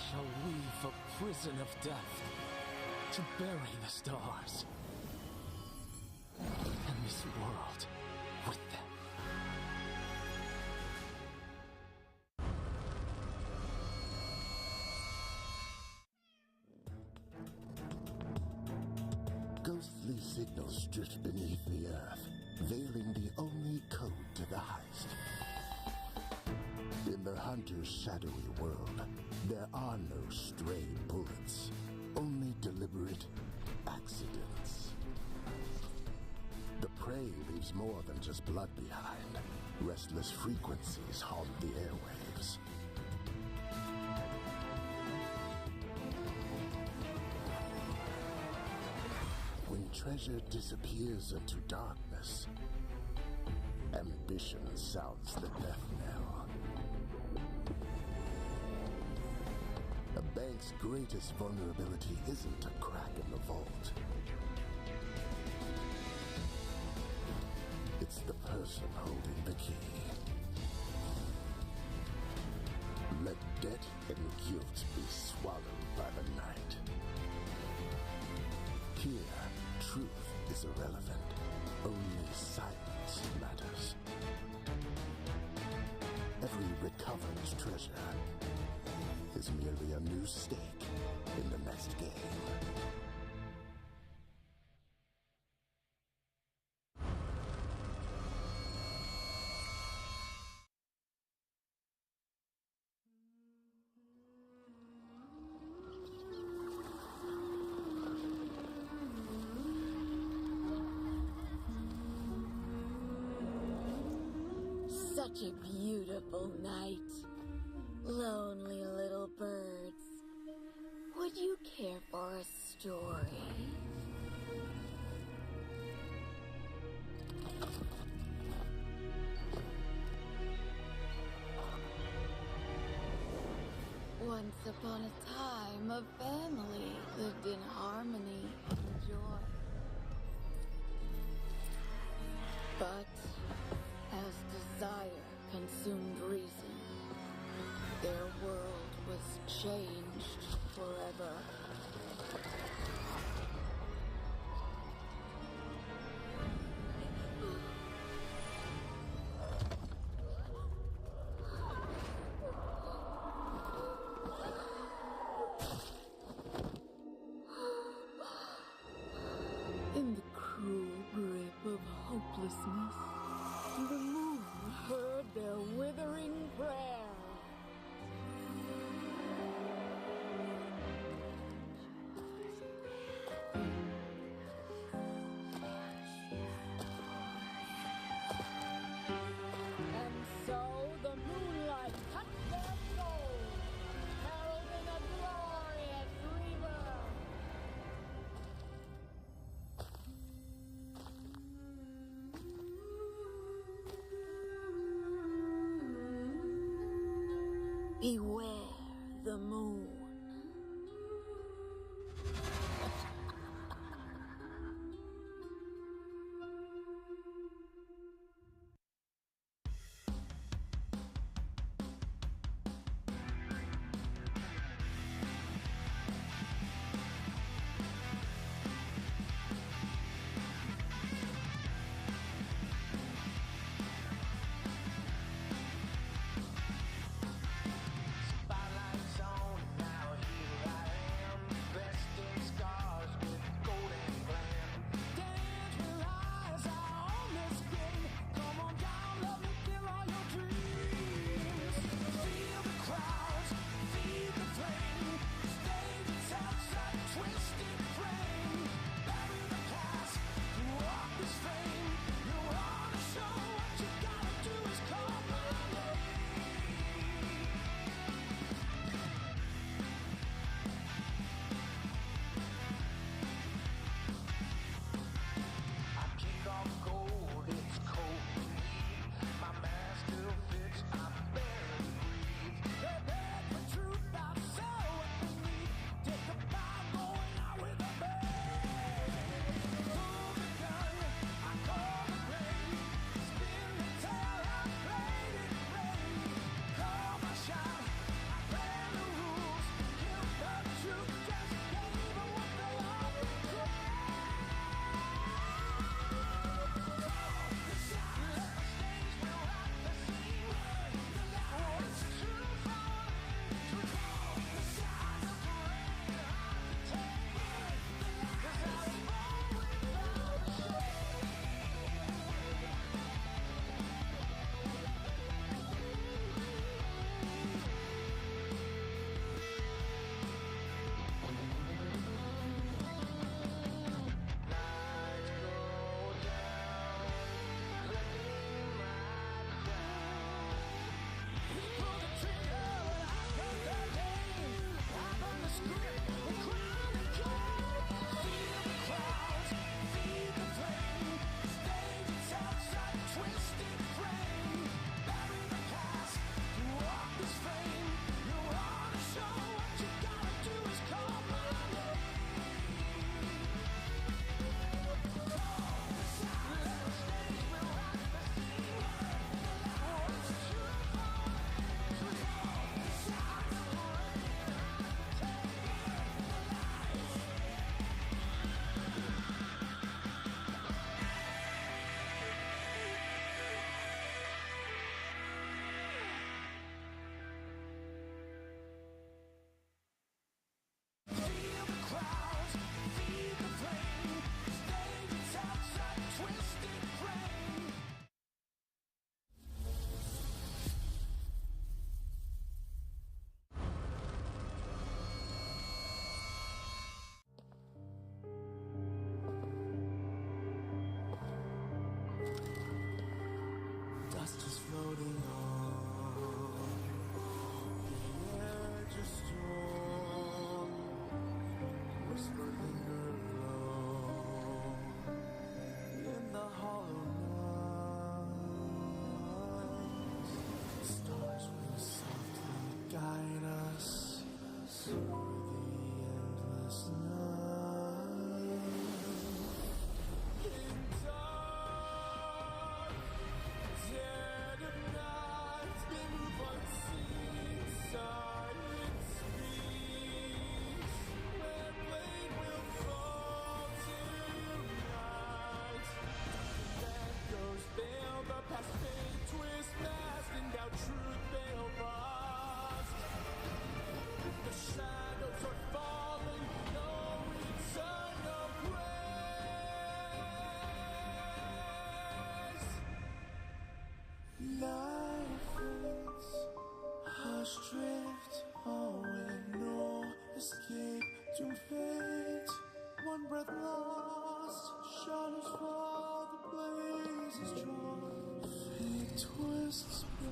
shall weave a prison of death to bury the stars, and this world with them. Ghostly signals drift beneath the earth, veiling the only code to the heist. In the hunter's shadowy world, there are no stray bullets, only deliberate accidents. The prey leaves more than just blood behind. Restless frequencies haunt the airwaves. When treasure disappears into darkness, ambition sounds the death knell. A bank's greatest vulnerability isn't a crack in the vault. It's the person holding the key. Let debt and guilt be swallowed by the night. Here, truth is irrelevant. Only silence matters. Every recovered treasure is merely a new stake in the next game. Such a beautiful night. Lonely little birds. Would you care for a story? Once upon a time, a family lived in harmony and joy. But as desire consumed reason, their world was changed forever. In the cruel grip of hopelessness, the moon heard their withering prayer. And so the moonlight touched their souls, heralding a glorious rebirth. Beware the moon. Spotlights on. must drift away, no escape to fate. One breath lost, shadows fall, the blaze is drawn. Fate twists back.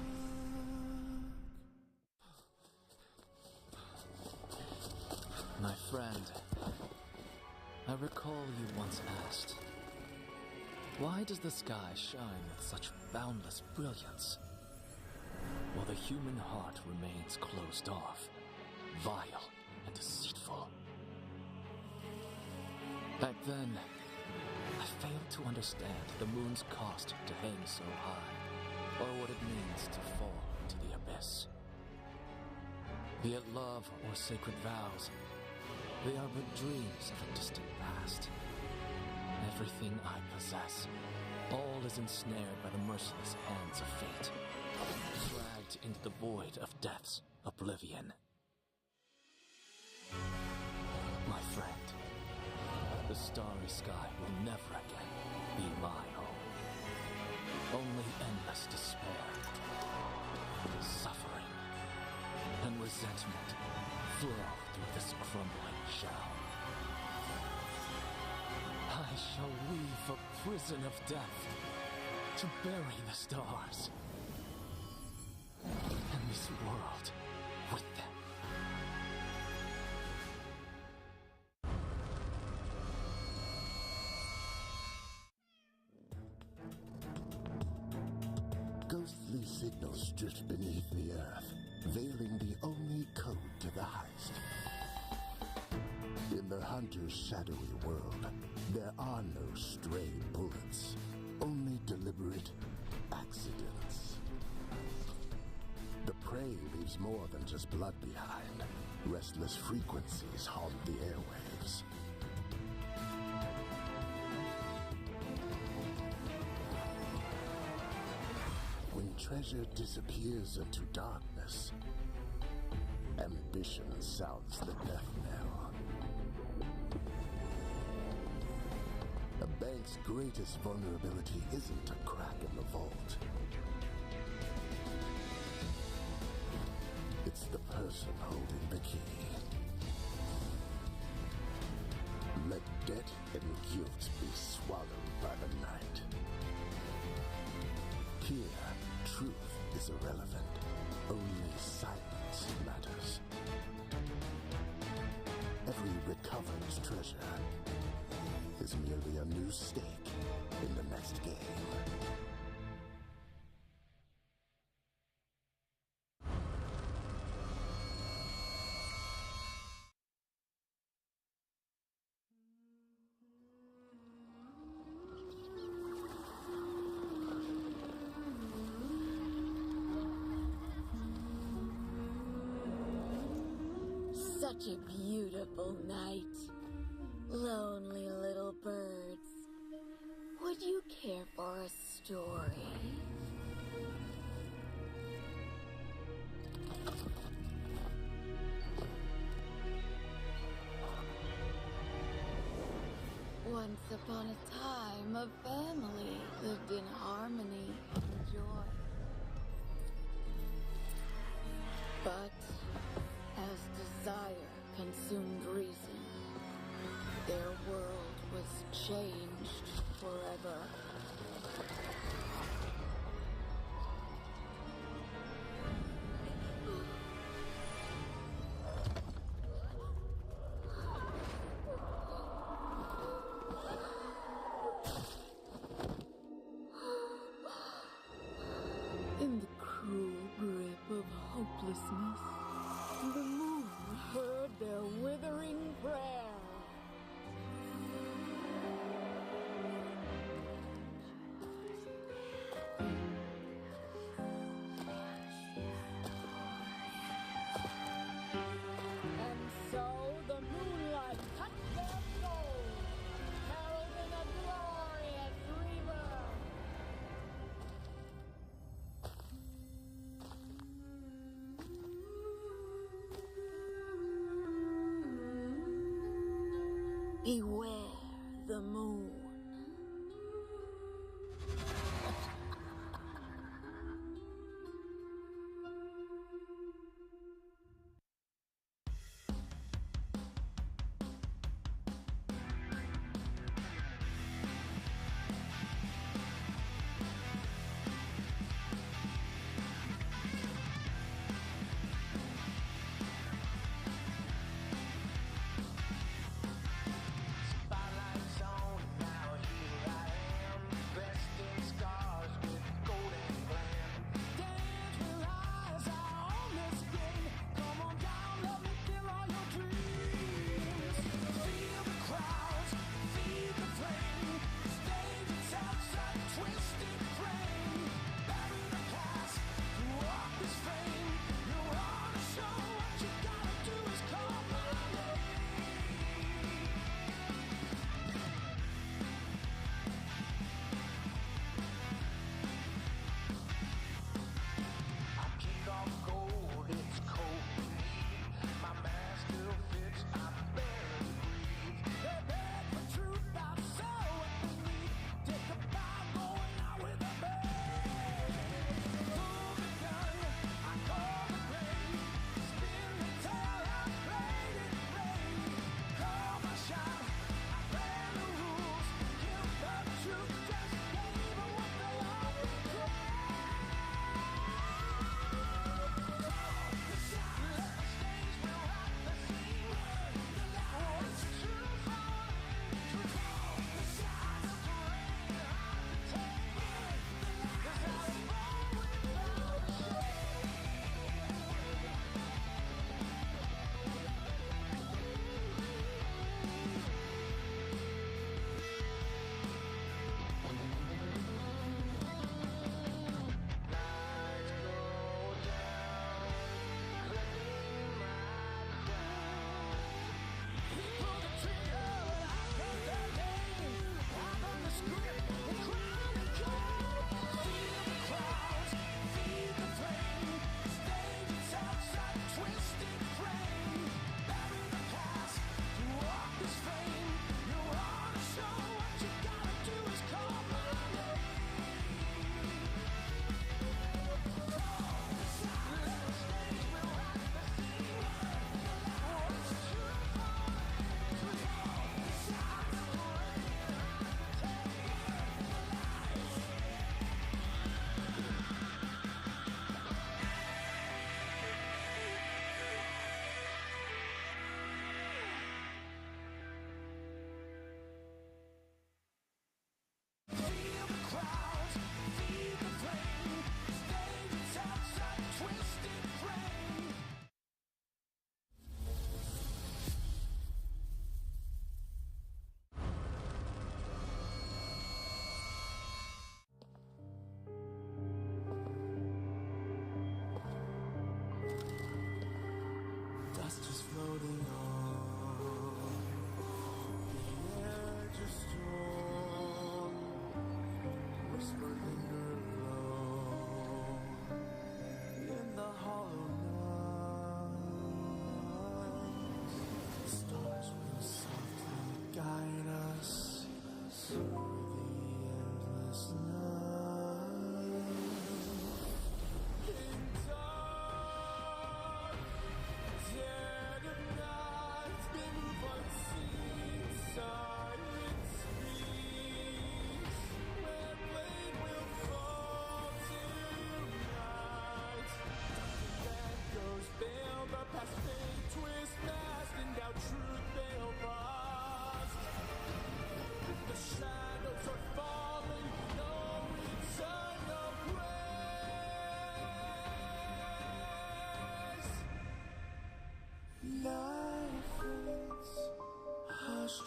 My friend, I recall you once asked, why does the sky shine with such boundless brilliance, while the human heart remains closed off, vile and deceitful? Back then, I failed to understand the moon's cost to hang so high, or what it means to fall into the abyss. Be it love or sacred vows, they are but dreams of a distant past. Everything I possess, all is ensnared by the merciless hands of fate, dragged into the void of death's oblivion. My friend, the starry sky will never again be my home. Only endless despair, suffering, and resentment flow through this crumbling shell. I shall weave a prison of death to bury the stars, and this world with them. Ghostly signals drift beneath the earth, veiling the only code to the heist. In the hunter's shadowy world, there are no stray bullets, only deliberate accidents. The prey leaves more than just blood behind. Restless frequencies haunt the airwaves. When treasure disappears into darkness, ambition sounds the death knell. A bank's greatest vulnerability isn't a crack in the vault. It's the person holding the key. Let debt and guilt be swallowed by the night. Here, truth is irrelevant. Only silence matters. Every recovered treasure is merely a new stake in the next game. Such a beautiful night. Lonely little birds. Would you care for a story? Once upon a time, a family lived in harmony and joy. But as desire consumed reason, their world was changed forever. In the cruel grip of hopelessness, the moon heard their withering prayer. And so the moonlight touched their souls, heralding a glorious rebirth. Beware the moon.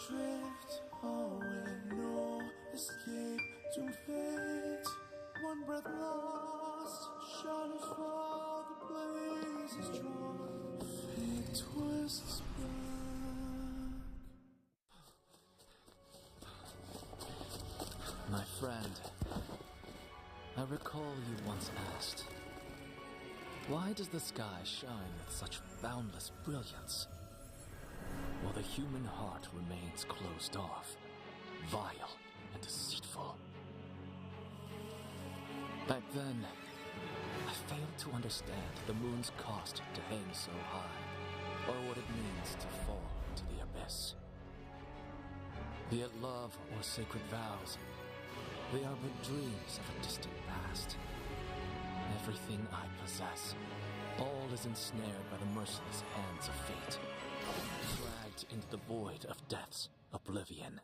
drift away, no escape to fate. One breath lost, shadows fall, the blaze is drawn. Fate twists back. My friend, I recall you once asked, why does the sky shine with such boundless brilliance, while the human heart remains closed off, vile and deceitful? Back then, I failed to understand the moon's cost to hang so high, or what it means to fall into the abyss. Be it love or sacred vows, they are but dreams of a distant past. Everything I possess, all is ensnared by the merciless hands of fate, dragged into the void of death's oblivion.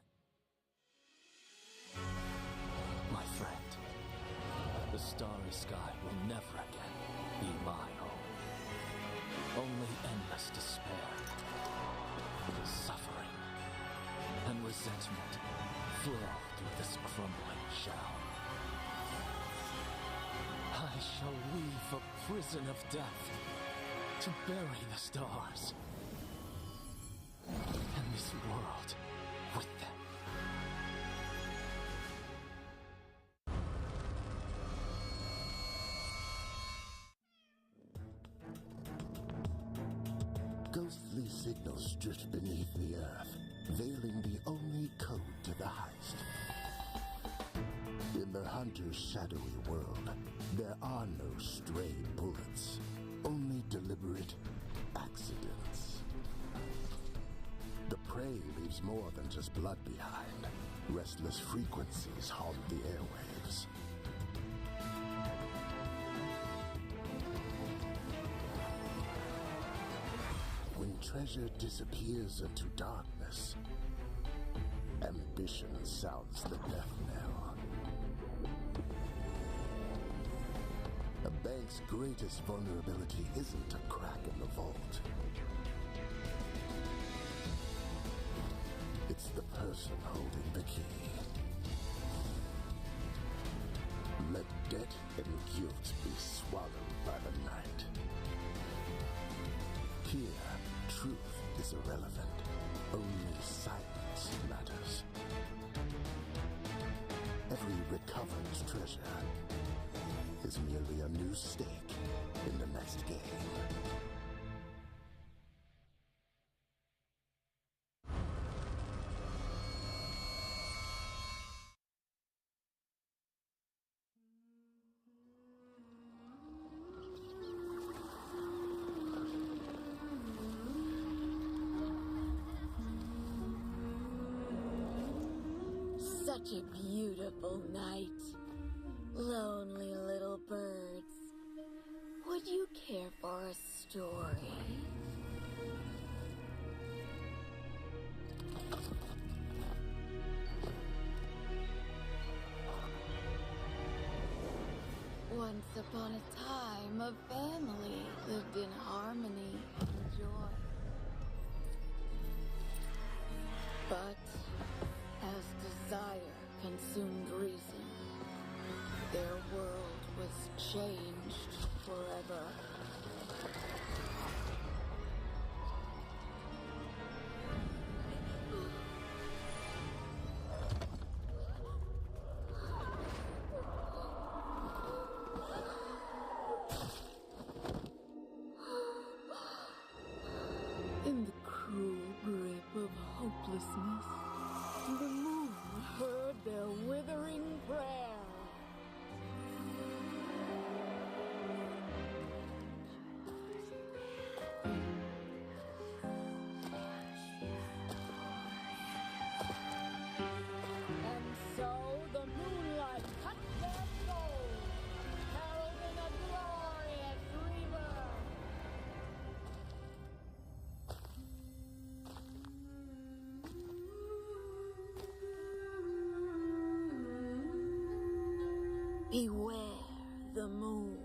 My friend, the starry sky will never again be my home. Only endless despair, suffering, and resentment flow through this crumbling shell. I shall weave a prison of death to bury the stars, and this world with them. Ghostly signals drift beneath the earth, veiling the only code to the heist. In the hunter's shadowy world, there are no stray bullets, only deliberate accidents. The prey leaves more than just blood behind. Restless frequencies haunt the airwaves. When treasure disappears into darkness, ambition sounds the death knell. A bank's greatest vulnerability isn't a crack in the vault. It's the person holding the key. Let debt and guilt be swallowed by the night. Here, truth is irrelevant. Only silence matters. Every recovered treasure is merely a new stake in the next game. Such a beautiful night. Lonely little birds. Would you care for a story? Once upon a time, a family lived in harmony and joy. But as desire consumed reason, their world was changed forever. In the cruel grip of hopelessness, the moon heard their withering prayer. And so the moonlight cut their souls, heralding a glorious rebirth. Beware the moon.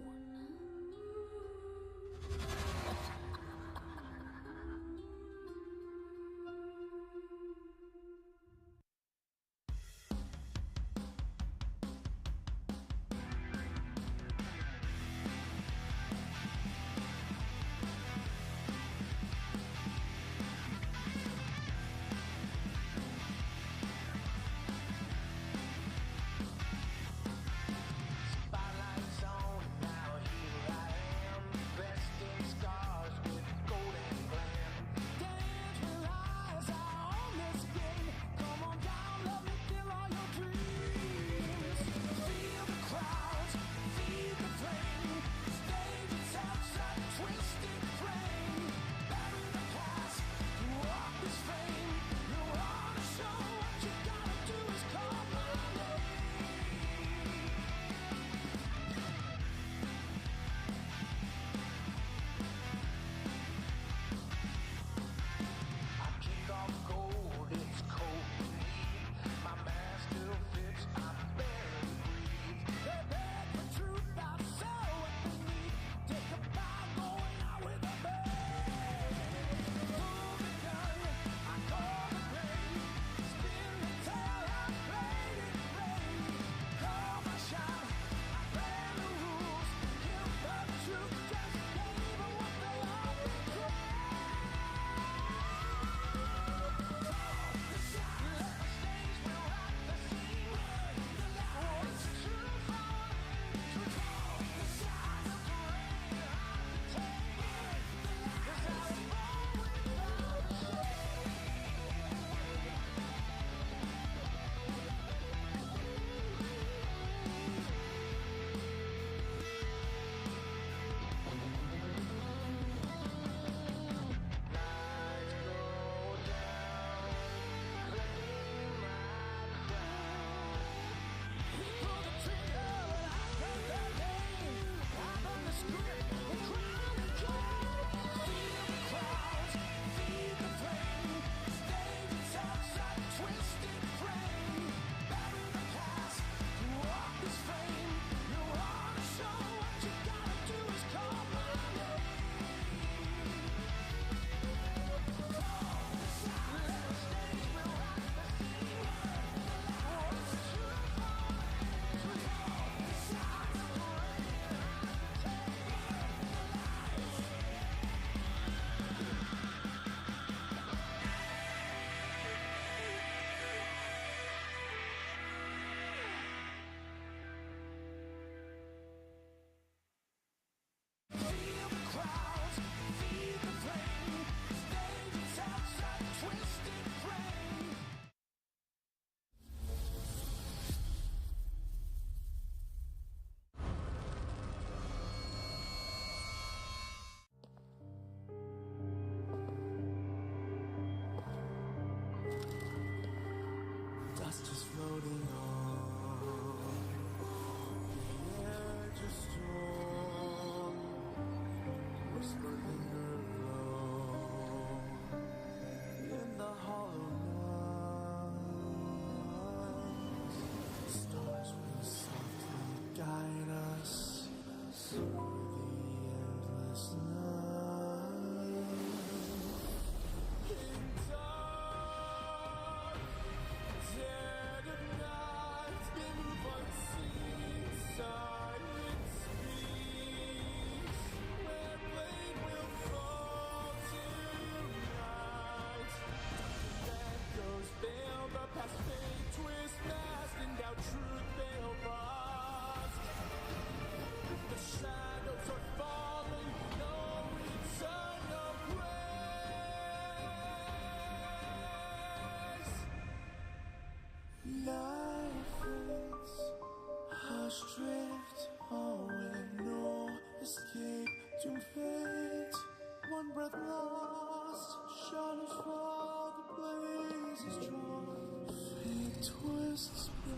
is drawn. Fate twists back.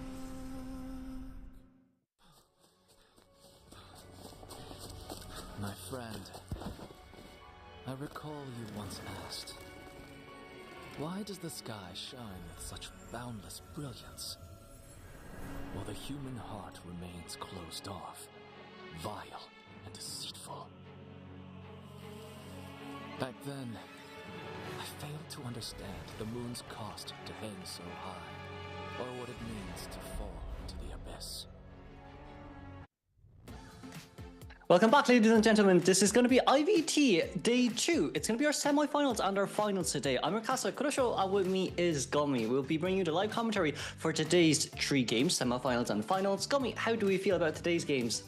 My friend, I recall you once asked, why does the sky shine with such boundless brilliance, while the human heart remains closed off, vile and deceitful? Back then, I failed to understand the moon's cost to hang so high, or what it means to fall into the abyss. Welcome back, ladies and gentlemen. This is going to be IVT Day 2. It's going to be our semi-finals and our finals today. I'm your caster, Kurosho, and with me is Gummy. We'll be bringing you the live commentary for today's 3 games, semi-finals and finals. Gummy, how do we feel about today's games?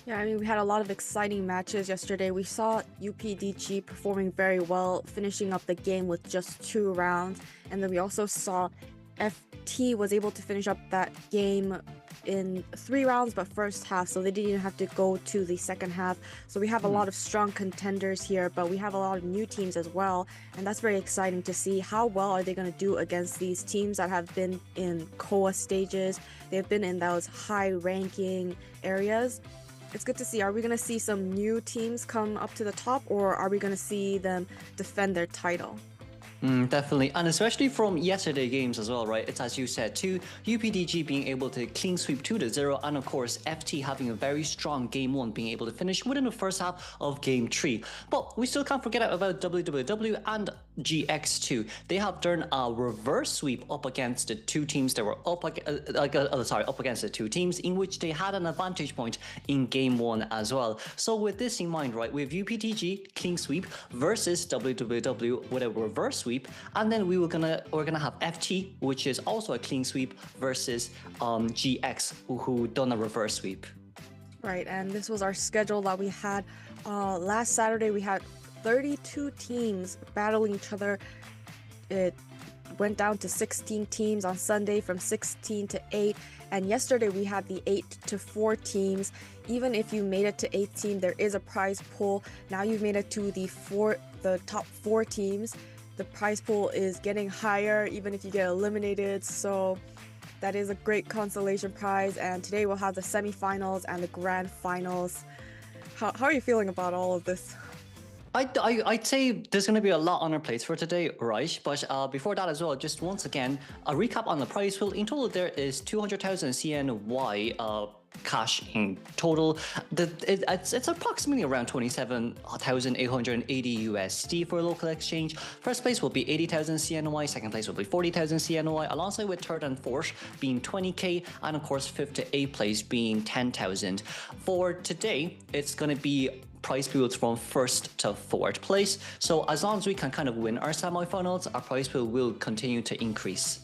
Yeah, I mean, we had a lot of exciting matches yesterday. We saw UPDG performing very well, finishing up the game with just 2 rounds. And then we also saw FT was able to finish up that game in 3 rounds, but first half, so they didn't have to go to the second half. So we have a lot of strong contenders here, but we have a lot of new teams as well, and that's very exciting to see. How well are they going to do against these teams that have been in COA stages? They've been in those high ranking areas. It's good to see. Are we going to see some new teams come up to the top, or are we going to see them defend their title? Definitely, and especially from yesterday games as well, right? It's as you said, too, UPDG being able to clean sweep 2-0, and of course FT having a very strong game 1, being able to finish within the first half of game 3. But we still can't forget about WWW and GX2. They have done a reverse sweep up against the 2 teams that were up against the 2 teams in which they had an advantage point in game 1 as well. So with this in mind, right, we have UPDG clean sweep versus WWW with a reverse sweep. And then we're gonna have FT, which is also a clean sweep, versus GX, who done a reverse sweep. Right, and this was our schedule that we had last Saturday. We had 32 teams battling each other. It went down to 16 teams on Sunday, from 16 to 8. And yesterday we had the 8 to 4 teams. Even if you made it to 8th team, there is a prize pool. Now you've made it to the top 4 teams. The prize pool is getting higher even if you get eliminated, so that is a great consolation prize. And today we'll have the semifinals and the grand finals. How are you feeling about all of this? I'd say there's going to be a lot on our plates for today, right? But before that as well, just once again, a recap on the prize pool. In total, there is 200,000 CNY cash in total. It's approximately around 27,880 USD for local exchange. First place will be 80,000 CNY, second place will be 40,000 CNY, alongside with third and fourth being 20k, and of course fifth to eighth place being 10,000. For today, it's going to be prize pools from first to fourth place. So as long as we can kind of win our semifinals, our prize pool will continue to increase.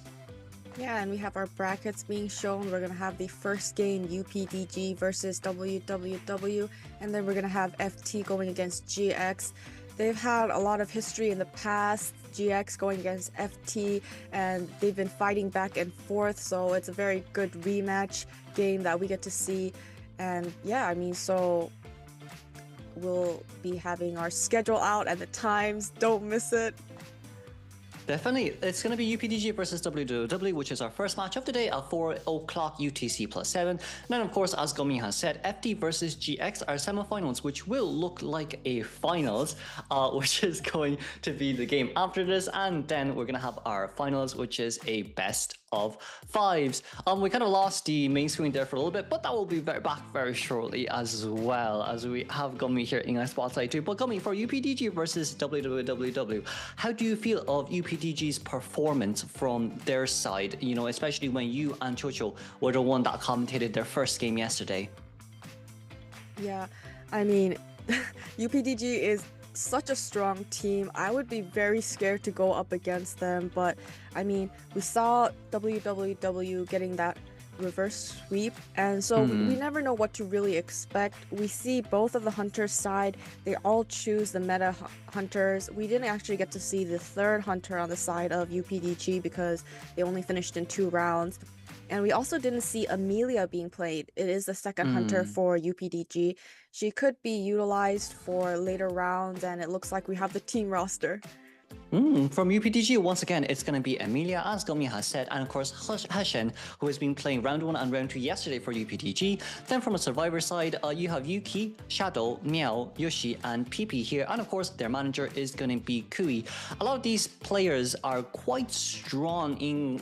Yeah, and we have our brackets being shown. We're going to have the first game, UPDG versus WWW, and then we're going to have FT going against GX. They've had a lot of history in the past, GX going against FT, and they've been fighting back and forth, so it's a very good rematch game that we get to see. And yeah, I mean, so we'll be having our schedule out and the times. Don't miss it. Definitely. It's going to be UPDG versus WWW, which is our first match of the day at 4 o'clock UTC +7. And then, of course, as Gummy has said, FT versus GX are semifinals, which will look like a finals, which is going to be the game after this. And then we're going to have our finals, which is a best of 5s. We kind of lost the main screen there for a little bit, but that will be back very shortly, as well as we have Gummy here in our spotlight too. But Gummy, for UPDG versus WWW, how do you feel of UPDG's performance from their side? You know, especially when you and Chocho were the one that commentated their first game yesterday. Yeah, I mean, UPDG is such a strong team. I would be very scared to go up against them, but I mean, we saw WWW getting that reverse sweep, and so we never know what to really expect. We see both of the hunters side, they all choose the meta hunters. We didn't actually get to see the third hunter on the side of UPDG because they only finished in 2 rounds. And we also didn't see Amelia being played. It is the second hunter for UPDG. She could be utilized for later rounds, and it looks like we have the team roster. From UPDG, once again, it's going to be Emilia, as Gomi has said, and of course Heshen, who has been playing round 1 and round 2 yesterday for UPDG. Then from a survivor side, you have Yuki, Shadow, Miao, Yoshi, and PP here, and of course their manager is going to be Kui. A lot of these players are quite strong in,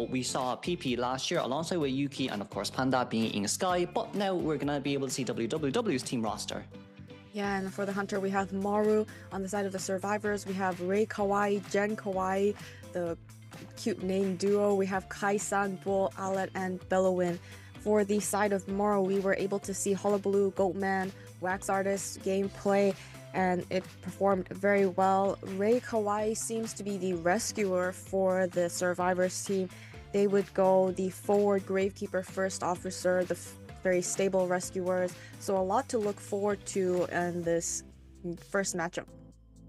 we saw PP last year alongside with Yuki and of course Panda being in Sky, but now we're going to be able to see WWW's team roster. Yeah, and for the Hunter, we have Maru. On the side of the Survivors, we have Rei Kawaii, Jen Kawaii, the cute name duo. We have Kai-san, Bull, Alet, and Bellowin. For the side of Maru, we were able to see Hullabaloo, Goatman, Wax Artist gameplay, and it performed very well. Rei Kawaii seems to be the rescuer for the Survivors team. They would go the forward Gravekeeper first officer, the very stable rescuers, so a lot to look forward to in this first matchup.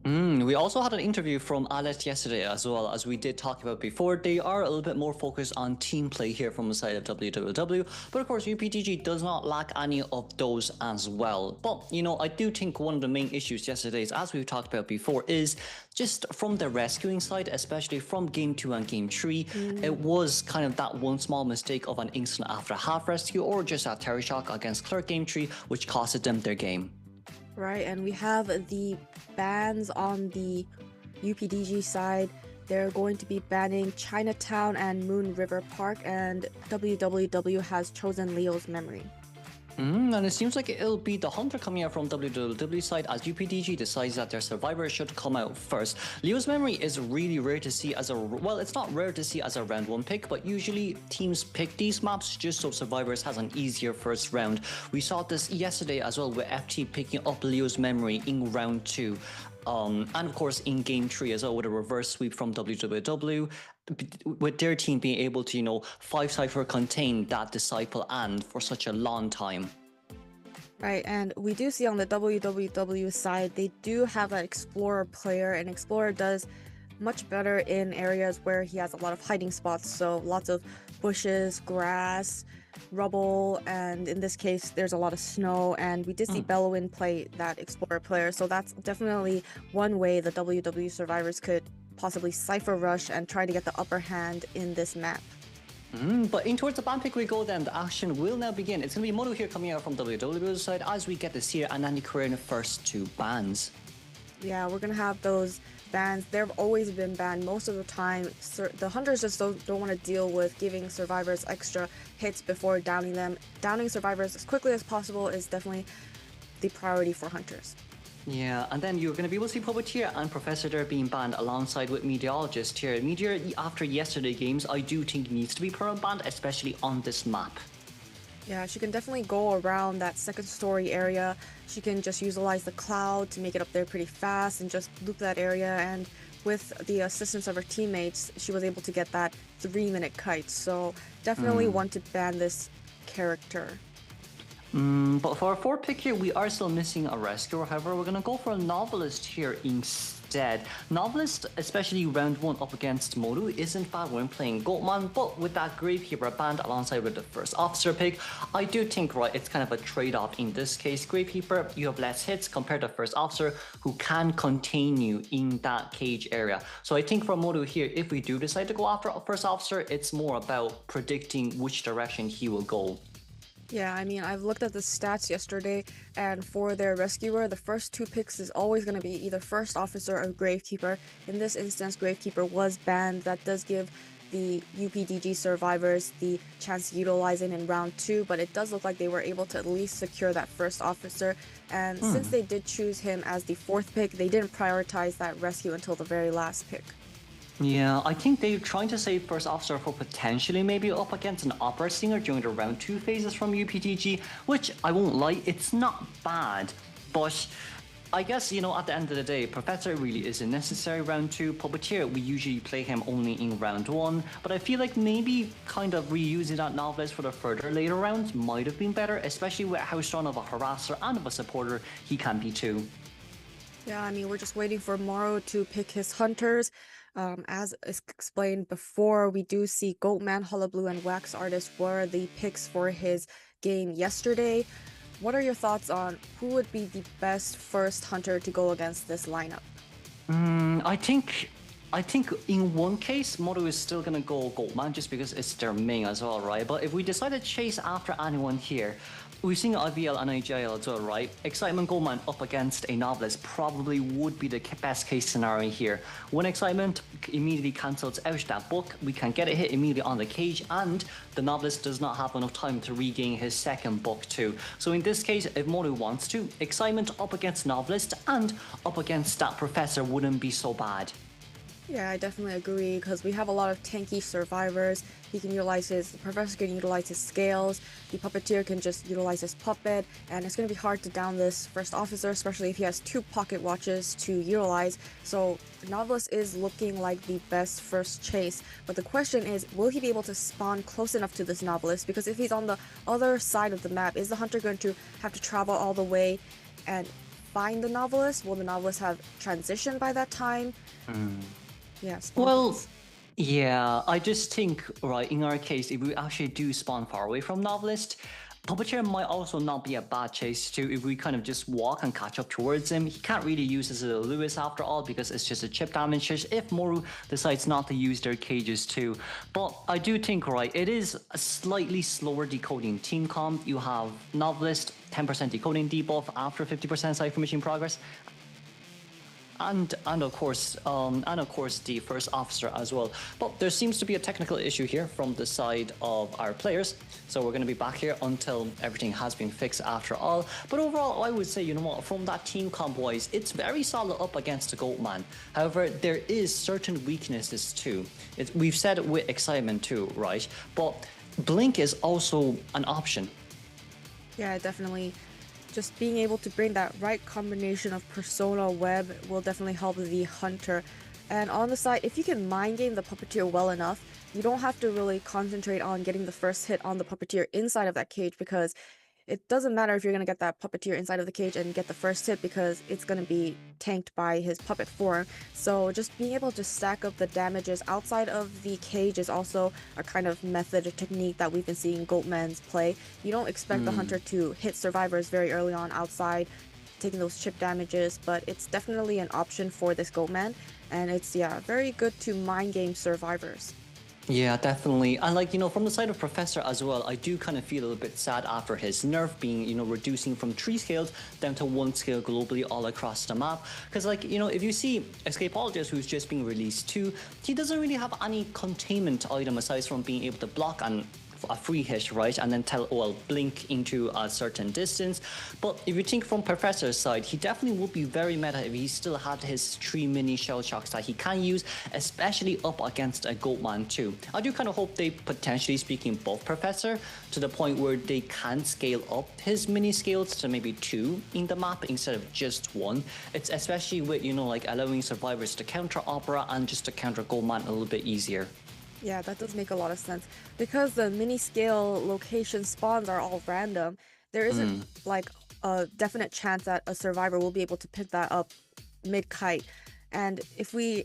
We also had an interview from Alet yesterday as well, as we did talk about before. They are a little bit more focused on team play here from the side of WWW, but of course UPDG does not lack any of those as well. But I do think one of the main issues yesterday, as we've talked about before, is just from the rescuing side, especially from game 2 and game 3, it was kind of that one small mistake of an instant after half rescue or just a Terry Shock against Clerk game 3, which costed them their game. Right, and we have the bans on the UPDG side. They're going to be banning Chinatown and Moon River Park, and WWW has chosen Leo's Memory. And it seems like it'll be the Hunter coming out from WWW side as UPDG decides that their survivor should come out first. Leo's Memory is really rare to see as it's not rare to see as a round 1 pick, but usually teams pick these maps just so survivors has an easier first round. We saw this yesterday as well with FT picking up Leo's Memory in round 2. And of course in game 3 as well with a reverse sweep from WWW, with their team being able to 5-cypher contain that Disciple and for such a long time. Right, and we do see on the WWW side, they do have an Explorer player, and Explorer does much better in areas where he has a lot of hiding spots, so lots of bushes, grass, rubble, and in this case there's a lot of snow, and we did see Bellowin play that Explorer player, so that's definitely one way the WW survivors could possibly cipher rush and try to get the upper hand in this map. But in towards the ban pick we go then, the action will now begin. It's going to be Moto here coming out from WW's side as we get the Seer and Nanny Korean first 2 bans. Yeah, we're going to have those bans. They've always been banned most of the time. The Hunters just don't want to deal with giving survivors extra hits before downing them. Downing survivors as quickly as possible is definitely the priority for Hunters. Yeah, and then you're going to be able to see Puppeteer and Professor there being banned alongside with Meteorologist here. Meteor, after yesterday's games, I do think needs to be permanent banned, especially on this map. Yeah, she can definitely go around that second story area. She can just utilize the cloud to make it up there pretty fast and just loop that area, and with the assistance of her teammates, she was able to get that 3-minute kite, so definitely want to ban this character. But for our 4th pick here, we are still missing a rescuer. However, we're going to go for a Novelist here instead. Novelist, especially round 1 up against Moru, isn't bad when playing Goatman, but with that Gravekeeper band alongside with the first officer pick, I do think, right, it's kind of a trade-off in this case. Gravekeeper, you have less hits compared to first officer, who can contain you in that cage area. So I think for Moru here, if we do decide to go after a first officer, it's more about predicting which direction he will go. Yeah, I mean, I've looked at the stats yesterday, and for their rescuer, the first 2 picks is always going to be either first officer or Gravekeeper. In this instance, Gravekeeper was banned. That does give the UPDG survivors the chance to utilize it in round 2, but it does look like they were able to at least secure that first officer. And since they did choose him as the 4th pick, they didn't prioritize that rescue until the very last pick. Yeah, I think they're trying to save first officer for potentially maybe up against an opera singer during the round 2 phases from UPDG, which I won't lie, it's not bad, but I guess, at the end of the day, Professor really isn't necessary round 2. Puppeteer, we usually play him only in round 1, but I feel like maybe kind of reusing that Novelist for the further later rounds might have been better, especially with how strong of a harasser and of a supporter he can be too. Yeah, I mean, we're just waiting for Morrow to pick his Hunters. As explained before, we do see Goatman, Hullabaloo, and Wax Artist were the picks for his game yesterday. What are your thoughts on who would be the best first Hunter to go against this lineup? I think I think in one case, Moto is still gonna go Goldman just because it's their main as well, right? But if we decide to chase after anyone here, we've seen IVL and IGL as well, right? Excitement Goldman up against a Novelist probably would be the best case scenario here. When Excitement immediately cancels out that book, we can get a hit immediately on the cage, and the Novelist does not have enough time to regain his second book too. So in this case, if Moto wants to, Excitement up against Novelist and up against that Professor wouldn't be so bad. Yeah, I definitely agree because we have a lot of tanky survivors. He can utilize the professor can utilize his scales, the puppeteer can just utilize his puppet, and it's going to be hard to down this first officer, especially if he has 2 pocket watches to utilize. So Novelist is looking like the best first chase, but the question is, will he be able to spawn close enough to this Novelist? Because if he's on the other side of the map, is the hunter going to have to travel all the way and find the Novelist? Will the Novelist have transitioned by that time? Yeah. Well, yeah, I just think, right, in our case, if we actually do spawn far away from Novelist, Puppeteer might also not be a bad chase too if we kind of just walk and catch up towards him. He can't really use his little Lewis after all because it's just a chip damage if Moru decides not to use their cages too. But I do think, right, it is a slightly slower decoding team comp. You have Novelist, 10% decoding debuff after 50% Cypher Machine progress. And of course the first officer as well. But there seems to be a technical issue here from the side of our players, so we're going to be back here until everything has been fixed after all. But overall, I would say, you know what, from that team comp wise, it's very solid up against the Goatman. However, there is certain weaknesses too. We've said it with Excitement too, right? But Blink is also an option. Yeah, definitely. Just being able to bring that right combination of persona web will definitely help the hunter. And on the side, if you can mind game the puppeteer well enough, you don't have to really concentrate on getting the first hit on the puppeteer inside of that cage, because it doesn't matter if you're going to get that puppeteer inside of the cage and get the first hit, because it's going to be tanked by his puppet form. So just being able to stack up the damages outside of the cage is also a kind of method or technique that we've been seeing Goatmans play. You don't expect the hunter to hit survivors very early on outside, taking those chip damages, but it's definitely an option for this Goatman, and it's, yeah, very good to mind game survivors. Yeah, definitely. And like, you know, from the side of Professor as well, I do kind of feel a little bit sad after his nerf being, you know, reducing from 3 scales down to 1 scale globally all across the map. Because like, you know, if you see Escapologist, who's just being released too, he doesn't really have any containment item aside from being able to block and a free hit, right, and then blink into a certain distance. But if you think from Professor's side, he definitely would be very meta if he still had his 3 mini shell shocks that he can use, especially up against a Goatman too. I do kind of hope they potentially speaking both Professor to the point where they can scale up his mini scales to maybe 2 in the map instead of just 1. It's especially with, you know, like allowing survivors to counter Opera and just to counter Goatman a little bit easier. Yeah, that does make a lot of sense. Because the mini-scale location spawns are all random, there isn't like a definite chance that a survivor will be able to pick that up mid-kite. And if we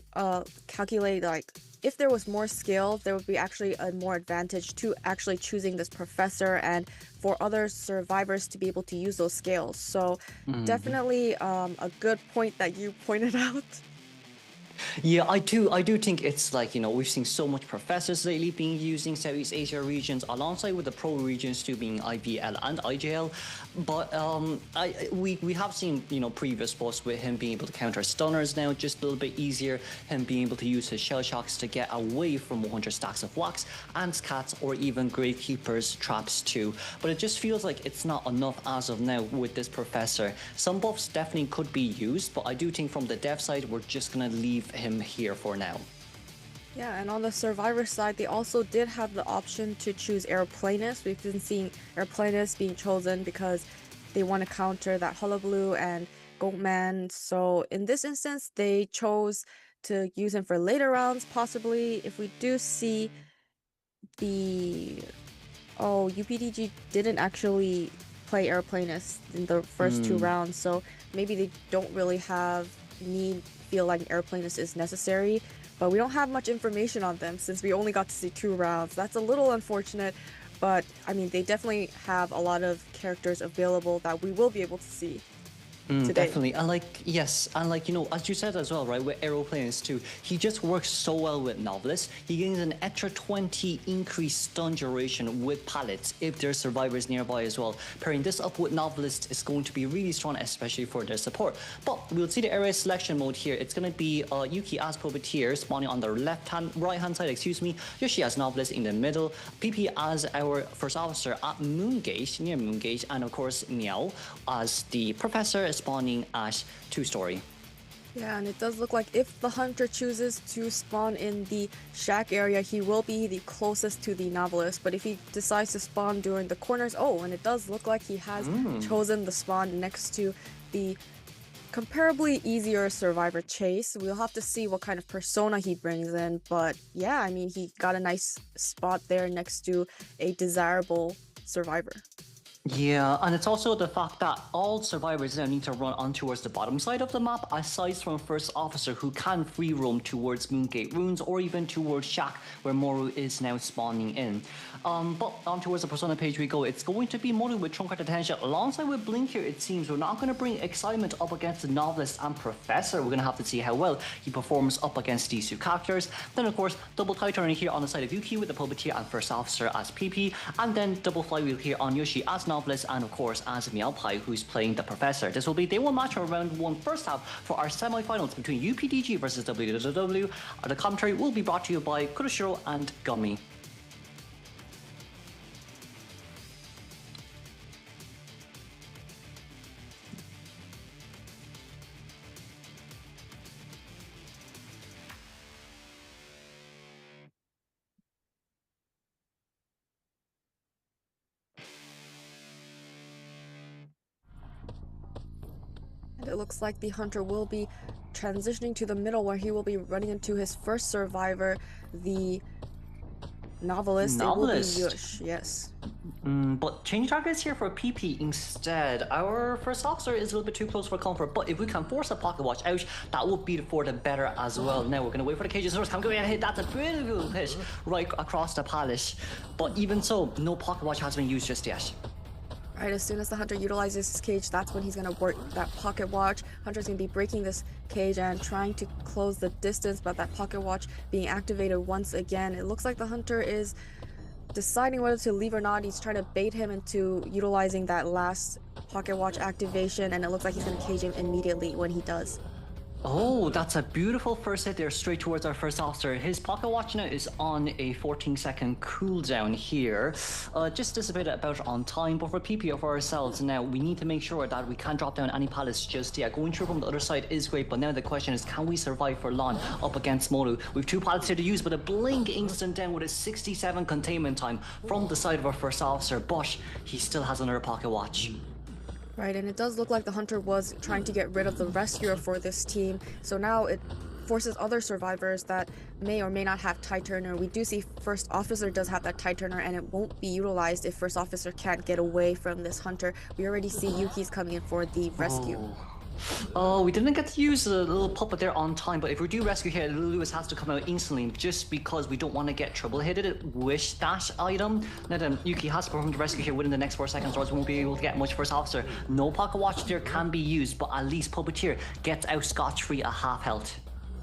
calculate, like, if there was more skill, there would be actually a more advantage to actually choosing this Professor and for other survivors to be able to use those scales. So definitely a good point that you pointed out. Yeah, I do think it's like, you know, we've seen so much Professors lately being used in Southeast Asia regions alongside with the pro regions too being IVL and IGL. But we have seen, you know, previous posts with him being able to counter stunners now just a little bit easier, him being able to use his shell shocks to get away from 100 stacks of wax, ants, cats, or even Gravekeeper's traps too. But it just feels like it's not enough as of now with this Professor. Some buffs definitely could be used, but I do think from the dev side, we're just gonna leave him here for now. Yeah, and on the survivor side, they also did have the option to choose Aeroplanist. We've been seeing Aeroplanist being chosen because they want to counter that Hullabaloo and Goatman. So in this instance, they chose to use him for later rounds, possibly. If we do see the... Oh, UPDG didn't actually play Aeroplanist in the first 2 rounds, so maybe they don't really feel like an Aeroplanist is necessary, but we don't have much information on them since we only got to see 2 rounds. That's a little unfortunate, but I mean, they definitely have a lot of characters available that we will be able to see. today. Definitely. And yes, and as you said as well, right, with aeroplanes too, he just works so well with Novelist. He gains an extra 20 increased stun duration with pallets if there's survivors nearby as well. Pairing this up with Novelist is going to be really strong, especially for their support. But we'll see the area selection mode here. It's going to be Yuki as Puppeteer spawning on the right-hand side, Yoshi as Novelist in the middle, PP as our first officer at Moongate, near Moongate, and of course Meow as the Professor spawning as two-story. Yeah, and it does look like if the hunter chooses to spawn in the shack area, he will be the closest to the novelist. But if he decides to spawn during the corners, and it does look like he has chosen the spawn next to the comparably easier survivor chase. We'll have to see what kind of persona he brings in. But yeah, I mean, he got a nice spot there next to a desirable survivor. Yeah, and it's also the fact that all survivors now need to run on towards the bottom side of the map, aside from First Officer, who can free roam towards Moongate Ruins or even towards Shack, where Moru is now spawning in. But on towards the persona page we go. It's going to be Moru with Trunker Attention alongside with Blink here. It seems we're not going to bring excitement up against the Novelist and Professor. We're going to have to see how well he performs up against these two characters. Then of course double tie turning here on the side of Yuki with the Puppeteer and First Officer as PP, and then double flywheel here on Yoshi as Novelist, and of course as Meowpie, who's playing the Professor. This will be day one match of round one first half for our semi-finals between UPDG versus WWW. The commentary will be brought to you by Kuroshiro and Gummy. And it looks like the hunter will be transitioning to the middle, where he will be running into his first survivor, the novelist. It will be Yush, yes. But change targets here for PP instead. Our First Officer is a little bit too close for comfort, but if we can force a pocket watch out, that would be for the better as well. Now we're going to wait for the cages first. I'm going to hit. That's a beautiful hit right across the palace. But even so, no pocket watch has been used just yet. Right, as soon as the hunter utilizes his cage, that's when he's going to work that pocket watch. Hunter's going to be breaking this cage and trying to close the distance, but that pocket watch being activated once again. It looks like the hunter is deciding whether to leave or not. He's trying to bait him into utilizing that last pocket watch activation, and it looks like he's going to cage him immediately when he does. Oh, that's a beautiful first hit there straight towards our First Officer. His pocket watch now is on a 14-second cooldown here. Just dissipated about on time, but for PP or for ourselves now, we need to make sure that we can't drop down any pallets just yet. Going through from the other side is great, but now the question is, can we survive for long up against Moru? We've two pallets here to use, but a blink instant down with a 67 containment time from the side of our First Officer, but he still has another pocket watch. Right, and it does look like the hunter was trying to get rid of the rescuer for this team, so now it forces other survivors that may or may not have tie turner. We do see First Officer does have that tie turner, and it won't be utilized if First Officer can't get away from this hunter. We already see Yuki's coming in for the rescue. Oh, we didn't get to use the little puppet there on time, but if we do rescue here, Lewis has to come out instantly just because we don't want to get trouble hit with that item. Now then, Yuki has to perform the rescue here within the next 4 seconds, or else we won't be able to get much First Officer. No pocket watch there can be used, but at least Puppeteer gets out scot-free at half health.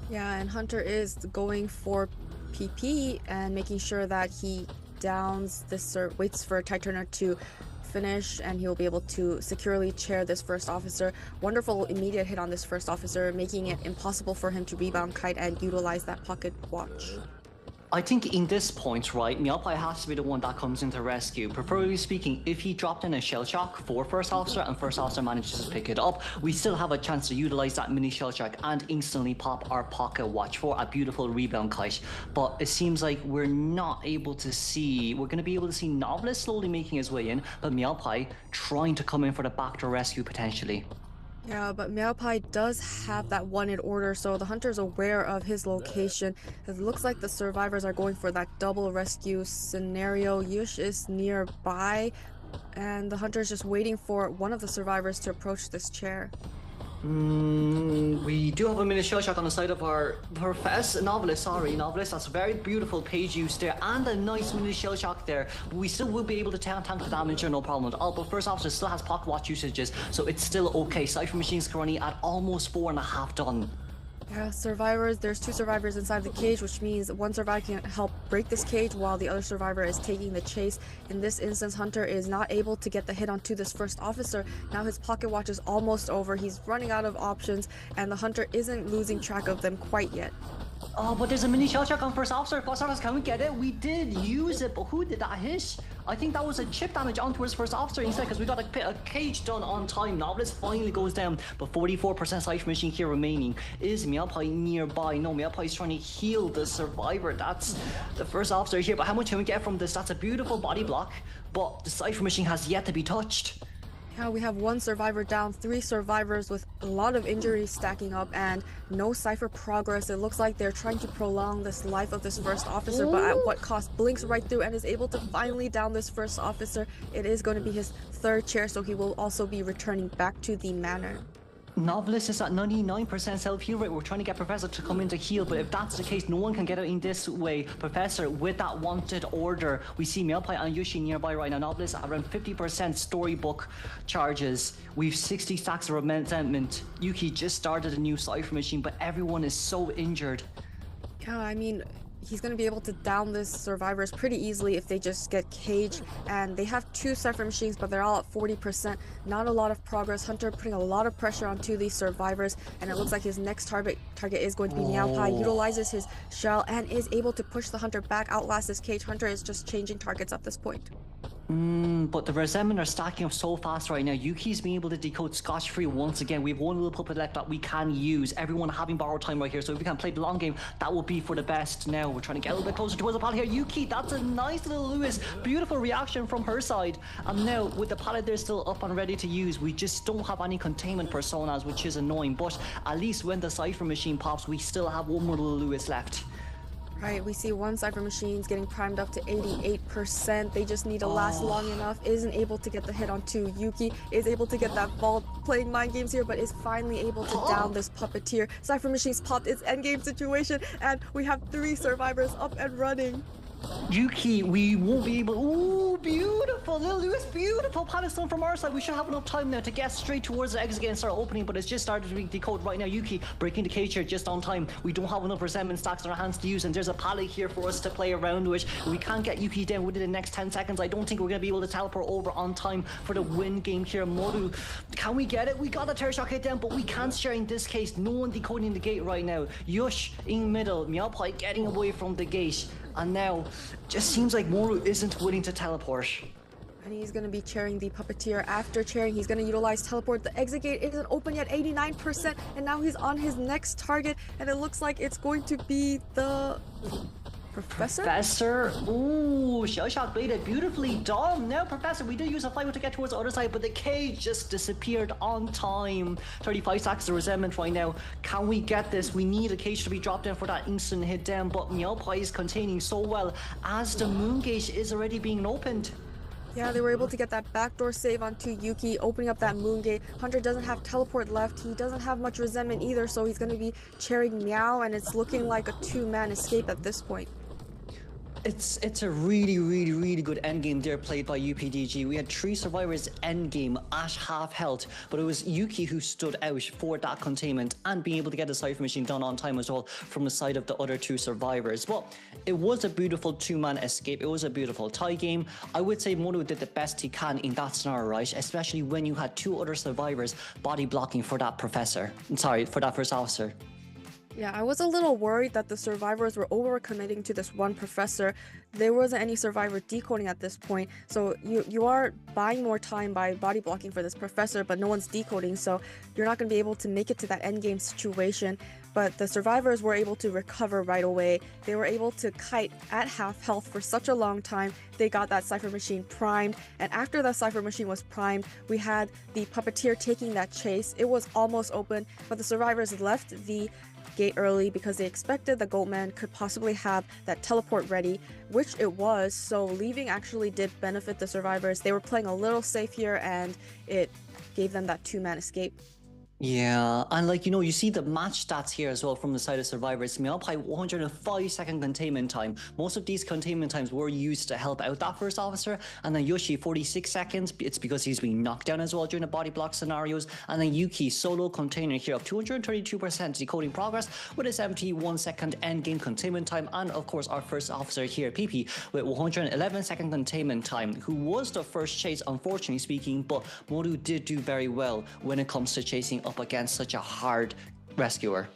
Yeah, and Hunter is going for PP and making sure that he downs this, or waits for Tie Turner to finish, and he'll be able to securely chair this First Officer. Wonderful immediate hit on this First Officer, making it impossible for him to rebound kite and utilize that pocket watch. I think in this point, right, Meowpie has to be the one that comes into rescue. Preferably speaking, if he dropped in a shell shock for First Officer and First Officer manages to pick it up, we still have a chance to utilize that mini shell shock and instantly pop our pocket watch for a beautiful rebound kite. But it seems like we're not able to see, we're going to be able to see Novelist slowly making his way in, but Meowpie trying to come in for the backdoor rescue potentially. Yeah, but Meowpie does have that wanted order, so the hunter's aware of his location. It looks like the survivors are going for that double rescue scenario. Yush is nearby, and the hunter is just waiting for one of the survivors to approach this chair. We do have a mini shell shock on the side of our novelist. That's a very beautiful page use there, and a nice mini shell shock there. We still will be able to tank the damage here, no problem at all. But first officer still has pocket watch usages, so it's still okay. Cypher Machine's currently at almost 4.5 done. Yeah, survivors. There's 2 survivors inside the cage, which means one survivor can help break this cage while the other survivor is taking the chase. In this instance, Hunter is not able to get the hit onto this first officer. Now his pocket watch is almost over. He's running out of options, and the Hunter isn't losing track of them quite yet. Oh, but there's a mini shell shock on first officer. First officer, can we get it? We did use it, but who did that hit? I think that was a chip damage onto his first officer instead, because we got a cage done on time. Novelist finally goes down, but 44% Cypher Machine here remaining. Is Meowpie nearby? No, Meowpie is trying to heal the survivor. That's the first officer here, but how much can we get from this? That's a beautiful body block, but the Cypher Machine has yet to be touched. Yeah, we have 1 survivor down, 3 survivors with a lot of injuries stacking up, and no Cypher progress. It looks like they're trying to prolong this life of this first officer, but at what cost? Blinks right through and is able to finally down this first officer. It is going to be his 3rd chair, so he will also be returning back to the manor. Novelist is at 99% self-heal rate. We're trying to get Professor to come in to heal, but if that's the case, no one can get out in this way. Professor with that wanted order. We see Meowpie and Yoshi nearby right now. Novelist at around 50% storybook charges. We've 60 stacks of resentment. Yuki just started a new Cypher Machine, but everyone is so injured. Yeah, I mean, he's going to be able to down this survivors pretty easily if they just get caged, and they have 2 Cypher Machines, but they're all at 40%. Not a lot of progress. Hunter putting a lot of pressure onto these survivors, and it looks like his next target is going to be Meowpie. Utilizes his shell and is able to push the Hunter back, outlast this cage. Hunter is just changing targets at this point. But the resentment are stacking up so fast right now. Yuki's being able to decode scotch-free once again. We have 1 little puppet left that we can use. Everyone having borrowed time right here, so if we can play the long game, that will be for the best. Now we're trying to get a little bit closer towards the pallet here. Yuki, that's a nice little Lewis. Beautiful reaction from her side. And now with the pallet there still up and ready to use, we just don't have any containment personas, which is annoying. But at least when the Cypher Machine pops, we still have 1 more little Lewis left. Right, we see 1 Cypher Machine's getting primed up to 88%. They just need to last long enough. Isn't able to get the hit onto Yuki. Is able to get that vault, playing mind games here, but is finally able to down this puppeteer. Cypher Machine's popped its endgame situation, and we have 3 survivors up and running. Yuki, we won't be able. Ooh, beautiful, little Lewis, beautiful pallet stone from our side. We should have enough time now to get straight towards the exit and start opening, but it's just started to be decoded right now. Yuki breaking the cage here just on time. We don't have enough resentment stacks on our hands to use, and there's a pallet here for us to play around with. We can't get Yuki down within the next 10 seconds. I don't think we're going to be able to teleport over on time for the win game here. Moru, can we get it? We got a terror shock hit down, but we can't share in this case. No one decoding the gate right now. Yush in middle, Meowpie getting away from the gate. And now, just seems like Moru isn't willing to teleport. And he's going to be chairing the puppeteer. After chairing, he's going to utilize teleport. The exit gate isn't open yet, 89%. And now he's on his next target. And it looks like it's going to be the... Professor? Ooh, shell shock bladed beautifully done. Now, Professor, we did use a flywheel to get towards the other side, but the cage just disappeared on time. 35 stacks of resentment right now. Can we get this? We need a cage to be dropped down for that instant hit down, but Meowpie is containing so well as the moon gate is already being opened. Yeah, they were able to get that backdoor save onto Yuki, opening up that moon gate. Hunter doesn't have teleport left. He doesn't have much resentment either, so he's going to be chairing Meow, and it's looking like a 2-man escape at this point. It's a really good endgame there played by UPDG. We had 3 survivors endgame at half health, but it was Yuki who stood out for that containment and being able to get the Cypher Machine done on time as well from the side of the other 2 survivors. Well, it was a beautiful 2-man escape. It was a beautiful tie game. I would say Moru did the best he can in that scenario, right? Especially when you had 2 other survivors body blocking for that professor. Sorry, for that first officer. Yeah, I was a little worried that the survivors were overcommitting to this one professor. There wasn't any survivor decoding at this point, so you are buying more time by body blocking for this professor, but no one's decoding, so you're not going to be able to make it to that endgame situation. But the survivors were able to recover right away. They were able to kite at half health for such a long time. They got that Cypher Machine primed, and after the Cypher Machine was primed, we had the puppeteer taking that chase. It was almost open, but the survivors left the gate early because they expected the Goatman could possibly have that teleport ready, which it was, so leaving actually did benefit the survivors. They were playing a little safe here, and it gave them that 2-man escape. Yeah, and like you see the match stats here as well from the side of survivors. Meopai 105-second containment time. Most of these containment times were used to help out that first officer, and then Yoshi 46 seconds. It's because he's being knocked down as well during the body block scenarios. And then Yuki solo container here of 232% decoding progress with a 71-second end game containment time, and of course our first officer here, PP, with 111-second containment time, who was the first chase, unfortunately speaking, but Moru did do very well when it comes to chasing up against such a hard rescuer.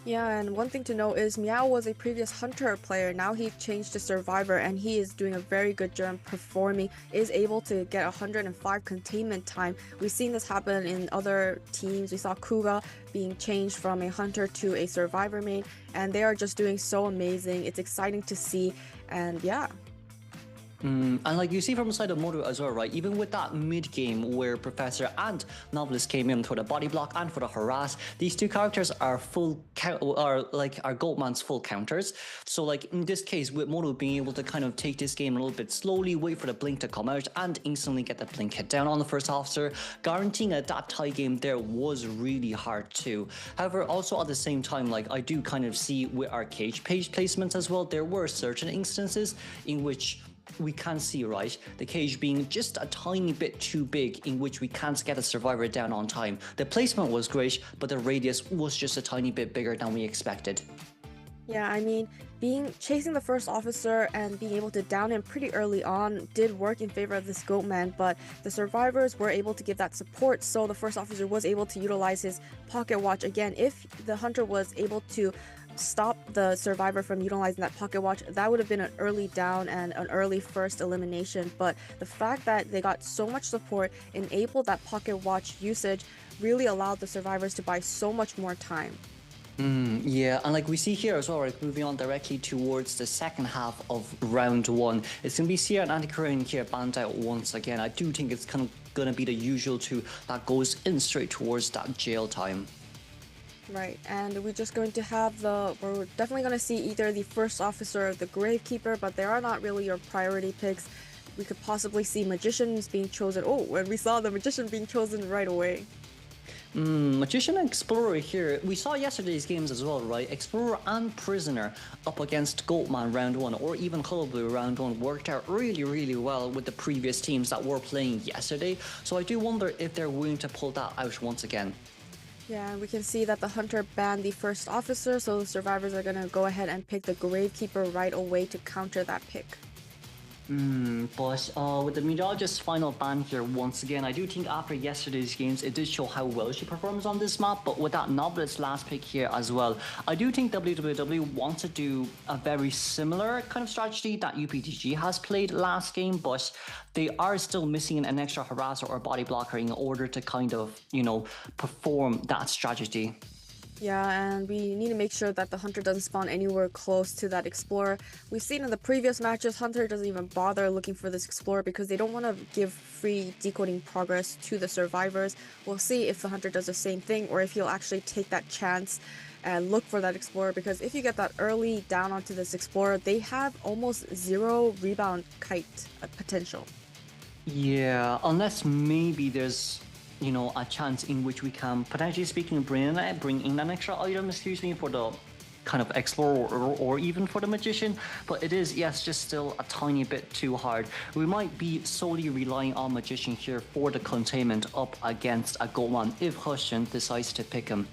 Yeah, and one thing to note is Meow was a previous Hunter player. Now he changed to Survivor, and he is doing a very good job performing, is able to get 105 containment time. We've seen this happen in other teams. We saw Kuga being changed from a Hunter to a Survivor main, and they are just doing so amazing. It's exciting to see, and yeah. And like you see from the side of Moru as well, right? Even with that mid game where Professor and Novelist came in for the body block and for the harass, these two characters are are Goldman's full counters. So like in this case, with Moru being able to kind of take this game a little bit slowly, wait for the blink to come out, and instantly get the blink hit down on the first officer, guaranteeing that tie game there was really hard too. However, also at the same time, like I do kind of see with our cage page placements as well, there were certain instances in which we can see, right, the cage being just a tiny bit too big, in which we can't get a survivor down on time. The placement was great, but the radius was just a tiny bit bigger than we expected. Yeah, I mean, chasing the first officer and being able to down him pretty early on did work in favor of this Goatman, but the survivors were able to give that support, so the first officer was able to utilize his pocket watch again. If the hunter was able to stop the survivor from utilizing that pocket watch, that would have been an early down and an early first elimination. But the fact that they got so much support enabled that pocket watch usage, really allowed the survivors to buy so much more time. Yeah, and like we see here as well, right, moving on directly towards the second half of round one, it's going to be Sierra and Anti-Korean here banned out once again. I do think it's kind of going to be the usual two that goes in straight towards that jail time. Right, and we're just going to have we're definitely going to see either the first officer or the gravekeeper, but they are not really your priority picks. We could possibly see magicians being chosen. Oh, and we saw the magician being chosen right away. Magician and Explorer here. We saw yesterday's games as well, right? Explorer and Prisoner up against Goatman round one, or even Color Blue round one, worked out really, really well with the previous teams that were playing yesterday. So I do wonder if they're willing to pull that out once again. Yeah, we can see that the hunter banned the first officer, so the survivors are going to go ahead and pick the gravekeeper right away to counter that pick. But with the Meteorologist's final ban here once again, I do think after yesterday's games, it did show how well she performs on this map. But with that Novelist's last pick here as well, I do think WWW wants to do a very similar kind of strategy that UPDG has played last game, but they are still missing an extra harasser or body blocker in order to kind of, perform that strategy. Yeah, and we need to make sure that the hunter doesn't spawn anywhere close to that explorer. We've seen in the previous matches, hunter doesn't even bother looking for this explorer because they don't want to give free decoding progress to the survivors. We'll see if the hunter does the same thing or if he'll actually take that chance and look for that explorer, because if you get that early down onto this explorer, they have almost zero rebound kite potential. Yeah, unless maybe there's a chance in which we can potentially speaking bring in an extra item, for the kind of explorer or even for the magician, but it is, yes, just still a tiny bit too hard. We might be solely relying on magician here for the containment up against a Golan if Hushin decides to pick him.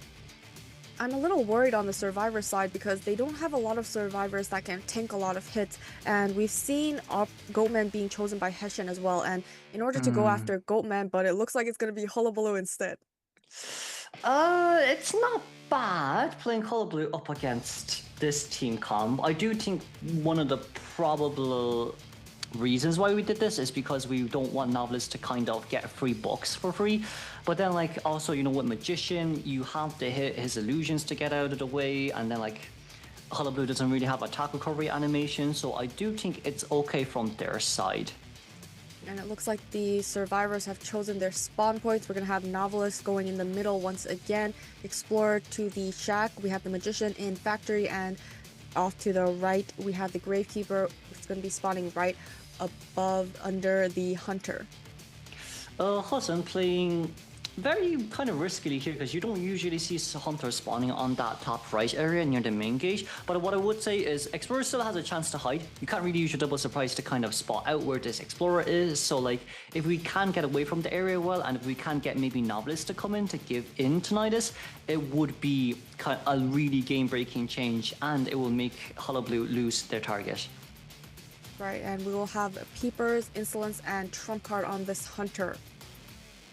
I'm a little worried on the survivor side because they don't have a lot of survivors that can tank a lot of hits, and we've seen Goatman being chosen by Heshin as well, and in order to go after Goatman, but it looks like it's going to be Hullabaloo instead. It's not bad playing Hullabaloo up against this team comp. I do think one of the probable reasons why we did this is because we don't want novelists to kind of get free books for free, but then also with magician you have to hit his illusions to get out of the way, and then Hullabaloo doesn't really have attack recovery animation, so I do think it's okay from their side. And it looks like the survivors have chosen their spawn points. We're going to have Novelist going in the middle once again, Explorer to the shack, we have the magician in factory, and off to the right we have the gravekeeper. It's going to be spawning right above under the hunter. Hassan playing very kind of riskily here because you don't usually see hunters spawning on that top right area near the main gate. But what I would say is Explorer still has a chance to hide. You can't really use your double surprise to kind of spot out where this Explorer is. So like if we can get away from the area well, and if we can get maybe Novelist to come in to give in to Nidus, it would be kind of a really game-breaking change, and it will make Hollow Blue lose their target. Right, and we will have Peepers, Insolence, and Trump card on this Hunter.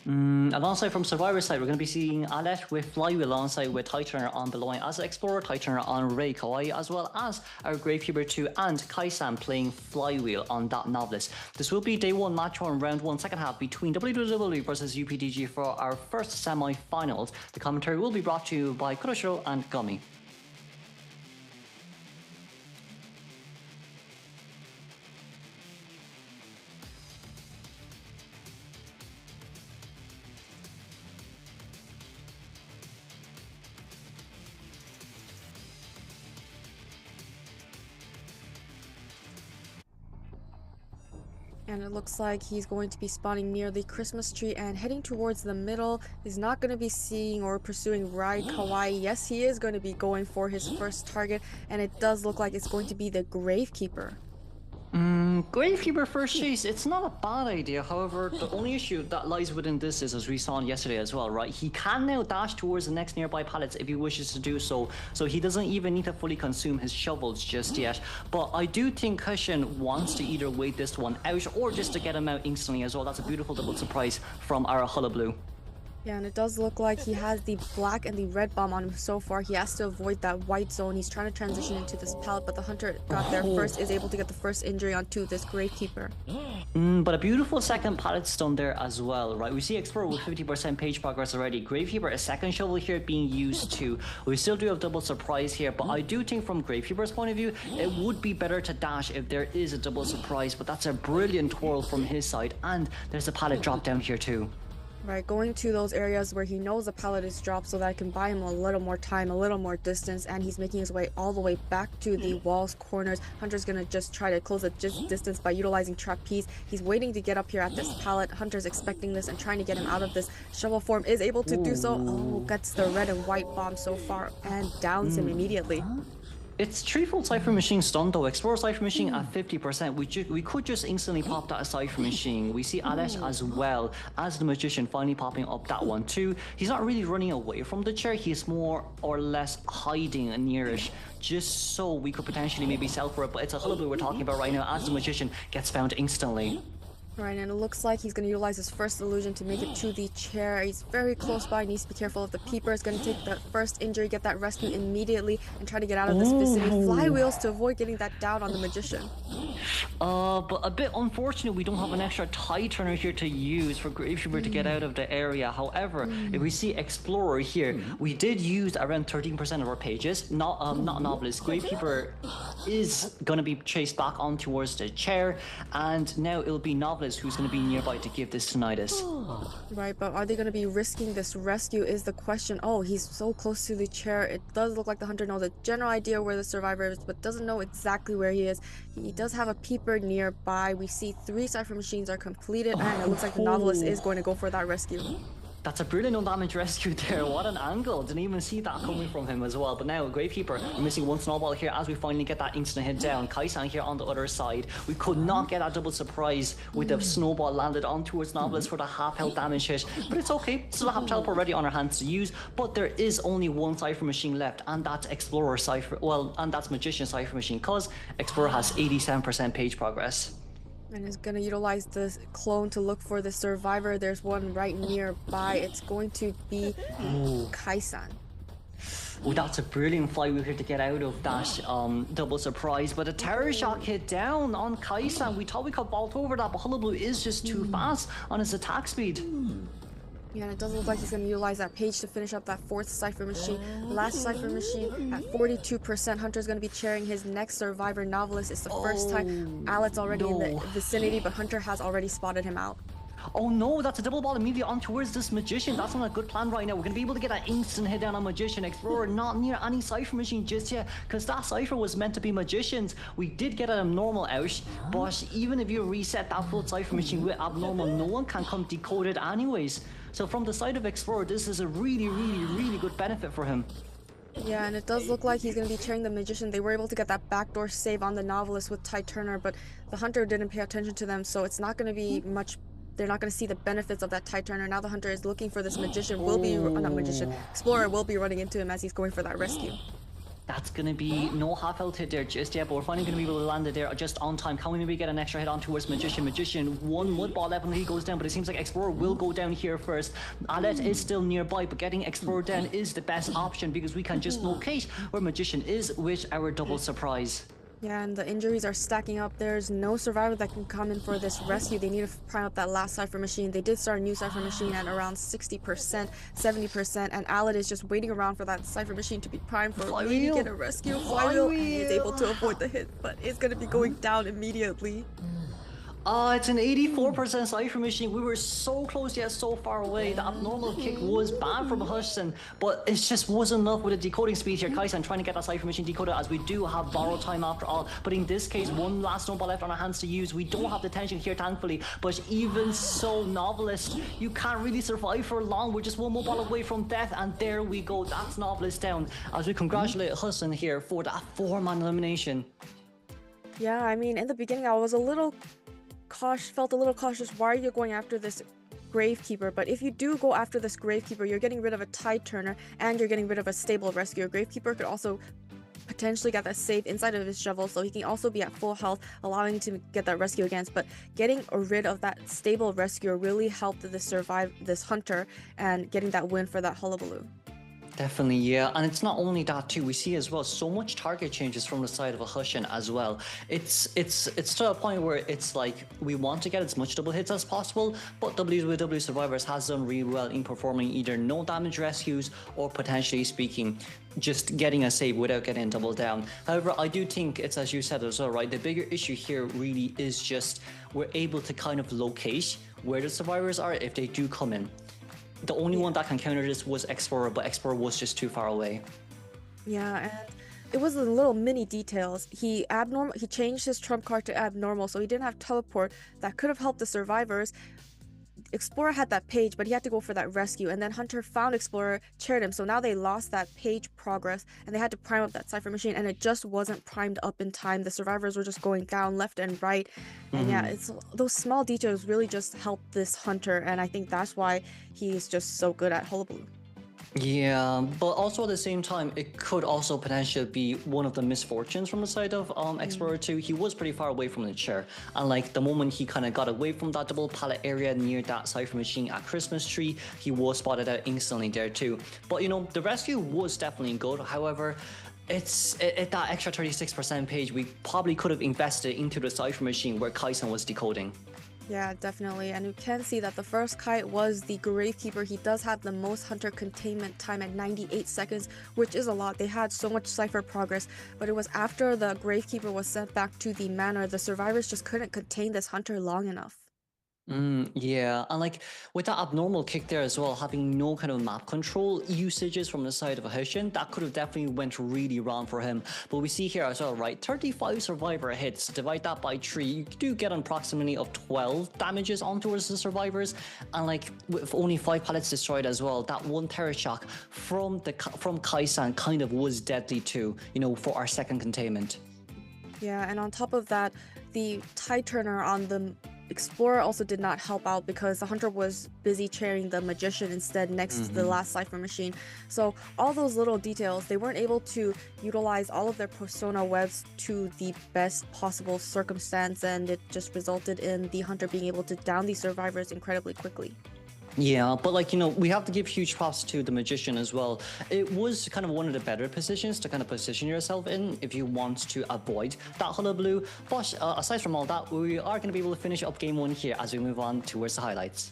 Alongside from Survivor side, we're going to be seeing Alet with Flywheel alongside with Tighturner on the line as Explorer, Tighturner on Ray Kawaii, as well as our Gravekeeper 2 and Kaisan playing Flywheel on that Novelist. This will be day one, match one, round one, second half between WWE versus UPDG for our first semi-finals. The commentary will be brought to you by Kuroshiro and Gummy. And it looks like he's going to be spawning near the Christmas tree and heading towards the middle. He's not going to be seeing or pursuing Rai Kawaii. Yes, he is going to be going for his first target, and it does look like it's going to be the Gravekeeper. Gravekeeper first chase, it's not a bad idea. However, the only issue that lies within this is, as we saw yesterday as well, right? He can now dash towards the next nearby pallets if he wishes to do so. So he doesn't even need to fully consume his shovels just yet. But I do think Cushion wants to either wait this one out or just to get him out instantly as well. That's a beautiful double surprise from our Hollow Blue. Yeah, and it does look like he has the black and the red bomb on him so far. He has to avoid that white zone. He's trying to transition into this pallet, but the Hunter got there first, is able to get the first injury onto this Gravekeeper. But a beautiful second pallet stone there as well, right? We see Explorer with 50% page progress already. Gravekeeper, a second shovel here being used too. We still do have double surprise here, but I do think from Gravekeeper's point of view, it would be better to dash if there is a double surprise, but that's a brilliant twirl from his side, and there's a pallet drop down here too. Right, going to those areas where he knows the pallet is dropped so that I can buy him a little more time, a little more distance, and he's making his way all the way back to the walls, corners. Hunter's gonna just try to close the distance by utilizing trapeze. He's waiting to get up here at this pallet. Hunter's expecting this and trying to get him out of this shovel form, is able to do so. Oh, gets the red and white bomb so far and downs him immediately. It's threefold Cypher Machine stun though. Explorer Cypher Machine at 50%. We could just instantly pop that Cypher Machine. We see Alesh as well as the Magician finally popping up that one too. He's not really running away from the chair. He's more or less hiding near it, just so we could potentially maybe sell for it. But it's a hullabaloo we're talking about right now as the Magician gets found instantly. Right, and it looks like he's going to utilize his first illusion to make it to the chair. He's very close by, needs to be careful of the Peeper. Is going to take the first injury, get that rescue immediately, and try to get out of this vicinity. Flywheels to avoid getting that down on the Magician. But a bit unfortunate we don't have an extra tie turner here to use for Gravekeeper to get out of the area. However, if we see Explorer here, we did use around 13% of our pages. Not Novelist. Gravekeeper is going to be chased back on towards the chair, and now it'll be Novelist who's going to be nearby to give this to Nidus. Right, but are they going to be risking this rescue is the question. Oh, he's so close to the chair. It does look like the Hunter knows a general idea where the survivor is, but doesn't know exactly where he is. He does have a Peeper nearby. We see 3 Cypher Machines are completed, and it looks like the Novelist is going to go for that rescue. That's a brilliant no damage rescue there. What an angle. Didn't even see that coming from him as well. But now Gravekeeper, we're missing one snowball here as we finally get that instant hit down. Kaisan here on the other side. We could not get that double surprise with the snowball landed on towards Novelist for the half health damage hit. But it's okay. Still have teleport ready on our hands to use. But there is only one Cypher Machine left, and that's Explorer Cypher. Well, and that's Magician Cypher Machine, because Explorer has 87% page progress. And is going to utilize the clone to look for the survivor. There's one right nearby. It's going to be Kaisan. Oh, that's a brilliant flywheel here to get out of that double surprise. But a terror shock hit down on Kaisan. We thought we could vault over that, but Hullabaloo is just too fast on his attack speed. Yeah, and it doesn't look like he's going to utilize that page to finish up that 4th Cypher Machine. Last Cypher Machine at 42%. Hunter's going to be chairing his next survivor, Novelist. It's the first time Alet's already in the vicinity, but Hunter has already spotted him out. Oh no, that's a double ball immediately on towards this Magician. That's not a good plan right now. We're going to be able to get that instant hit down on Magician. Explorer not near any Cypher Machine just yet, because that Cypher was meant to be Magician's. We did get a normal out, but even if you reset that full Cypher Machine with abnormal, no one can come decode it anyways. So from the side of Explorer, this is a really good benefit for him. Yeah, and it does look like he's going to be cheering the Magician. They were able to get that backdoor save on the Novelist with Ty Turner, but the Hunter didn't pay attention to them, so it's not going to be much. They're not going to see the benefits of that Ty Turner. Now the Hunter is looking for this Magician. Will be not Magician. Explorer will be running into him as he's going for that rescue. That's going to be no half-health hit there just yet, but we're finally going to be able to land it there just on time. Can we maybe get an extra hit on towards Magician? Magician, one mud ball left when he goes down, but it seems like Explorer will go down here first. Alet is still nearby, but getting Explorer down is the best option because we can just locate where Magician is with our double surprise. Yeah, and the injuries are stacking up. There's no survivor that can come in for this rescue. They need to prime up that last Cypher Machine. They did start a new Cypher Machine at around 60%, 70%, and Alet is just waiting around for that Cypher Machine to be primed for maybe get a rescue. Flywheel is able to avoid the hit, but it's going to be going down immediately. It's an 84% Cypher Machine. We were so close yet so far away. The abnormal kick was banned from Huston, but it just wasn't enough with the decoding speed here. Kaisan trying to get that Cypher Machine decoded as we do have borrow time after all. But in this case, one last snowball left on our hands to use. We don't have the tension here, thankfully. But even so, Novelist, you can't really survive for long. We're just one more ball away from death, and there we go. That's Novelist down. As we congratulate Huston here for that 4-man elimination. Yeah, I mean, in the beginning, I was felt a little cautious. Why are you going after this Gravekeeper? But if you do go after this Gravekeeper, you're getting rid of a Tide Turner and you're getting rid of a stable rescuer. Gravekeeper could also potentially get that save inside of his shovel, so he can also be at full health, allowing him to get that rescue against. But getting rid of that stable rescuer really helped this Hunter and getting that win for that Hullabaloo. Definitely, yeah. And it's not only that too, we see as well so much target changes from the side of a Hushin as well. It's to a point where it's like we want to get as much double hits as possible, but WW Survivors has done really well in performing either no damage rescues or potentially speaking just getting a save without getting double down. However, I do think it's as you said as well, right? The bigger issue here really is just we're able to kind of locate where the survivors are if they do come in. The only one that can counter this was Explorer, but Explorer was just too far away. Yeah, and it was the little mini details. He changed his trump card to abnormal, so he didn't have teleport. That could have helped the survivors. Explorer had that page, but he had to go for that rescue, and then Hunter found Explorer, chaired him, so now they lost that page progress, and they had to prime up that Cypher Machine, and it just wasn't primed up in time. The survivors were just going down left and right, and yeah, it's those small details really just helped this Hunter, and I think that's why he's just so good at Hullabaloo. Yeah, but also at the same time, it could also potentially be one of the misfortunes from the side of Explorer 2. He was pretty far away from the chair, and like the moment he kind of got away from that double pallet area near that Cypher Machine at Christmas Tree, he was spotted out instantly there too. But you know, the rescue was definitely good. However, it's at that extra 36% page, we probably could have invested into the Cypher Machine where Kaisen was decoding. Yeah, definitely, and you can see that the first kite was the Gravekeeper. He does have the most Hunter containment time at 98 seconds, which is a lot. They had so much Cypher progress, but it was after the Gravekeeper was sent back to the manor, the survivors just couldn't contain this Hunter long enough. Yeah, and like with that abnormal kick there as well, having no kind of map control usages from the side of a Hushin, that could have definitely went really wrong for him. But we see here as well, right, 35 survivor hits, divide that by 3, you do get an approximately of 12 damages on towards the survivors, and like with only 5 pallets destroyed as well, that one terror shock from Kaisan kind of was deadly too, you know, for our second containment. Yeah, and on top of that, the Tide Turner on the Explorer also did not help out because the Hunter was busy chairing the Magician instead next to the last Cypher Machine. So all those little details, they weren't able to utilize all of their persona webs to the best possible circumstance, and it just resulted in the Hunter being able to down these survivors incredibly quickly. Yeah, but like, you know, we have to give huge props to the Magician as well. It was kind of one of the better positions to kind of position yourself in if you want to avoid that Hullabaloo. But aside from all that, we are going to be able to finish up game 1 here as we move on towards the highlights.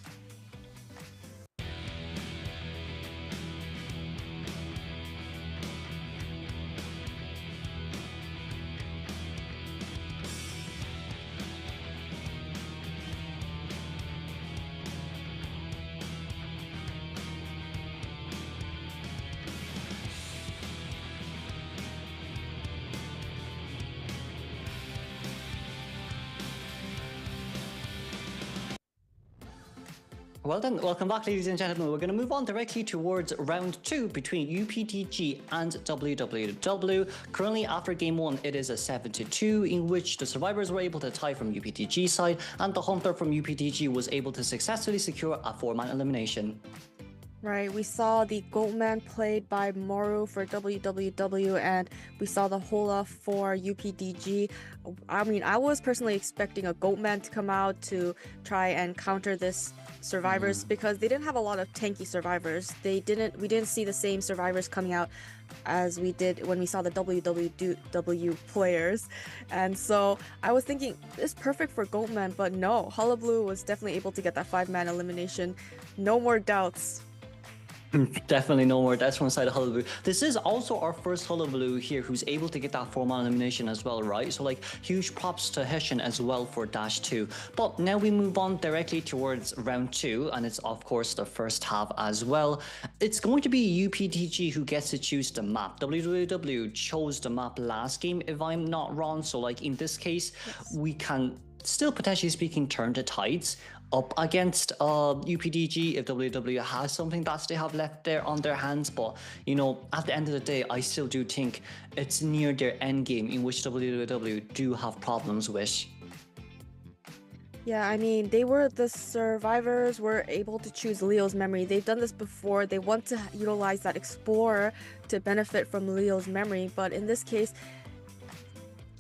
Well then, welcome back, ladies and gentlemen. We're going to move on directly towards round 2 between UPDG and WWW. Currently, after game 1, it is a 7-2, in which the survivors were able to tie from UPDG side, and the hunter from UPDG was able to successfully secure a 4-man elimination. Right, we saw the Goatman played by Moru for WWW, and we saw the Hola for UPDG. I mean, I was personally expecting a Goatman to come out to try and counter this survivors because they didn't have a lot of tanky survivors. We didn't see the same survivors coming out as we did when we saw the WWW players. And so I was thinking it's perfect for Goatman, but no, Hullabaloo was definitely able to get that 5-man elimination. No more doubts. Definitely no more deaths from side of Hullabaloo. This is also our first Hullabaloo here who's able to get that 4-man elimination as well, right? So like huge props to Hessian as well for Dash 2. But now we move on directly towards round 2, and it's of course the first half as well. It's going to be UPDG who gets to choose the map. WWW chose the map last game if I'm not wrong. So like in this case, we can still potentially speaking turn the tides up against UPDG if WW has something that they have left there on their hands. But you know, at the end of the day, I still do think it's near their end game in which WW do have problems with. Yeah, I mean, the survivors were able to choose Leo's memory. They've done this before. They want to utilize that Explorer to benefit from Leo's memory, but in this case,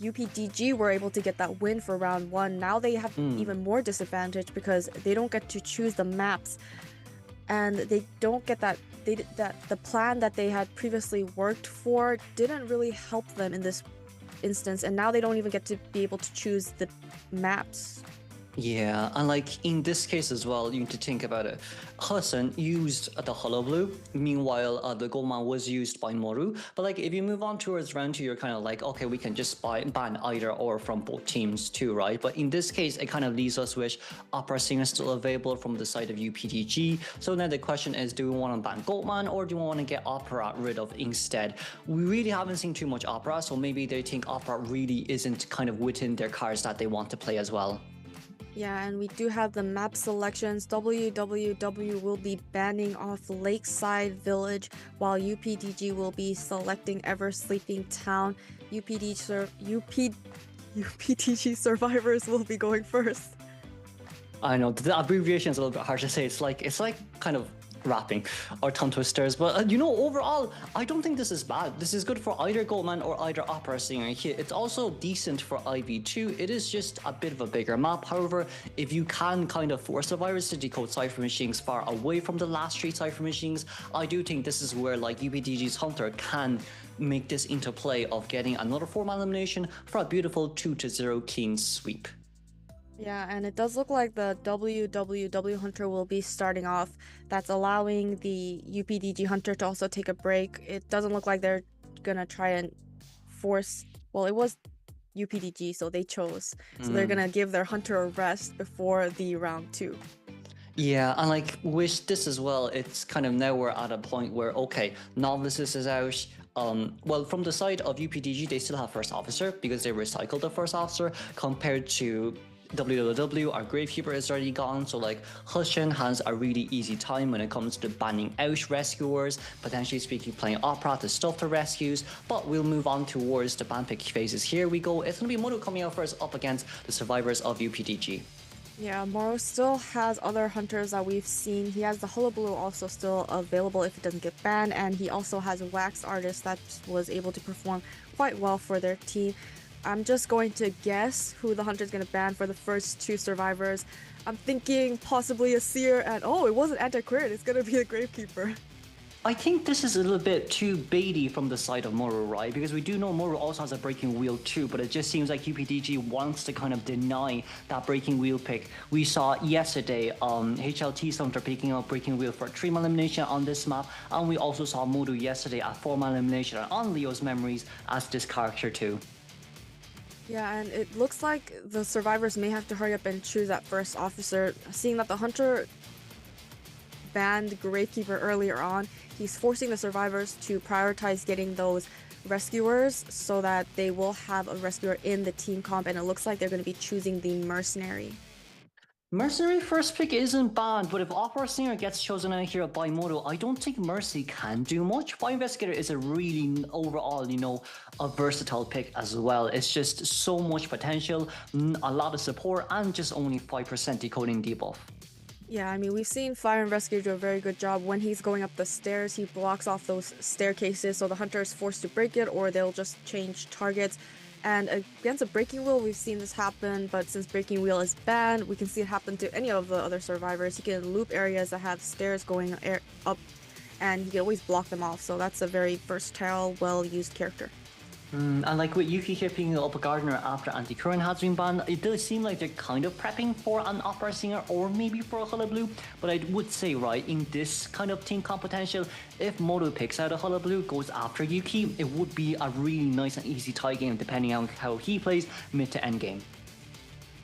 UPDG were able to get that win for round 1. Now they have even more disadvantage because they don't get to choose the maps, and they don't get that. The plan that they had previously worked for didn't really help them in this instance, and now they don't even get to be able to choose the maps. Yeah, and like in this case as well, you need to think about it. Hassan used the Hullabaloo, meanwhile the Goldman was used by Moru. But like if you move on towards round 2, you're kind of like, okay, we can just ban either or from both teams too, right? But in this case, it kind of leaves us with Opera Singer still available from the side of UPDG. So now the question is, do we want to ban Goldman or do we want to get Opera rid of instead? We really haven't seen too much Opera, so maybe they think Opera really isn't kind of within their cards that they want to play as well. Yeah, and we do have the map selections. WWW will be banning off Lakeside Village, while UPDG will be selecting Ever Sleeping Town. UPDG survivors will be going first. I know the abbreviation is a little bit hard to say. It's like kind of rapping or tongue twisters, but you know, overall I don't think this is bad. This is good for either Goldman or either Opera Singer here. It's also decent for IV2. It is just a bit of a bigger map. However, if you can kind of force the virus to decode cipher machines far away from the last 3 cipher machines, I do think this is where like UPDG's Hunter can make this into play of getting another 4-man elimination for a beautiful 2-0 clean sweep. Yeah, and it does look like the WWW Hunter will be starting off. That's allowing the UPDG Hunter to also take a break. It doesn't look like they're gonna try and force... Well, it was UPDG, so they chose. So they're gonna give their Hunter a rest before the round 2. Yeah, and like with this as well, it's kind of now we're at a point where, okay, Novices is out. Well, from the side of UPDG, they still have First Officer because they recycled the First Officer compared to WWW. Our Gravekeeper is already gone, so like Hushin has a really easy time when it comes to banning out rescuers, potentially speaking playing Opera to stuff the rescues. But we'll move on towards the ban pick phases. Here we go. It's going to be Moru coming out first up against the survivors of UPDG. Yeah, Moru still has other hunters that we've seen. He has the Hullabaloo also still available if it doesn't get banned, and he also has a Wax Artist that was able to perform quite well for their team. I'm just going to guess who the hunter is going to ban for the first 2 survivors. I'm thinking possibly a Seer, and oh, it wasn't Antiquarian, it's going to be the Gravekeeper. I think this is a little bit too baity from the side of Moru, right? Because we do know Moru also has a breaking wheel too, but it just seems like UPDG wants to kind of deny that breaking wheel pick. We saw yesterday HLT Sumter picking up breaking wheel for 3-man elimination on this map, and we also saw Moru yesterday at 4-man elimination on Leo's memories as this character too. Yeah, and it looks like the survivors may have to hurry up and choose that First Officer. Seeing that the hunter banned Gravekeeper earlier on, he's forcing the survivors to prioritize getting those rescuers so that they will have a rescuer in the team comp, and it looks like they're going to be choosing the Mercenary. Mercenary first pick isn't bad, but if Opera Singer gets chosen out here by Moto, I don't think Mercy can do much. Fire Investigator is a really overall, a versatile pick as well. It's just so much potential, a lot of support, and just only 5% decoding debuff. Yeah, I mean, we've seen Fire Investigator do a very good job. When he's going up the stairs, he blocks off those staircases, so the hunter is forced to break it, or they'll just change targets. And against a Breaking Wheel, we've seen this happen, but since Breaking Wheel is banned, we can see it happen to any of the other survivors. He can loop areas that have stairs going up, and he can always block them off, so that's a very versatile, well-used character. And like with Yuki here picking up a Gardener after Anti-Current has been banned, it does seem like they're kind of prepping for an Opera Singer or maybe for a Hullabaloo. But I would say, right, in this kind of team comp potential, if Moto picks out a Hullabaloo, goes after Yuki, it would be a really nice and easy tie game depending on how he plays mid to end game.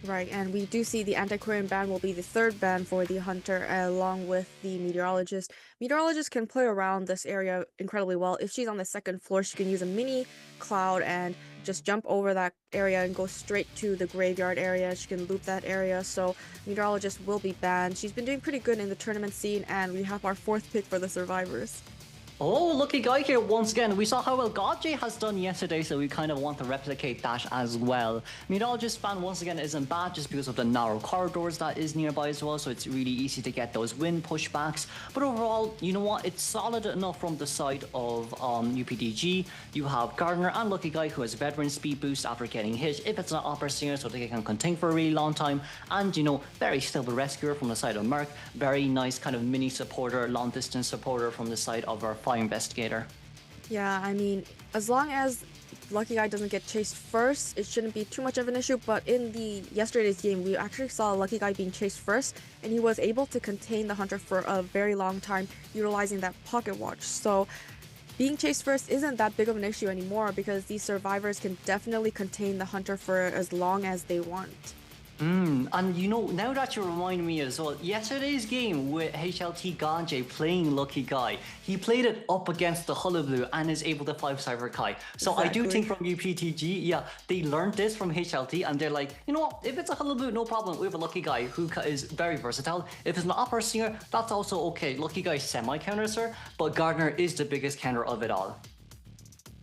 Right, and we do see the Antiquarian ban will be the third ban for the Hunter, along with the Meteorologist. Meteorologist can play around this area incredibly well. If she's on the second floor, she can use a mini cloud and just jump over that area and go straight to the graveyard area. She can loop that area, so Meteorologist will be banned. She's been doing pretty good in the tournament scene, and we have our fourth pick for the survivors. Oh, lucky guy here once again. We saw how well Godjay has done yesterday, so we kind of want to replicate that as well. Meteorologist ban once again isn't bad just because of the narrow corridors that is nearby as well, so it's really easy to get those wind pushbacks. But overall, you know what? It's solid enough from the side of UPDG. You have Gardener and Lucky Guy who has veteran speed boost after getting hit if it's not Opera Singer, so they can contain for a really long time. And, very stable rescuer from the side of Merc. Very nice kind of mini supporter, long distance supporter from the side of our Fire Investigator. Yeah, I mean, as long as Lucky Guy doesn't get chased first, it shouldn't be too much of an issue. But in the yesterday's game, we actually saw Lucky Guy being chased first, and he was able to contain the hunter for a very long time, utilizing that pocket watch. So being chased first isn't that big of an issue anymore because these survivors can definitely contain the hunter for as long as they want. And now that you remind me as well, yesterday's game with HLT Ganjay playing Lucky Guy, he played it up against the Hullabaloo and is able to 5-cypher Kai. So exactly. I do think from UPTG, they learned this from HLT and they're like, you know what, if it's a Hullabaloo, no problem, we have a Lucky Guy who is very versatile. If it's an Opera Singer, that's also okay. Lucky Guy semi-counters her, but Gardener is the biggest counter of it all.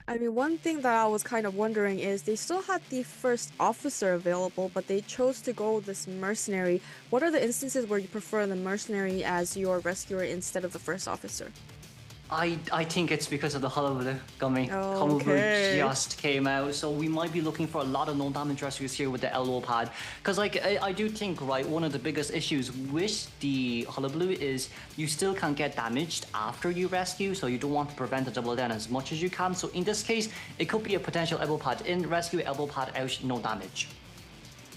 I mean, one thing that I was kind of wondering is they still had the first officer available, but they chose to go this mercenary. What are the instances where you prefer the mercenary as your rescuer instead of the first officer? I think it's because of the Hullabaloo Gummy. Okay. Just came out, so we might be looking for a lot of no-damage rescues here with the elbow pad. Because I do think, right, one of the biggest issues with the Hullabaloo is you still can't get damaged after you rescue, so you don't want to prevent the double down as much as you can. So in this case, it could be a potential elbow pad in, rescue, elbow pad out, no damage.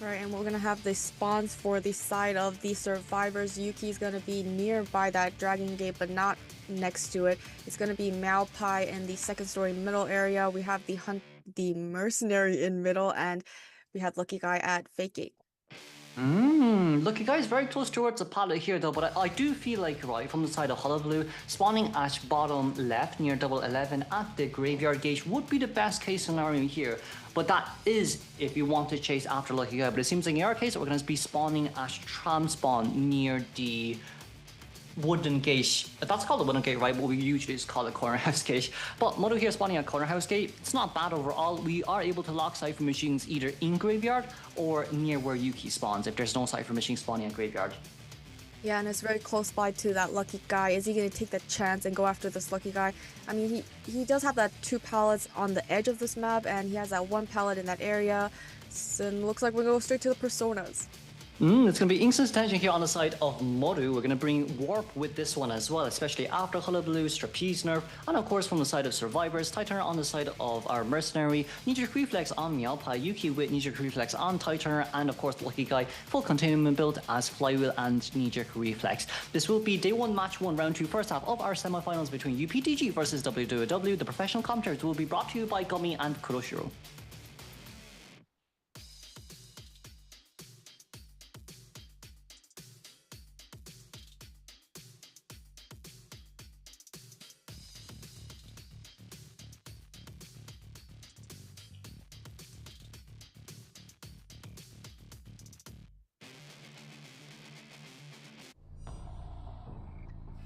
Right, and we're gonna have the spawns for the side of the survivors. Yuki's gonna be nearby that dragon gate, but not next to it. It's gonna be Malpai in the second story middle area. We have the mercenary in middle, and we have Lucky Guy at fake gate. Lucky Guy is very close towards the pallet here though, but I do feel like, right, from the side of Hullabaloo, spawning at bottom left near double 11 at the graveyard gate would be the best case scenario here. But that is if you want to chase after Lucky Guy. But it seems like in our case, we're going to be spawning at tram spawn near the wooden gate. That's called the wooden gate, right? But we usually just call it corner house gate. But Moto here spawning at corner house gate, it's not bad overall. We are able to lock cipher machines either in graveyard or near where Yuki spawns if there's no cipher machine spawning at graveyard. Yeah, and it's very close by to that Lucky Guy. Is he going to take the chance and go after this Lucky Guy? I mean, he does have that 2 pallets on the edge of this map, and he has that 1 pallet in that area. So it looks like we're going to go straight to the personas. It's going to be instant tension here on the side of Moru. We're going to bring Warp with this one as well, especially after Hullabaloo's Trapeze nerf. And of course from the side of Survivors, Tightoner on the side of our Mercenary, Knee-Jerk Reflex on Meowpie, Yuki with Knee-Jerk Reflex on Tightoner, and of course Lucky Guy, full containment build as Flywheel and Knee-Jerk Reflex. This will be Day 1, Match 1, Round 2, first half of our semi-finals between UPDG versus WWW. The professional commentators will be brought to you by Gummy and Kuroshiro.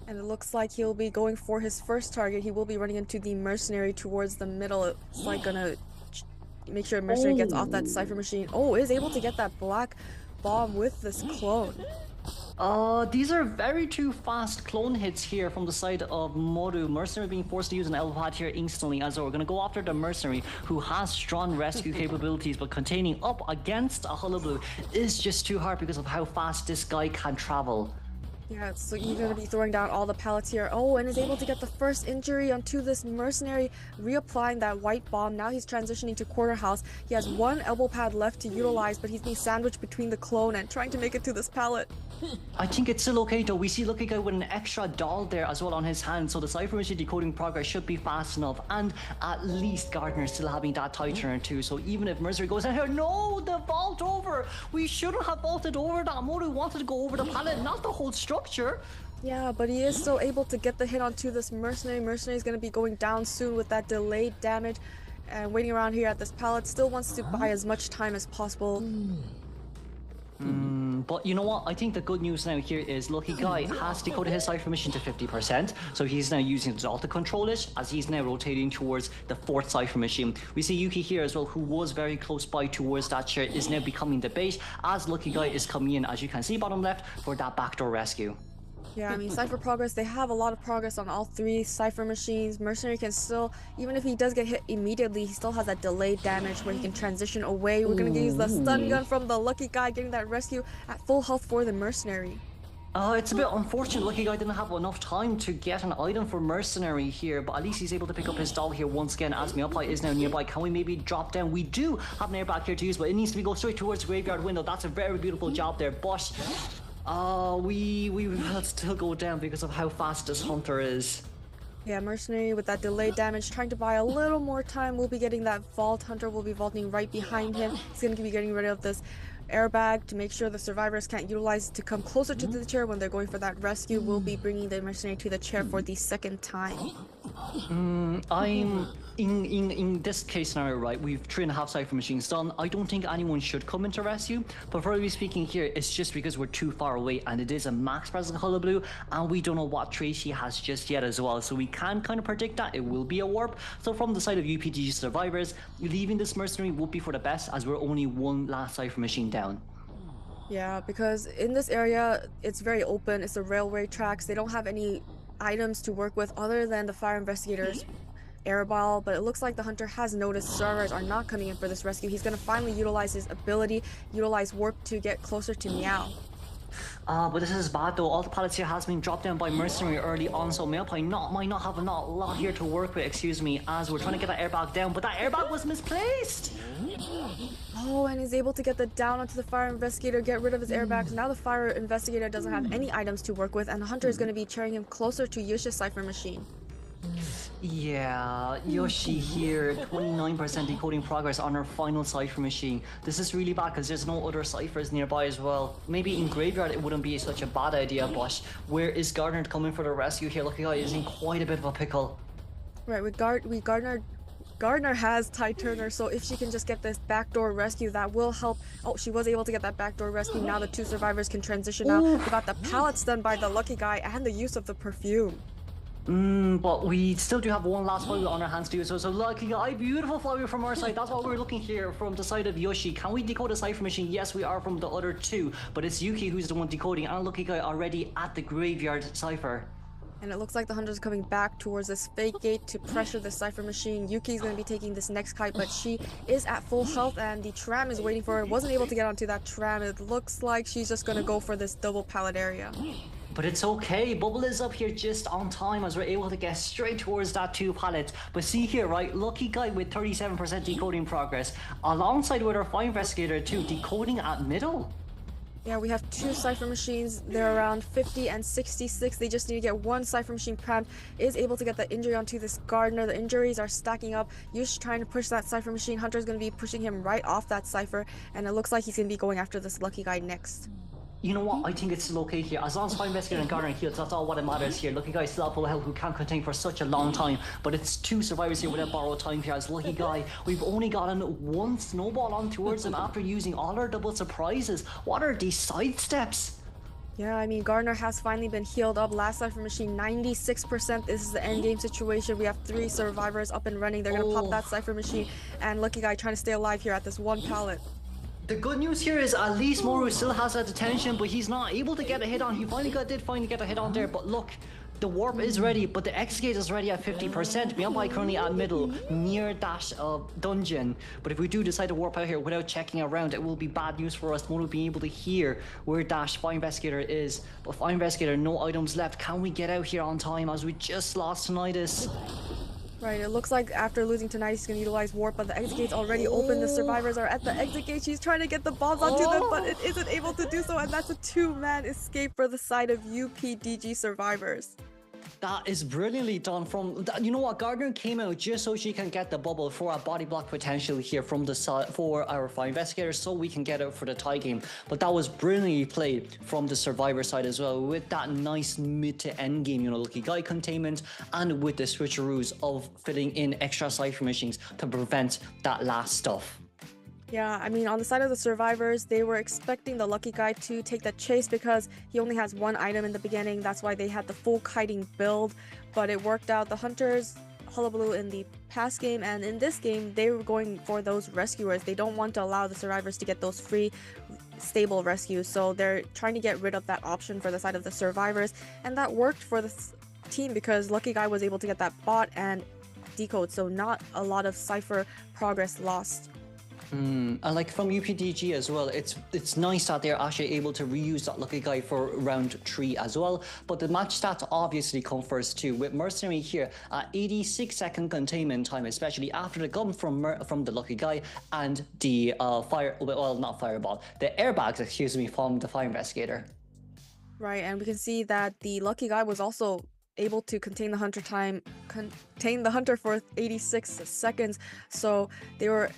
And it looks like he'll be going for his first target. He will be running into the mercenary towards the middle. It's like gonna make sure mercenary gets off that Cypher machine. Oh, is able to get that black bomb with this clone. These are very two fast clone hits here from the side of Modu. Mercenary being forced to use an elbow pad here instantly, as we're going to go after the Mercenary, who has strong rescue capabilities, but containing up against a Hullabaloo is just too hard because of how fast this guy can travel. Yeah, so you're going to be throwing down all the pallets here. Oh, and is able to get the first injury onto this mercenary, reapplying that white bomb. Now he's transitioning to quarter house. He has one elbow pad left to utilize, but he's being sandwiched between the clone and trying to make it to this pallet. I think it's still okay though. We see Lucky Guy with an extra doll there as well on his hand, so the Cypher machine decoding progress should be fast enough. And at least Gardner still having that tie turn too, so even if Mercenary goes in here, no, the vault over! We shouldn't have vaulted over that. Modu wanted to go over the pallet, not the whole structure. Yeah, but he is still able to get the hit onto this mercenary. Mercenary is going to be going down soon with that delayed damage. And waiting around here at this pallet, still wants to buy as much time as possible. But you know what? I think the good news now here is Lucky Guy has decoded his Cypher mission to 50%, so he's now using his alt to control it, as he's now rotating towards the fourth Cypher machine. We see Yuki here as well, who was very close by towards that chair, is now becoming the bait, as Lucky Guy is coming in, as you can see bottom left, for that backdoor rescue. Yeah, I mean, Cypher progress, they have a lot of progress on all three Cypher machines. Mercenary can still, even if he does get hit immediately, he still has that delayed damage where he can transition away. We're going to use the stun gun from the Lucky Guy, getting that rescue at full health for the Mercenary. It's a bit unfortunate. Lucky Guy didn't have enough time to get an item for Mercenary here, but at least he's able to pick up his doll here once again, as Meopai is now nearby. Can we maybe drop down? We do have an airbag here to use, but it needs to be go straight towards the graveyard window. That's a very beautiful job there, but we will still go down because of how fast this hunter is. Yeah, Mercenary with that delayed damage, trying to buy a little more time. We'll be getting that vault. Hunter will be vaulting right behind him. He's going to be getting rid of this airbag to make sure the survivors can't utilize it to come closer to the chair when they're going for that rescue. We'll be bringing the Mercenary to the chair for the second time. I'm in this case scenario, right? We've 3.5 Cypher machines done. I don't think anyone should come into rescue, but probably speaking here, it's just because we're too far away, and it is a max present Hullabaloo, and we don't know what trait she has just yet as well, so we can kind of predict that it will be a warp. So from the side of UPDG survivors, leaving this Mercenary would be for the best, as we're only one last Cypher machine down. Yeah, because in this area, it's very open. It's the railway tracks. They don't have any items to work with other than the fire investigators airball, but it looks like the hunter has noticed survivors are not coming in for this rescue. He's going to finally utilize his ability, utilize warp to get closer to Meow. But this is bad though. All the pallets here has been dropped down by Mercenary early on, so Meopai might not have a lot here to work with, excuse me, as we're trying to get that airbag down, but that airbag was misplaced! Oh, and he's able to get the down onto the fire investigator, get rid of his airbags. Now the fire investigator doesn't have any items to work with, and the hunter is going to be carrying him closer to Yusha's Cypher machine. Yeah, Yoshi here, 29% decoding progress on her final Cypher machine. This is really bad because there's no other Cyphers nearby as well. Maybe in Graveyard it wouldn't be such a bad idea, but where is Gardner coming for the rescue here? Lucky Guy is in quite a bit of a pickle. Right, with Gardner has Ty Turner, so if she can just get this backdoor rescue, that will help. Oh, she was able to get that backdoor rescue. Now the two survivors can transition out. We got the pallets done by the Lucky Guy and the use of the perfume. But we still do have one last flywheel on our hands too, so Lucky Guy, beautiful flywheel from our side. That's what we're looking here from the side of Yoshi. Can we decode a Cypher machine? Yes, we are from the other two, but it's Yuki who's the one decoding, and Lucky Guy already at the graveyard Cypher. And it looks like the hunter's coming back towards this fake gate to pressure the Cypher machine. Yuki's going to be taking this next kite, but she is at full health, and the tram is waiting for her. Wasn't able to get onto that tram. It looks like she's just going to go for this double pallet area. But it's okay, Bubble is up here just on time as we're able to get straight towards that two pallets. But see here, right, Lucky Guy with 37% decoding progress, alongside with our fire investigator too, decoding at middle. Yeah, we have two Cypher machines. They're around 50 and 66. They just need to get one Cypher machine primed. Is able to get the injury onto this Gardner. The injuries are stacking up. Yush trying to push that Cypher machine. Hunter's going to be pushing him right off that Cypher. And it looks like he's going to be going after this Lucky Guy next. You know what? I think it's still okay here. As long as Fire Investigator and Gardner heals, that's all what matters here. Lucky Guy still have full health, who can't contain for such a long time. But it's two survivors here without borrowed time here. As Lucky Guy, we've only gotten one snowball on towards him after using all our double surprises. What are these sidesteps? Yeah, I mean, Gardner has finally been healed up. Last Cypher Machine, 96%. This is the end game situation. We have 3 survivors up and running. They're going to pop that Cypher Machine. And Lucky Guy trying to stay alive here at this one pallet. The good news here is at least Moru still has that detention, but he's not able to get a hit on. He did finally get a hit on there, but look, the warp is ready, but the X-Gate is ready at 50%. Mianbai currently at middle, near that dungeon. But if we do decide to warp out here without checking around, it will be bad news for us. Moru being able to hear where Dash Fire Investigator is. But Fire Investigator, no items left. Can we get out here on time as we just lost Tinnitus? Right, it looks like after losing tonight, he's going to utilize Warp, but the exit gate's already open. The survivors are at the exit gate. She's trying to get the bombs onto them, but it isn't able to do so, and that's a 2-man escape for the side of UPDG survivors. That is brilliantly done from, you know what, Gardner came out just so she can get the bubble for a body block potential here from the side for our Fire Investigators so we can get out for the tie game. But that was brilliantly played from the survivor side as well with that nice mid to end game, you know, Lucky Guy containment and with the switcheroos of fitting in extra Cypher machines to prevent that last stuff. Yeah, I mean, on the side of the survivors, they were expecting the Lucky Guy to take the chase because he only has 1 item in the beginning. That's why they had the full kiting build, but it worked out. The Hunters hullabaloo in the past game, and in this game, they were going for those rescuers. They don't want to allow the survivors to get those free, stable rescues, so they're trying to get rid of that option for the side of the survivors, and that worked for the team because Lucky Guy was able to get that bot and decode, so not a lot of Cypher progress lost. And like from UPDG as well, it's nice that they're actually able to reuse that Lucky Guy for round 3 as well. But the match stats obviously come first too, with Mercenary here at 86-second containment time, especially after the gun from the Lucky Guy and the the airbags, excuse me, from the Fire Investigator. Right, and we can see that the Lucky Guy was also able to contain the hunter for 86 seconds, so they were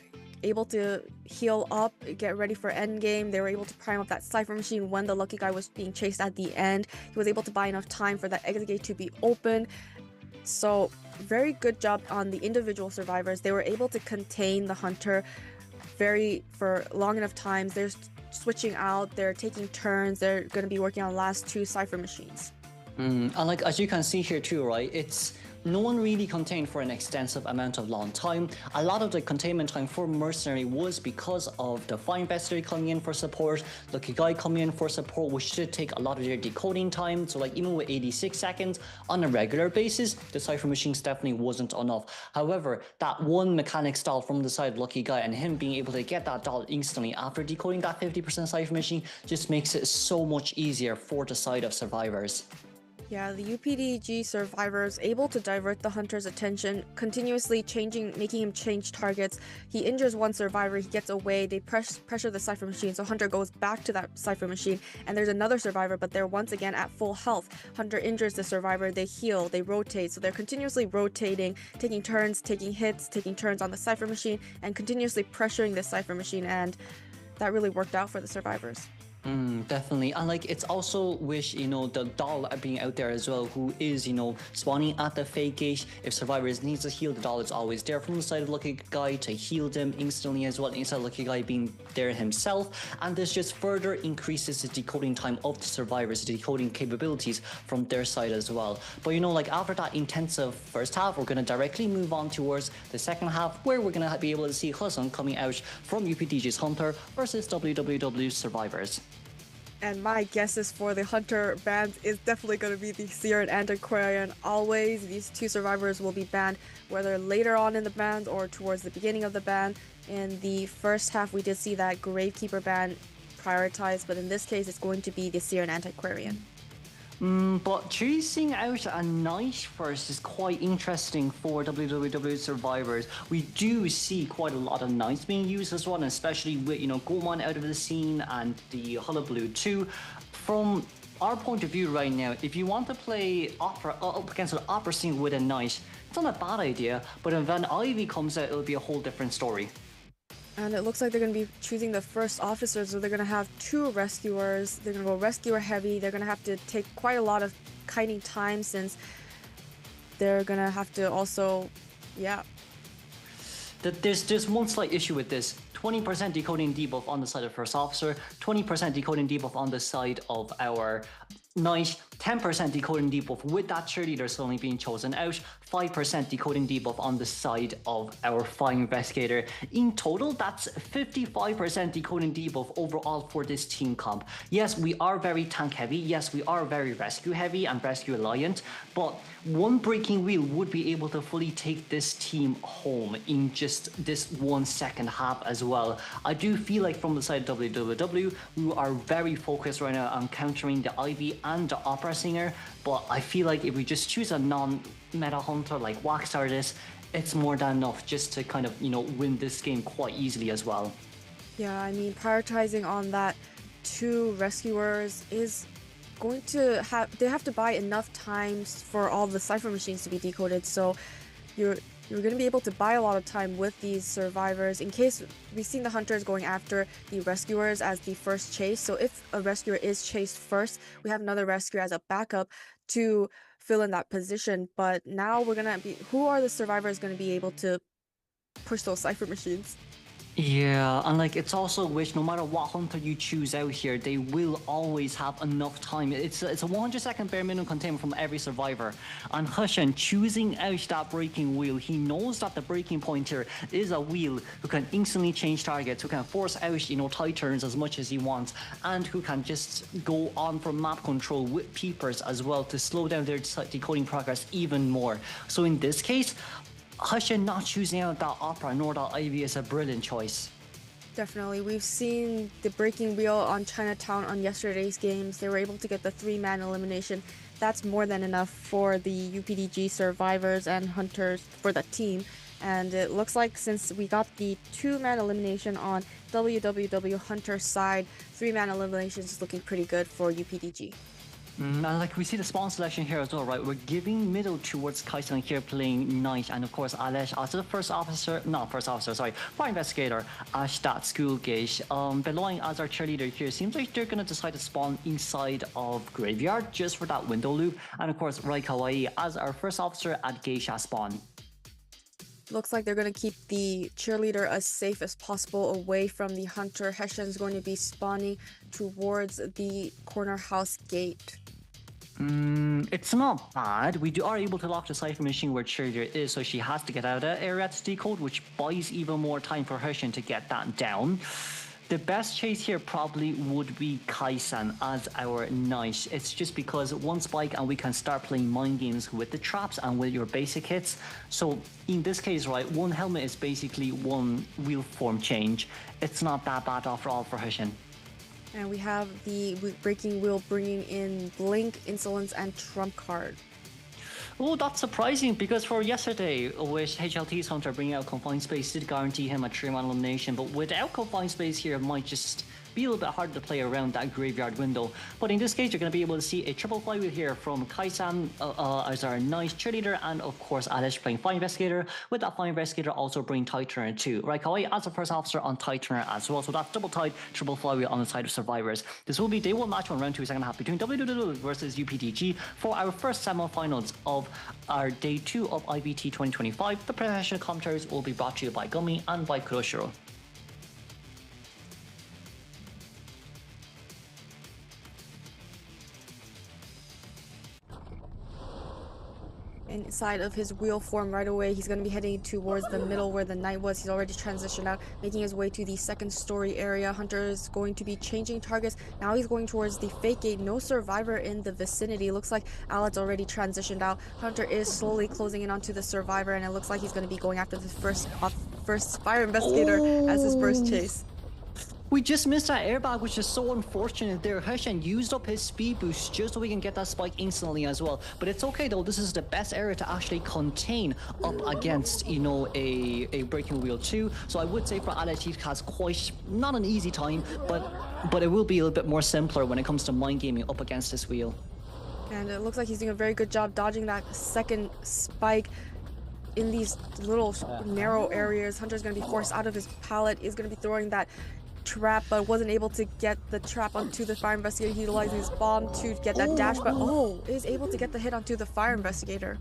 able to heal up, get ready for endgame. They were able to prime up that Cypher machine when the Lucky Guy was being chased at the end. He was able to buy enough time for that exit gate to be open. So very good job on the individual survivors. They were able to contain the hunter for long enough times. They're switching out, they're taking turns, they're going to be working on the last 2 Cypher machines. And like as you can see here too, right, it's no one really contained for an extensive amount of long time. A lot of the containment time for Mercenary was because of the Fire Investigator coming in for support, Lucky Guy coming in for support, which should take a lot of their decoding time. So like even with 86 seconds on a regular basis, the Cypher machines definitely wasn't enough. However, that one mechanic style from the side of Lucky Guy and him being able to get that doll instantly after decoding that 50% Cypher machine just makes it so much easier for the side of survivors. Yeah, the UPDG survivors able to divert the hunter's attention, continuously making him change targets. He injures one survivor, he gets away, they pressure the Cypher machine, so Hunter goes back to that Cypher machine, and there's another survivor, but they're once again at full health. Hunter injures the survivor, they heal, they rotate, so they're continuously rotating, taking turns, taking hits, taking turns on the Cypher machine, and continuously pressuring the Cypher machine, and that really worked out for the survivors. Definitely, and like it's also wish, you know, the doll being out there as well, who is, you know, spawning at the fake gate. If survivors needs to heal, the doll is always there from the side of Lucky Guy to heal them instantly as well, instead of Lucky Guy being there himself. And this just further increases the decoding time of the survivors, the decoding capabilities from their side as well. But you know, like after that intensive first half, we're going to directly move on towards the second half, where we're going to be able to see Hudson coming out from UPDG's Hunter versus WWW Survivors. And my guesses for the Hunter band is definitely going to be the Seer and Antiquarian. Always, these 2 survivors will be banned, whether later on in the band or towards the beginning of the band. In the first half, we did see that Gravekeeper band prioritized, but in this case, it's going to be the Seer and Antiquarian. But choosing out a knight first is quite interesting for WWW survivors. We do see quite a lot of knights being used as well, and especially with, you know, Goemon out of the scene and the Hullabaloo too. From our point of view right now, if you want to play opera up against an opera scene with a knight, it's not a bad idea, but when Ivy comes out, it'll be a whole different story. And it looks like they're going to be choosing the first officers, so they're going to have 2 rescuers. They're going to go rescuer heavy. They're going to have to take quite a lot of kiting time, since they're going to have to also, there's one slight issue with this. 20% decoding debuff on the side of first officer, 20% decoding debuff on the side of our knight, 10% decoding debuff with that cheerleader suddenly being chosen out, 5% decoding debuff on the side of our fire investigator. In total, that's 55% decoding debuff overall for this team comp. Yes, we are very tank heavy. Yes, we are very rescue heavy and rescue reliant, but one breaking wheel would be able to fully take this team home in just this 1 second half as well. I do feel like from the side of WWW, we are very focused right now on countering the Ivy and the Opera Singer, but I feel like if we just choose a non-meta hunter like Wax Artist, it's more than enough just to kind of, you know, win this game quite easily as well. Yeah, I mean, prioritizing on that 2 rescuers is going to they have to buy enough times for all the cipher machines to be decoded, so you're going to be able to buy a lot of time with these survivors in case we've seen the hunters going after the rescuers as the first chase. So if a rescuer is chased first, we have another rescuer as a backup to fill in that position. But now we're going to be, who are the survivors going to be able to push those cipher machines? Yeah, and like it's also which no matter what hunter you choose out here, they will always have enough time. It's a 100-second bare minimum containment from every survivor. And Hushan choosing out that breaking wheel, he knows that the breaking point here is a wheel who can instantly change targets, who can force out, you know, tight turns as much as he wants, and who can just go on for map control with peepers as well to slow down their decoding progress even more. So in this case, Hushan not choosing out that Opera nor that Ivy is a brilliant choice. Definitely. We've seen the breaking wheel on Chinatown on yesterday's games. They were able to get the 3-man elimination. That's more than enough for the UPDG survivors and hunters for the team. And it looks like since we got the 2-man elimination on WWW Hunter side, 3-man elimination is looking pretty good for UPDG. And like we see the spawn selection here as well, right? We're giving middle towards Kaisang here playing knight, and of course Alesh as the fire investigator, Ash that school gate. Beloing as our cheerleader here, seems like they're gonna decide to spawn inside of graveyard just for that window loop, and of course Rai Kawaii as our first officer at Geisha spawn. Looks like they're going to keep the cheerleader as safe as possible away from the hunter. Heshen's going to be spawning towards the corner house gate. It's not bad. We are able to lock the cipher machine where cheerleader is, so she has to get out of that area to decode, which buys even more time for Heshen to get that down. The best chase here probably would be Kaisan as our knight. It's just because one spike and we can start playing mind games with the traps and with your basic hits. So in this case, right, one helmet is basically one wheel form change. It's not that bad after all for Heshen. And we have the breaking wheel bringing in Blink, Insolence, and Trump card. Oh, that's surprising because for yesterday, with HLT's Hunter bringing out Confined Space did guarantee him a 3-man elimination, but without Confined Space here, it might just be a little bit harder to play around that graveyard window. But in this case, you're going to be able to see a triple flywheel here from Kaisan as our nice cheerleader, and of course Alice playing Fire Investigator, with that Fire Investigator also bringing Tighter too. Right, Kawaii as the first officer on Tighter as well, so that's double tight, triple flywheel on the side of survivors. This will be day 1 match 1 round 2 second half between WWW versus UPDG for our first semi-finals of our day 2 of IVT 2025. The professional commentaries will be brought to you by Gummy and by Kuroshiro. Inside of his wheel form right away, he's going to be heading towards the middle where the knight was. He's already transitioned out, making his way to the second story area. Hunter is going to be changing targets. Now he's going towards the fake gate. No survivor in the vicinity. Looks like Alad's already transitioned out. Hunter is slowly closing in onto the survivor, and it looks like he's going to be going after the first fire investigator as his first chase. We just missed that airbag, which is so unfortunate there. Heshen used up his speed boost just so we can get that spike instantly as well. But it's okay though, this is the best area to actually contain up against, you know, a breaking wheel too. So I would say for Alatif has quite, not an easy time, but it will be a little bit more simpler when it comes to mind gaming up against this wheel. And it looks like he's doing a very good job dodging that second spike in these little narrow areas. Hunter's going to be forced out of his pallet. He's going to be throwing that trap, but wasn't able to get the trap onto the fire investigator. He utilized his bomb to get that dash, but is able to get the hit onto the fire investigator.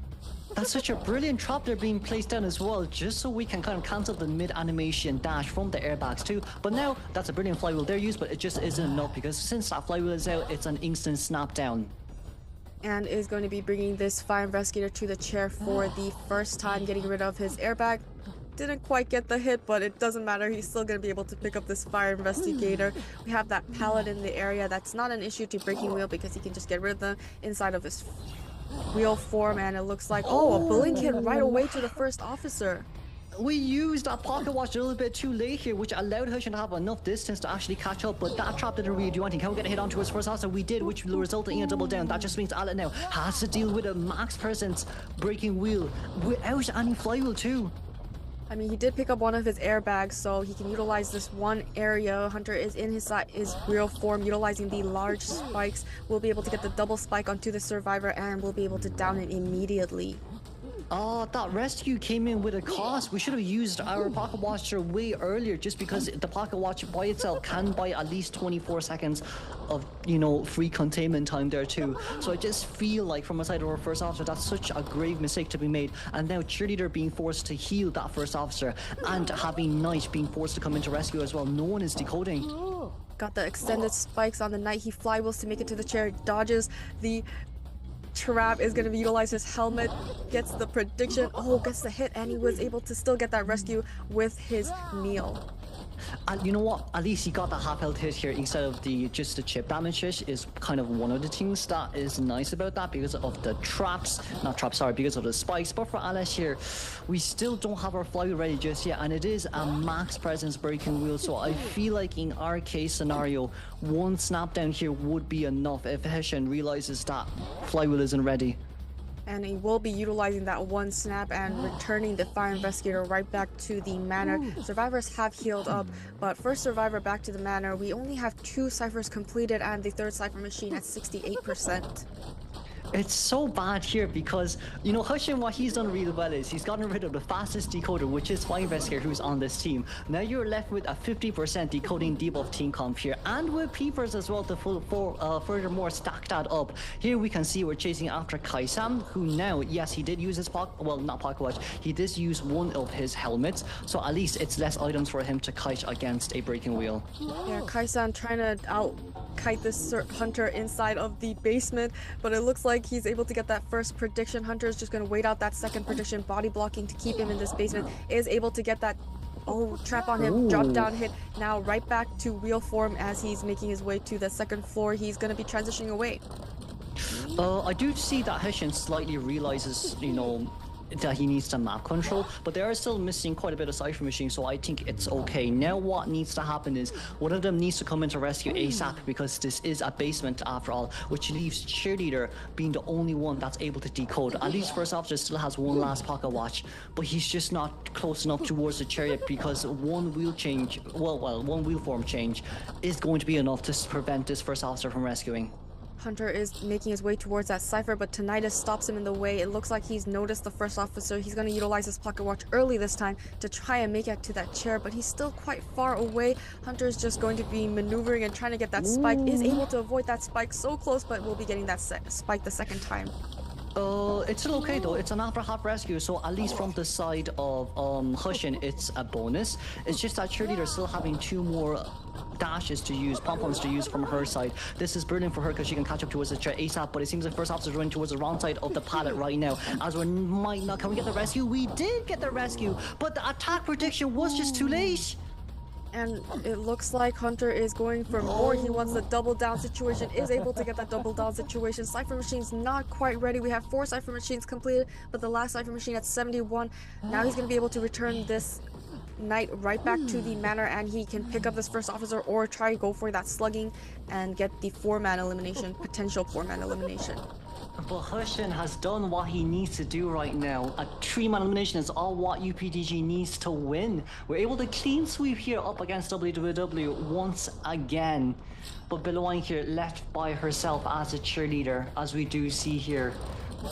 That's such a brilliant trap there being placed down as well, just so we can kind of cancel the mid-animation dash from the airbags too. But now, that's a brilliant flywheel they're used, but it just isn't enough because since that flywheel is out, it's an instant snap down. And is going to be bringing this fire investigator to the chair for the first time, getting rid of his airbag. Didn't quite get the hit, but it doesn't matter. He's still going to be able to pick up this fire investigator. We have that pallet in the area. That's not an issue to breaking wheel because he can just get rid of them inside of his wheel form. And it looks like, oh, a blink hit right away to the first officer. We used that pocket watch a little bit too late here, which allowed Hushin to have enough distance to actually catch up, but that trap didn't really do anything. Can we get a hit onto his first officer? We did, which will result in a double down. That just means Alan now has to deal with a max presence breaking wheel without any flywheel too. I mean, he did pick up one of his airbags, so he can utilize this one area. Hunter is in his real form, utilizing the large spikes. We'll be able to get the double spike onto the survivor, and we'll be able to down it immediately. Oh, that rescue came in with a cost. We should have used our pocket watcher way earlier, just because the pocket watch by itself can buy at least 24 seconds of, you know, free containment time there too. So I just feel like from a side of our first officer, that's such a grave mistake to be made. And now Cheerleader being forced to heal that first officer and having Knight being forced to come into rescue as well. No one is decoding. Got the extended spikes on the Knight. He flywheels to make it to the chair, dodges the trap, is going to utilize his helmet, gets the prediction, gets the hit, and he was able to still get that rescue with his meal. And you know what? At least he got the half health hit here instead of just the chip damage hit is kind of one of the things that is nice about that because of the because of the spikes. But for Alice here, we still don't have our flywheel ready just yet, and it is a max presence breaking wheel. So I feel like in our case scenario, one snap down here would be enough if Hessian realizes that flywheel isn't ready. And he will be utilizing that one snap and returning the fire investigator right back to the manor. Survivors have healed up, but first survivor back to the manor. We only have 2 ciphers completed and the third cipher machine at 68%. It's so bad here because, you know, Hushin, what he's done really well is he's gotten rid of the fastest decoder, which is Fire Investigator, who's on this team. Now you're left with a 50% decoding debuff team comp here, and with Peepers as well to furthermore stack that up. Here we can see we're chasing after Kaisam, who now, yes, he did use his not pocket watch, he did use one of his helmets, so at least it's less items for him to kite against a breaking wheel. Yeah, Kaisam trying to kite this Hunter inside of the basement, but it looks like he's able to get that first prediction. Hunter is just going to wait out that second prediction, body blocking to keep him in this basement, is able to get that trap on him, drop down hit. Now right back to wheel form as he's making his way to the second floor. He's going to be transitioning away. I do see that Hessian slightly realizes, you know, that he needs to map control, but they are still missing quite a bit of cipher machine, so I think it's okay. Now what needs to happen is one of them needs to come in to rescue ASAP, because this is a basement after all, which leaves Cheerleader being the only one that's able to decode. At least first officer still has one last pocket watch, but he's just not close enough towards the chariot because one wheel form change is going to be enough to prevent this first officer from rescuing. Hunter is making his way towards that cipher, but Tinnitus stops him in the way. It looks like he's noticed the first officer. He's going to utilize his pocket watch early this time to try and make it to that chair, but he's still quite far away. Hunter's just going to be maneuvering and trying to get that spike. Is able to avoid that spike so close, but will be getting that spike the second time. It's still okay though. It's an after half rescue, so at least from the side of Hushin, it's a bonus. It's just that Cheerleader still having 2 more dashes to use, pom-poms to use from her side. This is brilliant for her because she can catch up towards the chair ASAP, but it seems like first officer's running towards the wrong side of the pallet right now, as we might not. Can we get the rescue? We did get the rescue, but the attack prediction was just too late. And it looks like Hunter is going for more. He wants the double down situation, is able to get that double down situation. Cipher machine's not quite ready. We have 4 cipher machines completed, but the last cipher machine at 71. Now he's going to be able to return this Knight right back to the manor, and he can pick up this first officer or try to go for that slugging and get the 4-man elimination, potential 4-man elimination. But Hushin has done what he needs to do right now. A 3-man elimination is all what UPDG needs to win. We're able to clean sweep here up against WWW once again. But Beloin here left by herself as a Cheerleader, as we do see here.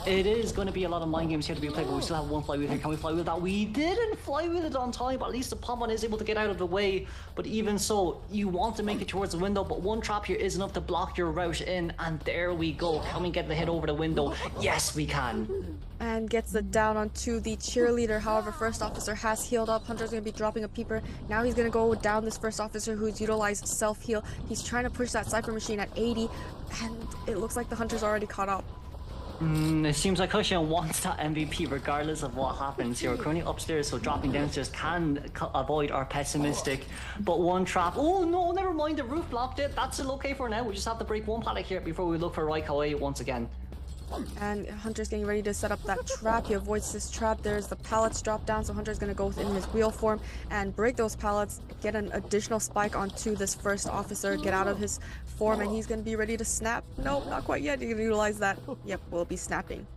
It is going to be a lot of mind games here to be played, but we still have one flywheel here. Can we flywheel that? We didn't flywheel it on time, but at least the pom-pom is able to get out of the way. But even so, you want to make it towards the window, but one trap here is enough to block your route in, and there we go. Can we get the hit over the window? Yes, we can. And gets it down onto the cheerleader. However, first officer has healed up. Hunter's going to be dropping a peeper. Now he's going to go down this first officer who's utilized self-heal. He's trying to push that Cypher machine at 80, and it looks like the Hunter's already caught up. It seems like Hushan wants that MVP regardless of what happens here. We're currently upstairs, so dropping downstairs can avoid our pessimistic. But one trap. Oh no, never mind, the roof blocked it. That's still okay for now. We just have to break one pallet here before we look for Raikkoe once again. And Hunter's getting ready to set up that trap. He avoids this trap. There's the pallets drop down, so Hunter's going to go in his wheel form and break those pallets, get an additional spike onto this first officer, get out of his form, and he's going to be ready to snap. Nope, not quite yet. He's going to utilize that. Yep, we'll be snapping.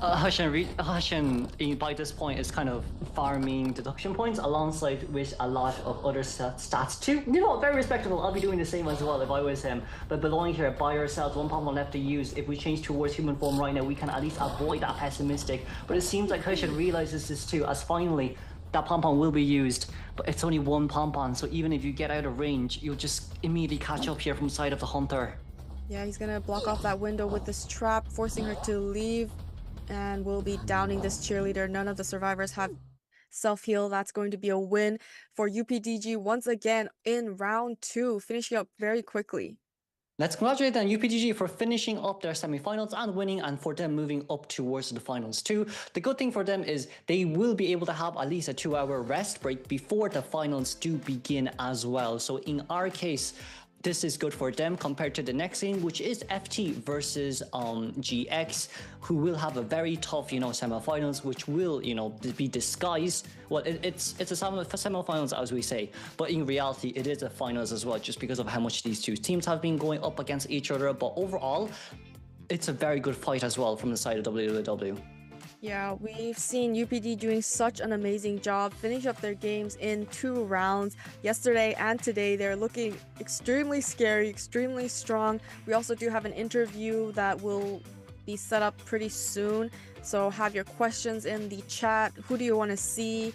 Hushan by this point is kind of farming deduction points alongside with a lot of other stats too. You know, very respectable. I'll be doing the same as well if I was him. But belonging here by ourselves, one pom left to use. If we change towards human form right now, we can at least avoid that pessimistic. But it seems like Hushan realizes this too, as finally that pom-pom will be used, but it's only one pom-pom, so even if you get out of range, you'll just immediately catch up here from the side of the Hunter. Yeah, he's gonna block off that window with this trap, forcing her to leave, and we'll be downing this cheerleader. None of the survivors have self-heal. That's going to be a win for UPDG once again in round 2, finishing up very quickly. Let's congratulate them, UPDG, for finishing up their semi-finals and winning, and for them moving up towards the finals too. The good thing for them is they will be able to have at least a 2-hour rest break before the finals do begin as well. So in our case, this is good for them compared to the next game, which is FT versus GX, who will have a very tough, semi-finals, which will, be disguised. Well, it's a semi-finals, as we say, but in reality, it is a finals as well, just because of how much these two teams have been going up against each other. But overall, it's a very good fight as well from the side of WWW. Yeah, we've seen UPD doing such an amazing job, finish up their games in 2 rounds. Yesterday and today, they're looking extremely scary, extremely strong. We also do have an interview that will be set up pretty soon. So have your questions in the chat. Who do you want to see?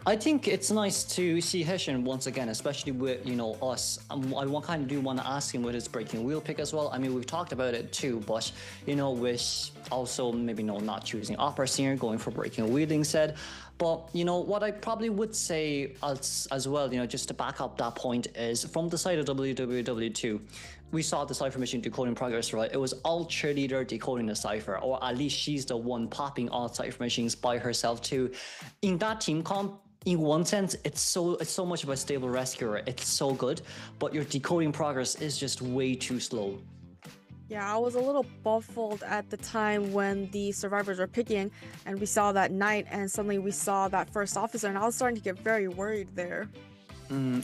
I think it's nice to see Heshen once again, especially with, us. I want to ask him with his breaking wheel pick as well. I mean, we've talked about it too, but, with also maybe not choosing opera singer, going for breaking wheel instead. But, what I probably would say as well, just to back up that point is from the side of WWW2, we saw the Cypher machine decoding progress, right? It was all cheerleader decoding the Cypher, or at least she's the one popping all Cypher machines by herself too. In that team comp, in one sense, it's so much of a stable rescuer. It's so good, but your decoding progress is just way too slow. Yeah, I was a little baffled at the time when the survivors were picking and we saw that knight, and suddenly we saw that first officer, and I was starting to get very worried there.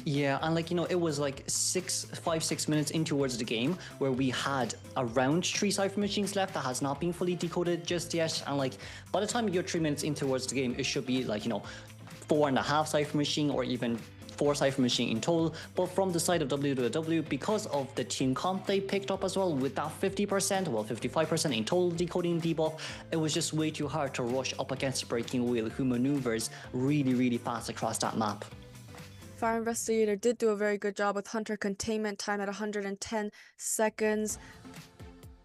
Yeah, and it was like 5-6 minutes in towards the game where we had around 3 Cypher machines left that has not been fully decoded just yet, and by the time you're 3 minutes in towards the game, it should be 4.5 Cypher machine or even 4 Cypher machine in total. But from the side of WWW, because of the team comp they picked up as well with that 50%, well 55% in total decoding debuff, it was just way too hard to rush up against Breaking Wheel, who maneuvers really fast across that map. Fire Investigator did do a very good job with Hunter containment time at 110 seconds.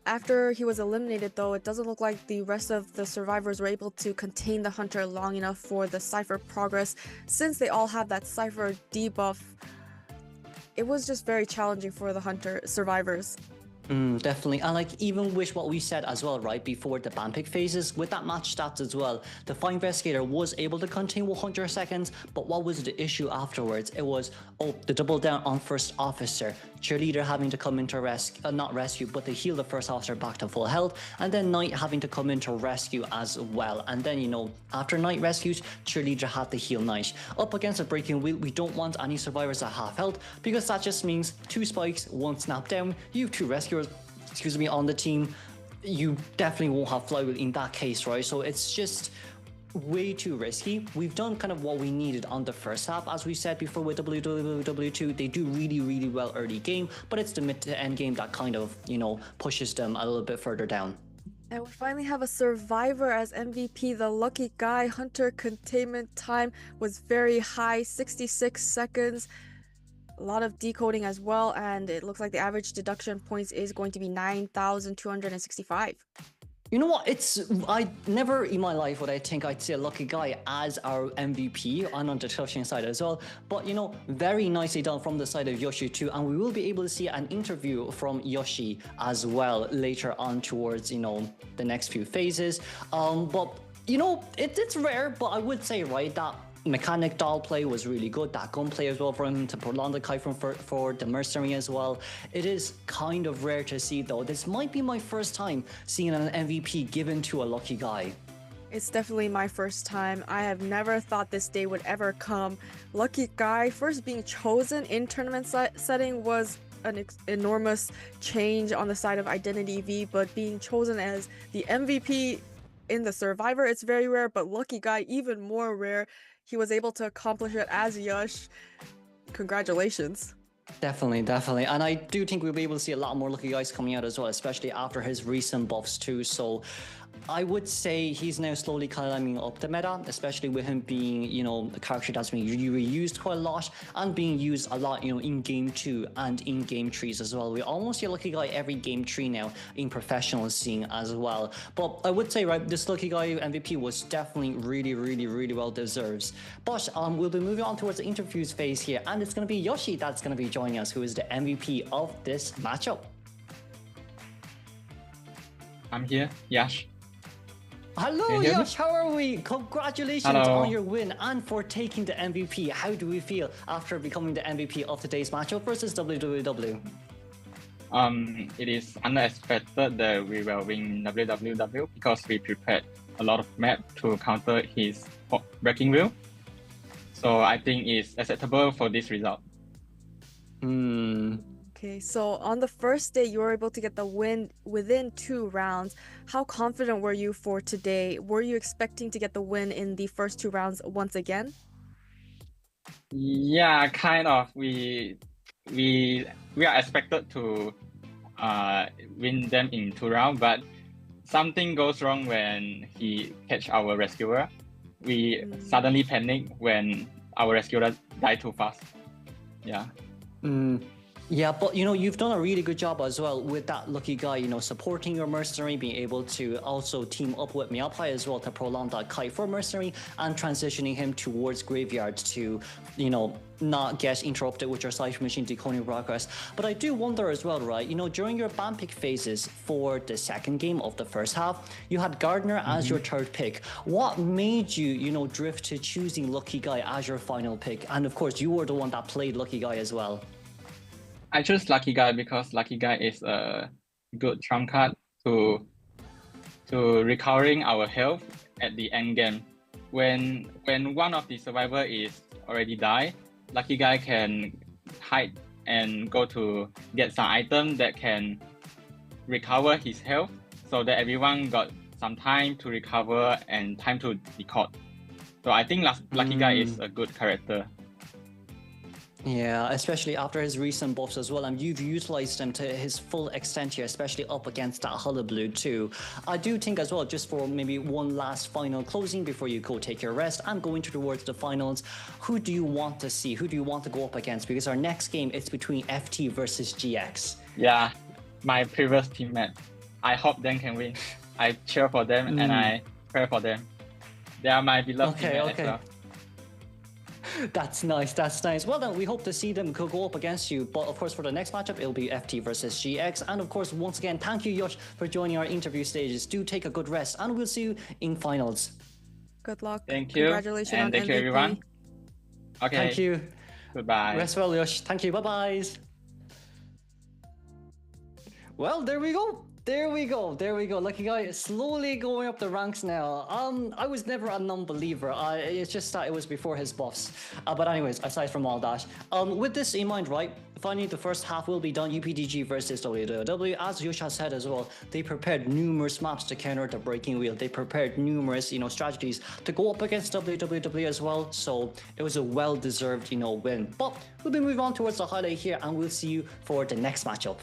After he was eliminated though, it doesn't look like the rest of the survivors were able to contain the Hunter long enough for the Cypher progress. Since they all have that Cypher debuff, it was just very challenging for the Hunter survivors. Definitely, and even with what we said as well, right, before the ban pick phases, with that match stats as well, the Fire Investigator was able to contain 100 seconds, but what was the issue afterwards? It was, the double down on first officer, cheerleader having to come in to not rescue, but to heal the first officer back to full health, and then Knight having to come in to rescue as well. And then, after Knight rescues, cheerleader had to heal Knight. Up against a breaking wheel, we don't want any survivors at half health, because that just means 2 spikes, 1 snap down, you have 2 rescuers, on the team. You definitely won't have flywheel in that case, right? So it's just way too risky. We've done kind of what we needed on the first half. As we said before with WWW2, they do really, really well early game, but it's the mid to end game that kind of, pushes them a little bit further down. And we finally have a survivor as MVP, the lucky guy. Hunter containment time was very high, 66 seconds. A lot of decoding as well, and it looks like the average deduction points is going to be 9,265. You know what? I never in my life would I think I'd say a lucky guy as our MVP and on the touching side as well. But very nicely done from the side of Yoshi too, and we will be able to see an interview from Yoshi as well later on towards the next few phases. But it's rare, but I would say that mechanic doll play was really good. That gunplay as well for him to prolong the kite for the mercenary as well. It is kind of rare to see though. This might be my first time seeing an MVP given to a lucky guy. It's definitely my first time. I have never thought this day would ever come. Lucky guy first being chosen in tournament setting was an enormous change on the side of IdentityV, but being chosen as the MVP in the survivor, it's very rare, but lucky guy even more rare. He was able to accomplish it as Yush. Congratulations. Definitely. And I do think we'll be able to see a lot more lucky guys coming out as well, especially after his recent buffs too. So I would say he's now slowly climbing up the meta, especially with him being, a character that's being reused quite a lot and being used a lot, in game 2 and in game trees as well. We almost see a lucky guy every game 3 now in professional scene as well. But I would say, this lucky guy MVP was definitely really, really, really well deserved. But we'll be moving on towards the interviews phase here, and it's going to be Yoshi that's going to be joining us, who is the MVP of this matchup. I'm here, Yash. Hello, Yash, how are we? Congratulations Hello. on your win and for taking the MVP. How do we feel after becoming the MVP of today's matchup versus WWW? It is unexpected that we will win WWW because we prepared a lot of map to counter his breaking wheel. So I think it's acceptable for this result. Okay, so on the first day, you were able to get the win within 2 rounds. How confident were you for today? Were you expecting to get the win in the first 2 rounds once again? Yeah, kind of. We are expected to win them in 2 rounds, but something goes wrong when he catch our rescuer. We suddenly panic when our rescuer die too fast. Yeah. Yeah, but you've done a really good job as well with that lucky guy, supporting your mercenary, being able to also team up with Miapai as well to prolong that kite for mercenary and transitioning him towards graveyard to, not get interrupted with your Cypher machine decoding progress. But I do wonder as well, during your ban pick phases for the second game of the first half, you had Gardner as your third pick. What made you, drift to choosing lucky guy as your final pick? And of course, you were the one that played lucky guy as well. I chose Lucky Guy because Lucky Guy is a good trump card to recovering our health at the end game. When one of the survivor is already died, Lucky Guy can hide and go to get some item that can recover his health, so that everyone got some time to recover and time to decode. So I think Lucky Guy is a good character. Yeah, especially after his recent buffs as well, and you've utilized him to his full extent here, especially up against that Hullabaloo too. I do think as well, just for maybe one last final closing before you go take your rest and going towards the finals, who do you want to see? Who do you want to go up against? Because our next game is between FT versus GX. Yeah, my previous teammate. I hope they can win. I cheer for them and I pray for them. They are my beloved teammates as well. That's nice. Well then, we hope to see them go up against you. But of course, for the next matchup, it'll be FT versus GX. And of course, once again, thank you, Yosh, for joining our interview stages. Do take a good rest, and we'll see you in finals. Good luck. Thank you. Congratulations and on thank MVP. you, everyone. Okay. Thank you. Goodbye. Rest well, Yosh. Thank you. Bye-bye. Well, there we go. There we go. There we go. Lucky Guy is slowly going up the ranks now. I was never a non-believer. It's just that it was before his buffs. But anyways, aside from all that, with this in mind, right? Finally, the first half will be done. UPDG versus WWE. As Yusha said as well, they prepared numerous maps to counter the breaking wheel. They prepared numerous, strategies to go up against WWE as well. So it was a well-deserved, win. But we'll be moving on towards the highlight here, and we'll see you for the next matchup.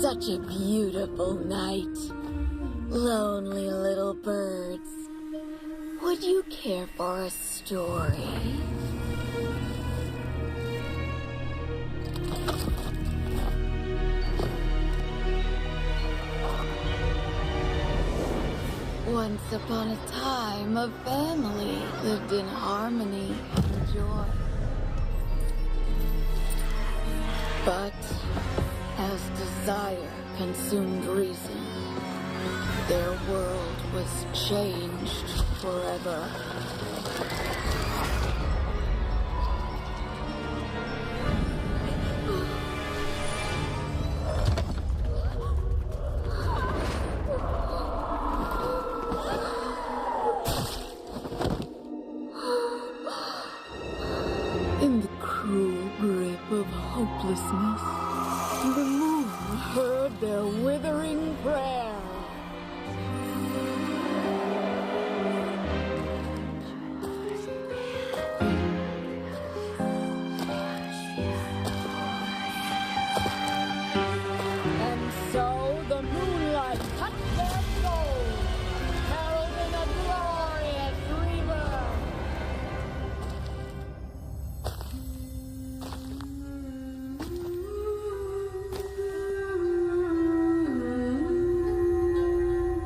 Such a beautiful night. Lonely little birds. Would you care for a story? Once upon a time, a family lived in harmony. joy. But as desire consumed reason, their world was changed forever. In the cruel grip of hopelessness, the moon heard their withering prayer. And so the moonlight touched their souls, heralding a glorious rebirth.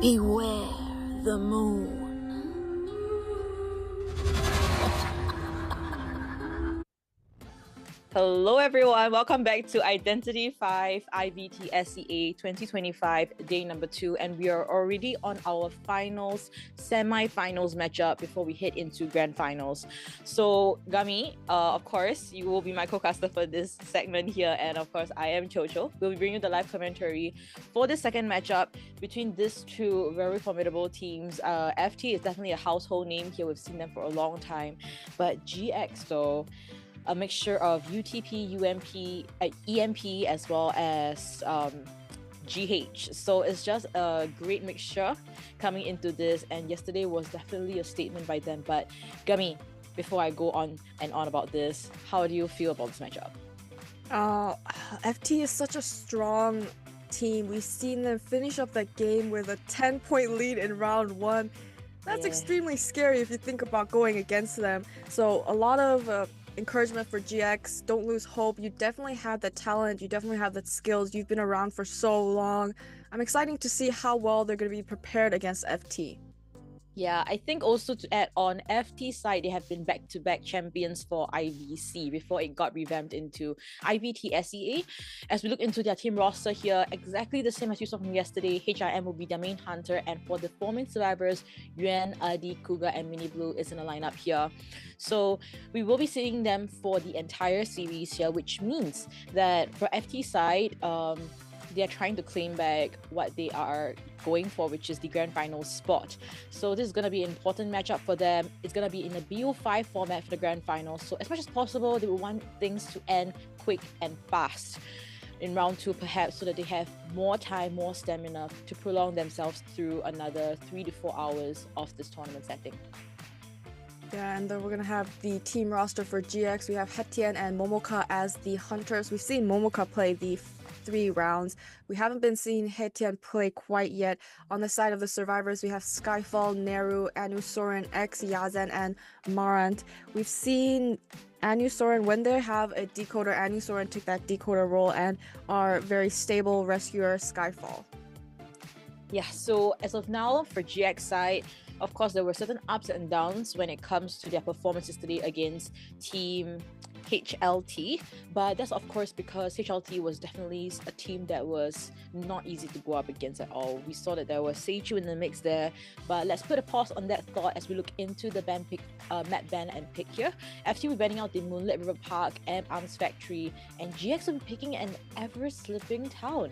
Beware the moon. Hello everyone, welcome back to IdentityV IVT SEA 2025 day number 2, and we are already on our finals, semi-finals matchup before we head into grand finals. So Gami, of course, you will be my co-caster for this segment here, and of course I am Chocho. We'll be bringing you the live commentary for the second matchup between these two very formidable teams. FT is definitely a household name here, we've seen them for a long time, but GX though, a mixture of UTP, UMP, EMP, as well as GH. So it's just a great mixture coming into this, and yesterday was definitely a statement by them. But Gummy, before I go on and on about this, how do you feel about this matchup? FT is such a strong team. We've seen them finish up that game with a 10-point lead in round 1. That's extremely scary if you think about going against them. So a lot of encouragement for GX. Don't lose hope. You definitely have the talent. You definitely have the skills. You've been around for so long. I'm excited to see how well they're going to be prepared against FT. Yeah, I think also to add on, FT side, they have been back-to-back champions for IVC before it got revamped into IVT SEA. As we look into their team roster here, exactly the same as you saw from yesterday, HRM will be their main hunter, and for the 4 main survivors, Yuan, Adi, Kuga, and Mini Blue is in the lineup here. So we will be seeing them for the entire series here, which means that for FT side, they are trying to claim back what they are going for, which is the grand final spot. So this is going to be an important matchup for them. It's going to be in a BO5 format for the grand final. So as much as possible, they will want things to end quick and fast in round 2 perhaps, so that they have more time, more stamina to prolong themselves through another 3 to 4 hours of this tournament setting. Yeah, and then we're going to have the team roster for GX. We have Hetien and Momoka as the hunters. We've seen Momoka play the 3 rounds. We haven't been seeing Hetien play quite yet. On the side of the survivors, we have Skyfall, Neru, Anu Soren, X, Yazen, and Marant. We've seen Anu Soren, when they have a decoder, Anu Soren took that decoder role and are very stable rescuer Skyfall. Yeah, so as of now, for GX side, of course, there were certain ups and downs when it comes to their performances today against Team HLT, but that's of course because HLT was definitely a team that was not easy to go up against at all. We saw that there was Seichu in the mix there, but let's put a pause on that thought as we look into the ban pick, map ban and pick here. FT will be banning out the Moonlit River Park and Arms Factory, and GX will be picking an ever-slipping town,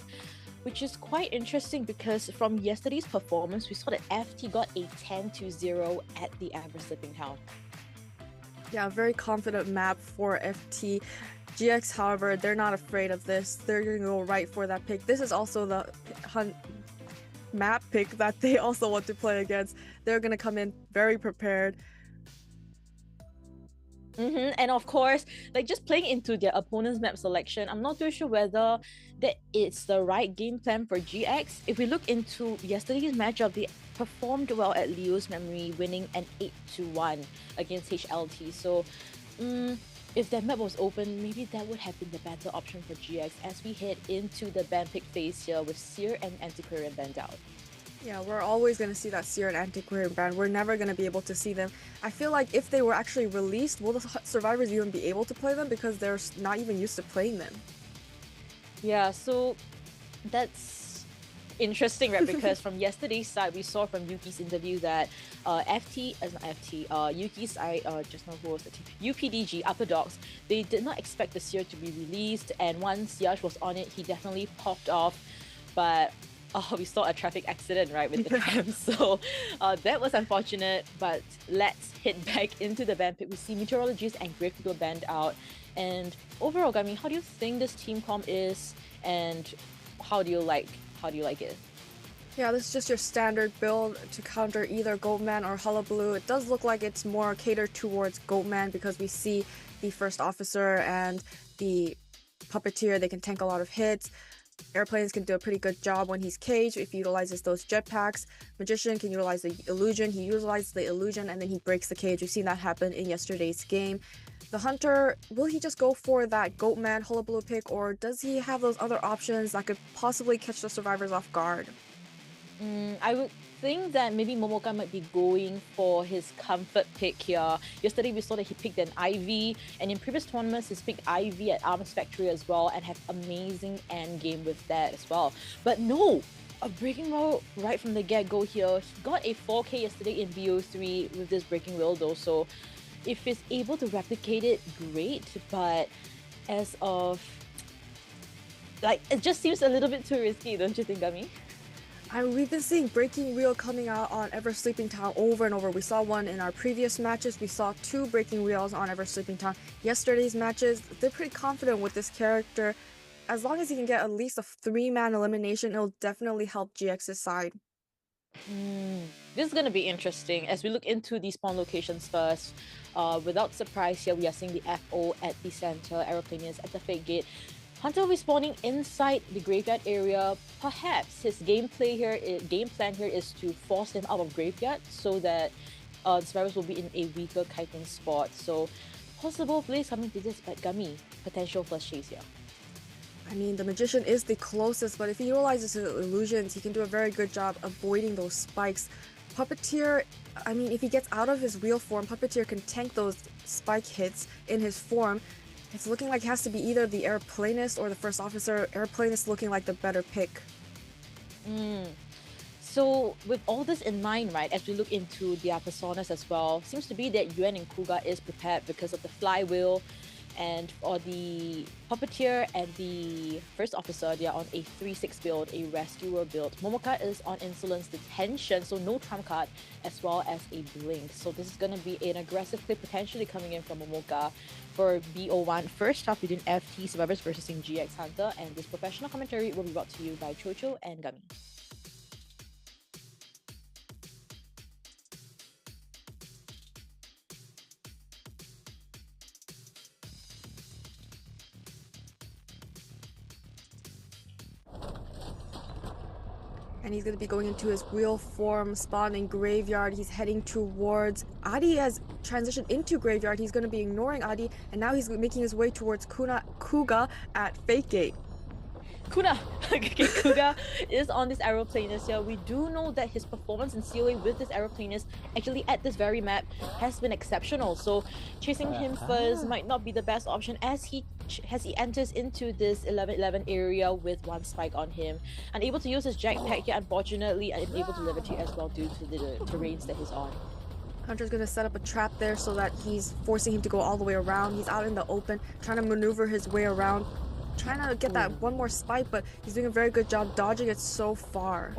which is quite interesting because from yesterday's performance, we saw that FT got a 10-0 at the ever-slipping town. Yeah, very confident map for FT. GX, however, they're not afraid of this. They're going to go right for that pick. This is also the map pick that they also want to play against. They're going to come in very prepared. And of course, like just playing into their opponent's map selection, I'm not too sure whether that it's the right game plan for GX. If we look into yesterday's matchup, they performed well at Leo's memory, winning an 8-1 against HLT. So if that map was open, maybe that would have been the better option for GX as we head into the ban pick phase here with Seer and Antiquarian banned out. Yeah, we're always going to see that Seer and Antiquarian brand. We're never going to be able to see them. I feel like if they were actually released, will the survivors even be able to play them? Because they're not even used to playing them. Yeah, so that's interesting, right? Because from yesterday's side, we saw from Yuki's interview that Yuki's side, just now who was the team? UPDG, Upper Dogs, they did not expect the Seer to be released, and once Yash was on it, he definitely popped off. But we saw a traffic accident, right, with the tram. So that was unfortunate, but let's hit back into the ban pick. We see Meteorologist and Grave People banned out. And overall, Gami, how do you think this team comp is, and how do you like it? Yeah, this is just your standard build to counter either Goatman or Hullabaloo. It does look like it's more catered towards Goatman because we see the First Officer and the Puppeteer, they can tank a lot of hits. Airplanes can do a pretty good job when he's caged if he utilizes those jetpacks. Magician can utilize the illusion. He utilizes the illusion and then he breaks the cage. We've seen that happen in yesterday's game. The Hunter, will he just go for that Goatman Hullabaloo pick, or does he have those other options that could possibly catch the survivors off guard? I would think that maybe Momoka might be going for his comfort pick here. Yesterday we saw that he picked an IV, and in previous tournaments he's picked IV at Arms Factory as well and have amazing end game with that as well. But no! A breaking wheel right from the get-go here. He got a 4K yesterday in BO3 with this breaking wheel though, so if he's able to replicate it, great, but as of... it just seems a little bit too risky, don't you think, Gami? We've been seeing Breaking Wheel coming out on Ever Sleeping Town over and over. We saw one in our previous matches. We saw 2 Breaking Wheels on Ever Sleeping Town. Yesterday's matches, they're pretty confident with this character. As long as he can get at least a 3-man elimination, it'll definitely help GX's side. This is going to be interesting as we look into the spawn locations first. Without surprise here, we are seeing the FO at the center, Aeroplanius at the fake gate. Hunter will be spawning inside the graveyard area. Perhaps his game plan here is to force him out of graveyard so that the survivors will be in a weaker kiting spot. So possible plays coming to this, but Gami, potential first chase here. I mean, the Magician is the closest, but if he utilizes his illusions, he can do a very good job avoiding those spikes. Puppeteer, I mean, if he gets out of his wheel form, Puppeteer can tank those spike hits in his form. It's looking like it has to be either the Airplanist or the First Officer. Airplanist looking like the better pick. So with all this in mind, right, as we look into their personas as well, seems to be that Yuan and Kuga is prepared because of the flywheel, and for the Puppeteer and the First Officer, they are on a 3-6 build, a Rescuer build. Momoka is on Insolence Detention, so no trump card, as well as a Blink. So this is going to be an aggressive play potentially coming in from Momoka for BO1. First half between FT Survivors versus GX Hunter, and this professional commentary will be brought to you by Chocho and Gami. And he's going to be going into his wheel form, spawn in graveyard. He's heading towards... Adi has transitioned into graveyard. He's going to be ignoring Adi, and now he's making his way towards Kuga at Fake Gate. Kuga is on this Aeroplanist here. We do know that his performance in COA with this Aeroplanist actually at this very map has been exceptional. So chasing him first might not be the best option as he enters into this 11-11 area with 1 spike on him. Unable to use his jetpack here, unfortunately, and unable to levitate as well due to the terrains that he's on. Hunter's going to set up a trap there so that he's forcing him to go all the way around. He's out in the open, trying to maneuver his way around, trying to get that one more spike, but he's doing a very good job dodging it so far.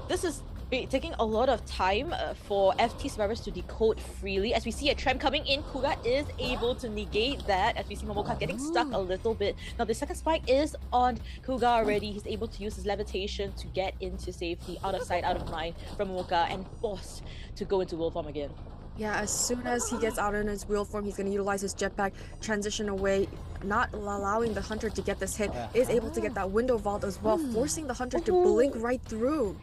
This is taking a lot of time for FT survivors to decode freely. As we see a tram coming in, Kuga is able to negate that as we see Momoka getting stuck a little bit. Now the second spike is on Kuga already. He's able to use his levitation to get into safety, out of sight, out of mind from Momoka, and forced to go into wolf form again. Yeah, as soon as he gets out in his wheel form, he's going to utilize his jetpack, transition away, not allowing the Hunter to get this hit, is able to get that window vault as well, forcing the Hunter to blink right through.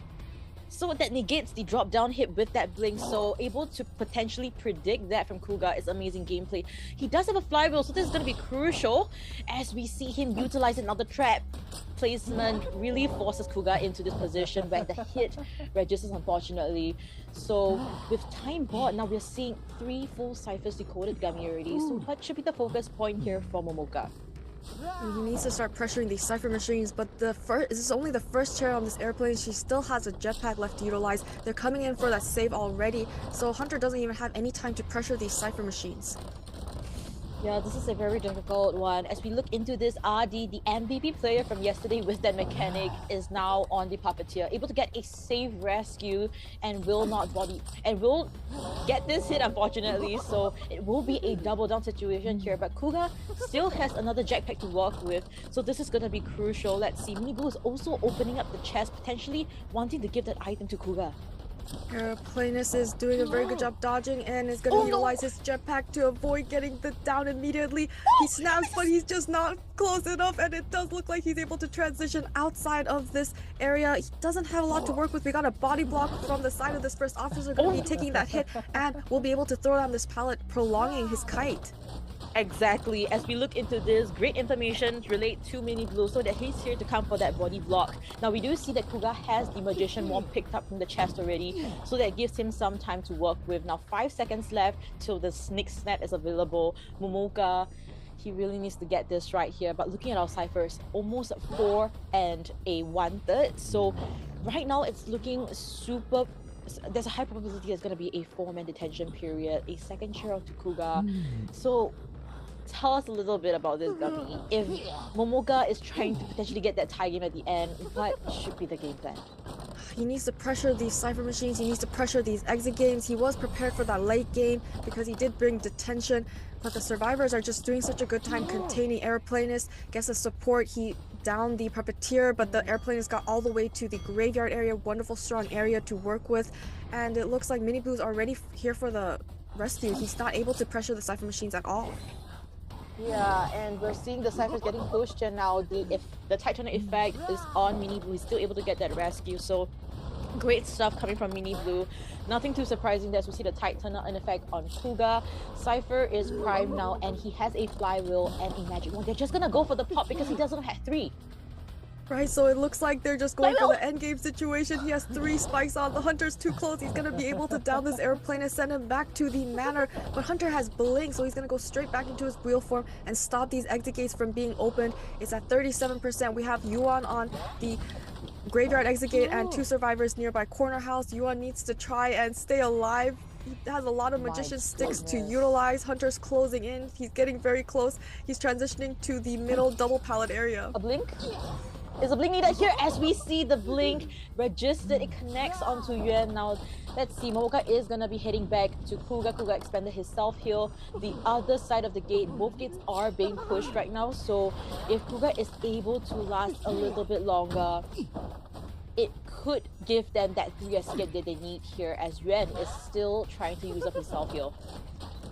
So that negates the drop down hit with that blink, so able to potentially predict that from Kuga is amazing gameplay. He does have a flywheel, so this is going to be crucial as we see him utilize another trap. Placement really forces Kuga into this position where the hit registers, unfortunately. So with time bought, now we're seeing 3 full ciphers decoded Gummy already, so what should be the focus point here for Momoka? He needs to start pressuring these cipher machines, but this is only the first chair on this airplane. She still has a jetpack left to utilize. They're coming in for that save already, so Hunter doesn't even have any time to pressure these cipher machines. Yeah, this is a very difficult one. As we look into this, RD, the MVP player from yesterday with that mechanic, is now on the puppeteer, able to get a safe rescue and will not body and will get this hit, unfortunately. So it will be a double down situation here. But Kuga still has another jetpack to work with, so this is gonna be crucial. Let's see. Mini Blue is also opening up the chest, potentially wanting to give that item to Kuga. Airplanist is doing a very good job dodging and is going to utilize his jetpack to avoid getting the down immediately. He snaps, but he's just not close enough, and it does look like he's able to transition outside of this area. He doesn't have a lot to work with. We got a body block from the side of this first officer going to be taking that hit, and will be able to throw down this pallet, prolonging his kite. Exactly. As we look into this, great information relate to Mini Blue so that he's here to come for that body block. Now we do see that Kuga has the Magician Wand picked up from the chest already, so that gives him some time to work with. Now 5 seconds left till the Sneak Snap is available. Momoka, he really needs to get this right here. But looking at our ciphers, almost 4 and a 1/3. So right now it's looking super. There's a high probability there's going to be a 4-man detention period, a second chair to Kuga. So tell us a little bit about this, Gummy. If Momoka is trying to potentially get that tie game at the end, what should be the game plan? He needs to pressure these cipher machines. He needs to pressure these exit games. He was prepared for that late game because he did bring detention, but the survivors are just doing such a good time containing Airplanist. Gets the support. He downed the puppeteer, but the Airplanist got all the way to the graveyard area. Wonderful strong area to work with, and it looks like Mini Blue's already here for the rescue. He's not able to pressure the cipher machines at all. Yeah, and we're seeing the ciphers getting pushed, and now if the Titanic effect is on Mini Blue, he's still able to get that rescue. So great stuff coming from Mini Blue. Nothing too surprising as we see the Titanic in effect on Kuga. Cypher is prime now, and he has a flywheel and a magic wand. They're just gonna go for the pop because he doesn't have 3. Right, so it looks like they're just going for the endgame situation. He has 3 spikes on. The Hunter's too close. He's going to be able to down this airplane and send him back to the manor. But Hunter has Blink, so he's going to go straight back into his wheel form and stop these exit gates from being opened. It's at 37%. We have Yuan on the graveyard exit gate and 2 survivors nearby corner house. Yuan needs to try and stay alive. He has a lot of magician sticks to utilize. Hunter's closing in. He's getting very close. He's transitioning to the middle double pallet area. A blink? Is a blink needed here? As we see the blink registered, it connects onto Yuan. Now, let's see, Momoka is gonna be heading back to Kuga. Kuga expanded his self-heal. The other side of the gate, both gates are being pushed right now. So if Kuga is able to last a little bit longer, it could give them that 3 escape that they need here, as Yuan is still trying to use up his self-heal.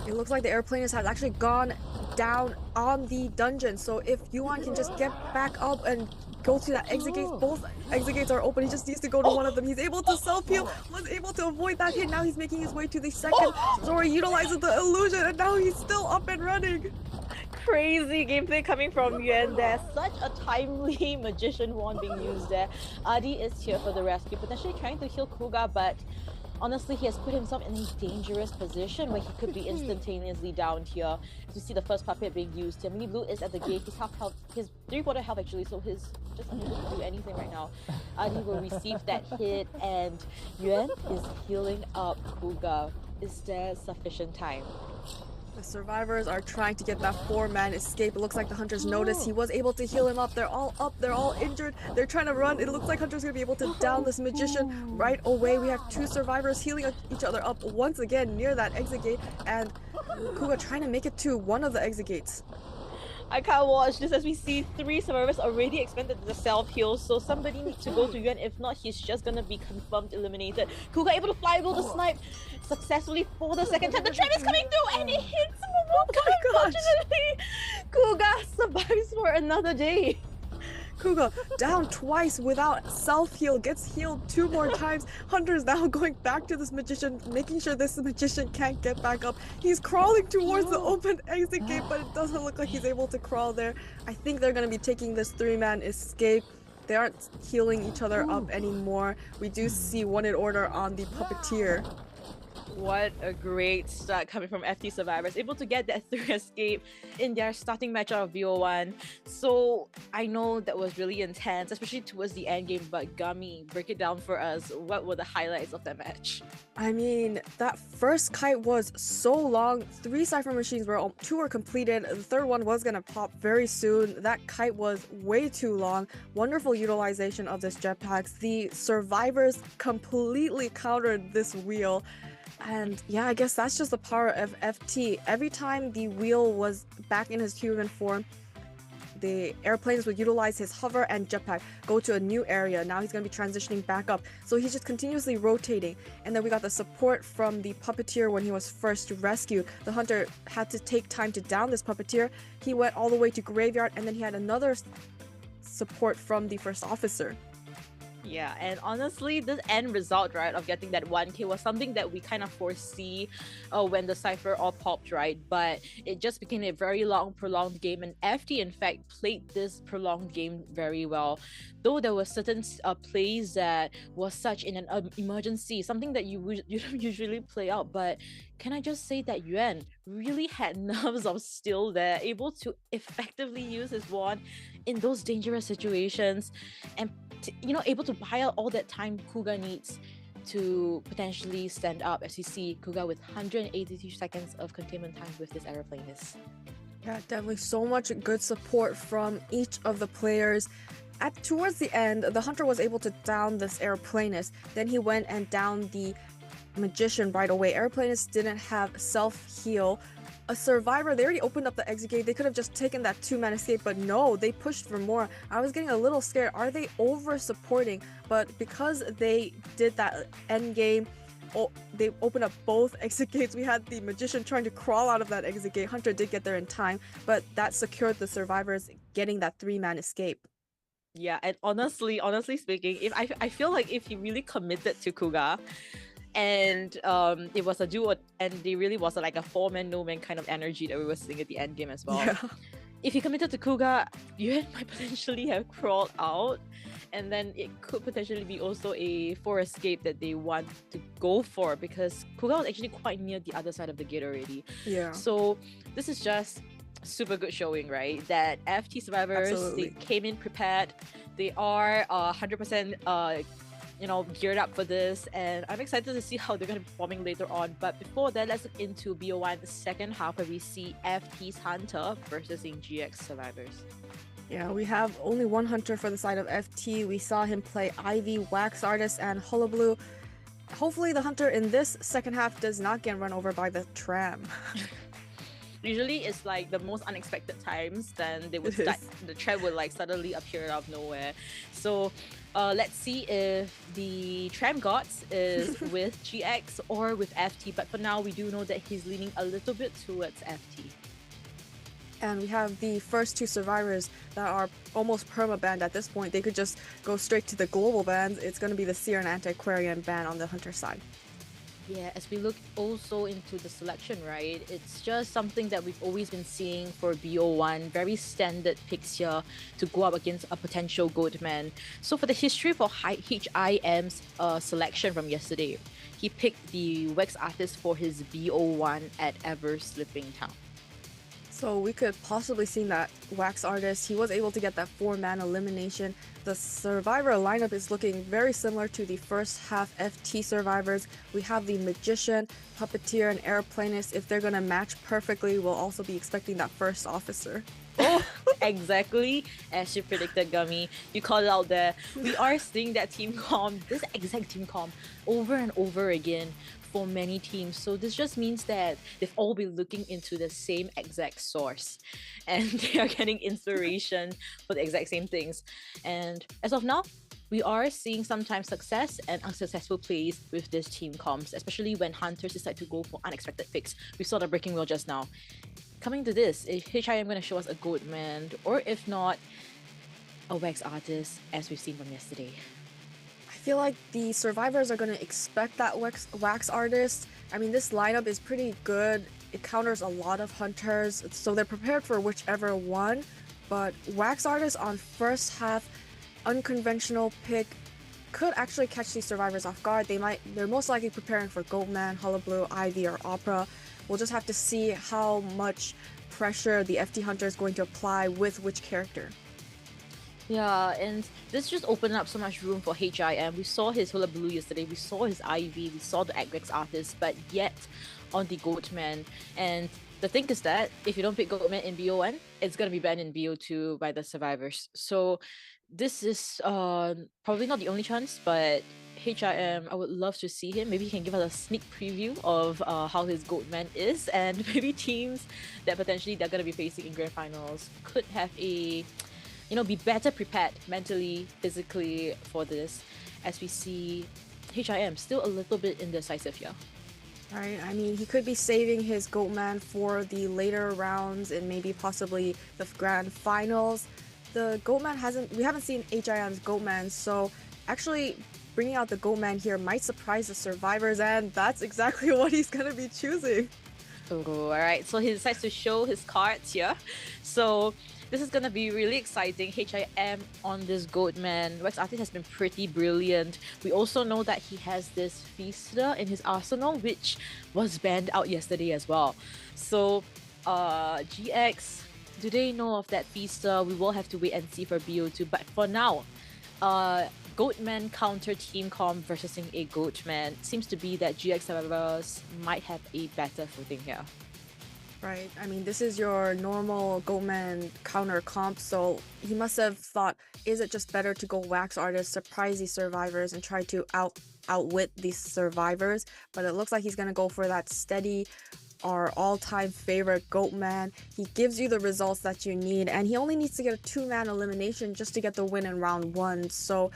It looks like the airplanist has actually gone down on the dungeon. So if Yuan can just get back up and go to that exit gate, both exit gates are open. He just needs to go to one of them. He's able to self-heal, was able to avoid that hit. Now he's making his way to the second. Zori utilizes the illusion, and now he's still up and running. Crazy gameplay coming from Yuan there. Such a timely magician wand being used there. Adi is here for the rescue, potentially trying to heal Kuga, but honestly, he has put himself in a dangerous position where he could be instantaneously downed here. As you see the first puppet being used here. Mini Blue is at the gate. He's half health, his 3/4 health actually, so he's just unable to do anything right now. Adi will receive that hit, and Yuan is healing up Kuga. Is there sufficient time? The survivors are trying to get that 4-man escape. It looks like the Hunters noticed. He was able to heal him up. They're all up. They're all injured. They're trying to run. It looks like Hunter's going to be able to down this magician right away. We have 2 survivors healing each other up once again near that exit gate. And Kuga trying to make it to one of the exit gates. I can't watch this as we see 3 survivors already expended the self-heal, so somebody needs to go to Yuan. If not, he's just gonna be confirmed eliminated. Kuga able to fly able to snipe successfully for the second time. The trap is coming through and it hits Momoka. Unfortunately, Kuga survives for another day. Kuga down twice without self-heal, gets healed 2 more times. Hunter's now going back to this magician, making sure this magician can't get back up. He's crawling towards the open exit gate, but it doesn't look like he's able to crawl there. I think they're going to be taking this 3-man escape. They aren't healing each other up anymore. We do see wanted order on the puppeteer. What a great start coming from FT Survivors, able to get that 3 escape in their starting match out of VO1. So I know that was really intense, especially towards the end game, but Gummy, break it down for us. What were the highlights of that match? I mean, that first kite was so long. 3 Cypher machines were, 2 were completed. The 3rd one was gonna pop very soon. That kite was way too long. Wonderful utilization of this jetpacks. The survivors completely countered this wheel. And yeah, I guess that's just the power of FT. Every time the wheel was back in his human form, the airplanes would utilize his hover and jetpack, go to a new area. Now he's going to be transitioning back up. So he's just continuously rotating. And then we got the support from the puppeteer when he was first rescued. The hunter had to take time to down this puppeteer. He went all the way to graveyard, and then he had another support from the first officer. Yeah, and honestly, this end result, right, of getting that 1k was something that we kind of foresee when the Cypher all popped, right? But it just became a very long, prolonged game, and FT, in fact, played this prolonged game very well. Though there were certain plays that was such in an emergency, something that you don't usually play out, but can I just say that Yuan really had nerves of steel there, able to effectively use his wand in those dangerous situations, and able to buy out all that time Kuga needs to potentially stand up, as you see Kuga with 182 seconds of containment time with this aeroplanist. Yeah, definitely so much good support from each of the players. Towards the end, the hunter was able to down this airplanist. Then he went and downed the magician right away. Airplanist didn't have self-heal. A survivor, they already opened up the exit gate. They could have just taken that 2-man escape, but no, they pushed for more. I was getting a little scared. Are they over supporting? But because they did that end game, they opened up both exit gates. We had the magician trying to crawl out of that exit gate. Hunter did get there in time, but that secured the survivors getting that 3-man escape. Yeah, and honestly speaking, if I feel like if he really committed to Kuga, and it was a duo, and there really was like a 4-man, no-man kind of energy that we were seeing at the end game as well. Yeah. If he committed to Kuga, Yuan might potentially have crawled out, and then it could potentially be also a 4 escape that they want to go for, because Kuga was actually quite near the other side of the gate already. Yeah. So this is just super good showing, right? That FT survivors, Absolutely. They came in prepared. They are 100% geared up for this, and I'm excited to see how they're going to be performing later on. But before that, let's look into BO1 the second half, where we see FT's Hunter versus GX survivors. Yeah, we have only one hunter for the side of FT. We saw him play Ivy, Wax Artist, and Hullabaloo. Hopefully the hunter in this second half does not get run over by the tram. Usually it's like the most unexpected times, then they would start, the tram would like suddenly appear out of nowhere. So let's see if the tram gods is with GX or with FT, but for now we do know that he's leaning a little bit towards FT. And we have the first 2 survivors that are almost perma-banned at this point. They could just go straight to the global bans. It's going to be the Seer and Antiquarian ban on the hunter side. Yeah, as we look also into the selection, right? It's just something that we've always been seeing for BO1. Very standard picks here to go up against a potential Goatman. So for the history for HIM's selection from yesterday, he picked the Wax Artist for his BO1 at Ever Slipping Town. So we could possibly see that Wax Artist, he was able to get that 4-man elimination. The survivor lineup is looking very similar to the first half FT survivors. We have the Magician, Puppeteer, and Airplanist. If they're going to match perfectly, we'll also be expecting that first officer. Oh, exactly as you predicted, Gummy. You called it out there. We are seeing that team comp, this exact team comp, over and over again for many teams. So this just means that they've all been looking into the same exact source, and they are getting inspiration for the exact same things. And as of now, we are seeing sometimes success and unsuccessful plays with this team comps, especially when hunters decide to go for unexpected picks. We saw the breaking wheel just now. Coming to this, is HIM going to show us a Goatman, or if not, a wax artist as we've seen from yesterday. I feel like the survivors are going to expect that wax artist. I mean, this lineup is pretty good. It counters a lot of hunters, so they're prepared for whichever one. But wax artist on first half, unconventional pick, could actually catch these survivors off guard. They're most likely preparing for Goatman, Hullabaloo, Ivy, or Opera. We'll just have to see how much pressure the FT Hunter is going to apply with which character. Yeah, and this just opened up so much room for HIM. We saw his Hullabaloo yesterday, we saw his Ivy, we saw the Agrex artist, but yet on the Goatman. And the thing is that if you don't pick Goatman in BO1, it's going to be banned in BO2 by the survivors. So this is probably not the only chance, but HIM, I would love to see him. Maybe he can give us a sneak preview of how his Goatman is, and maybe teams that potentially they're going to be facing in grand finals could have a, be better prepared mentally, physically for this, as we see HIM still a little bit indecisive here. Right, I mean, he could be saving his Goatman for the later rounds and maybe possibly the grand finals. The Goatman we haven't seen HIM's Goatman, so actually bringing out the Goatman here might surprise the survivors, and that's exactly what he's gonna be choosing. Oh, alright, so he decides to show his cards here. So this is gonna be really exciting. HIM on this Goatman. Wax Artist has been pretty brilliant. We also know that he has this Feaster in his arsenal, which was banned out yesterday as well. So GX, do they know of that Feaster? We will have to wait and see for BO2. But for now, Goatman counter team comp versus a Goatman. Seems to be that GX survivors might have a better footing here. Right, I mean, this is your normal Goatman counter comp, so he must have thought, is it just better to go wax artist, surprise these survivors, and try to outwit these survivors? But it looks like he's gonna go for that steady, our all-time favorite Goatman. He gives you the results that you need, and he only needs to get a 2-man elimination just to get the win in round 1. So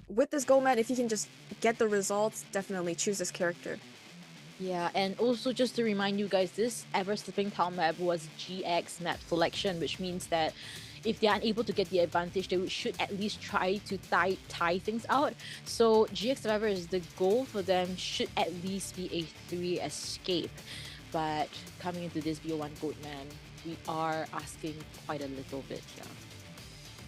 with this Goatman, if he can just get the results, definitely choose this character. Yeah, and also just to remind you guys, this Ever Slipping Town map was GX map selection, which means that if they are unable to get the advantage, they should at least try to tie things out. So GX survivors, the goal for them should at least be a 3 escape. But coming into this BO1 Goatman, we are asking quite a little bit here.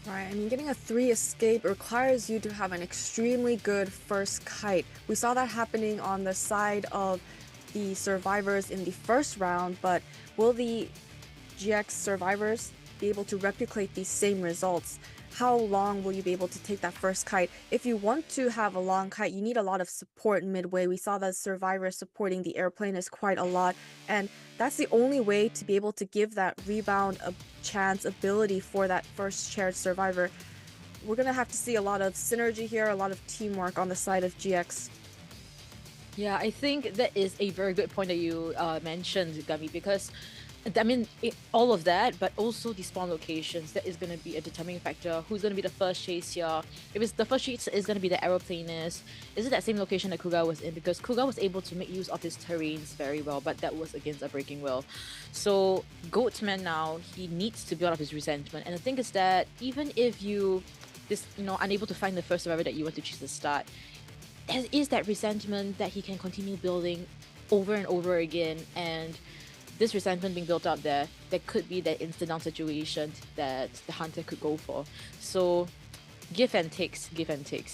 Right, I mean, getting a 3 escape requires you to have an extremely good first kite. We saw that happening on the side of the survivors in the first round, but will the GX survivors be able to replicate these same results? How long will you be able to take that first kite? If you want to have a long kite, you need a lot of support midway. We saw that survivors supporting the airplane is quite a lot, and that's the only way to be able to give that rebound a chance ability for that first shared survivor. We're gonna have to see a lot of synergy here, a lot of teamwork on the side of GX. Yeah, I think that is a very good point that you mentioned, Gummy, because I mean, all of that, but also the spawn locations, that is going to be a determining factor. Who's going to be the first chase here? If it's the first chase is going to be the aeroplanist, is it that same location that Kuga was in? Because Kuga was able to make use of his terrains very well, but that was against a breaking will. So Goatman now, he needs to build up his resentment. And the thing is that even if you unable to find the first survivor that you want to choose to start, there is that resentment that he can continue building over and over again, and this resentment being built up there could be that instant down situation that the hunter could go for. So give and takes.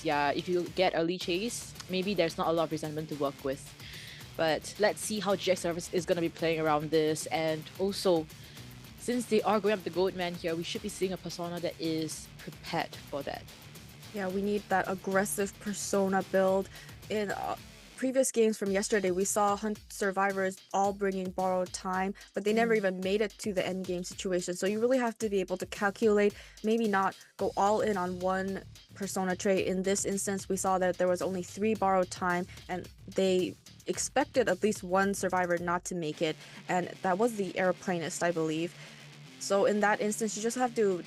Yeah, if you get early chase, maybe there's not a lot of resentment to work with. But let's see how GX Service is going to be playing around this. And also, since they are going up the Goatman here, we should be seeing a persona that is prepared for that. Yeah, we need that aggressive persona build. In previous games from yesterday, we saw Hunt survivors all bringing borrowed time, but they never even made it to the end game situation. So you really have to be able to calculate, maybe not go all in on one persona trait. In this instance, we saw that there was only 3 borrowed time, and they expected at least one survivor not to make it, and that was the airplanist, I believe. So in that instance, you just have to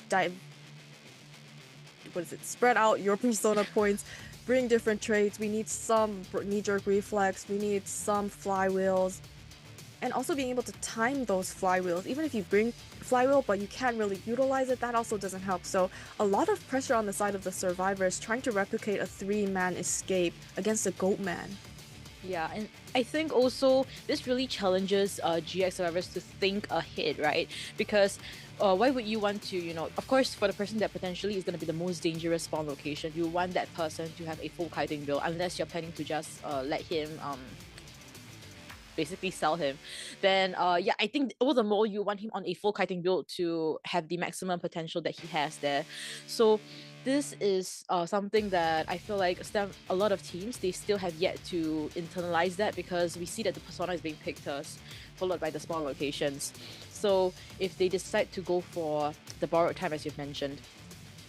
spread out your persona points, bring different traits. We need some knee-jerk reflex, we need some flywheels. And also being able to time those flywheels. Even if you bring flywheel, but you can't really utilize it, that also doesn't help. So a lot of pressure on the side of the survivors trying to replicate a 3-man escape against a goat man. Yeah, and I think also this really challenges GX survivors to think ahead, right? Because why would you want to, of course, for the person that potentially is going to be the most dangerous spawn location, you want that person to have a full kiting build, unless you're planning to just let him basically sell him. Then yeah, I think all the more you want him on a full kiting build to have the maximum potential that he has there. So this is something that I feel like a lot of teams, they still have yet to internalize that, because we see that the persona is being picked first, followed by the spawn locations. So if they decide to go for the borrowed time, as you've mentioned,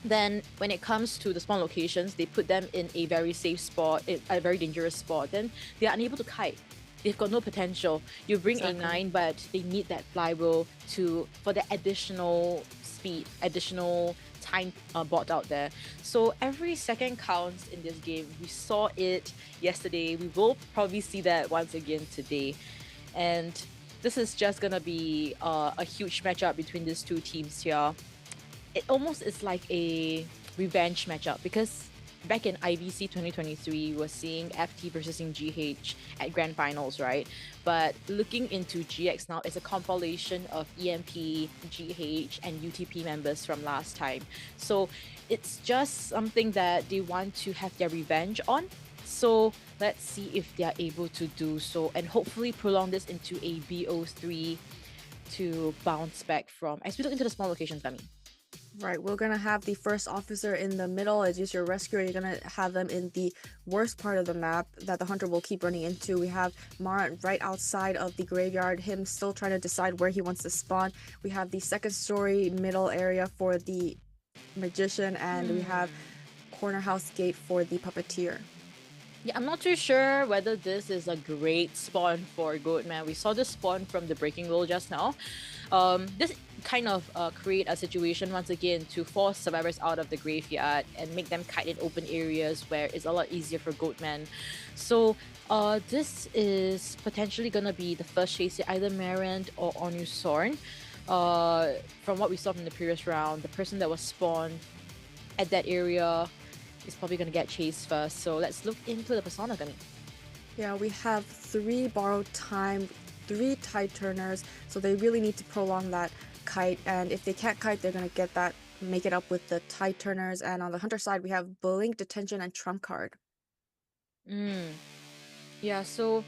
then when it comes to the spawn locations, they put them in a very safe spot, a very dangerous spot, then they are unable to kite. They've got no potential. You bring Exactly. a 9, but they need that flywheel for the additional speed, additional time bought out there. So every second counts in this game. We saw it yesterday. We will probably see that once again today. And this is just gonna be a huge matchup between these two teams here. It almost is like a revenge matchup, because back in IVC 2023, we're seeing FT versus GH at Grand Finals, right? But looking into GX now, it's a compilation of EMP, GH, and UTP members from last time. So it's just something that they want to have their revenge on. So let's see if they're able to do so, and hopefully prolong this into a BO3 to bounce back from, as we look into the small locations, Gummy. Right, we're gonna have the first officer in the middle as just your rescuer. You're gonna have them in the worst part of the map that the hunter will keep running into. We have Marat right outside of the graveyard, him still trying to decide where he wants to spawn. We have the second story middle area for the magician, and we have corner house gate for the puppeteer. Yeah, I'm not too sure whether this is a great spawn for Goatman. We saw this spawn from the breaking rule just now. This kind of create a situation once again to force survivors out of the graveyard and make them kite in open areas where it's a lot easier for Goatman. So this is potentially gonna be the first chase, either Marant or Onusorn. From what we saw from the previous round, the person that was spawned at that area is probably going to get chased first. So let's look into the persona, Gummy. Yeah, we have 3 borrowed time, 3 tide turners, so they really need to prolong that kite, and if they can't kite, they're going to make it up with the tide turners. And on the hunter side, we have Blink, Detention, and Trump card. Yeah, so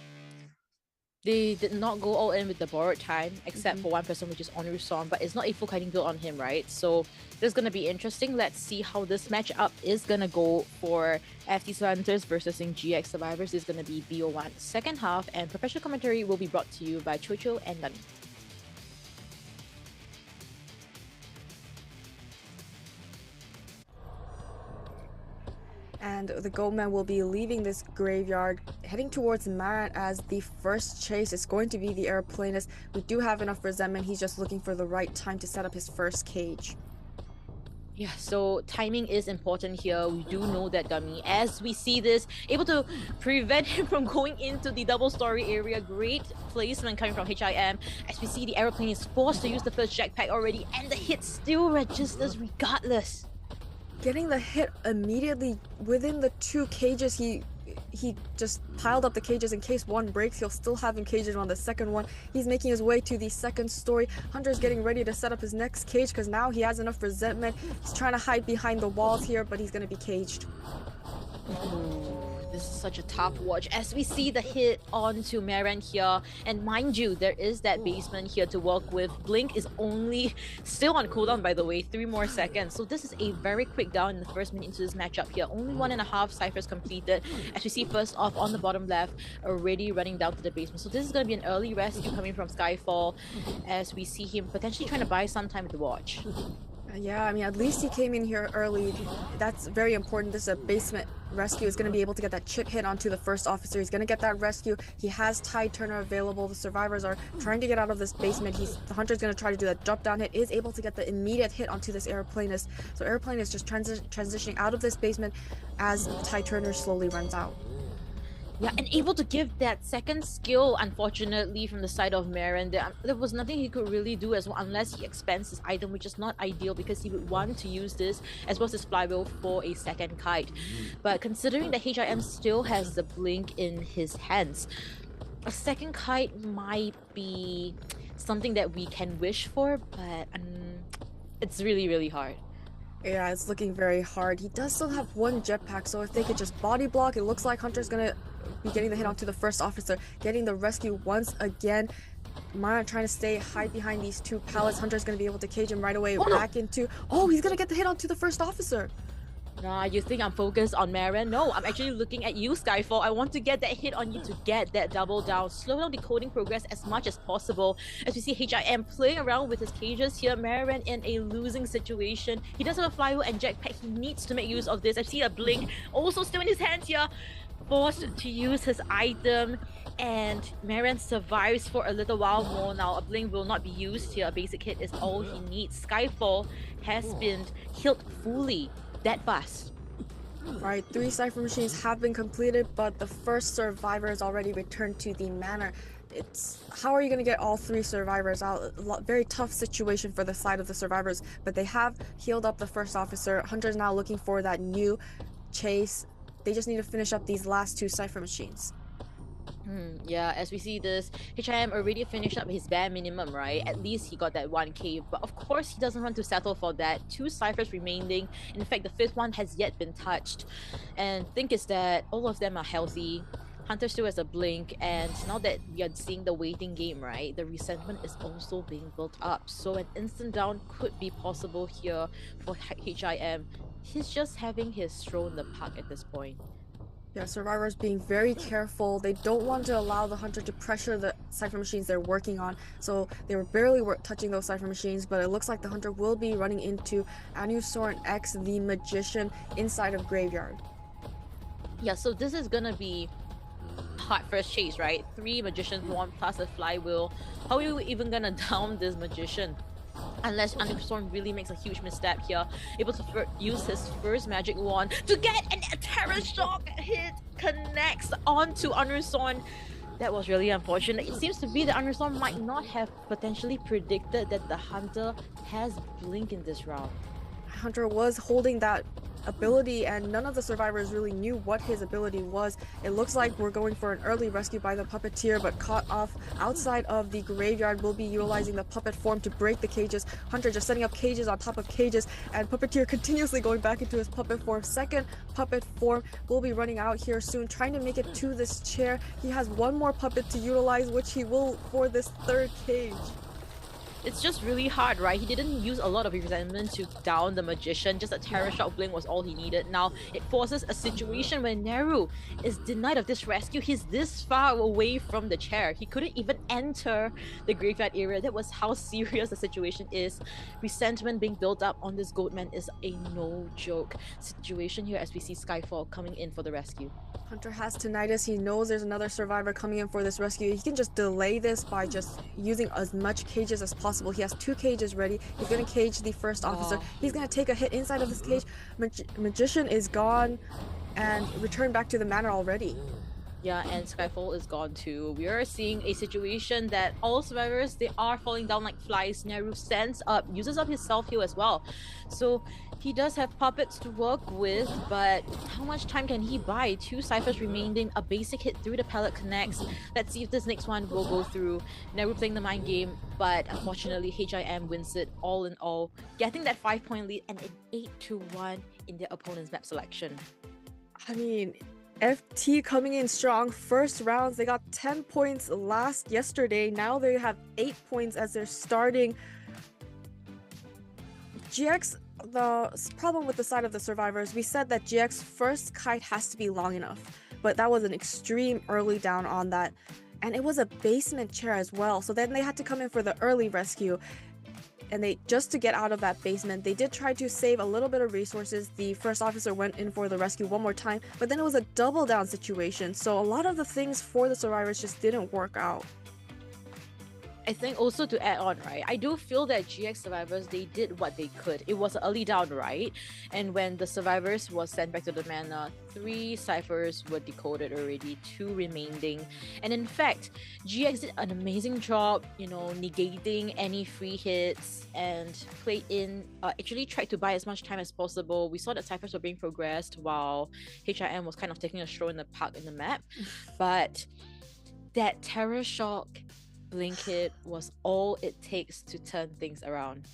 they did not go all in with the borrowed time, except for one person, which is Onusorn, but it's not a full kiting build on him, right? So this is going to be interesting. Let's see how this matchup is going to go for FT Hunters versus GX Survivors. This is going to be BO1 second half, and professional commentary will be brought to you by Chocho and Gummy. And the Goatman will be leaving this graveyard, heading towards Marat as the first chase is going to be the Aeroplanist. We do have enough resentment. He's just looking for the right time to set up his first cage. Yeah, so timing is important here. We do know that, Gummy. As we see this, able to prevent him from going into the double story area. Great placement coming from HIM. As we see, the aeroplane is forced to use the first jetpack already, and the hit still registers regardless. Getting the hit immediately within the 2 cages, he just piled up the cages in case one breaks. He'll still have him caged on the second one. He's making his way to the second story. Hunter's getting ready to set up his next cage because now he has enough resentment. He's trying to hide behind the walls here, but he's going to be caged. This is such a tough watch as we see the hit onto Maran here. And mind you, there is that basement here to work with. Blink is only still on cooldown, by the way, 3 more seconds. So this is a very quick down in the first minute into this matchup here. Only 1.5 ciphers completed. As we see first off on the bottom left, already running down to the basement. So this is going to be an early rescue coming from Skyfall as we see him potentially trying to buy some time with the watch. Yeah, I mean, at least he came in here early. That's very important. This is a basement rescue. Is going to be able to get that chip hit onto the first officer. He's going to get that rescue. He has Tide Turner available. The survivors are trying to get out of this basement. The hunter's going to try to do that drop down hit. Is able to get the immediate hit onto this airplanist. So airplane is just transitioning out of this basement as Tide Turner slowly runs out. Yeah, and able to give that second skill, unfortunately, from the side of Marin. There was nothing he could really do as well unless he expends his item, which is not ideal because he would want to use this as well as his flywheel for a second kite. But considering that HIM still has the blink in his hands, a second kite might be something that we can wish for, but it's really, really hard. Yeah, it's looking very hard. He does still have one jetpack, so if they could just body block, it looks like Hunter's gonna be getting the hit onto the first officer, getting the rescue once again. Mara trying to hide behind these two pallets. Hunter's gonna be able to cage him right away back into... Oh, he's gonna get the hit onto the first officer. Nah, you think I'm focused on Marin? No, I'm actually looking at you, Skyfall. I want to get that hit on you to get that double down. Slow down decoding progress as much as possible. As we see HIM playing around with his cages here, Marin in a losing situation. He does have a flywheel and jetpack. He needs to make use of this. I see a blink also still in his hands here. Forced to use his item, and Marin survives for a little while more. Now a blink will not be used here. A basic hit is all he needs. Skyfall has been killed fully. That fast. Right, 3 Cypher machines have been completed, but the first survivor has already returned to the manor. How are you going to get all 3 survivors out? Very tough situation for the side of the survivors, but they have healed up the first officer. Hunter's now looking for that new chase. They just need to finish up these last 2 Cypher machines. Yeah, as we see this, HIM already finished up his bare minimum, right? At least he got that 1k, but of course he doesn't want to settle for that. 2 ciphers remaining. In fact, the 5th one has yet been touched. And think is that all of them are healthy. Hunter still has a blink, and now that we are seeing the waiting game, right, the resentment is also being built up. So an instant down could be possible here for HIM. He's just having his stroll in the park at this point. Yeah, survivors being very careful. They don't want to allow the hunter to pressure the Cypher machines they're working on. So they were barely touching those Cypher machines, but it looks like the hunter will be running into Anusoran X, the magician, inside of Graveyard. Yeah, so this is gonna be hard first chase, right? 3 magicians, 1 plus a flywheel. How are you even gonna down this magician? Unless Anusoran really makes a huge misstep here, able to use his first magic wand to get a terror shock hit, connects onto Anusoran. That was really unfortunate. It seems to be that Anusoran might not have potentially predicted that the hunter has blink in this round. Hunter was holding that ability, and none of the survivors really knew what his ability was. It looks like we're going for an early rescue by the puppeteer, but caught off outside of the graveyard. Will be utilizing the puppet form to break the cages. Hunter just setting up cages on top of cages, and puppeteer continuously going back into his puppet form. Second puppet form will be running out here soon, trying to make it to this chair. He has 1 more puppet to utilize, which he will for this 3rd cage. It's just really hard, right? He didn't use a lot of resentment to down the magician. Just a terror shock blink was all he needed. Now it forces a situation where Neru is denied of this rescue. He's this far away from the chair. He couldn't even enter the graveyard area. That was how serious the situation is. Resentment being built up on this Goatman is a no joke situation here as we see Skyfall coming in for the rescue. Hunter has tinnitus. He knows there's another survivor coming in for this rescue. He can just delay this by just using as much cages as possible. He has 2 cages ready. He's going to cage the first officer. He's going to take a hit inside of this cage. Magician is gone and returned back to the manor already. Yeah, and Skyfall is gone too. We are seeing a situation that all survivors, they are falling down like flies. Neru stands up, uses up his self-heal as well. So he does have puppets to work with, but how much time can he buy? 2 ciphers remaining, a basic hit through the pallet connects. Let's see if this next one will go through. Neru playing the mind game, but unfortunately HIM wins it all in all, getting that 5-point lead and an 8-1 in their opponent's map selection. I mean, FT coming in strong. First rounds, they got 10 points yesterday. Now they have 8 points as they're starting. GX, the problem with the side of the survivors, we said that GX first kite has to be long enough, but that was an extreme early down on that. And it was a basement chair as well. So then they had to come in for the early rescue. And they just to get out of that basement, they did try to save a little bit of resources. The first officer went in for the rescue 1 more time, but then it was a double down situation. So a lot of the things for the survivors just didn't work out. I think also to add on, right, I do feel that GX survivors, they did what they could. It was an early down, right? And when the survivors was sent back to the mana, 3 ciphers were decoded already, 2 remaining. And in fact, GX did an amazing job, negating any free hits and played in, actually tried to buy as much time as possible. We saw that ciphers were being progressed while HIM was kind of taking a stroll in the park in the map. But that Terror Shock blink hit was all it takes to turn things around.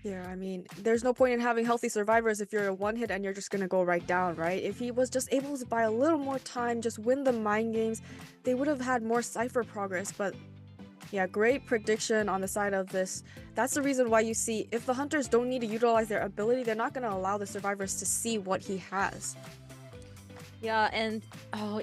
Yeah, I mean, there's no point in having healthy survivors if you're a one hit and you're just gonna go right down, right? If he was just able to buy a little more time, just win the mind games, they would have had more cipher progress. But yeah, great prediction on the side of this. That's the reason why you see, if the hunters don't need to utilize their ability, they're not gonna allow the survivors to see what he has. Yeah, and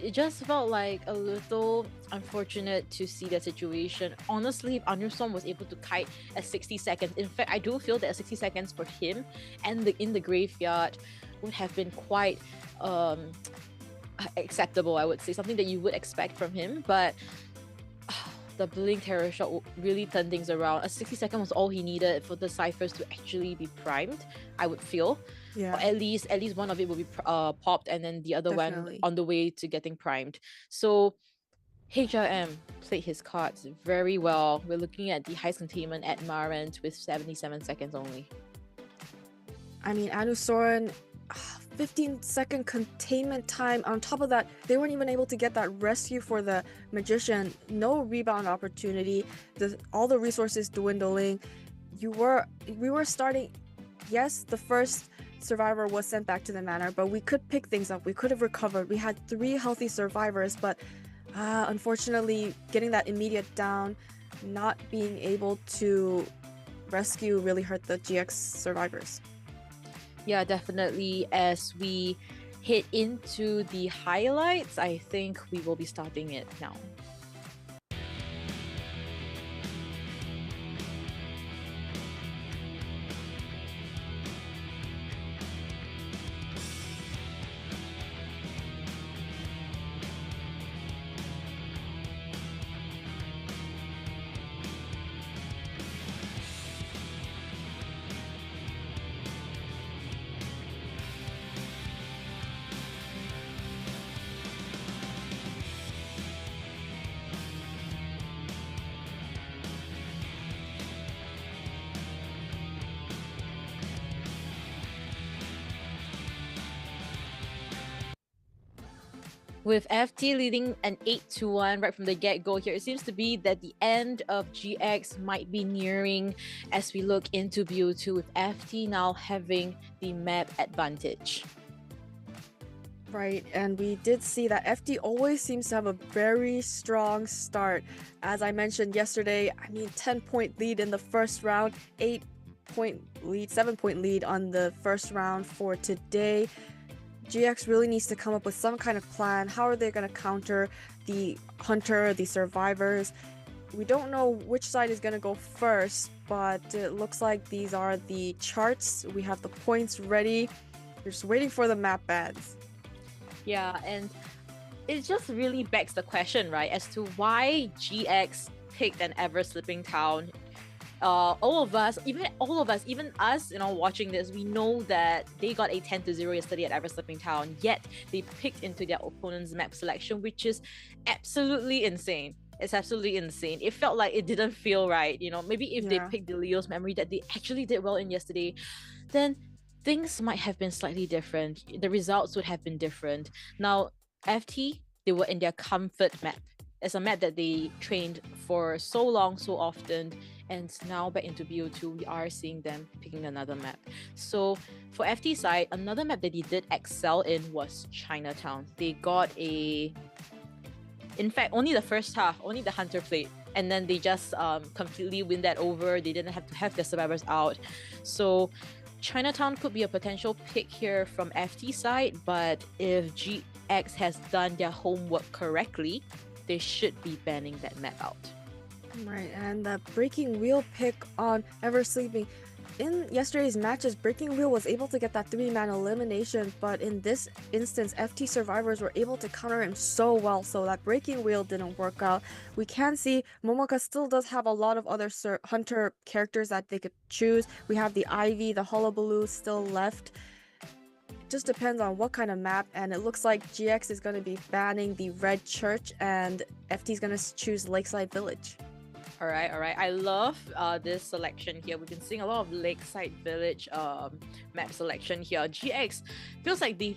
it just felt like a little unfortunate to see the situation. Honestly, if Anusong was able to kite at 60 seconds, in fact, I do feel that 60 seconds for him and in the graveyard would have been quite acceptable, I would say. Something that you would expect from him, but the Blink Terror Shot really turned things around. A 60-second was all he needed for the ciphers to actually be primed, I would feel. Yeah. Or at least one of it will be popped, and then the other Definitely. one on the way to getting primed. So HRM played his cards very well. We're looking at the highest containment at Marant with 77 seconds only. I mean, Anu Soren, 15-second containment time. On top of that, they weren't even able to get that rescue for the Magician. No rebound opportunity. All the resources dwindling. We were starting. Yes, the first survivor was sent back to the manor, but we could pick things up. We could have recovered. We had 3 healthy survivors, but unfortunately, getting that immediate down, not being able to rescue really hurt the GX survivors. Yeah, definitely. As we head into the highlights, I think we will be starting it now. With FT leading an 8-1 right from the get-go here, it seems to be that the end of GX might be nearing as we look into BO2 with FT now having the map advantage. Right, and we did see that FT always seems to have a very strong start. As I mentioned yesterday, 10-point lead in the first round, 8-point lead, 7-point lead on the first round for today. GX really needs to come up with some kind of plan. How are they going to counter the hunter, the survivors? We don't know which side is going to go first, but it looks like these are the charts. We have the points ready. We're just waiting for the map ads. Yeah, and it just really begs the question, right, as to why GX picked an ever-slipping town. All of us, even us, watching this, we know that they got a 10-0 yesterday at Ever Slipping Town, yet they picked into their opponent's map selection, which is absolutely insane. It's absolutely insane. It felt like it didn't feel right. Maybe if they picked the Leo's memory that they actually did well in yesterday, then things might have been slightly different. The results would have been different. Now, FT, they were in their comfort map. It's a map that they trained for so long, so often, and now back into BO2, we are seeing them picking another map. So for FT side, another map that they did excel in was Chinatown. They got in fact, only the first half, only the hunter played, and then they just completely win that over. They didn't have to have their survivors out. So Chinatown could be a potential pick here from FT side, but if GX has done their homework correctly, they should be banning that map out. Right, and the breaking wheel pick on Ever Sleeping. in yesterday's matches, Breaking Wheel was able to get that 3-man elimination, but in this instance, FT survivors were able to counter him so well, so that Breaking Wheel didn't work out. We can see Momoka still does have a lot of other hunter characters that they could choose. We have the Ivy, the Hullabaloo still left. It just depends on what kind of map, and it looks like GX is going to be banning the Red Church, and FT is going to choose Lakeside Village. All right. I love this selection here. We've been seeing a lot of Lakeside Village map selection here. GX feels like they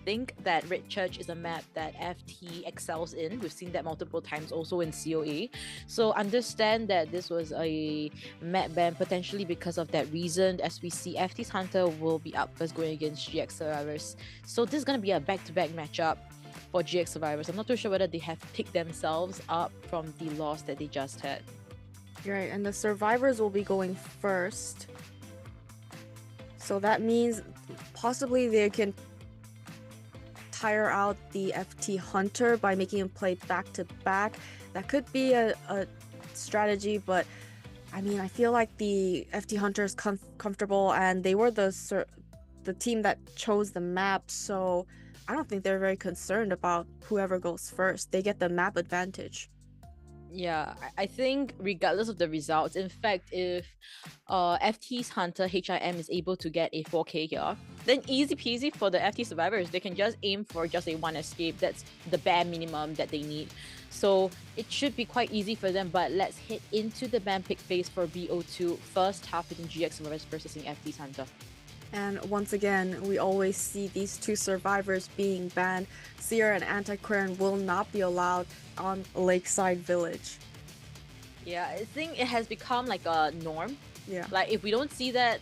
think that Red Church is a map that FT excels in. We've seen that multiple times also in COA. So understand that this was a map ban potentially because of that reason, as we see FT's Hunter will be up first going against GX Survivors. So this is going to be a back-to-back matchup for GX Survivors. I'm not too sure whether they have picked themselves up from the loss that they just had. Right, and the survivors will be going first. So that means possibly they can tire out the FT Hunter by making him play back to back. That could be a strategy, but I mean, I feel like the FT Hunter is comfortable, and they were the team that chose the map, so I don't think they're very concerned about whoever goes first. They get the map advantage. Yeah, I think regardless of the results, in fact, if FT's Hunter HIM is able to get a 4K here, then easy peasy for the FT survivors. They can just aim for just a 1 escape. That's the bare minimum that they need. So it should be quite easy for them, but let's hit into the ban pick phase for BO2. First half between GX survivors versus FT's Hunter. And once again, we always see these two survivors being banned. Seer and Antiquarian will not be allowed on Lakeside Village. Yeah, I think it has become like a norm. Yeah. Like if we don't see that,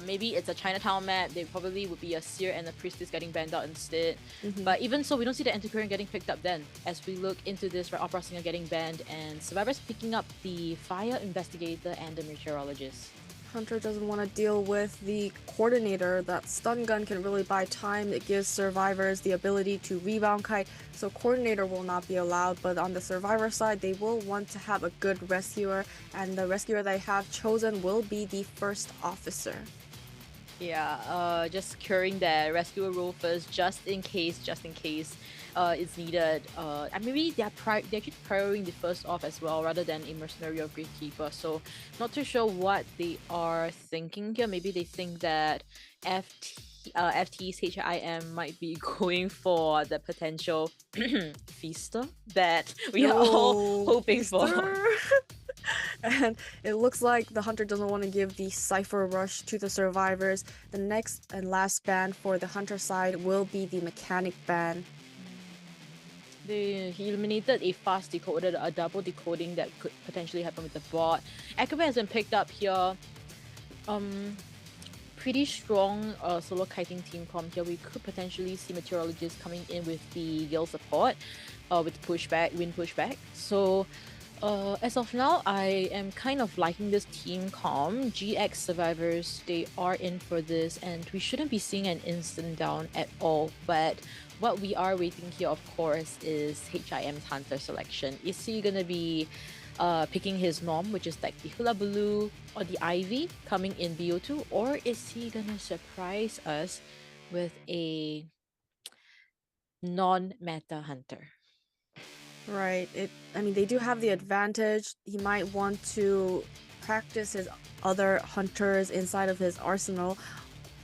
maybe it's a Chinatown map, there probably would be a Seer and a Priestess getting banned out instead. But even so, we don't see the Antiquarian getting picked up then. As we look into this, Opera Singer getting banned and survivors picking up the Fire Investigator and the Meteorologist. Hunter doesn't want to deal with the Coordinator. That stun gun can really buy time. It gives survivors the ability to rebound kite, so Coordinator will not be allowed. But on the survivor side, they will want to have a good rescuer, and the rescuer they have chosen will be the first officer. Yeah, just securing the rescuer role first, just in case it's needed. And maybe they're actually prioritizing the first off as well, rather than a mercenary or gatekeeper. So not too sure what they are thinking here. Maybe they think that FT's HIM might be going for the potential feaster that we are all hoping for. And it looks like the Hunter doesn't want to give the Cypher Rush to the survivors. The next and last ban for the Hunter side will be the Mechanic ban. He eliminated a fast decoder, a double decoding that could potentially happen with the bot. Acrobat has been picked up here. Pretty strong solo kiting team comp here. We could potentially see Meteorologists coming in with the Gale support, with wind pushback. So as of now, I am kind of liking this team comp. GX survivors, they are in for this, and we shouldn't be seeing an instant down at all. But what we are waiting here, of course, is HIM's Hunter selection. Is he gonna be picking his norm, which is like the Hullabaloo or the Ivy coming in BO2, or is he gonna surprise us with a non-meta Hunter? Right. I mean, they do have the advantage. He might want to practice his other hunters inside of his arsenal.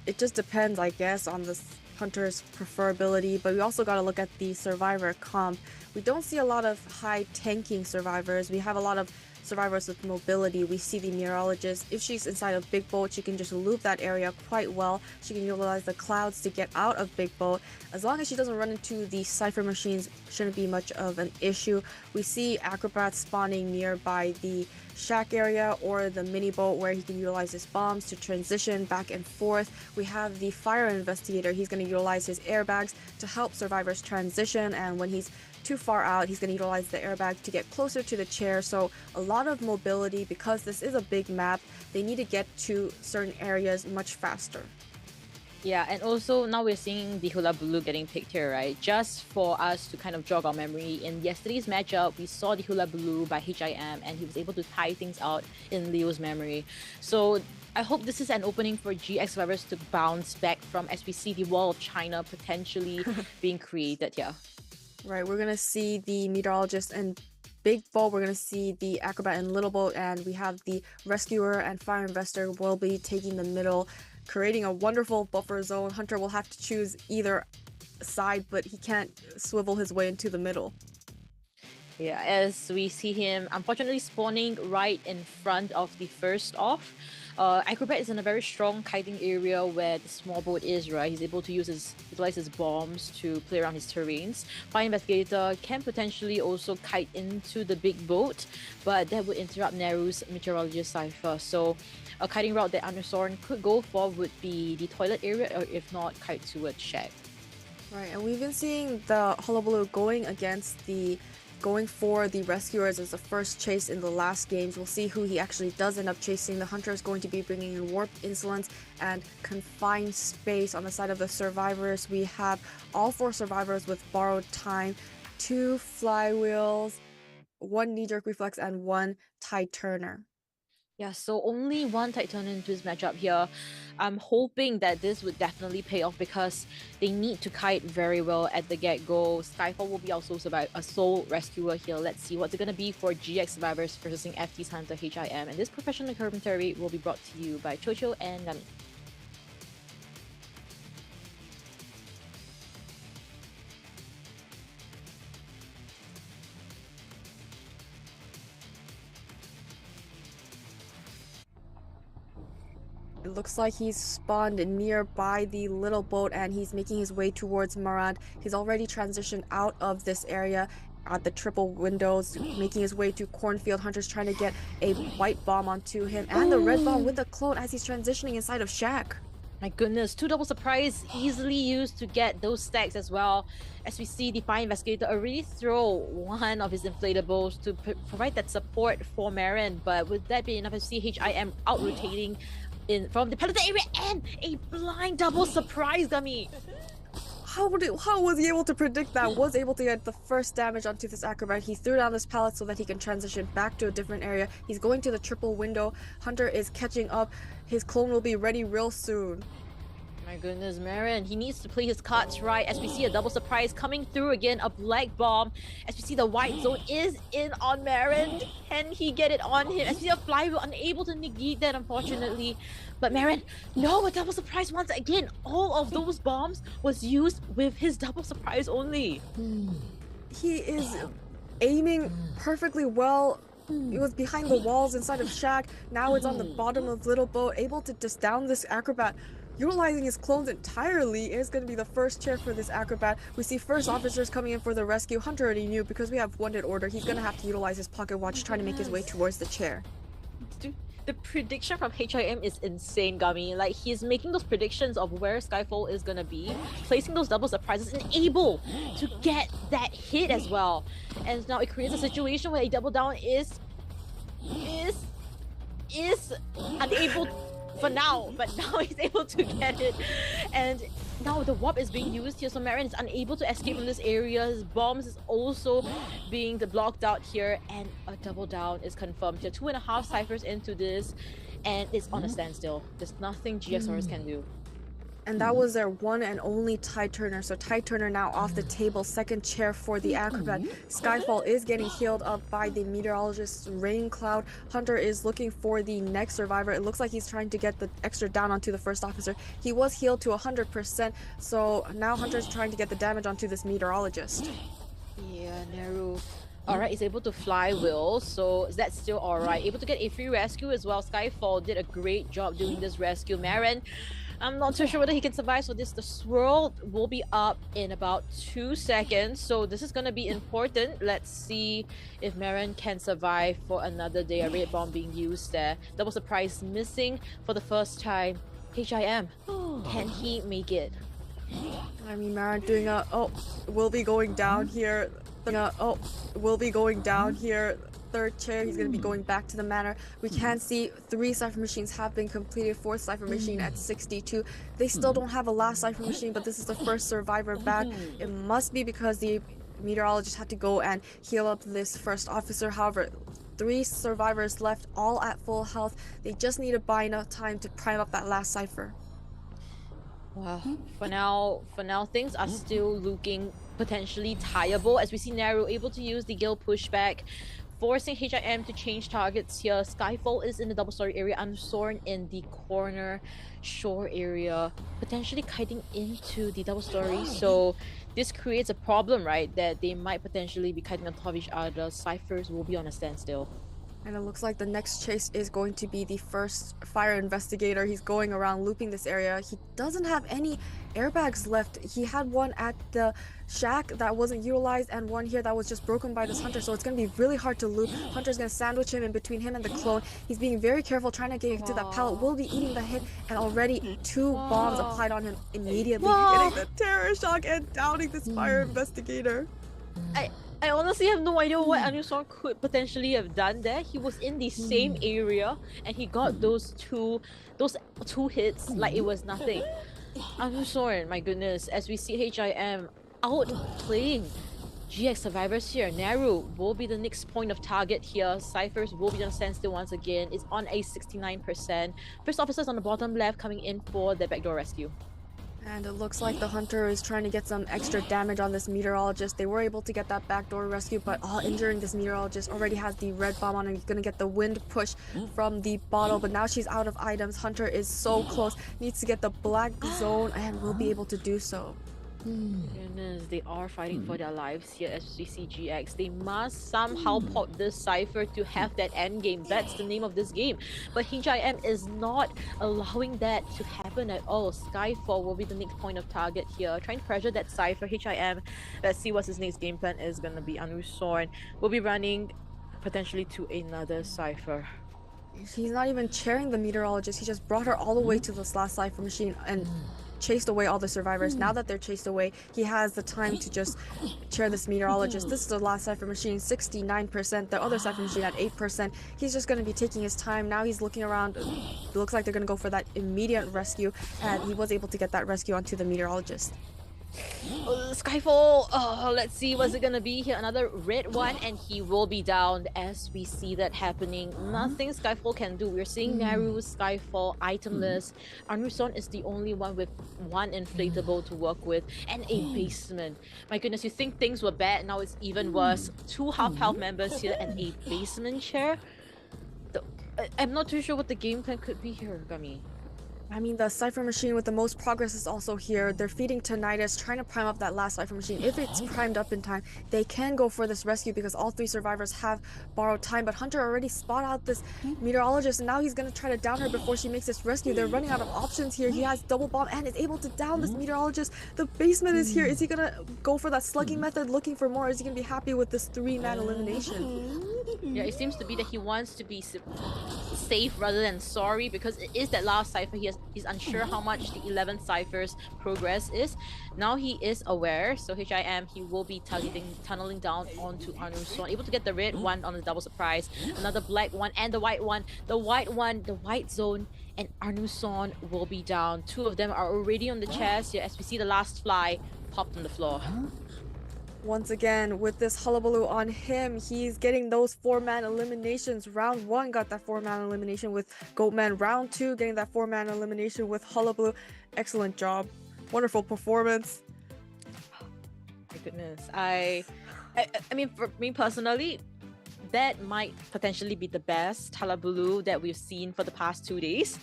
It just depends, I guess, on the hunter's preferability, but we also got to look at the survivor comp. We don't see a lot of high tanking survivors. We have a lot of survivors with mobility. We see the Meteorologist. If she's inside of Big Boat, she can just loop that area quite well. She can utilize the clouds to get out of Big Boat. As long as she doesn't run into the Cypher machines, shouldn't be much of an issue. We see Acrobats spawning nearby the shack area or the mini boat where he can utilize his bombs to transition back and forth. We have the Fire Investigator. He's going to utilize his airbags to help survivors transition, and when he's too far out, he's going to utilize the airbag to get closer to the chair. So a lot of mobility. Because this is a big map, they need to get to certain areas much faster. Yeah, and also now we're seeing the Hula Blue getting picked here, right? Just for us to kind of jog our memory. In yesterday's matchup, we saw the Hula Blue by HIM, and he was able to tie things out in Leo's memory. So I hope this is an opening for GX survivors to bounce back from, as we see the Wall of China potentially being created here. Right, we're gonna see the meteorologist and Big Boat, we're gonna see the acrobat and Little Boat, and we have the rescuer and fire investor will be taking the middle, creating a wonderful buffer zone. Hunter will have to choose either side, but he can't swivel his way into the middle. Yeah, as we see him unfortunately spawning right in front of the first off. Acrobat is in a very strong kiting area where the small boat is, right? He's able to utilize his bombs to play around his terrains. Fire Investigator can potentially also kite into the big boat, but that would interrupt Neru's Meteorologist Cypher. So a kiting route that Undersorn could go for would be the toilet area, or if not, kite towards Shack. Right, and we've been seeing the Hullabaloo going for the rescuers as the first chase in the last games. We'll see who he actually does end up chasing. The Hunter is going to be bringing in Warp Insolence and Confined Space. On the side of the survivors, we have all 4 survivors with Borrowed Time, 2 Flywheels, 1 Knee-Jerk Reflex, and 1 Tide Turner. Yeah, so only one Titan into this matchup here. I'm hoping that this would definitely pay off because they need to kite very well at the get-go. Skyfall will be also a sole rescuer here. Let's see what's it going to be for GX survivors versus FT's Hunter HIM. And this professional commentary will be brought to you by Chocho and Gami. It looks like he's spawned nearby the Little Boat and he's making his way towards Marad. He's already transitioned out of this area at the triple windows, making his way to Cornfield. Hunter's trying to get a white bomb onto him and the red bomb with the clone as he's transitioning inside of Shack. My goodness, 2 double surprise easily used to get those stacks as well. As we see the Fire Investigator already throw one of his inflatables to provide that support for Marin. But would that be enough to see HIM out-rotating from the Predator area and a blind double surprise, Gummy? How was he able to predict that? Was able to get the first damage onto this acrobat. He threw down this pallet so that he can transition back to a different area. He's going to the triple window. Hunter is catching up. His clone will be ready real soon. My goodness, Marin, he needs to play his cards right as we see a double surprise coming through again, a black bomb. As we see the white zone is in on Marin. Can he get it on him? As we see a flywheel unable to negate that, unfortunately. But Marin, no, a double surprise once again. All of those bombs was used with his double surprise only. He is aiming perfectly well. It was behind the walls inside of Shack. Now it's on the bottom of Little Boat, able to just down this acrobat. Utilizing his clones entirely is going to be the first chair for this acrobat. We see first officers coming in for the rescue. Hunter already knew because we have one hit order. He's going to have to utilize his pocket watch trying to make his way towards the chair. Dude, the prediction from HIM is insane, Gummy. Like, he's making those predictions of where Skyfall is going to be, placing those double surprises and able to get that hit as well. And now it creates a situation where a double down is unable for now, but now he's able to get it. And now the warp is being used here, so Marin is unable to escape from this area. His bombs is also being blocked out here, and a double down is confirmed here. 2.5 ciphers into this, and it's on a standstill. There's nothing GXRs can do. And that was their one and only Tide Turner. So Tide Turner now off the table, second chair for the acrobat. Skyfall is getting healed up by the meteorologist's rain cloud. Hunter is looking for the next survivor. It looks like he's trying to get the extra down onto the first officer. He was healed to 100%, so now Hunter's trying to get the damage onto this meteorologist. Yeah, Neru. Alright, he's able to fly Will, so that's still alright. Able to get a free rescue as well. Skyfall did a great job doing this rescue. Marin, I'm not too sure whether he can survive, so the swirl will be up in about 2 seconds. So this is going to be important. Let's see if Marin can survive for another day. A red bomb being used there. Double surprise missing for the first time. HIM, can he make it? I mean, Marin doing will be going down here. Will be going down here. Third chair, he's going to be going back to the manor. We can see 3 cipher machines have been completed. 4th cipher machine at 62. They still don't have a last cipher machine, but this is the first survivor back. It must be because the meteorologist had to go and heal up this first officer. However, 3 survivors left, all at full health. They just need to buy enough time to prime up that last cipher. Wow. For now, things are still looking potentially tieable as we see Naru able to use the Gale pushback, forcing HIM to change targets here. Skyfall is in the double story area, Unsorn in the corner shore area, potentially kiting into the double story. So this creates a problem, right? That they might potentially be kiting on top of each other. Ciphers will be on a standstill. And it looks like the next chase is going to be the first fire investigator. He's going around looping this area. He doesn't have any airbags left. He had one at the shack that wasn't utilized and one here that was just broken by this hunter. So it's going to be really hard to loop. Hunter's going to sandwich him in between him and the clone. He's being very careful trying to get to that pallet. Will be eating the hit, and already 2 bombs applied on him immediately. Getting the terror shock and downing this fire investigator. I honestly have no idea what Anusorn could potentially have done there. He was in the same area and he got those two hits like it was nothing. Anusorn, my goodness, as we see HIM outplaying GX survivors here. Naru will be the next point of target here. Ciphers will be on standstill once again. It's on a 69%. First officers on the bottom left coming in for the backdoor rescue. And it looks like the hunter is trying to get some extra damage on this meteorologist. They were able to get that backdoor rescue, but injuring this meteorologist. Already has the red bomb on him. He's gonna get the wind push from the bottle, but now she's out of items. Hunter is so close, needs to get the black zone and will be able to do so. Goodness, they are fighting for their lives here as we see GX. They must somehow pop this cipher to have that end game. That's the name of this game. But HIM is not allowing that to happen at all. Skyfall will be the next point of target here. Trying to pressure that cipher. HIM, let's see what his next game plan is going to be. Anusorn will be running potentially to another cipher. He's not even chairing the meteorologist. He just brought her all the way to this last cipher machine and chased away all the survivors. Now that they're chased away, he has the time to just chair this meteorologist. This is the last cipher machine, 69%. The other cipher machine at 8%. He's just going to be taking his time. Now he's looking around. It looks like they're going to go for that immediate rescue, and he was able to get that rescue onto the meteorologist. Skyfall, let's see what's it gonna be here. Another red one, and he will be down as we see that happening. Nothing Skyfall can do. We're seeing Naru, Skyfall, itemless. Anusorn is the only one with 1 inflatable to work with and a basement. My goodness, you think things were bad, now it's even worse. 2 half-health members here and a basement chair. I'm not too sure what the game plan could be here, Gummy. I mean, the cipher machine with the most progress is also here. They're feeding Tinnitus, trying to prime up that last cipher machine. If it's primed up in time, they can go for this rescue because all 3 survivors have borrowed time. But Hunter already spotted out this meteorologist, and now he's going to try to down her before she makes this rescue. They're running out of options here. He has double bomb and is able to down this meteorologist. The basement is here. Is he going to go for that slugging method, looking for more? Is he going to be happy with this 3-man elimination? Yeah, it seems to be that he wants to be safe rather than sorry, because it is that last cipher. He's unsure how much the 11th cipher's progress is. Now he is aware, so HIM, he will be tunneling down onto Anusorn, able to get the red one on the double surprise, another black one, and the white one. The white zone, and Anusorn will be down. 2 of them are already on the chest here as we see the last fly popped on the floor. Once again, with this hullabaloo on him, he's getting those 4-man eliminations. Round 1 got that 4-man elimination with Goatman. Round 2 getting that 4-man elimination with hullabaloo. Excellent job. Wonderful performance. My goodness. I mean, for me personally, that might potentially be the best hullabaloo that we've seen for the past 2 days.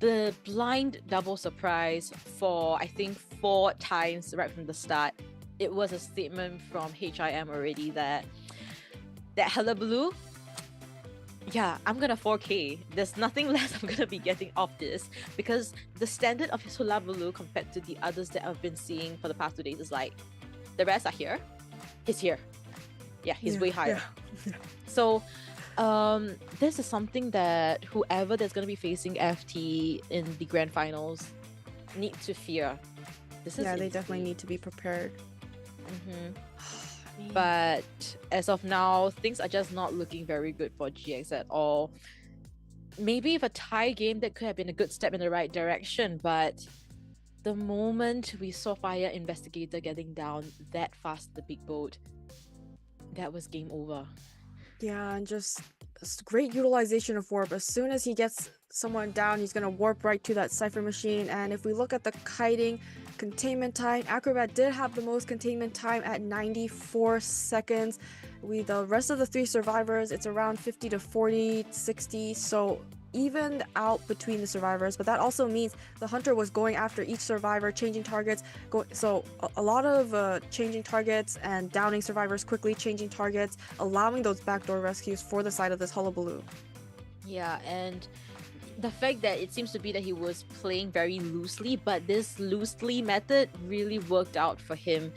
The blind double surprise for, I think, 4 times right from the start. It was a statement from HIM already that hullabaloo, yeah, I'm gonna 4K. There's nothing less I'm gonna be getting off this, because the standard of his hullabaloo compared to the others that I've been seeing for the past 2 days is like, the rest are here, he's here. Yeah, he's way higher. Yeah. So this is something that whoever that's gonna be facing FT in the grand finals need to fear. This is they definitely need to be prepared. But as of now, things are just not looking very good for GX at all. Maybe if a tie game, that could have been a good step in the right direction, but the moment we saw Fire Investigator getting down that fast, the big boat, that was game over. Yeah, and just great utilization of warp. As soon as he gets someone down, he's gonna warp right to that cipher machine. And if we look at the kiting containment time, Acrobat did have the most containment time at 94 seconds. The rest of the three survivors, it's around 50 to 40, 60. So even out between the survivors, but that also means the hunter was going after each survivor, changing targets. So a lot of changing targets and downing survivors quickly, changing targets, allowing those backdoor rescues for the side of this hullabaloo. Yeah, and the fact that it seems to be that he was playing very loosely, but this loosely method really worked out for him.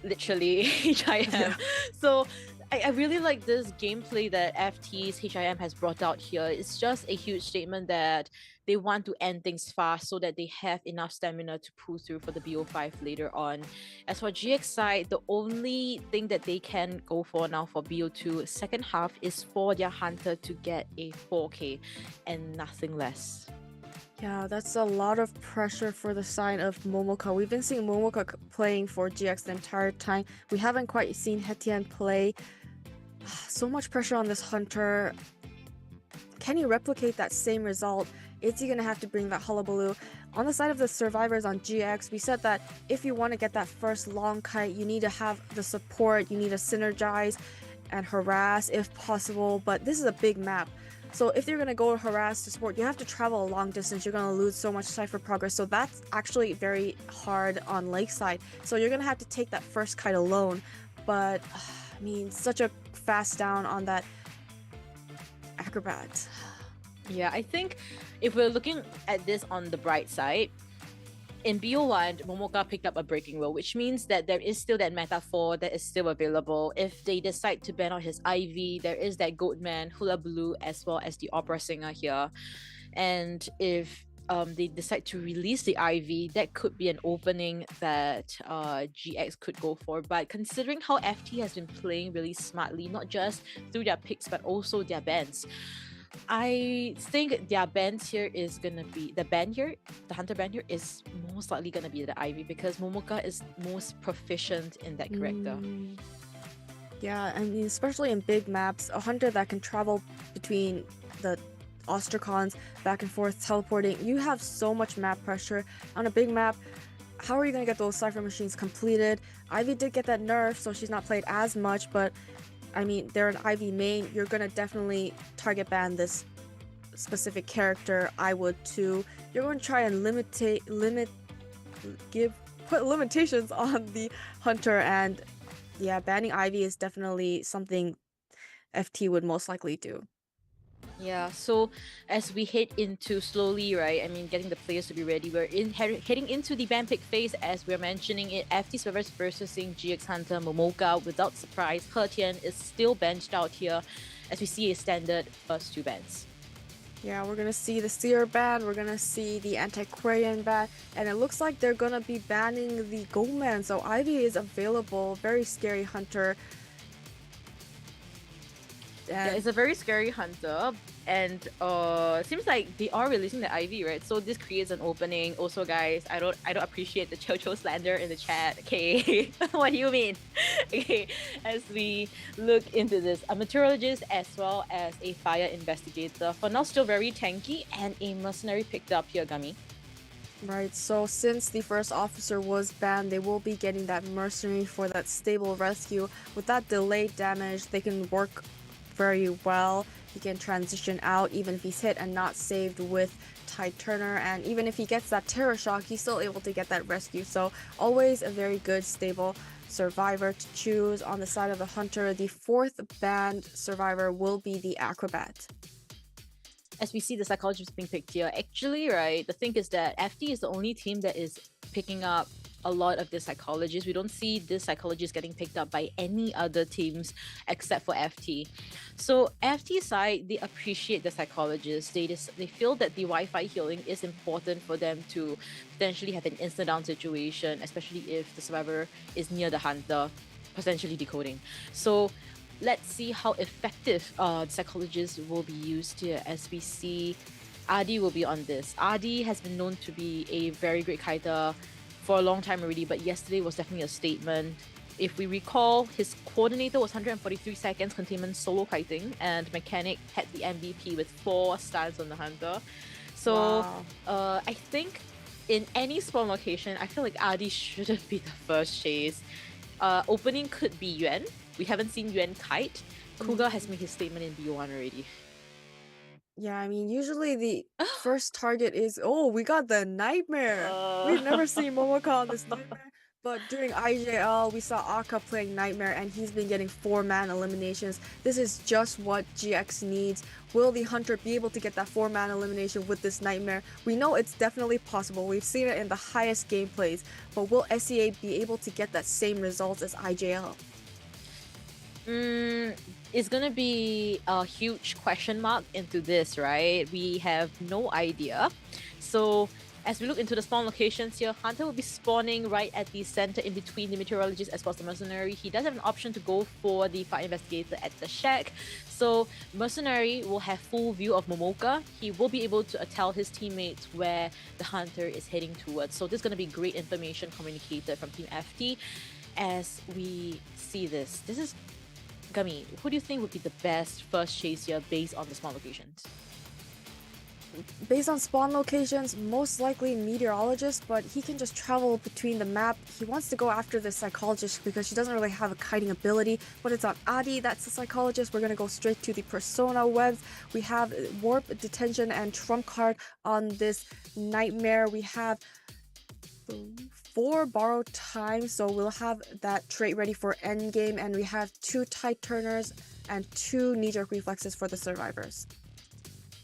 Literally, HIM. Yeah. So I really like this gameplay that FT's HIM has brought out here. It's just a huge statement that they want to end things fast so that they have enough stamina to pull through for the BO5 later on. As for GX side, the only thing that they can go for now for BO2 second half is for their hunter to get a 4K and nothing less. Yeah, that's a lot of pressure for the side of Momoka. We've been seeing Momoka playing for GX the entire time. We haven't quite seen Hetien play. So much pressure on this hunter. Can he replicate that same result? Is he going to have to bring that hullabaloo? On the side of the survivors on GX, we said that if you want to get that first long kite, you need to have the support, you need to synergize and harass if possible, but this is a big map. So if you're going to go harass to support, you have to travel a long distance. You're going to lose so much cipher progress. So that's actually very hard on Lakeside. So you're going to have to take that first kite alone. But, I mean, such a fast down on that Acrobat. Yeah, I think if we're looking at this on the bright side, in BO1, Momoka picked up a breaking role, which means that there is still that metaphor that is still available. If they decide to ban out his IV, there is that Goatman, Hula Blue, as well as the opera singer here. And if they decide to release the IV, that could be an opening that GX could go for. But considering how FT has been playing really smartly, not just through their picks, but also their bans, I think their band here is gonna be the hunter band here is most likely gonna be the Ivy because Momoka is most proficient in that character. Yeah, I mean, especially in big maps, a hunter that can travel between the Ostracons back and forth, teleporting. You have so much map pressure on a big map. How are you gonna get those cipher machines completed? Ivy did get that nerf, so she's not played as much, but I mean, they're an IV main. You're gonna definitely target ban this specific character. I would too. You're going to try and put limitations on the hunter, and yeah, banning Ivy is definitely something FT would most likely do. Yeah, so as we head into slowly, right, I mean, getting the players to be ready, we're heading into the ban pick phase as we're mentioning it. FT servers versus GX Hunter Momoka. Without surprise, Hetien is still benched out here as we see a standard first two bans. Yeah, we're gonna see the Seer ban, we're gonna see the Antiquarian ban, and it looks like they're gonna be banning the Goldman, so Ivy is available. Very scary hunter. Yeah, it's a very scary hunter, and it seems like they are releasing the IV, right? So this creates an opening. Also, guys, I don't appreciate the Chocho slander in the chat. Okay, what do you mean? Okay, as we look into this, a meteorologist as well as a fire investigator. For now, still very tanky, and a mercenary picked up here, Gummy. Right, so since the first officer was banned, they will be getting that mercenary for that stable rescue. With that delayed damage, they can work very well. He can transition out even if he's hit and not saved with Tide Turner, and even if he gets that terror shock, he's still able to get that rescue. So always a very good stable survivor to choose. On the side of the hunter, the fourth banned survivor will be the Acrobat. As we see the psychologist being picked here, actually, right, the thing is that FT is the only team that is picking up a lot of the psychologists. We don't see this psychologist getting picked up by any other teams except for FT. So FT side, they appreciate the psychologists. They feel that the Wi-Fi healing is important for them to potentially have an instant down situation, especially if the survivor is near the hunter. potentially decoding. So let's see how effective the psychologists will be used here as we see Adi will be on this. Adi has been known to be a very great kiter for a long time already, but yesterday was definitely a statement. If we recall, his coordinator was 143 seconds containment solo kiting, and Mechanic had the MVP with 4 stuns on the Hunter. So I think in any spawn location, I feel like Adi shouldn't be the first chase. Opening could be Yuan. We haven't seen Yuan kite. Kuga has made his statement in B1 already. Yeah, I mean, usually the first target is, oh, we got the Nightmare. We've never seen Momoka on this Nightmare. But during IJL, we saw Aka playing Nightmare, and he's been getting 4-man eliminations. This is just what GX needs. Will the Hunter be able to get that 4-man elimination with this Nightmare? We know it's definitely possible. We've seen it in the highest gameplays. But will SEA be able to get that same results as IJL? It's gonna be a huge question mark into this, right? We have no idea. So as we look into the spawn locations here, Hunter will be spawning right at the center in between the Meteorologist as well as the Mercenary. He does have an option to go for the Fire Investigator at the shack. So Mercenary will have full view of Momoka. He will be able to tell his teammates where the Hunter is heading towards. So this is going to be great information communicated from Team FT as we see this. This is Gummy, who do you think would be the best first chase here based on the spawn locations? Based on spawn locations, most likely Meteorologist, but he can just travel between the map. He wants to go after the Psychologist because she doesn't really have a kiting ability, but it's on Adi, that's the Psychologist. We're going to go straight to the Persona webs. We have Warp, Detention, and Trump card on this Nightmare. We have 4 borrow time, so we'll have that trait ready for endgame, and we have 2 tight turners and 2 knee-jerk reflexes for the survivors.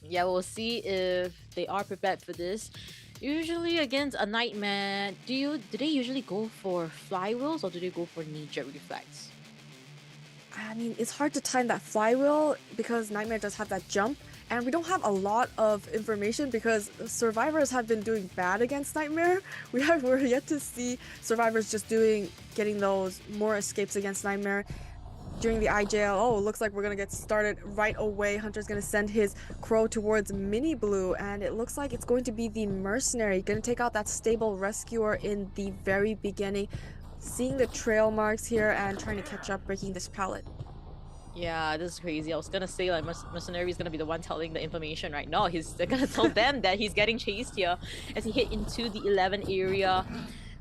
Yeah, we'll see if they are prepared for this. Usually against a Nightmare, do they usually go for flywheels or do they go for knee-jerk reflex? I mean, it's hard to time that flywheel because Nightmare does have that jump, and we don't have a lot of information because survivors have been doing bad against Nightmare. We're yet to see survivors just getting those more escapes against Nightmare. During the IJL, oh, it looks like we're gonna get started right away. Hunter's gonna send his Crow towards Mini Blue, and it looks like it's going to be the Mercenary, gonna take out that stable Rescuer in the very beginning. Seeing the trail marks here and trying to catch up, breaking this pallet. Yeah, this is crazy. I was gonna say like Mercenary is gonna be the one telling the information right now. They're gonna tell them that he's getting chased here as he hit into the 11 area.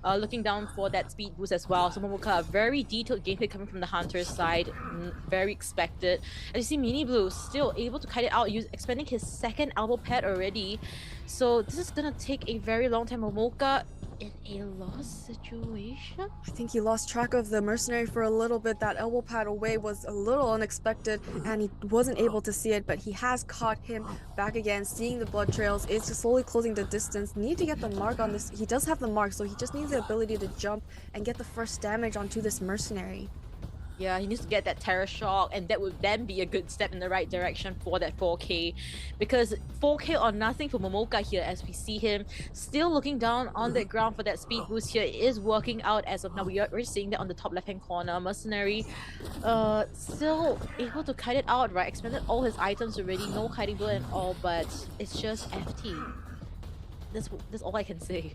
Looking down for that speed boost as well. So Momoka, very detailed gameplay coming from the Hunter's side, very expected. As you see, Mini Blue still able to kite it out, expending his second elbow pad already. So this is gonna take a very long time. Momoka in a lost situation? I think he lost track of the Mercenary for a little bit. That elbow pad away was a little unexpected and he wasn't able to see it, but he has caught him back again. Seeing the blood trails, it's just slowly closing the distance. Need to get the mark on this. He does have the mark, so he just needs the ability to jump and get the first damage onto this Mercenary. Yeah, he needs to get that Terror Shock, and that would then be a good step in the right direction for that 4K. Because 4K or nothing for Momoka here, as we see him still looking down on the ground for that speed boost here. It is working out as of now. We're seeing that on the top left-hand corner. Mercenary still able to kite it out, right? Expended all his items already, no kiting bullet and all, but it's just FT. That's all I can say.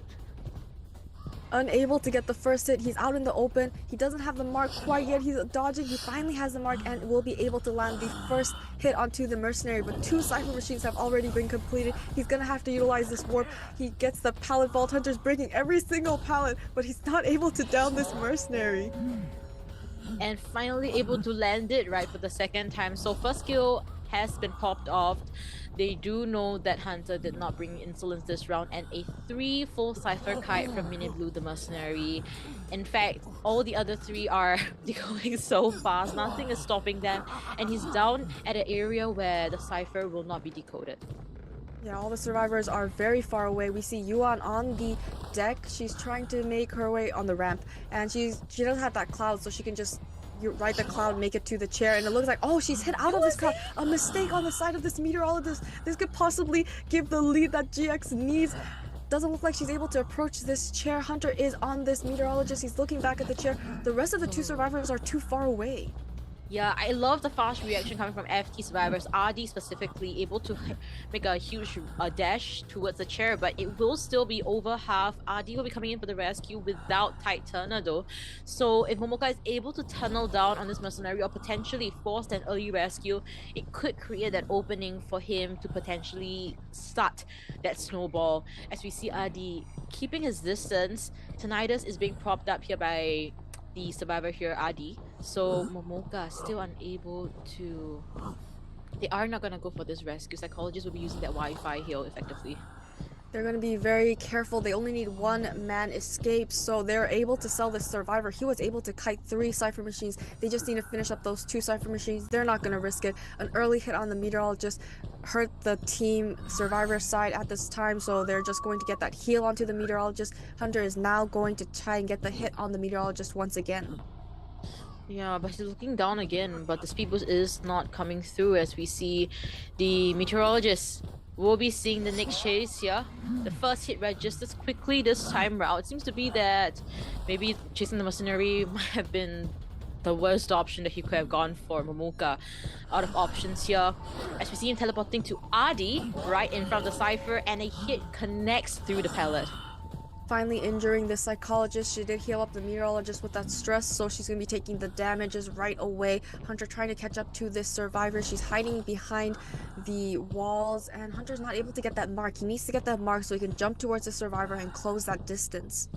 Unable to get the first hit. He's out in the open. He doesn't have the mark quite yet. He's dodging. He finally has the mark and will be able to land the first hit onto the Mercenary. But 2 Cypher Machines have already been completed. He's going to have to utilize this warp. He gets the pallet. Vault Hunter's breaking every single pallet, but he's not able to down this Mercenary. And finally able to land it right for the second time. So first kill has been popped off. They do know that Hunter did not bring insolence this round, and a 3 full Cypher kite from Mini Blue the Mercenary. In fact, all the other 3 are going so fast, nothing is stopping them, and he's down at an area where the Cypher will not be decoded. Yeah, all the survivors are very far away. We see Yuan on the deck. She's trying to make her way on the ramp, and she doesn't have that cloud, so she can just ride the cloud, make it to the chair, and it looks like, oh, she's hit out of this cloud. A mistake on the side of this Meteorologist. This could possibly give the lead that GX needs. doesn't look like she's able to approach this chair. Hunter is on this meteorologist. He's looking back at the chair. The rest of the two survivors are too far away. Yeah, I love the fast reaction coming from FT survivors. RD specifically able to make a huge dash towards the chair, but it will still be over half. RD will be coming in for the rescue without tight turner though. So if Momoka is able to tunnel down on this mercenary or potentially force an early rescue, it could create that opening for him to potentially start that snowball. As we see RD keeping his distance, Tinnitus is being propped up here by the survivor here, Adi. So Momoka still unable to... They are not going to go for this rescue. Psychologists will be using that Wi-Fi heal effectively. They're going to be very careful. They only need one man escape, so they're able to sell this survivor. He was able to kite 3 Cypher machines. They just need to finish up those 2 Cypher machines. They're not going to risk it. An early hit on the meteorologist hurt the team survivor side at this time, so they're just going to get that heal onto the meteorologist. Hunter is now going to try and get the hit on the meteorologist once again. Yeah, but he's looking down again, but the speed boost is not coming through as we see the meteorologist. We'll be seeing the next chase here. The first hit registers quickly this time round. It seems to be that maybe chasing the mercenary might have been the worst option that he could have gone for. Momoka out of options here. As we see him teleporting to Adi right in front of the Cypher, and a hit connects through the pellet. Finally injuring the psychologist. She did heal up the meteorologist with that stress, so she's going to be taking the damages right away. Hunter trying to catch up to this survivor. She's hiding behind the walls, and Hunter's not able to get that mark. He needs to get that mark so he can jump towards the survivor and close that distance.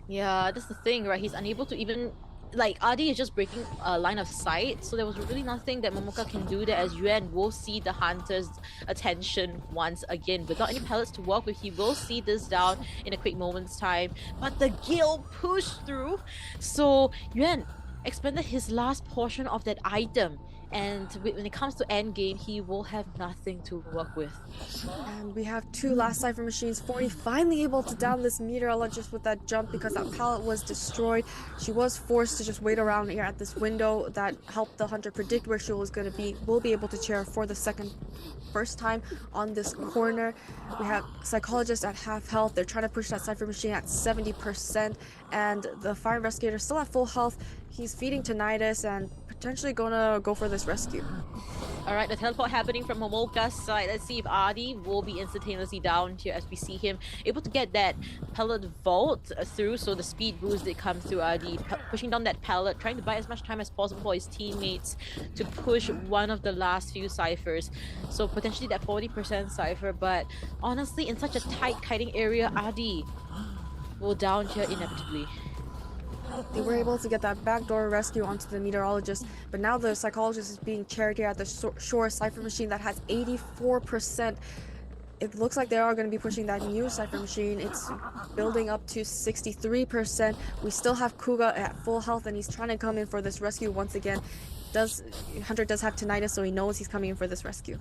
Yeah, that's the thing, right? He's unable to even... Like, Adi is just breaking a line of sight, so there was really nothing that Momoka can do there, as Yuan will see the hunter's attention once again. Without any pellets to work with, he will see this down in a quick moment's time. But the gale pushed through, so Yuan expended his last portion of that item. And when it comes to endgame, he will have nothing to work with. And we have 2 last Cypher machines. 40 finally able to down this meteorologist with that jump because that pallet was destroyed. She was forced to just wait around here at this window that helped the hunter predict where she was going to be. Will be able to chair for the first time on this corner. We have psychologists at half health. They're trying to push that Cypher machine at 70%, and the fire investigator still at full health. He's feeding tinnitus and potentially gonna go for this rescue. Alright, the teleport happening from Momoka's side. Let's see if Adi will be instantaneously down here as we see him able to get that pellet vault through. So the speed boost did come through Adi, pushing down that pellet, trying to buy as much time as possible for his teammates to push one of the last few ciphers. So potentially that 40% cipher, but honestly, in such a tight kiting area, Adi will down here inevitably. They were able to get that backdoor rescue onto the meteorologist, but now the psychologist is being chaired here at the shore Cypher machine that has 84%. It looks like they are going to be pushing that new Cypher machine. It's building up to 63%. We still have Kuga at full health, and he's trying to come in for this rescue once again. Hunter does have tinnitus, so he knows he's coming in for this rescue.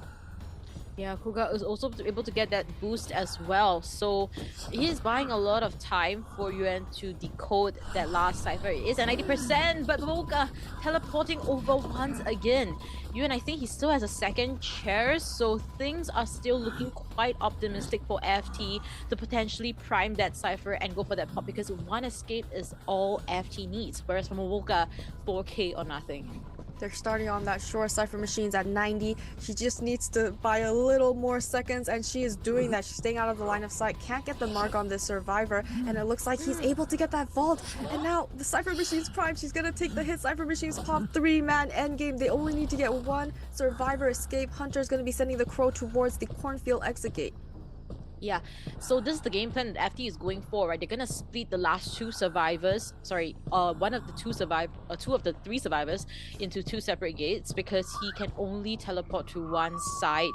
Yeah, Kuga is also able to get that boost as well. So he is buying a lot of time for Yuan to decode that last cipher. It is at 90%, but Momoka teleporting over once again. Yuan, I think he still has a second chair, so things are still looking quite optimistic for FT to potentially prime that cipher and go for that pop, because one escape is all FT needs, whereas for Momoka, 4K or nothing. They're starting on that shore Cypher machines at 90. She just needs to buy a little more seconds, and she is doing that. She's staying out of the line of sight. Can't get the mark on this survivor, and it looks like he's able to get that vault. And now the Cypher machine's prime. She's gonna take the hit. Cypher machines pop 3-man endgame. They only need to get one survivor escape. Hunter's gonna be sending the crow towards the cornfield exit gate. Yeah, so this is the game plan that FT is going for, right? They're gonna split the last 2 survivors, one of the 2 of the 3 survivors into 2 separate gates, because he can only teleport to one side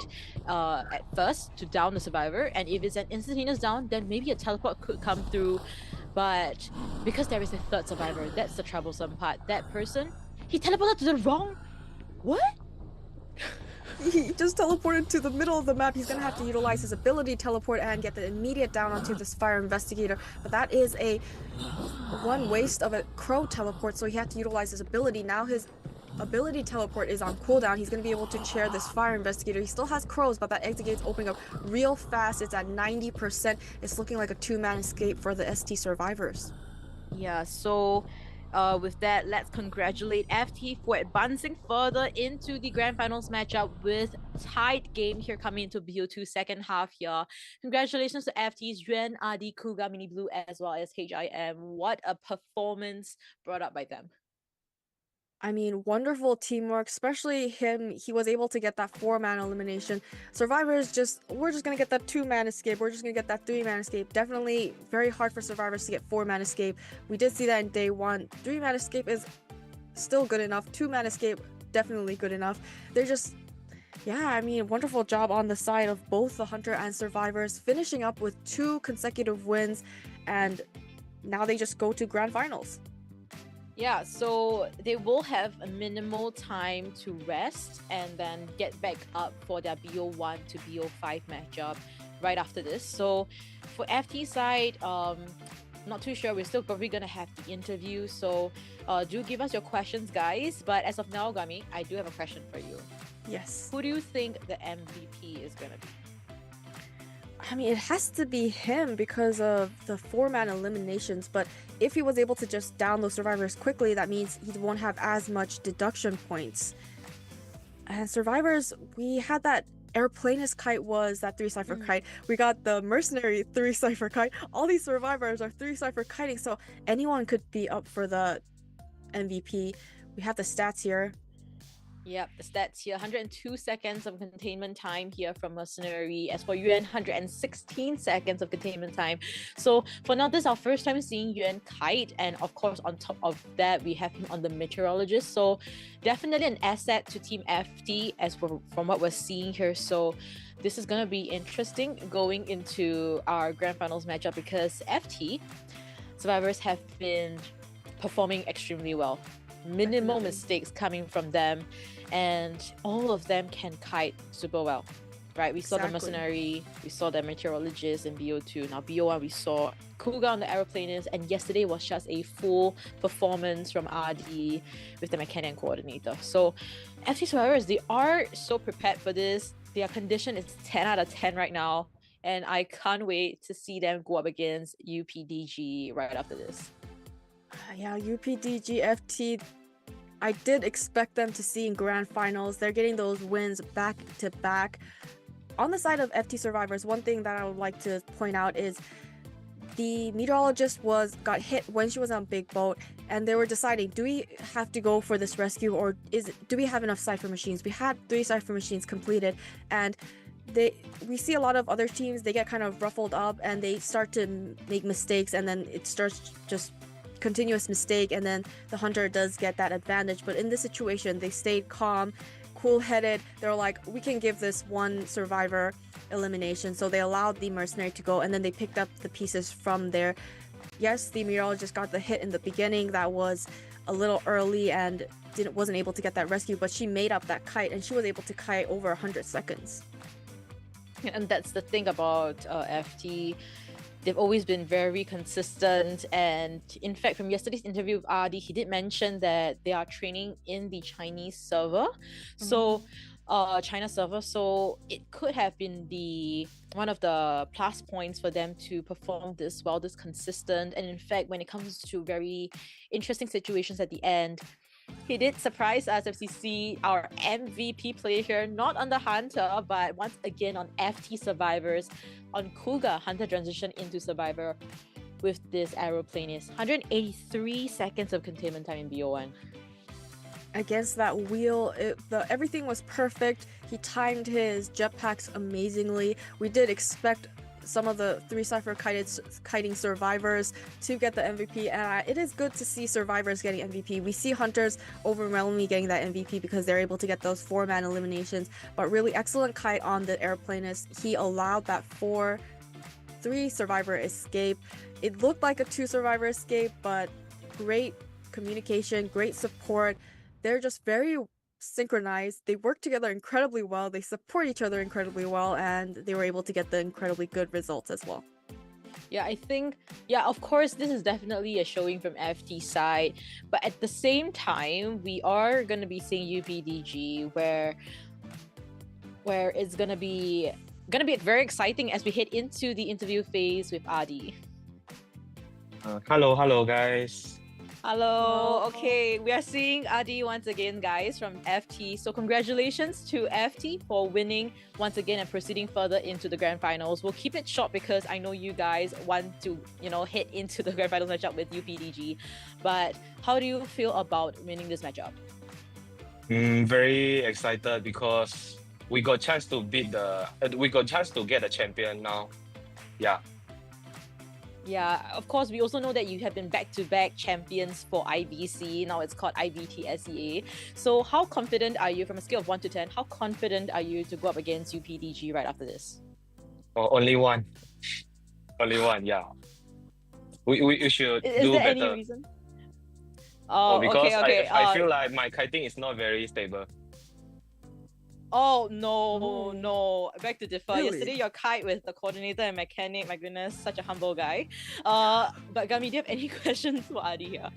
at first to down the survivor, and if it's an instantaneous down, then maybe a teleport could come through. But because there is a 3rd survivor, that's the troublesome part. That person, he teleported to the wrong... What? He just teleported to the middle of the map. He's gonna have to utilize his ability to teleport and get the immediate down onto this fire investigator, but that is a one waste of a crow teleport, so he had to utilize his ability. Now his ability teleport is on cooldown. He's going to be able to chair this fire investigator. He still has crows, but that exit gate's opening up real fast. It's at 90%. It's looking like a two-man escape for the ST survivors. Yeah, so with that, let's congratulate FT for advancing further into the grand finals matchup with tight game here coming into BO2 second half here. Congratulations to FT's Yuan, Adi, Kuga, Mini Blue, as well as HIM. What a performance brought up by them. I mean, wonderful teamwork, especially him. He was able to get that 4-man elimination. Survivors we're just going to get that 2-man escape. We're just going to get that 3-man escape. Definitely very hard for survivors to get 4-man escape. We did see that in day 1. 3-man escape is still good enough. 2-man escape, definitely good enough. They're just, yeah, I mean, wonderful job on the side of both the Hunter and survivors, finishing up with 2 consecutive wins, and now they just go to grand finals. Yeah, so they will have a minimal time to rest and then get back up for their BO1 to BO5 matchup right after this. So for FT side, not too sure. We're still probably going to have the interview. So do give us your questions, guys. But as of now, Gami, I do have a question for you. Yes. Who do you think the MVP is going to be? I mean, it has to be him because of the 4-man eliminations, but if he was able to just down those survivors quickly, that means he won't have as much deduction points. And survivors, we had that airplanist kite was that 3-cipher kite. We got the mercenary 3-cipher kite. All these survivors are 3-cipher kiting, so anyone could be up for the MVP. We have the stats here. Yep, the stats here, 102 seconds of containment time here from Mercenary. As for Yuan, 116 seconds of containment time. So for now, this is our first time seeing Yuan kite, and of course on top of that, we have him on the Meteorologist. So definitely an asset to Team FT from what we're seeing here. So this is going to be interesting going into our Grand Finals matchup because FT survivors have been performing extremely well. Minimal mistakes coming from them, and all of them can kite super well, right? We saw the Mercenary, we saw the Meteorologist in BO2. Now BO1 we saw Kuga on the Aeroplanist, and yesterday was just a full performance from RD with the Mechanic and Coordinator. So FT survivors, they are so prepared for this. Their condition is 10 out of 10 right now, and I can't wait to see them go up against UPDG right after this. Yeah, UPDG FT, I did expect them to see in grand finals. They're getting those wins back to back. On the side of FT survivors, one thing that I would like to point out is the Meteorologist got hit when she was on Big Boat, and they were deciding, do we have to go for this rescue, or do we have enough cipher machines? We had 3 cipher machines completed, and we see a lot of other teams, they get kind of ruffled up and they start to make mistakes, and then it starts just continuous mistake, and then the Hunter does get that advantage. But in this situation, they stayed calm, cool-headed. They're like, we can give this one survivor elimination, so they allowed the Mercenary to go, and then they picked up the pieces from there. Yes, the Meteorologist got the hit in the beginning. That was a little early and wasn't able to get that rescue, but she made up that kite, and she was able to kite over 100 seconds. And that's the thing about FT. They've always been very consistent, and in fact from yesterday's interview with RD, he did mention that they are training in the Chinese server. So China server, so it could have been one of the plus points for them to perform this well, this consistent. And in fact, when it comes to very interesting situations at the end, he did surprise us, FCC, our MVP player here, not on the Hunter, but once again on FT survivors, on Kuga, Hunter transition into survivor with this Aeroplanist. 183 seconds of containment time in BO1. Against that wheel, everything was perfect. He timed his jetpacks amazingly. We did expect some of the 3-cipher kiting survivors to get the MVP, and it is good to see survivors getting MVP. We see Hunters overwhelmingly getting that MVP because they're able to get those 4-man eliminations, but really excellent kite on the Airplanist. He allowed that 3-survivor escape. It looked like a 2-survivor escape, but great communication, great support. They're just very synchronized. They work together incredibly well. They support each other incredibly well, and they were able to get the incredibly good results as well. Yeah, I think, yeah, of course, this is definitely a showing from FT side, but at the same time, we are gonna be seeing UPDG where it's gonna be very exciting as we head into the interview phase with Adi. Hello guys. Hello. Okay, we are seeing Adi once again, guys, from FT. So congratulations to FT for winning once again and proceeding further into the grand finals. We'll keep it short because I know you guys want to, head into the grand finals matchup with UPDG. But how do you feel about winning this matchup? Very excited because we got chance to get the champion now. Yeah. Yeah, of course, we also know that you have been back-to-back champions for IVC. Now it's called IVT SEA. So how confident are you, from a scale of 1 to 10, how confident are you to go up against UPDG right after this? Oh, only one. Only one, yeah. We should Is do there better. any reason? Oh, because okay. I feel like my kiting is not very stable. Oh, no. I beg to differ. Really? Yesterday, your kite with the coordinator and mechanic, my goodness, such a humble guy. But Gami, do you have any questions for Adi here?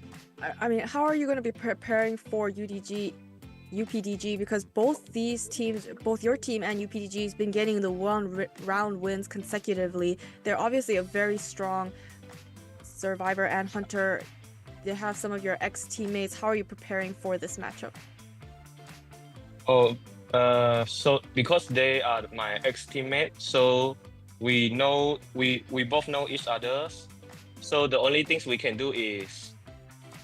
I mean, how are you going to be preparing for UPDG? Because both these teams, both your team and UPDG, has been getting the round wins consecutively. They're obviously a very strong survivor and hunter. They have some of your ex-teammates. How are you preparing for this matchup? So because they are my ex-teammates, so we both know each other. So the only things we can do is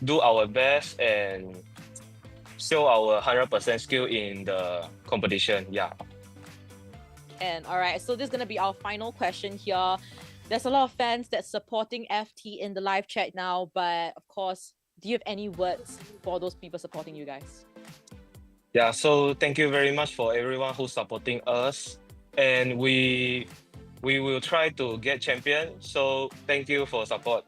do our best and show our 100% skill in the competition. Yeah. And all right, so this is gonna be our final question here. There's a lot of fans that's supporting FT in the live chat now, but of course, do you have any words for those people supporting you guys? Yeah, so thank you very much for everyone who's supporting us, and we will try to get champion. So thank you for support.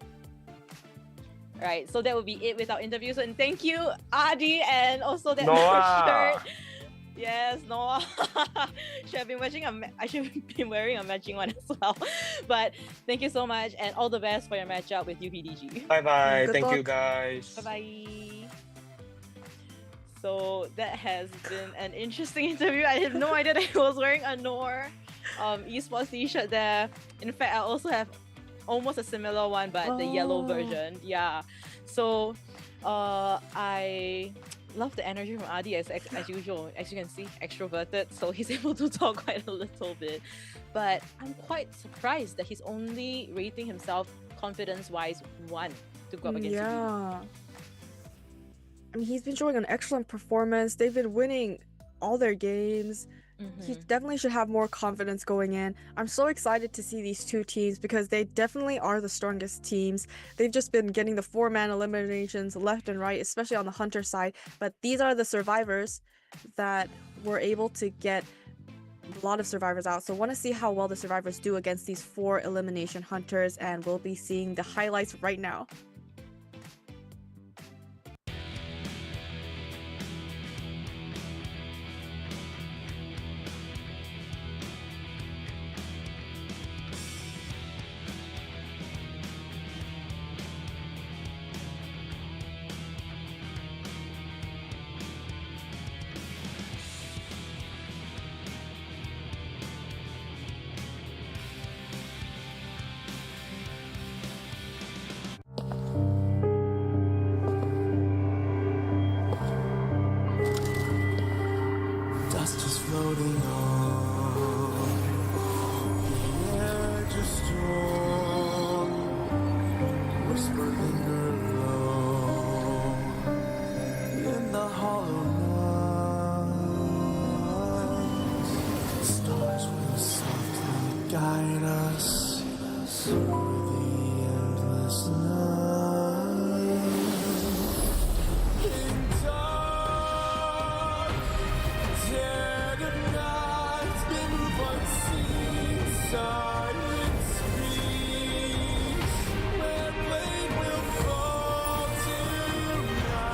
All right, so that will be it with our interview. So, and thank you, Adi, and also that Noah. shirt. Yes, Noah. I should have been wearing a matching one as well. But thank you so much, and all the best for your matchup with UPDG. Bye. Good Thank you luck. guys. Bye. So that has been an interesting interview. I had no idea that he was wearing a Noor esports t-shirt there. In fact, I also have almost a similar one, but the yellow version. Yeah. So I love the energy from Adi as usual. As you can see, extroverted, so he's able to talk quite a little bit. But I'm quite surprised that he's only rating himself confidence-wise 1 to go up against UPDG. I mean, he's been showing an excellent performance. They've been winning all their games. He definitely should have more confidence going in. I'm so excited to see these two teams because they definitely are the strongest teams. They've just been getting the 4-man eliminations left and right, especially on the hunter side. But these are the survivors that were able to get a lot of survivors out. So I want to see how well the survivors do against these 4 elimination hunters, and we'll be seeing the highlights right now. Dust is floating on the edge of storm. Whisper linger low in the hollow night. Stars will softly guide us through the endless night. In dark, dead of night, they move unseen, silent streets, where blade will fall tonight.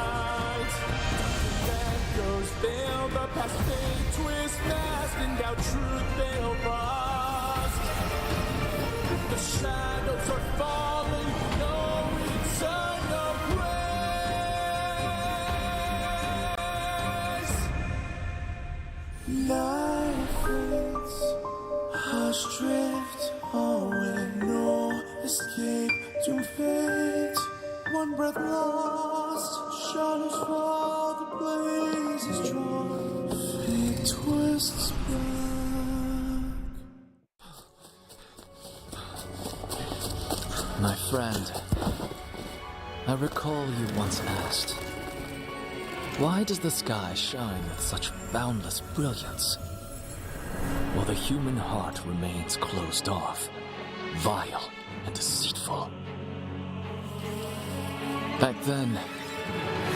That goes veil, the past fade, twist fast, and doubt truth they'll bust. The shadows are falling, no eternal grace. Life is hush drift away, no escape to fate. One breath lost, shadows fall, the blaze is drawn, fate twists back. My friend, I recall you once asked, why does the sky shine with such boundless brilliance, while the human heart remains closed off, vile and deceitful? Back then,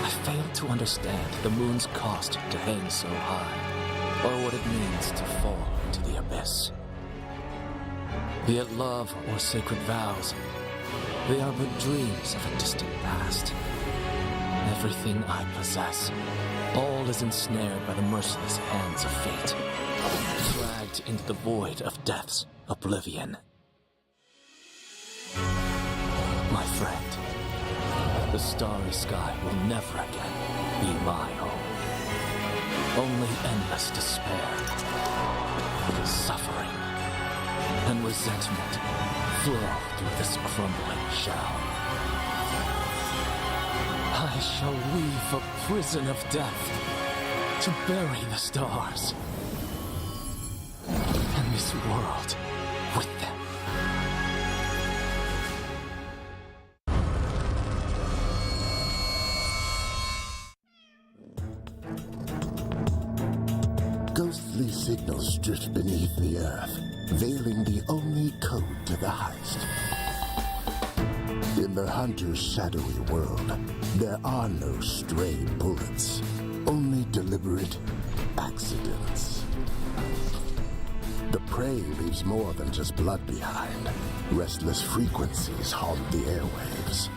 I failed to understand the moon's cost to hang so high, or what it means to fall into the abyss. Be it love or sacred vows, they are but dreams of a distant past. Everything I possess, all is ensnared by the merciless hands of fate, dragged into the void of death's oblivion. My friend, the starry sky will never again be my home. Only endless despair, suffering, and resentment flow through this crumbling shell. I shall weave a prison of death to bury the stars, and this world with them. Ghostly signals drift beneath the earth, veiling the only code to the heist. In the hunter's shadowy world, there are no stray bullets, only deliberate accidents. The prey leaves more than just blood behind. Restless frequencies haunt the airwaves.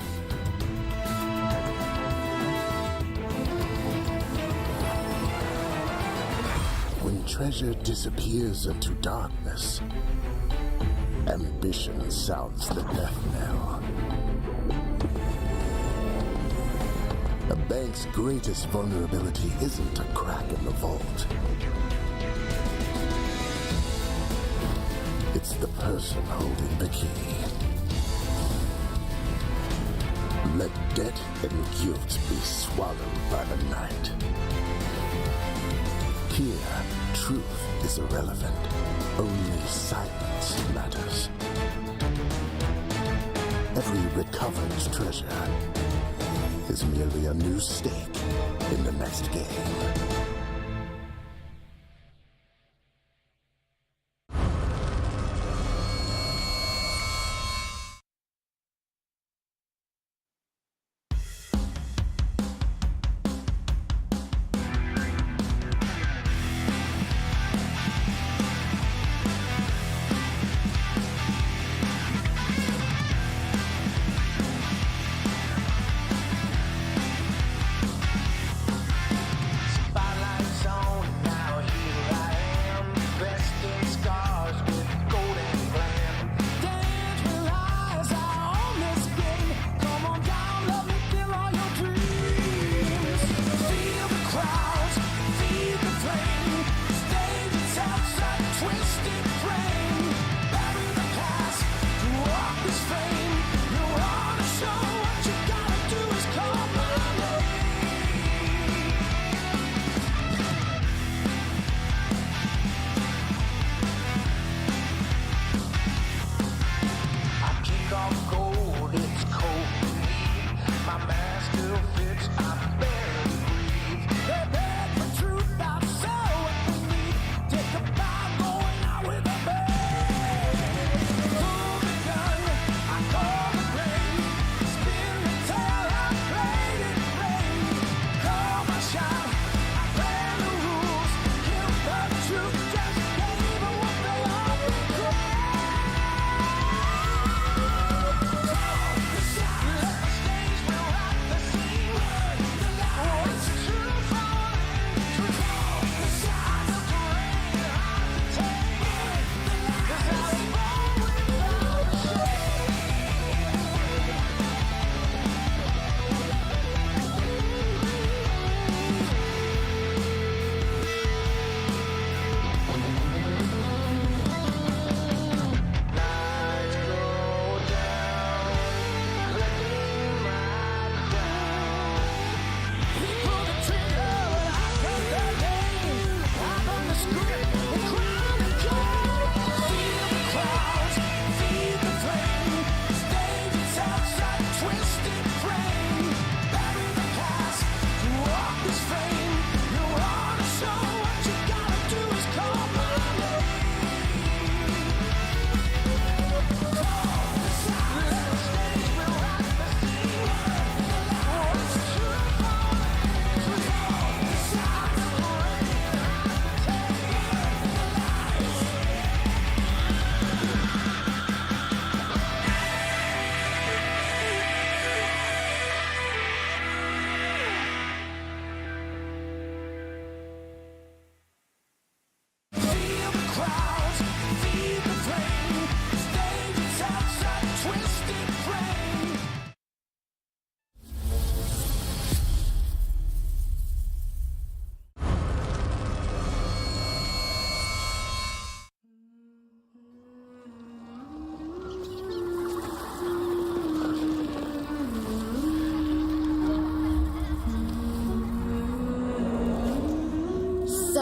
When treasure disappears into darkness, ambition sounds the death knell. A bank's greatest vulnerability isn't a crack in the vault. It's the person holding the key. Let debt and guilt be swallowed by the night. Here, truth is irrelevant. Only silence matters. Every recovered treasure is merely a new stake in the next game.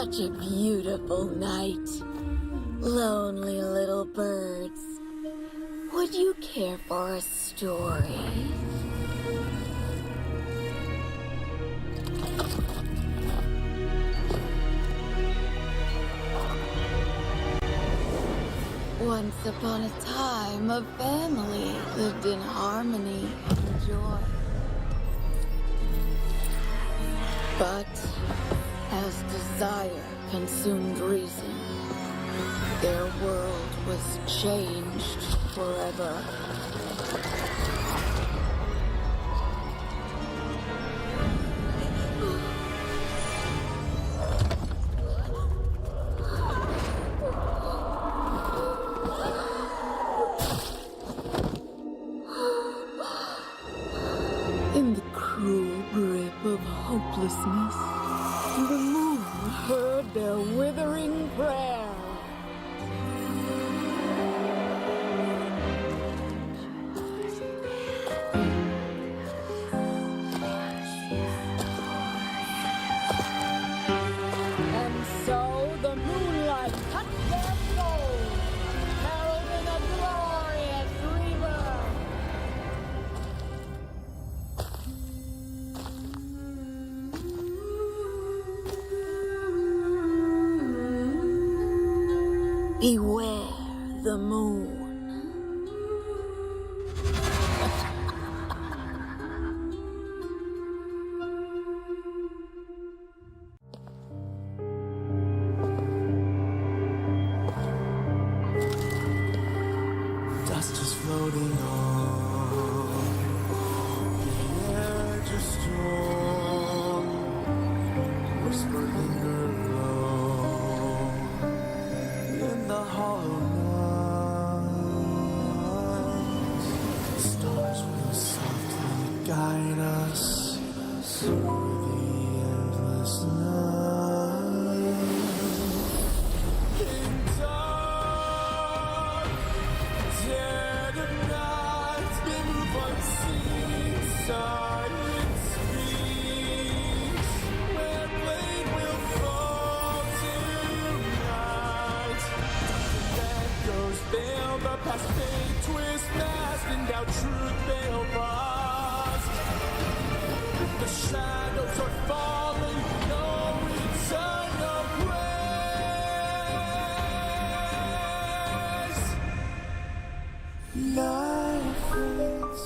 Such a beautiful night. Lonely little birds. Would you care for a story? Once upon a time, a family lived in harmony and joy. But as desire consumed reason, their world was changed forever. In the cruel grip of hopelessness, the moon heard their withering prayer. And so the moonlight touched their souls, heralding a glorious rebirth. Beware the moon. Dust is floating on the edge of storm. Whisper linger low in the hollow night. Stars will softly guide us through the endless night. In dark, dead of night, we move unseen, silent speaks, where blade will fall tonight. That goes veil, the past fade, twist masked, and now truth veil past. The shadows are falling, no return, no grace. Night fades,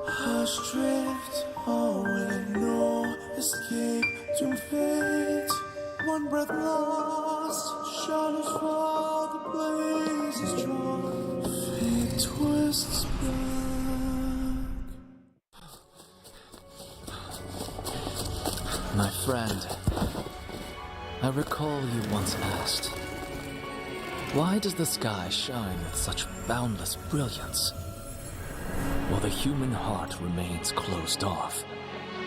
hush drift away, no escape to fate. One breath lost, shadows fall, the blaze is drawn, fate twists back. My friend, I recall you once asked, why does the sky shine with such boundless brilliance, while the human heart remains closed off,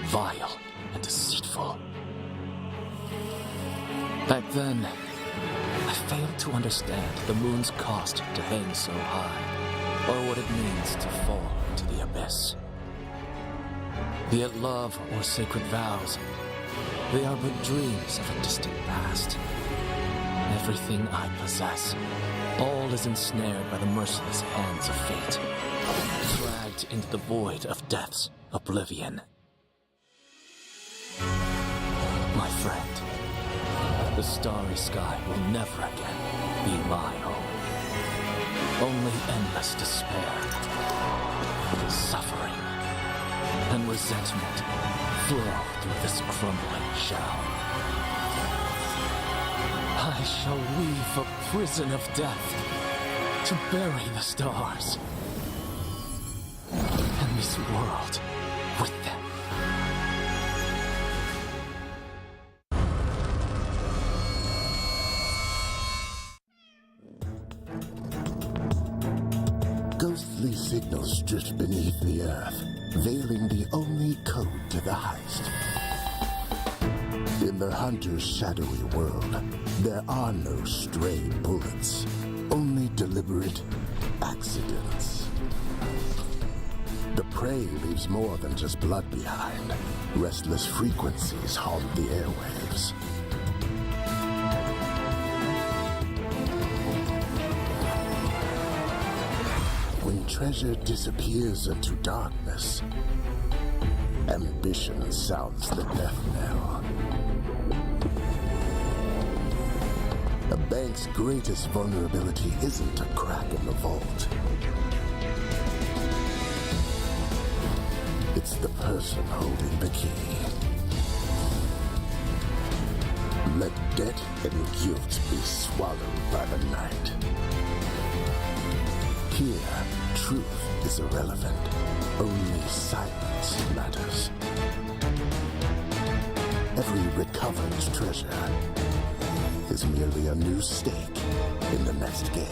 vile and deceitful? Back then, I failed to understand the moon's cost to hang so high, or what it means to fall into the abyss. Be it love or sacred vows, they are but dreams of a distant past. Everything I possess, all is ensnared by the merciless hands of fate, dragged into the void of death's oblivion. My friend, the starry sky will never again be my home. Only endless despair, suffering, and resentment flow through this crumbling shell. I shall weave a prison of death to bury the stars, and this world with them. Ghostly signals drift beneath the earth, veiling the only code to the heist. In the hunter's shadowy world, there are no stray bullets, only deliberate accidents. The prey leaves more than just blood behind. Restless frequencies haunt the airwaves. treasure disappears into darkness, ambition sounds the death knell. A bank's greatest vulnerability isn't a crack in the vault. It's the person holding the key. Let debt and guilt be swallowed by the night. Here, truth is irrelevant. Only silence matters. Every recovered treasure is merely a new stake in the next game.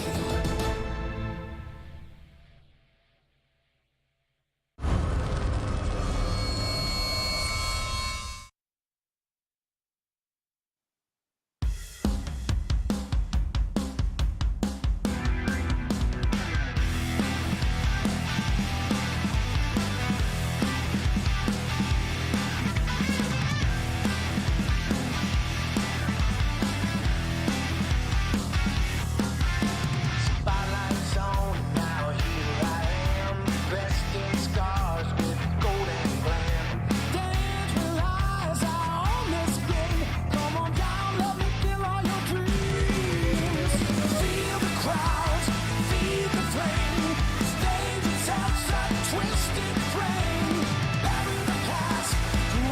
Spotlight's on, now here I am, dressed in scars with golden glam. Dance with eyes out on this game. Come on down, let me feel all your dreams. Feel the crowds, feed the flame. Stage itself's a twisted frame. Bury the past,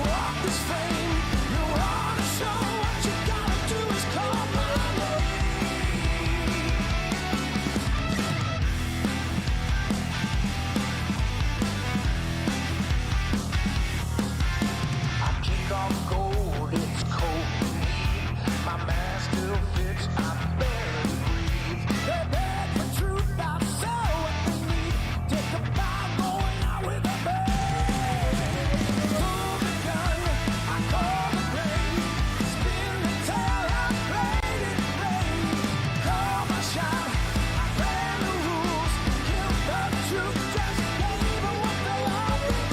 walk this fame. You wanna show what you gotta do is call my name. I kick off gold, it's cold beneath. My mask still fits, I barely breathe. They beg for truth, I sell what they need. Take a bow, going out with a bang. Pull the gun, I call the rain. Spin the tale, I played it plain. Call my shot, I ran the rules. Kill the truth, just gave them what they all been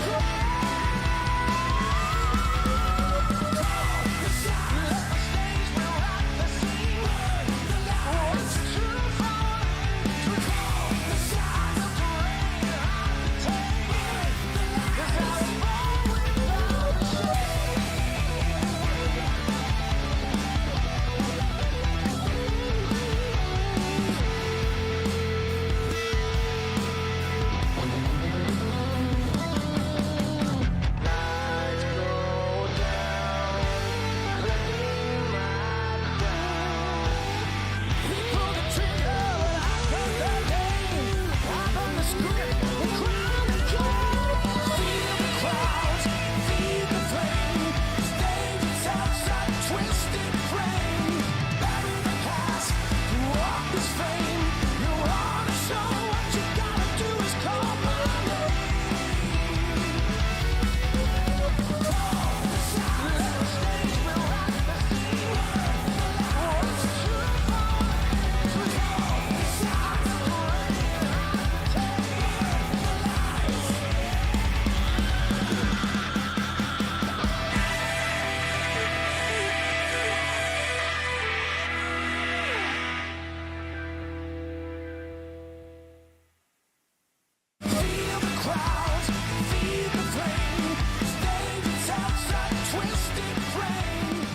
Feel the crowds, feed the flame. Stage itself's a twisted frame.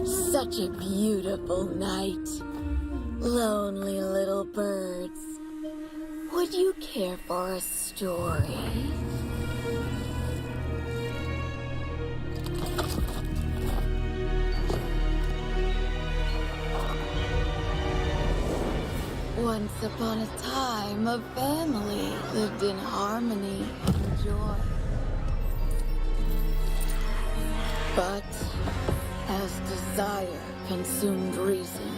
Such a beautiful night. Lonely little birds. Would you care for a story? Once upon a time, a family lived in harmony and joy. But as desire consumed reason,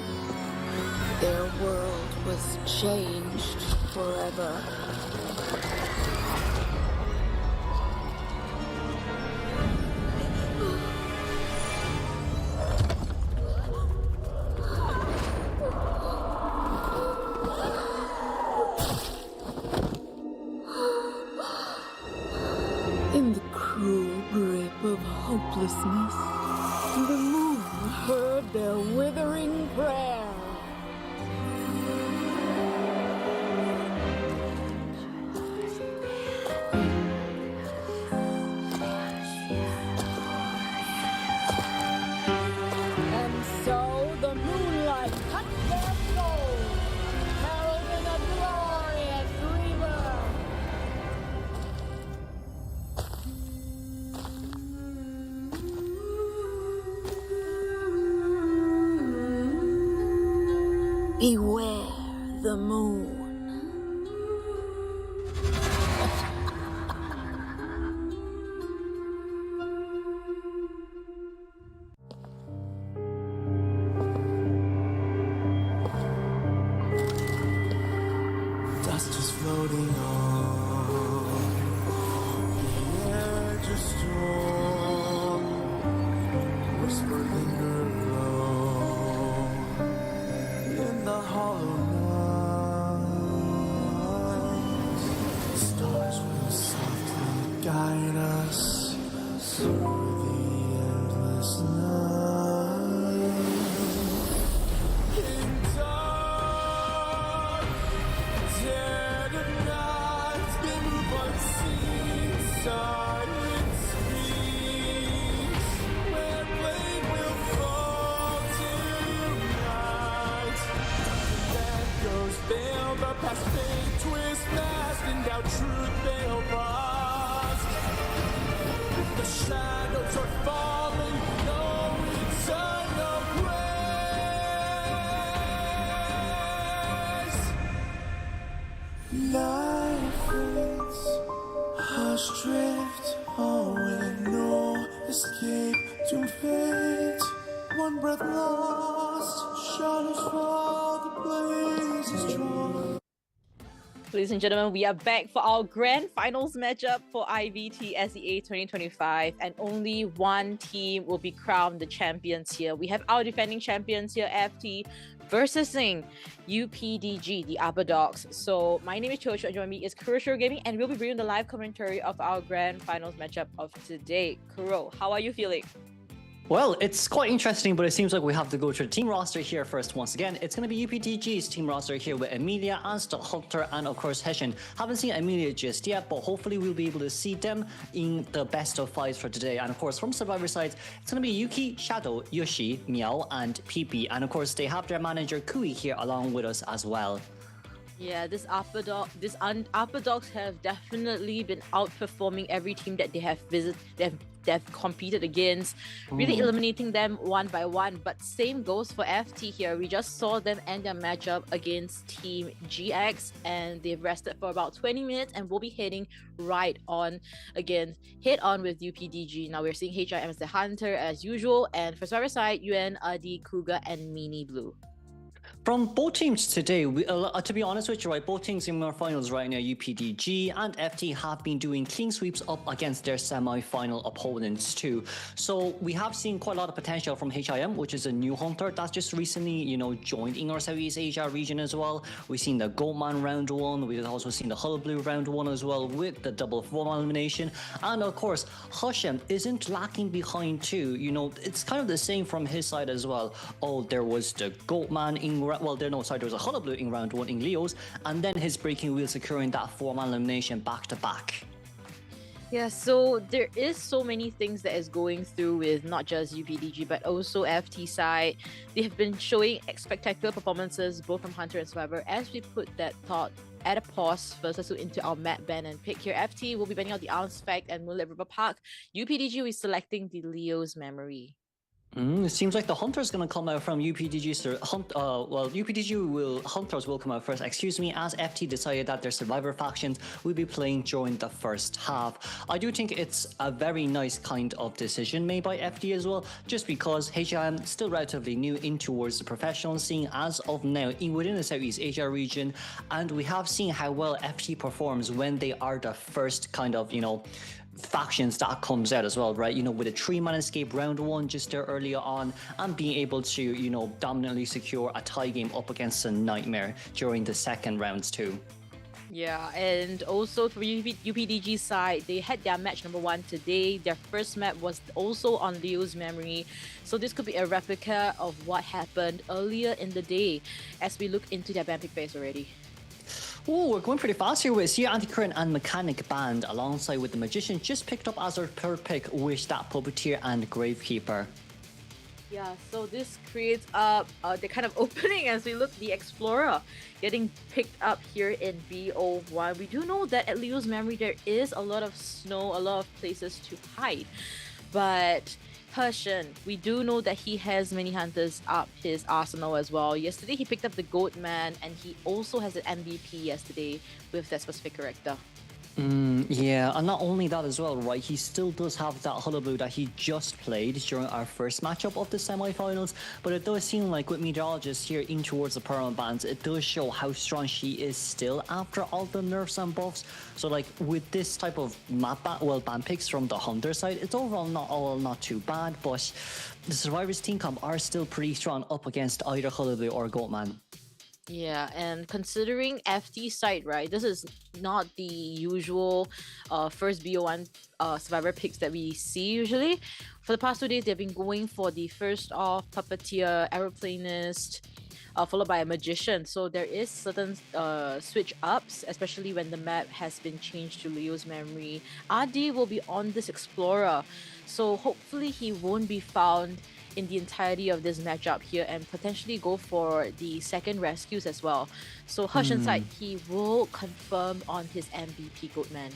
their world was changed forever. of hopelessness, the moon heard their withering prayer. And so the moonlight cut their souls, heralding a glorious rebirth. Beware the moon. Dust is floating on the edge of storm. Whisper linger low in the hollow night. Stars will softly guide us through the endless night. In dark, dead of night, they move unseen, silent streets, where blade will fall tonight. That goes veil, the past fate twist mask, and doubt truth veil past. The shadows are falling, no return, no grace. Light fades, hush drift away, no escape to fate. One breath lost, shadows fall, the blaze is drawn. Ladies and gentlemen, we are back for our grand finals matchup for IVT SEA 2025, and only one team will be crowned the champions here. We have our defending champions here, FT, versus UPDG, the Upper Dogs. So my name is Chocho, and joining me is Kuro Gaming, and we'll be bringing the live commentary of our grand finals matchup of today. Kuro, how are you feeling? Well, it's quite interesting, but it seems like we have to go through the team roster here first. Once again, it's going to be UPDG's team roster here with Amelia, Ansel, Hunter, and of course Hessian. Haven't seen Amelia just yet, but hopefully we'll be able to see them in the best of fives for today. And of course, from Survivor side, it's going to be Yuki, Shadow, Yoshi, Meow, and PP. And of course, they have their manager Kui here along with us as well. Yeah, Upper Dogs have definitely been outperforming every team that they have they've competed against, really eliminating them one by one. But same goes for FT here. We just saw them end their matchup against Team GX, and they've rested for about 20 minutes and will be heading right on again, head on with UPDG. Now we're seeing HIM as the Hunter as usual, and for Survivor side, UN, Adi, Kuga, and Mini Blue. From both teams today, to be honest with you, right, both teams in our finals right now, UPDG and FT have been doing clean sweeps up against their semi-final opponents too. So we have seen quite a lot of potential from HIM, which is a new hunter that's just recently, joined in our Southeast Asia region as well. We've seen the Goldman round one. We've also seen the Hullabaloo round one as well with the double 4-man elimination. And of course, Hessian isn't lacking behind too. It's kind of the same from his side as well. Oh, there was the Goldman in there was a Hullabaloo in round one in Leo's, and then his breaking wheel securing that 4-man elimination back to back. Yeah, so there is so many things that is going through with not just UPDG but also FT side. They have been showing spectacular performances both from Hunter and Survivor. As we put that thought at a pause, first let's look into our map ban and pick here. FT will be banning out the Ounce Fact and Moonlit River Park. UPDG is selecting the Leo's Memory. It seems like the Hunter's going to come out from UPDG. Hunters will come out first, as FT decided that their Survivor factions will be playing during the first half. I do think it's a very nice kind of decision made by FT as well, just because HIM still relatively new in towards the professional scene as of now within the Southeast Asia region, and we have seen how well FT performs when they are the first kind of, factions that comes out as well, right? With a 3-man escape round one just there earlier on, and being able to, dominantly secure a tie game up against a Nightmare during the second rounds too. Yeah, and also for UPDG side, they had their match number 1 today. Their first map was also on Leo's memory. So this could be a replica of what happened earlier in the day as we look into their ban pick phase already. Oh, we're going pretty fast here with Seer, Anti-Current and Mechanic banned alongside with the Magician just picked up as our third pick with that Puppeteer and Gravekeeper. Yeah, so this creates up the kind of opening as we look the Explorer getting picked up here in BO1. We do know that at Leo's memory there is a lot of snow, a lot of places to hide. But Hershen, we do know that he has many hunters up his arsenal as well. Yesterday he picked up the Goat Man and he also has an MVP yesterday with that specific character. Yeah, and not only that as well, right? He still does have that Hullabaloo that he just played during our first matchup of the semi-finals, but it does seem like with Meteorologist here in towards the permanent bans, it does show how strong she is still after all the nerfs and buffs. So like with this type of ban picks from the Hunter side, it's overall not too bad, but the Survivors team comp are still pretty strong up against either Hullabaloo or Goatman. Yeah, and considering FT side, right, this is not the usual first BO1 survivor picks that we see usually. For the past 2 days, they've been going for the first off Puppeteer, Aeroplanist, followed by a Magician. So there is certain switch ups, especially when the map has been changed to Leo's memory. RD will be on this Explorer, so hopefully he won't be found in the entirety of this matchup here and potentially go for the second rescues as well. So Hershen's side, he will confirm on his MVP Goatman.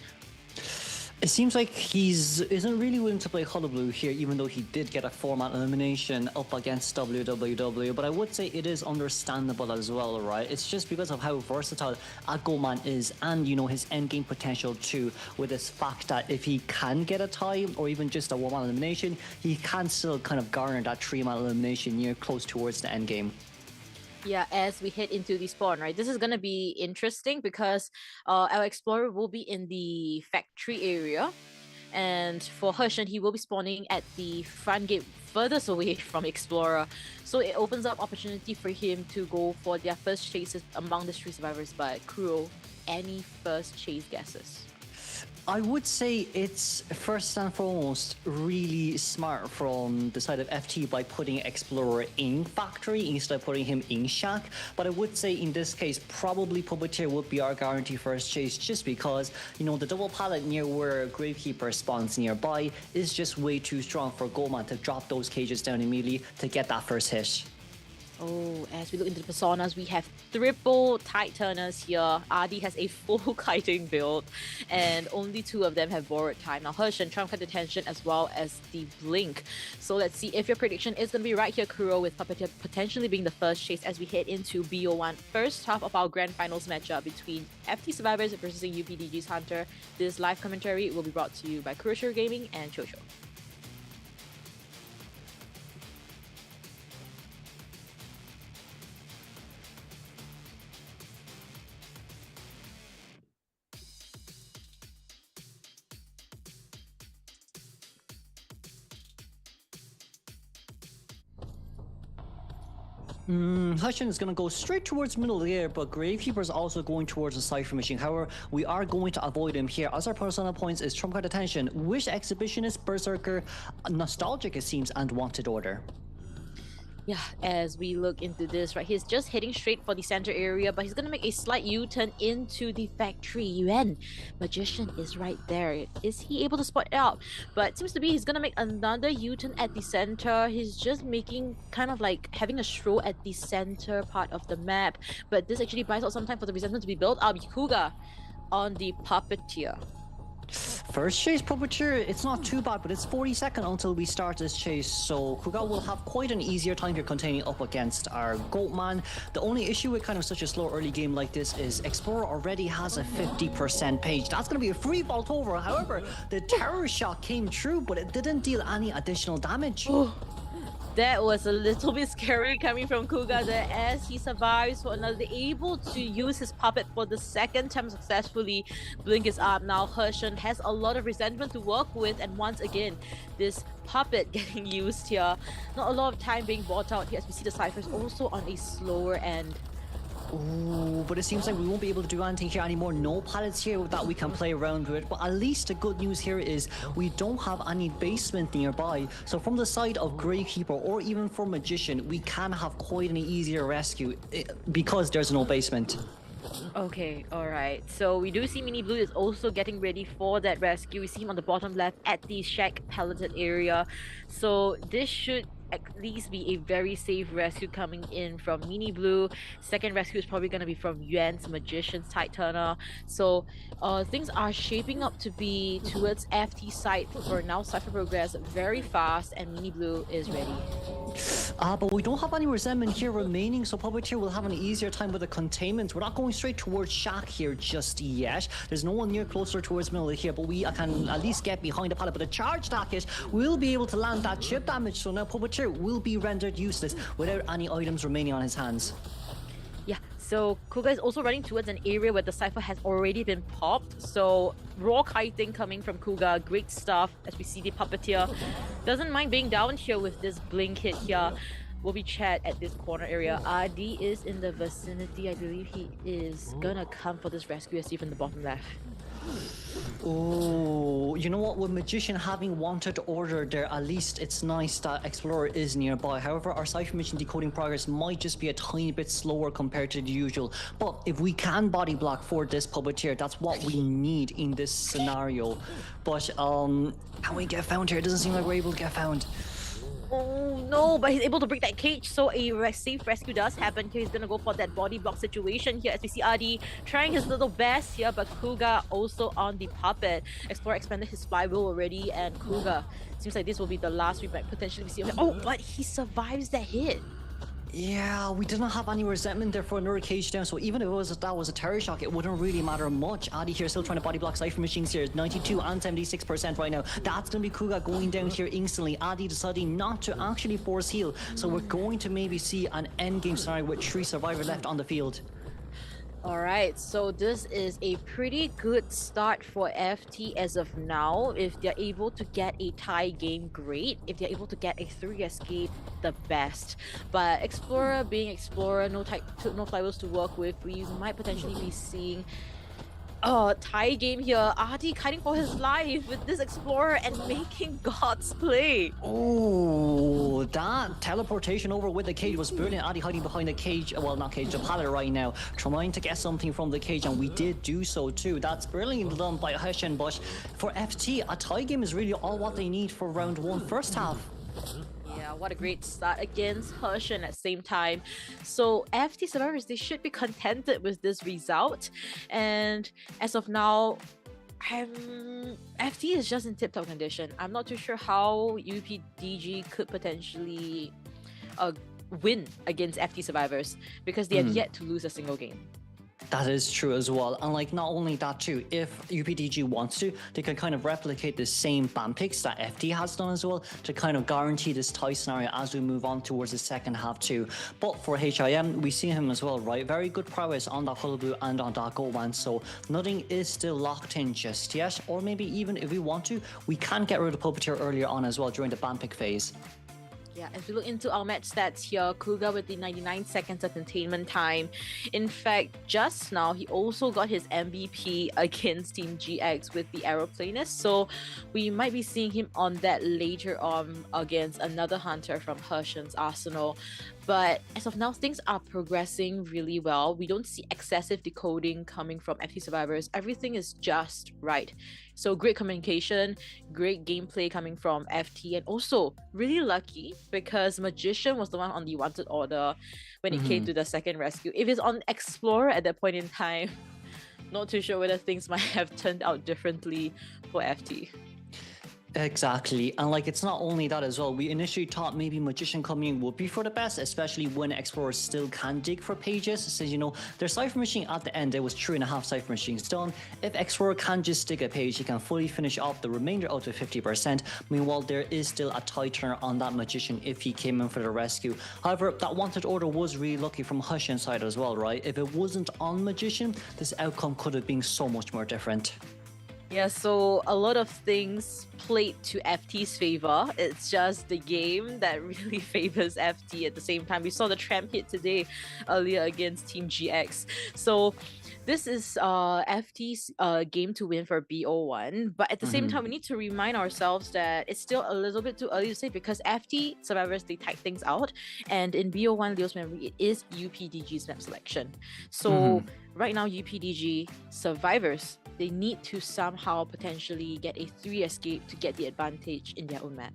It seems like isn't really willing to play Hullabaloo here, even though he did get a 4-man elimination up against WWW. But I would say it is understandable as well, right? It's just because of how versatile a Goatman is, and you know his endgame potential too. With this fact that if he can get a tie or even just a 1-man elimination, he can still kind of garner that 3-man elimination near close towards the endgame. Yeah, as we head into the spawn, right? This is gonna be interesting because our Explorer will be in the factory area. And for Hershen, he will be spawning at the front gate furthest away from Explorer. So it opens up opportunity for him to go for their first chases among the 3 survivors. But Kuro, any first chase guesses? I would say it's first and foremost really smart from the side of FT by putting Explorer in Factory instead of putting him in Shack. But I would say in this case, probably Puppeteer would be our guarantee first chase just because, you know, the double pallet near where Gravekeeper spawns nearby is just way too strong for Goatman to drop those cages down immediately to get that first hit. Oh, as we look into the personas, we have triple tide turners here. RD has a full kiting build, and only 2 of them have borrowed time. Now, Hershen, Trump cut detention as well as the blink. So let's see if your prediction is going to be right here, Kuro, with Puppeteer potentially being the first chase as we head into BO1. First half of our grand finals matchup between FT Survivors versus UPDG's Hunter. This live commentary will be brought to you by Kurosho Gaming and Chocho. Hershen is going to go straight towards middle there, but Gravekeeper is also going towards the Cypher Machine. However, we are going to avoid him here as our persona points is Trump Card Attention, Wish Exhibitionist, Berserker, Nostalgic it seems, and Wanted Order. Yeah, as we look into this, right, he's just heading straight for the center area, but he's gonna make a slight U-turn into the factory. Yuan, Magician is right there. Is he able to spot it out? But it seems to be he's gonna make another U-turn at the center. He's just making kind of like having a stroll at the center part of the map, but this actually buys out some time for the resentment to be built up. Kuga on the Puppeteer. First chase Puppeteer, it's not too bad, but it's 40 seconds until we start this chase, so Kuga will have quite an easier time here containing up against our Goatman. The only issue with kind of such a slow early game like this is Explorer already has a 50% page. That's going to be a free vault over. However, the terror shot came true, but it didn't deal any additional damage. That was a little bit scary coming from Kuga there as he survives for another, able to use his puppet for the second time successfully. Blink is up now. Hershen has a lot of resentment to work with, and once again, this puppet getting used here. Not a lot of time being bought out here as we see the ciphers also on a slower end. Oh, but it seems like we won't be able to do anything here anymore. No pallets here that we can play around with. But at least the good news here is we don't have any basement nearby. So from the side of Greykeeper or even for Magician, we can have quite an easier rescue because there's no basement. Okay, alright. So we do see Mini Blue is also getting ready for that rescue. We see him on the bottom left at the shack pelleted area. So this should at least be a very safe rescue coming in from Mini Blue. Second rescue is probably going to be from Yuan's Magician's Tide Turner. So things are shaping up to be towards FT side for now. Cypher progress very fast and Mini Blue is ready. But we don't have any resentment here remaining, so Puppeteer will have an easier time with the containment. We're not going straight towards Shack here just yet. There's no one near closer towards middle here, but we can at least get behind the pallet. But the charge hit will be able to land that chip damage, so now Puppeteer will be rendered useless without any items remaining on his hands. Yeah, so Kuga is also running towards an area where the Cypher has already been popped. So raw kiting coming from Kuga, great stuff as we see the Puppeteer. Doesn't mind being down here with this blink hit here. Will be Chad at this corner area. RD is in the vicinity. I believe he is gonna come for this rescue as even the bottom left. Oh, you know what? With Magician having wanted order there, at least it's nice that Explorer is nearby. However, our Cypher Mission decoding progress might just be a tiny bit slower compared to the usual. But if we can body block for this Puppeteer, that's what we need in this scenario. But can we get found here? It doesn't seem like we're able to get found. Oh no, but he's able to break that cage, so a safe rescue does happen here. He's gonna go for that body block situation here as we see RD trying his little best here, but Kuga also on the puppet. Explorer expanded his flywheel already, and Kuga seems like this will be the last we might potentially see. Oh, but he survives that hit. Yeah, we didn't have any resentment there for another cage down, so even if that was a terror shock, it wouldn't really matter much. Adi here still trying to body block Cypher Machines here, 92 and 76% right now. That's going to be Kuga going down here instantly. Adi deciding not to actually force heal, so we're going to maybe see an endgame scenario with 3 survivors left on the field. Alright, so this is a pretty good start for FT as of now. If they're able to get a tie game, great. If they're able to get a 3 escape, the best. But Explorer being Explorer, no flywheels to work with, we might potentially be seeing tie game here. Artie kiting for his life with this Explorer and making God's play. Oh, that teleportation over with the cage was brilliant. Artie hiding behind the cage, well, not cage, the pallet right now, trying to get something from the cage, and we did do so too. That's brilliant done by Hushin, but for FT, a tie game is really all what they need for round 1 first half. Yeah, what a great start against Hershen at the same time. So FT survivors, they should be contented with this result. And as of now, FT is just in tip-top condition. I'm not too sure how UPDG could potentially win against FT survivors because they have yet to lose a single game. That is true as well. And like, not only that too, if UPDG wants to, they can kind of replicate the same ban picks that FT has done as well to kind of guarantee this tie scenario as we move on towards the second half too. But for HIM, we see him as well, right? Very good prowess on that Hullabaloo and on that Goldman, so nothing is still locked in just yet. Or maybe even if we want to, we can get rid of Puppeteer earlier on as well during the ban pick phase. Yeah, as we look into our match stats here, Kuga with the 99 seconds of containment time. In fact, just now, he also got his MVP against Team GX with the Aeroplanist, so we might be seeing him on that later on against another hunter from Hershen's arsenal. But as of now, things are progressing really well. We don't see excessive decoding coming from FT survivors. Everything is just right. So great communication, great gameplay coming from FT, and also really lucky because Magician was the one on the wanted order when it came to the second rescue. If it's on Explorer at that point in time, not too sure whether things might have turned out differently for FT. Exactly, and like, it's not only that as well. We initially thought maybe Magician coming in would be for the best, especially when Explorers still can dig for pages. So, you know, their Cypher Machine at the end, there was 3.5 Cypher Machines done. If Explorer can just dig a page, he can fully finish off the remainder out to 50%. Meanwhile, there is still a tie turner on that Magician if he came in for the rescue. However, that wanted order was really lucky from Hushin's side as well, right? If it wasn't on Magician, this outcome could have been so much more different. Yeah, so a lot of things played to FT's favor. It's just the game that really favors FT at the same time. We saw the tramp hit today earlier against Team GX. So this is FT's game to win for BO1. But at the same time, we need to remind ourselves that it's still a little bit too early to say because FT survivors, they type things out. And in BO1, Leo's memory, it is UPDG's map selection. So right now, UPDG survivors, they need to somehow potentially get a 3 escape to get the advantage in their own map.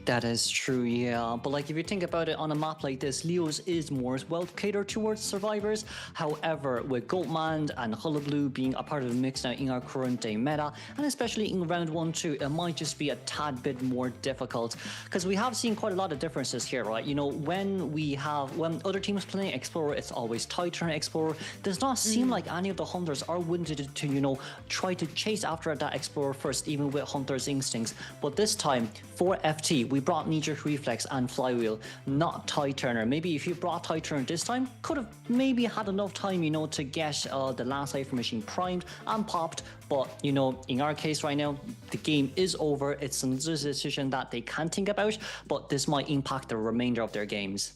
That is true, yeah. But like if you think about it on a map like this, Leo's is more well catered towards survivors. However, with Goatman and Hullabaloo being a part of the mix now in our current day meta, and especially in round 1-2, it might just be a tad bit more difficult. Because we have seen quite a lot of differences here, right? You know, when other teams playing Explorer, it's always Titan Explorer. Does not seem like any of the hunters are willing to you know, try to chase after that Explorer first, even with Hunter's instincts. But this time, for FT, we brought knee-jerk reflex and flywheel, not Tie Turner. Maybe if you brought Tie Turner this time, could have maybe had enough time, you know, to get the last Cypher machine primed and popped. But, you know, in our case right now, the game is over. It's a decision that they can't think about, but this might impact the remainder of their games.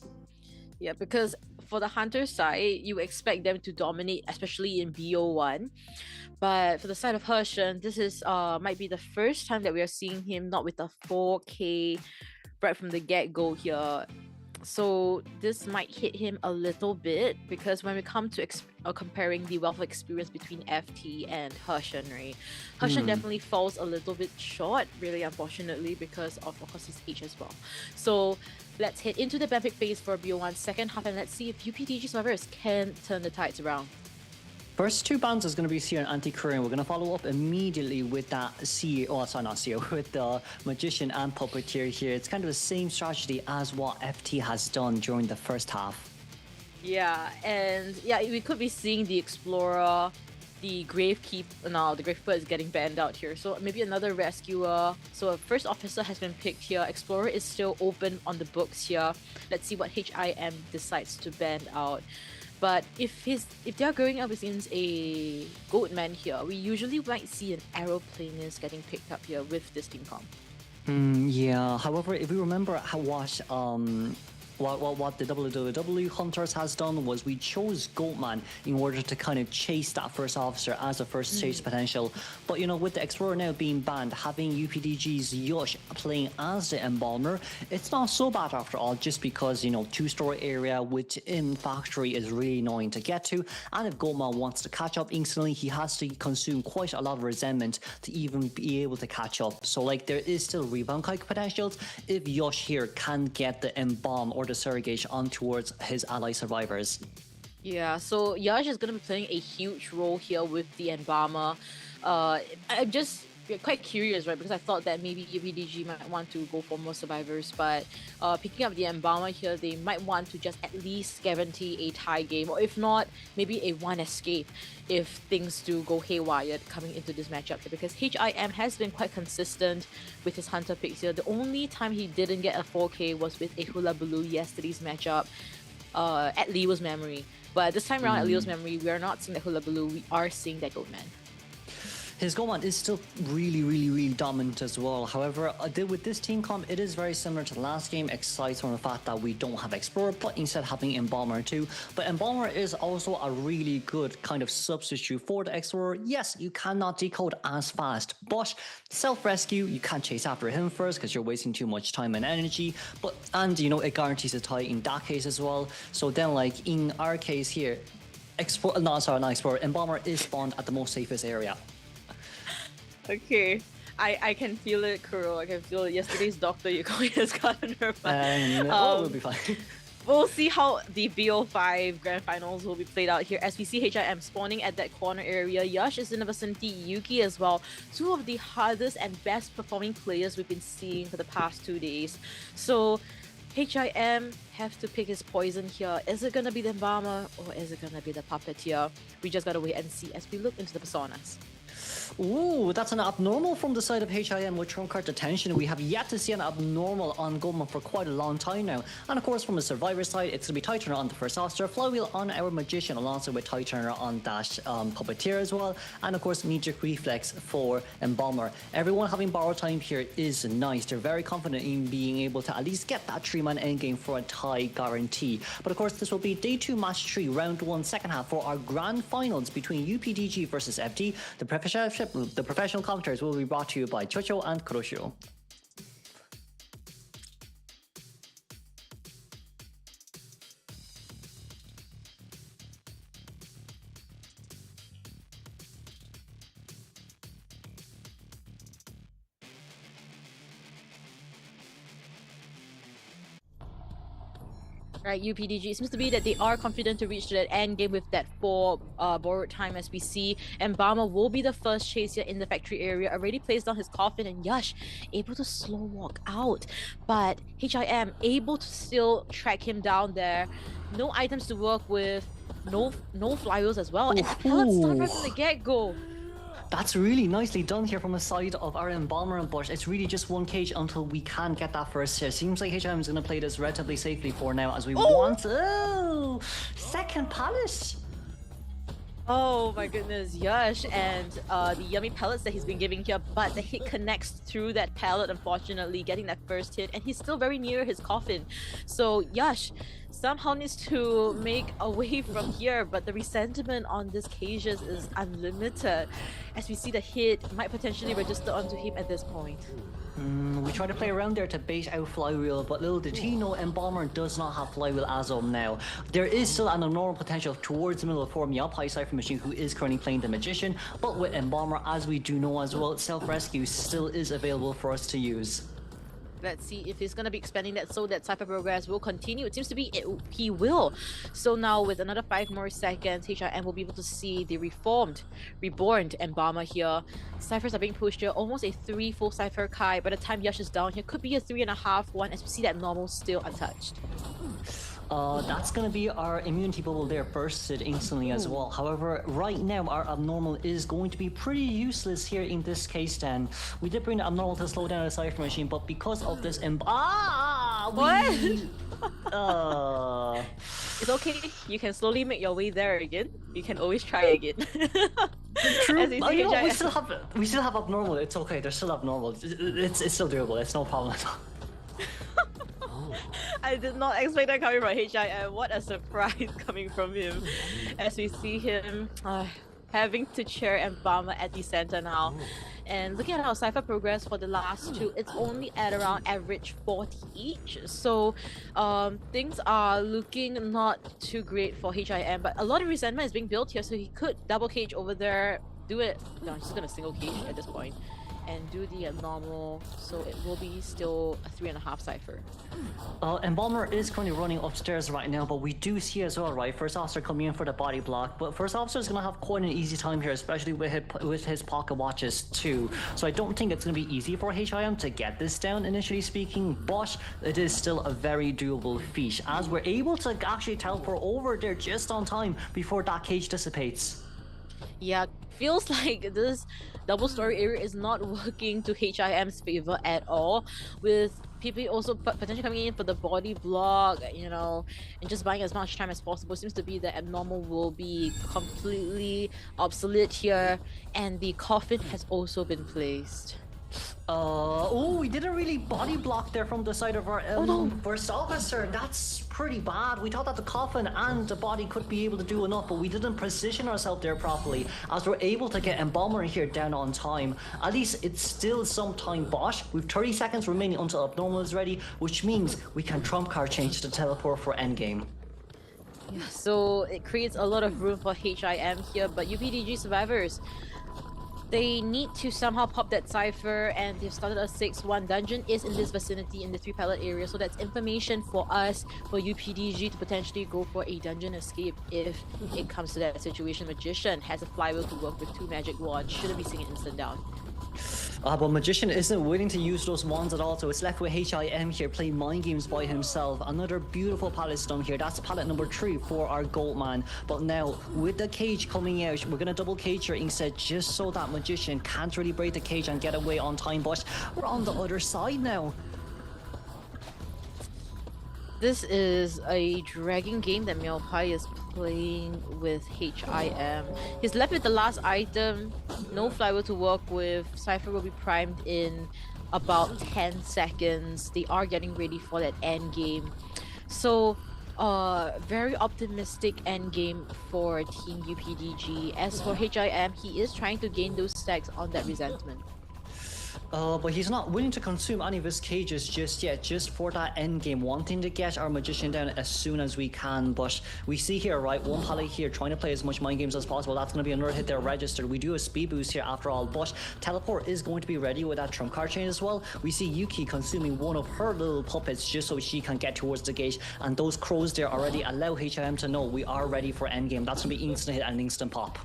Yeah, because for the Hunter side, you expect them to dominate, especially in BO1. But for the side of Hershen, this is might be the first time that we are seeing him not with a 4K right from the get-go here. So this might hit him a little bit because when we come to comparing the wealth of experience between FT and Hershen, right? Hershen definitely falls a little bit short, really unfortunately, because of course his age as well. So let's head into the Bampic phase for BO1 second half and let's see if UPDG survivors can turn the tides around. First 2 bands is going to be Seer and Anti-Korean. We're going to follow up immediately with that with the Magician and Puppeteer here. It's kind of the same strategy as what FT has done during the first half. Yeah, and yeah, we could be seeing the Explorer, the Gravekeeper. No, the Gravekeeper is getting banned out here. So maybe another Rescuer. So a first officer has been picked here. Explorer is still open on the books here. Let's see what HIM decides to ban out. But if they're going up against a Goatman here, we usually might see an Aeroplanist getting picked up here with this team comp. Yeah, however, if we remember what the WWW Hunters has done was we chose Goatman in order to kind of chase that first officer as a first chase potential. But you know, with the Explorer now being banned, having UPDG's Yush playing as the Embalmer, it's not so bad after all, just because, you know, 2-story area within factory is really annoying to get to, and if Goatman wants to catch up instantly, he has to consume quite a lot of resentment to even be able to catch up. So like there is still rebound kite potentials if Yush here can get the Embalm or the Surrogate on towards his ally survivors. Yeah, so Yash is going to be playing a huge role here with the Embalmer. I'm just quite curious, right? Because I thought that maybe UPDG might want to go for more survivors, but picking up the Embalmer here, they might want to just at least guarantee a tie game, or if not, maybe a 1 escape if things do go haywire coming into this matchup here, because HIM has been quite consistent with his Hunter picks here. The only time he didn't get a 4K was with a Hullabaloo yesterday's matchup at Leo's memory. But this time around at Leo's memory, we are not seeing that Hullabaloo, we are seeing that Goatman. His Goatman is still really dominant as well. However, with this team comp, it is very similar to the last game, aside from the fact that we don't have Explorer, but instead having Embalmer too. But Embalmer is also a really good kind of substitute for the Explorer. Yes, you cannot decode as fast, but self-rescue, you can't chase after him first because you're wasting too much time and energy. And you know, it guarantees a tie in that case as well. So then, like in our case here, Embalmer is spawned at the most safest area. Okay, I can feel it, Kuro. I can feel it. Yesterday's Dr. Yukoi has gotten her back. We'll be fine. We'll see how the BO5 Grand Finals will be played out here as we see HIM spawning at that corner area. Yash is in the vicinity, Yuki as well. 2 of the hardest and best performing players we've been seeing for the past 2 days. So HIM have to pick his poison here. Is it gonna be the Embalmer or is it gonna be the Puppeteer? We just gotta wait and see as we look into the personas. Ooh, that's an abnormal from the side of HIM with trump card detention. We have yet to see an abnormal on Goldman for quite a long time now. And of course, from the survivor side, it's going to be Tight Turner on the first officer, Flywheel on our Magician, alongside with Tight Turner on Dash Puppeteer as well. And of course, Knee-Jerk Reflex for Embalmer. Everyone having borrowed time here is nice. They're very confident in being able to at least get that 3-man endgame for a tie guarantee. But of course, this will be day 2, match 3, round 1, second half for our grand finals between UPDG versus FD. The professional commentators will be brought to you by Chocho and Kuroshio. Right, UPDG, it seems to be that they are confident to reach to that end game with that 4 borrowed time, as we see. Embalmer will be the first chase here in the factory area, already placed down his coffin, and Yash able to slow walk out. But HIM able to still track him down there. No items to work with, no flywheels as well, and pellets start right from the get-go. That's really nicely done here from the side of our Embalmer and Bush. It's really just one cage until we can get that first hit. Seems like HM is going to play this relatively safely for now, as we want... Oh! Second palace! Oh my goodness, Yash, and the yummy pellets that he's been giving here, but the hit connects through that pellet, unfortunately, getting that first hit, and he's still very near his coffin. So Yash somehow needs to make a way from here, but the resentment on this cages is unlimited, as we see the hit might potentially register onto him at this point. We try to play around there to bait out Flywheel, but little did he know Embalmer does not have Flywheel as of now. There is still an abnormal potential towards the middle of forming up High Cypher Machine, who is currently playing the Magician, but with Embalmer, as we do know as well, self-rescue still is available for us to use. Let's see if he's going to be expanding that so that Cypher progress will continue. It seems to be he will. So now with another 5 more seconds, HIM will be able to see the reborn Embalmer here. Cyphers are being pushed here. Almost a 3 full Cypher Kai. By the time Yash is down here, could be a 3.5 one, as we see that normal still untouched. That's gonna be our immunity bubble there bursted instantly as well. However, right now our abnormal is going to be pretty useless here in this case then. We did bring the abnormal to slow down the Cypher Machine, but because of this It's okay, you can slowly make your way there again. You can always try again. True. We still have abnormal. It's okay, they're still abnormal. It's still doable, it's no problem at all. I did not expect that coming from HIM. What a surprise coming from him. As we see him having to chair Embalmer at the center now. And looking at our Cypher progress for the last 2, it's only at around average 40 each. So things are looking not too great for HIM, but a lot of resentment is being built here, so he could double cage over there, do it. No, he's just gonna single cage at this point and do the normal, so it will be still a 3.5 Cypher. Embalmer is currently running upstairs right now, but we do see as well, right? First officer coming in for the body block, but first officer is going to have quite an easy time here, especially with his pocket watches too. So I don't think it's going to be easy for HIM to get this down initially speaking, but it is still a very doable feat, as we're able to actually teleport over there just on time before that cage dissipates. Yeah, feels like this double story area is not working to HIM's favor at all, with people also potentially coming in for the body block, you know, and just buying as much time as possible. Seems to be that abnormal will be completely obsolete here, and the coffin has also been placed. We didn't really body block there from the side of our first officer. That's pretty bad. We thought that the coffin and the body could be able to do enough, but we didn't position ourselves there properly, as we're able to get Embalmer here down on time. At least it's still some time bought. We've 30 seconds remaining until abnormal is ready, which means we can trump card change to teleport for endgame. Yeah, so it creates a lot of room for HIM here, but UPDG survivors, they need to somehow pop that Cypher, and they've started a 6-1 dungeon is in this vicinity in the 3 pallet area, so that's information for us, for UPDG to potentially go for a dungeon escape if it comes to that situation. Magician has a flywheel to work with 2 magic wands, shouldn't be seeing an instant down. But Magician isn't willing to use those wands at all, so it's left with HIM here playing mind games by himself. Another beautiful palette stone here. That's palette number 3 for our gold man. But now, with the cage coming out, we're going to double cage here instead, just so that Magician can't really break the cage and get away on time. But we're on the other side now. This is a dragging game that Meowpai is playing with HIM. He's left with the last item, no flower to work with. Cypher will be primed in about 10 seconds. They are getting ready for that end game. So, very optimistic end game for Team UPDG. As for HIM, he is trying to gain those stacks on that resentment. But he's not willing to consume any of his cages just yet, just for that end game, wanting to get our Magician down as soon as we can. But we see here, right, one palette here trying to play as much mind games as possible. That's going to be another hit there registered. We do a speed boost here after all, but Teleport is going to be ready with that trump card chain as well. We see Yuki consuming one of her little puppets just so she can get towards the gate, and those crows there already allow HIM to know we are ready for end game. That's going to be instant hit and instant pop.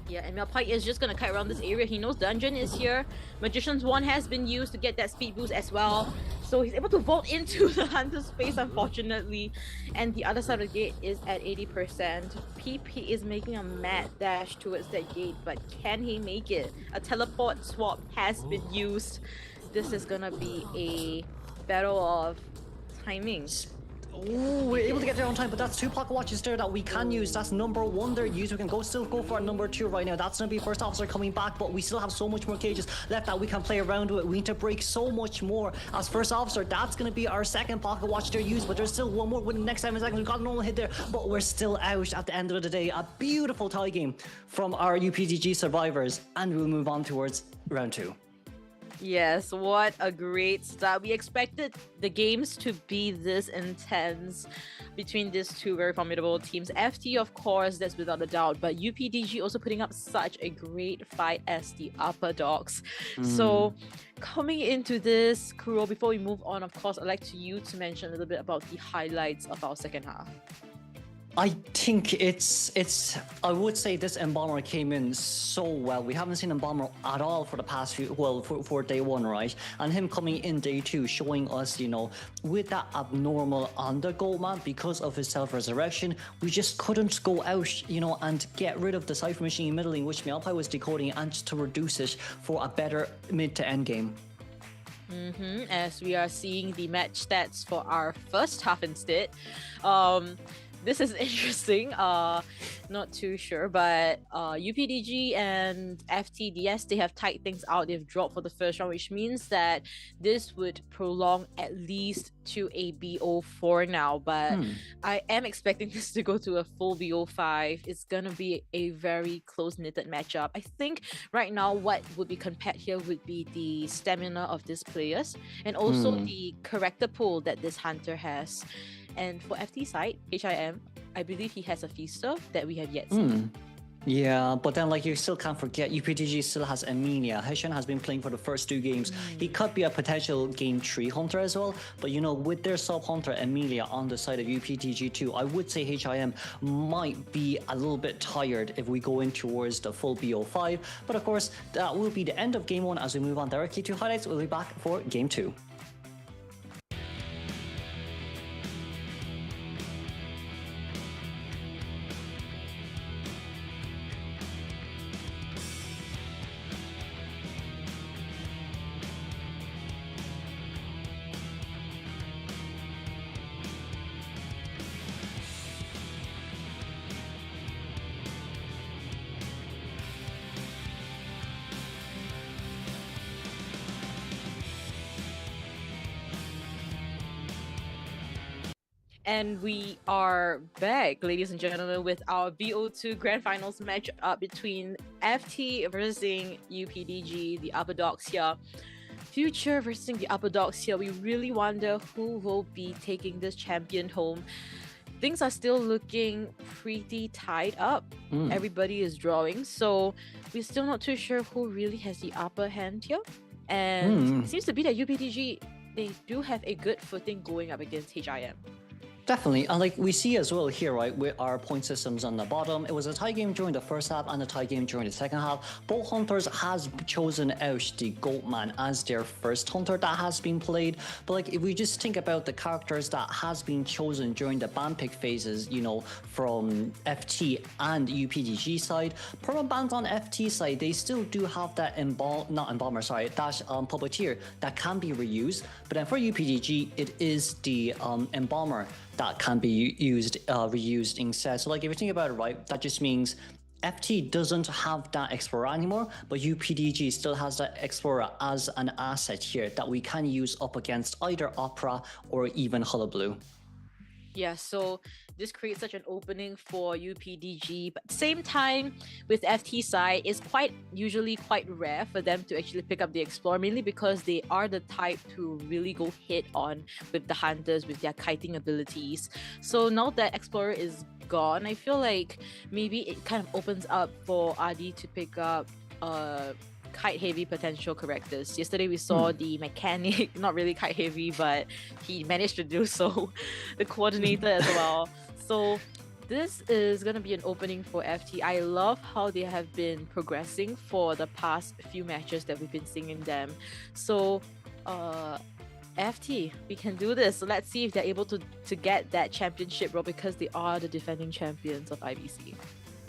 Yeah, and Meowpai is just gonna kite around this area. He knows dungeon is here. Magician's wand has been used to get that speed boost as well. So he's able to vault into the hunter's space, unfortunately. And the other side of the gate is at 80%. PP is making a mad dash towards that gate, but can he make it? A teleport swap has been used. This is gonna be a battle of timings. Oh, we're able to get there on time, but that's 2 pocket watches there that we can use. That's number 1 there used. We can still go for our number 2 right now. That's going to be first officer coming back, but we still have so much more cages left that we can play around with. We need to break so much more. As first officer, that's going to be our second pocket watch there used, but there's still one more within the next 7 seconds. We've got a normal hit there, but we're still out at the end of the day. A beautiful tie game from our UPDG survivors, and we'll move on towards round 2. Yes, what a great start. We expected the games to be this intense between these two very formidable teams. FT, of course, that's without a doubt, but UPDG also putting up such a great fight as the upper dogs. So coming into this, Kuro, before we move on, of course, I'd like you to mention a little bit about the highlights of our second half. I think I would say this Embalmer came in so well. We haven't seen Embalmer at all for the past few, well, for day 1, right? And him coming in day 2, showing us, you know, with that abnormal on the goal man, because of his self-resurrection, we just couldn't go out, you know, and get rid of the Cypher Machine middling, which Meowpai was decoding, and just to reduce it for a better mid to end game. As we are seeing the match stats for our first half instead. This is interesting. Not too sure, but UPDG and FTDS, they have tied things out. They've dropped for the first round, which means that this would prolong at least to a BO4 now. But I am expecting this to go to a full BO5. It's gonna be a very close-knitted matchup. I think right now what would be compared here would be the stamina of these players and also the character pool that this hunter has. And for FT side, HIM, I believe he has a feaster that we have yet seen. Yeah, but then like you still can't forget, UPDG still has Emilia. Heshen has been playing for the first 2 games. He could be a potential game 3 hunter as well, but you know, with their sub hunter Emilia on the side of UPDG too, I would say HIM might be a little bit tired if we go in towards the full BO5. But of course, that will be the end of game 1. As we move on directly to highlights, we'll be back for game 2. And we are back, ladies and gentlemen, with our BO2 Grand Finals match up between FT versus UPDG, the upper dogs here. Future versus the upper dogs here. We really wonder who will be taking this champion home. Things are still looking pretty tied up. Everybody is drawing, so we're still not too sure who really has the upper hand here. And it seems to be that UPDG, they do have a good footing going up against HIM. Definitely, and like we see as well here, right, with our point systems on the bottom, it was a tie game during the first half and a tie game during the second half. Both hunters has chosen out the Goatman as their first hunter that has been played, but like if we just think about the characters that has been chosen during the ban pick phases, you know, from FT and UPDG side, permabans on FT side, they still do have that puppeteer that can be reused, but then for UPDG, it is the embalmer that can be reused instead. So like if you think about it, right, that just means FT doesn't have that Explorer anymore, but UPDG still has that Explorer as an asset here that we can use up against either Opera or even Hullabaloo. Yeah, so this creates such an opening for UPDG, but at the same time, with FT side, it's usually quite rare for them to actually pick up the Explorer, mainly because they are the type to really go head on with the Hunters with their kiting abilities. So now that Explorer is gone, I feel like maybe it kind of opens up for Adi to pick up kite heavy potential characters. Yesterday we saw the mechanic, not really kite heavy, but he managed to do so, the coordinator as well. So this is going to be an opening for FT. I love how they have been progressing for the past few matches that we've been seeing in them. So FT, we can do this. So let's see if they're able to get that championship role, because they are the defending champions of IVC.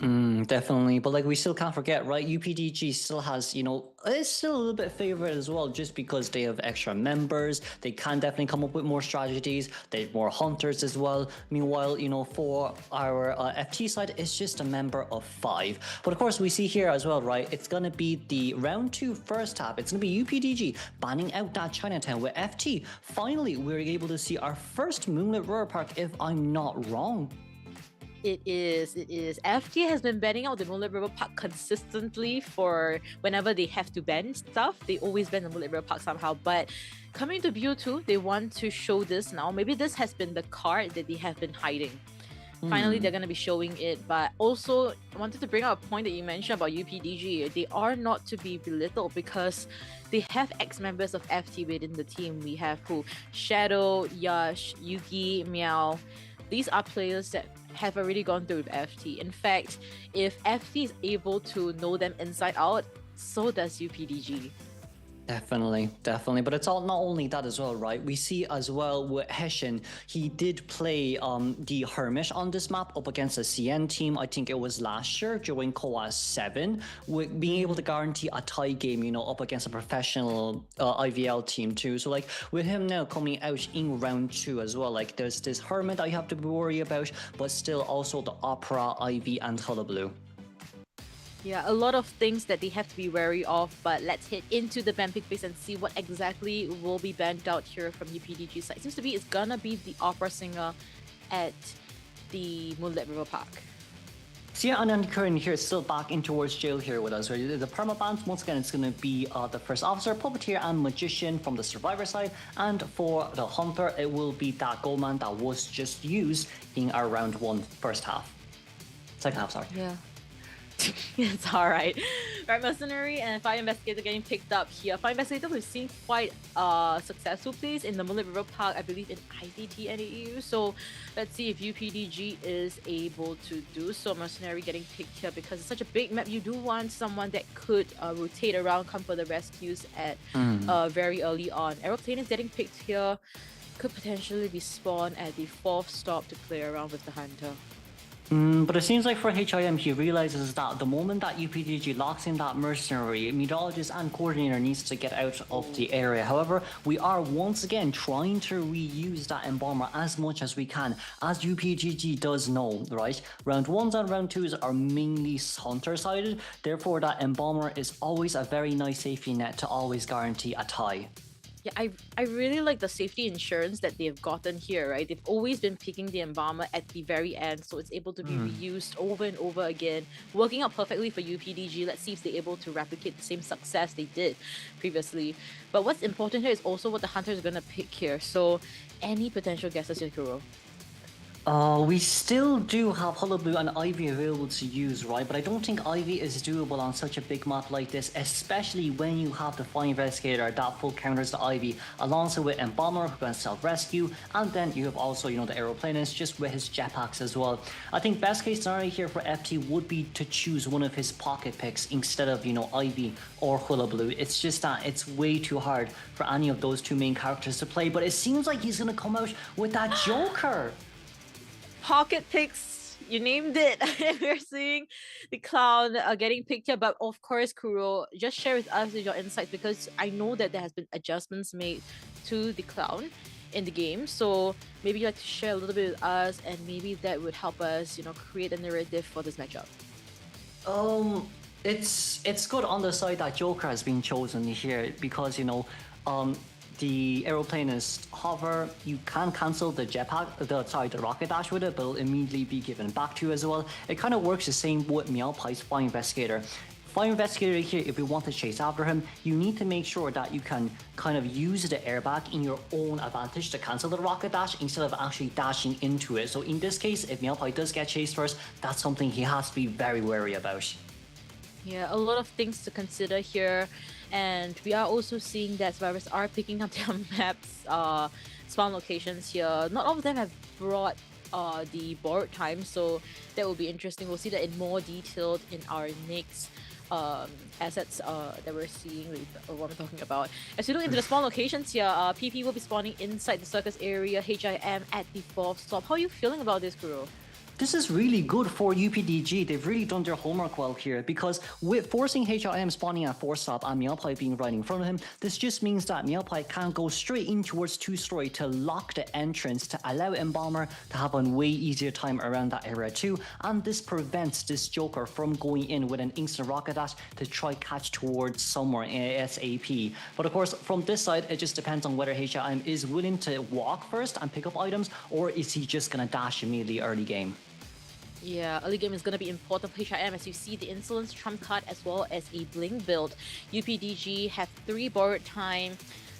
Definitely, but like we still can't forget, right? UPDG still has, you know, it's still a little bit favored as well, just because they have extra members. They can definitely come up with more strategies. They have more hunters as well. Meanwhile, you know, for our FT side, it's just a member of 5. But of course, we see here as well, right? It's gonna be the round 2 first half. It's gonna be UPDG banning out that Chinatown with FT. Finally, we're able to see our first Moonlit River Park, if I'm not wrong. It is. FT has been banning out the Moonlit River Park consistently for whenever they have to ban stuff. They always ban the Moonlit River Park somehow. But coming to View 2, they want to show this now. Maybe this has been the card that they have been hiding. Finally, they're going to be showing it. But also, I wanted to bring up a point that you mentioned about UPDG. They are not to be belittled, because they have ex-members of FT within the team. We have Shadow, Yash, Yuki, Meow. These are players that have already gone through with FT. In fact, if FT is able to know them inside out, so does UPDG. Definitely. But it's all not only that as well, right? We see as well with Hessian, he did play the Hermish on this map up against a CN team. I think it was last year during COAS 7, with being able to guarantee a tie game, you know, up against a professional IVL team too. So like with him now coming out in round 2 as well, like there's this Hermit that you have to worry about, but still also the Opera, IV, and Hullabaloo. Yeah, a lot of things that they have to be wary of, but let's hit into the ban pick phase and see what exactly will be banned out here from UPDG side. It seems to be it's gonna be the opera singer at the Moonlit River Park. So yeah, and then Curran here is still back in towards jail here with us. Right? The permabans, once again, it's going to be the first officer, puppeteer, and magician from the survivor side. And for the hunter, it will be that Goldman that was just used in our round 1 first half. Second half, sorry. Yeah. It's alright. Right, Mercenary and Fire Investigator getting picked up here. Fire Investigator, we've seen quite successful plays in the Moonlit River Park, I believe in IVT SEA. So let's see if UPDG is able to do so. Mercenary getting picked here because it's such a big map. You do want someone that could rotate around, come for the rescues at very early on. Aeroplane is getting picked here. Could potentially be spawned at the 4th stop to play around with the Hunter. But it seems like for HIM, he realizes that the moment that UPDG locks in that mercenary, meteorologist and coordinator needs to get out of the area. However, we are once again trying to reuse that embalmer as much as we can, as UPDG does know, right? Round 1s and round 2s are mainly hunter-sided, therefore that embalmer is always a very nice safety net to always guarantee a tie. Yeah, I really like the safety insurance that they've gotten here, right? They've always been picking the embalmer at the very end, so it's able to be reused over and over again, working out perfectly for UPDG. Let's see if they're able to replicate the same success they did previously. But what's important here is also what the hunter is going to pick here. So any potential guesses, Yakuro? We still do have Hullabaloo and Ivy available to use, right? But I don't think Ivy is doable on such a big map like this, especially when you have the Fire Investigator that full counters the Ivy, alongside with Embalmer who can self-rescue, and then you have also, you know, the Aeroplanist just with his jetpacks as well. I think best case scenario here for FT would be to choose one of his pocket picks instead of, you know, Ivy or Hullabaloo. It's just that it's way too hard for any of those two main characters to play, but it seems like he's gonna come out with that Joker. Pocket picks, you named it. We're seeing the clown getting picked here, but of course, Kuro, just share with us your insights, because I know that there has been adjustments made to the clown in the game. So maybe you'd like to share a little bit with us, and maybe that would help us, you know, create a narrative for this matchup. It's good on the side that Joker has been chosen here, because, you know, the Aeroplanist hover, you can cancel the jetpack, the rocket dash with it, but it'll immediately be given back to you as well. It kind of works the same with Meowpie's Fire Investigator. Fire Investigator here, if you want to chase after him, you need to make sure that you can kind of use the airbag in your own advantage to cancel the rocket dash instead of actually dashing into it. So in this case, if Meowpie does get chased first, that's something he has to be very wary about. Yeah, a lot of things to consider here, and we are also seeing that survivors are picking up their maps, spawn locations here. Not all of them have brought the borrowed time, so that will be interesting. We'll see that in more detail in our next assets that we're seeing, what we're talking about. As we look into the spawn locations here, PP will be spawning inside the circus area, HIM at the 4th stop. How are you feeling about this, Kuro? This is really good for UPDG. They've really done their homework well here, because with forcing HRM spawning at 4 stop and Meowpie being right in front of him, this just means that Meowpie can go straight in towards 2-story to lock the entrance to allow Embalmer to have a way easier time around that area too, and this prevents this Joker from going in with an instant rocket dash to try catch towards somewhere ASAP. But of course, from this side, it just depends on whether HRM is willing to walk first and pick up items, or is he just gonna dash immediately early game. Yeah, early game is going to be important for HIM, as you see the Insolence trump card as well as a Bling build. UPDG have 3 borrowed time,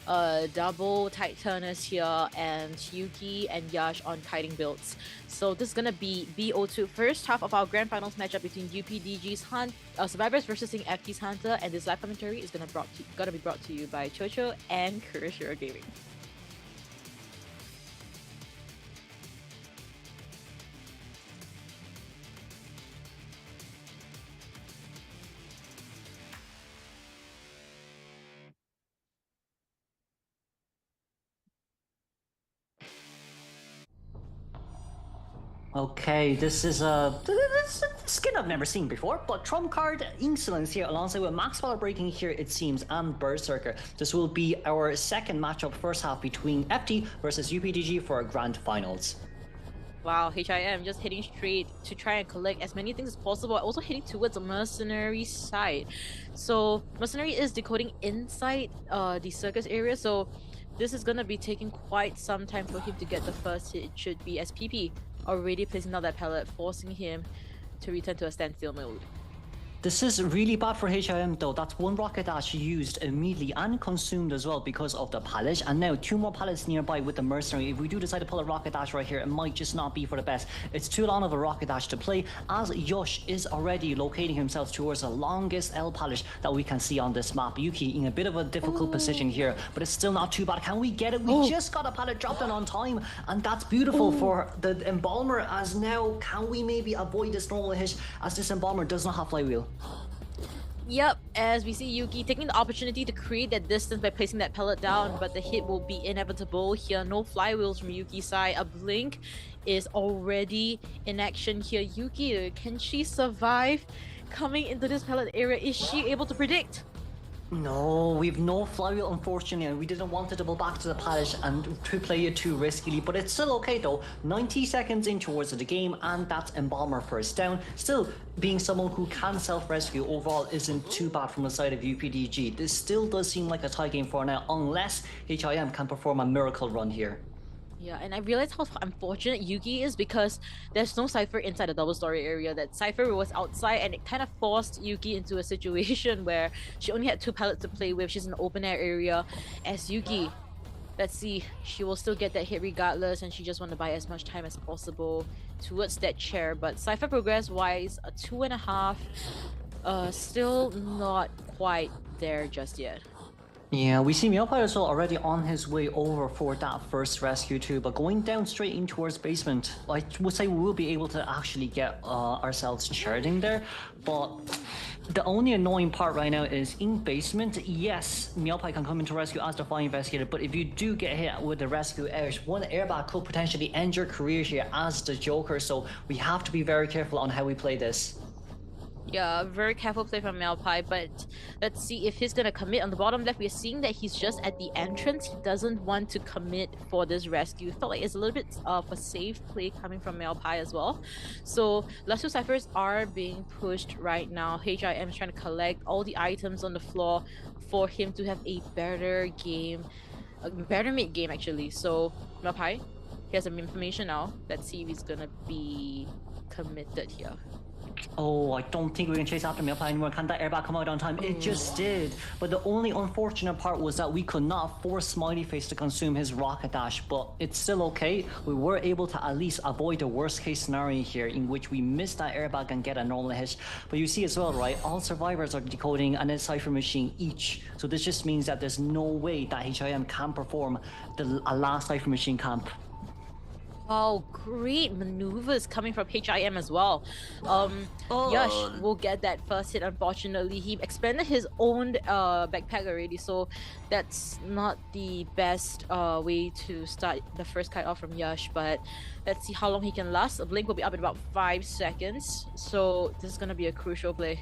double Tide Turners here, and Yuki and Yash on kiting builds. So this is going to be BO2, first half of our grand finals matchup between UPDG's Survivors versus FT's Hunter, and this live commentary is going to be brought to you by Chocho and Kurashiro Gaming. Okay, this is a skin I've never seen before, but trump card Insolence here alongside with Max Power Breaking here, it seems, and Berserker. This will be our second matchup first half between FT versus UPDG for our grand finals. Wow, HIM just hitting straight to try and collect as many things as possible, also hitting towards the Mercenary side. So Mercenary is decoding inside the circus area, so this is gonna be taking quite some time for him to get the first hit. It should be as PP already placing out that pallet, forcing him to return to a standstill mode. This is really bad for HIM though. That's 1 rocket dash used immediately and consumed as well because of the pallet, and now 2 more pallets nearby with the Mercenary. If we do decide to pull a rocket dash right here, it might just not be for the best. It's too long of a rocket dash to play, as Yosh is already locating himself towards the longest L pallet that we can see on this map. Yuki in a bit of a difficult position here, but it's still not too bad. Can we get it? We just got a pallet dropped in on time, and that's beautiful for the Embalmer. As now, can we maybe avoid this normal hit, as this Embalmer does not have flywheel? Yep, as we see Yuki taking the opportunity to create that distance by placing that pellet down, but the hit will be inevitable here. No flywheels from Yuki's side. A blink is already in action here. Yuki, can she survive coming into this pellet area? Is she able to predict? No, we've no flywheel, unfortunately, and we didn't want to double back to the palace and to play it too riskily, but it's still okay though. 90 seconds in towards the game, and that's Embalmer first down. Still, being someone who can self-rescue overall isn't too bad from the side of UPDG. This still does seem like a tie game for now, unless HIM can perform a miracle run here. Yeah, and I realized how unfortunate Yuki is because there's no Cypher inside the double story area. That Cypher was outside, and it kind of forced Yuki into a situation where she only had 2 pallets to play with. She's in an open air area, as Yuki Let's see, she will still get that hit regardless, and she just want to buy as much time as possible towards that chair. But Cypher progress-wise, a 2.5, still not quite there just yet. Yeah, we see Meowpai as well already on his way over for that first rescue too, but going down straight in towards basement. I would say we will be able to actually get ourselves charging there, but the only annoying part right now is in basement, yes, Meowpai can come into rescue as the fire investigator, but if you do get hit with the rescue edge, one airbag could potentially end your career here as the Joker, so we have to be very careful on how we play this. Yeah, very careful play from Meowpai, but let's see if he's gonna commit. On the bottom left, we're seeing that he's just at the entrance. He doesn't want to commit for this rescue. Felt like it's a little bit of a safe play coming from Meowpai as well. So last two ciphers are being pushed right now. HIM is trying to collect all the items on the floor for him to have a better game, a better mid game actually. So Meowpai, he has some information now. Let's see if he's gonna be committed here. Oh, I don't think we can chase after Meowpai anymore. Can that airbag come out on time? It just did. But the only unfortunate part was that we could not force Smiley Face to consume his rocket dash, but it's still okay. We were able to at least avoid the worst case scenario here in which we miss that airbag and get a normal hit. But you see as well, right? All survivors are decoding an Cypher machine each. So this just means that there's no way that HIM can perform a last Cypher machine camp. Oh, great maneuvers coming from HIM as well. Yash will get that first hit. Unfortunately, he expanded his own backpack already, so that's not the best way to start the first kite off from Yash. But let's see how long he can last. A blink will be up in about 5 seconds, so this is gonna be a crucial play.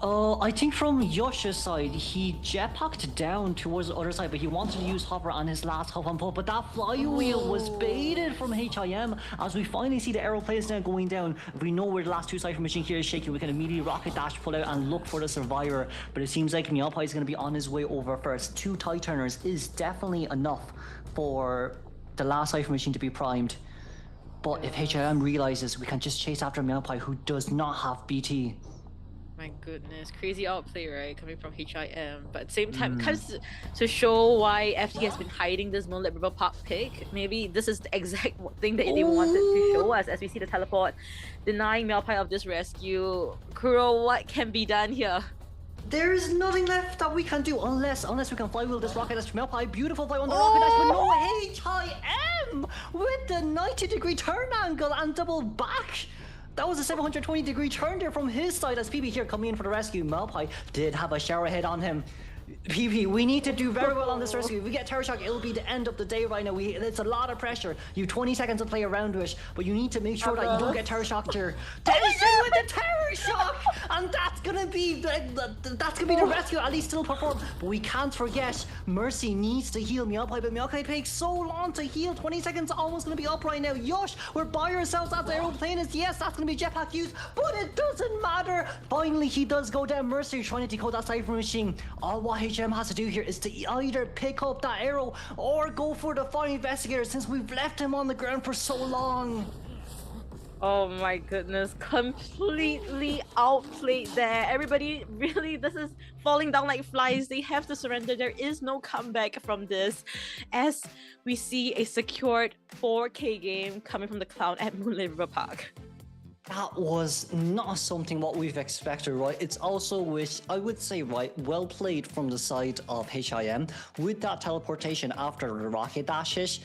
I think from Yosh's side, he jetpacked down towards the other side, but he wanted to use hover on his last hop and pull, but that flywheel was baited from HIM. As we finally see the aeroplanes now going down, we know where the last two Cypher machine here is shaking. We can immediately rocket dash, pull out and look for the survivor, but it seems like Meowpai is going to be on his way over first. 2 tie turners is definitely enough for the last Cypher machine to be primed. But if HIM realizes we can just chase after Meowpai, who does not have BT. My goodness, crazy outplay, right? Coming from HIM, but at the same time, kind of to show why FT has been hiding this Moonlit River Park pick. Maybe this is the exact thing that they wanted to show us as we see the teleport denying Meowpai of this rescue. Kuro, what can be done here? There is nothing left that we can do unless we can flywheel this rocket dash. Meowpai, beautiful fly on the rocket dash, but no HIM with the 90-degree turn angle and double back. That was a 720-degree turn there from his side as PB here coming in for the rescue. Meowpai did have a shower head on him. PP, we need to do very well on this rescue. If we get Terror Shock, it'll be the end of the day right now. It's a lot of pressure. You have 20 seconds to play around with it, but you need to make sure that you don't get Terror Shocked here. Denison with the Terror Shock! And that's gonna be the rescue, at least still perform. But we can't forget, Mercy needs to heal Meowpai, but Meowpai takes so long to heal. 20 seconds almost gonna be up right now. Yosh, we're by ourselves at the aeroplane. Yes, that's gonna be jetpack used, but it doesn't matter. Finally, he does go down. Mercy trying to decode that Cypher machine. All what HM has to do here is to either pick up that arrow or go for the fire investigator since we've left him on the ground for so long. Oh my goodness, completely outplayed there. Everybody, really, this is falling down like flies. They have to surrender. There is no comeback from this as we see a secured 4K game coming from the clown at Moonlit River Park. That was not something what we've expected, right? It's also, which I would say, right, well played from the side of HIM with that teleportation after the rocket dashes.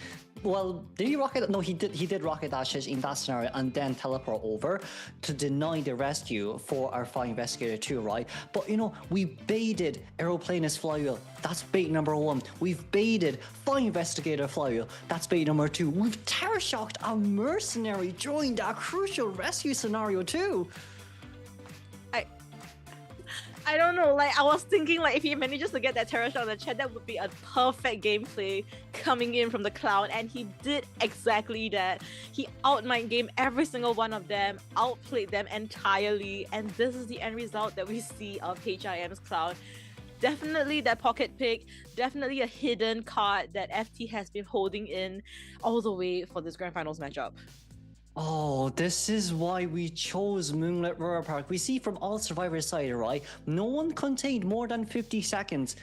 Well, did he rocket? No, he did rocket dashes in that scenario and then teleport over to deny the rescue for our fire investigator too, right? But you know, we baited Aeroplanist flywheel. That's bait number 1. We've baited fire investigator flywheel. That's bait number 2. We've terror shocked a mercenary during that crucial rescue scenario too. I don't know, like I was thinking like if he manages to get that terror shot on the chat, that would be a perfect gameplay coming in from the cloud, and he did exactly that. He outmind game every single one of them, outplayed them entirely, and this is the end result that we see of HIM's cloud. Definitely that pocket pick, definitely a hidden card that FT has been holding in all the way for this grand finals matchup. Oh, this is why we chose Moonlit River Park. We see from all survivors' side, right? No one contained more than 50 seconds.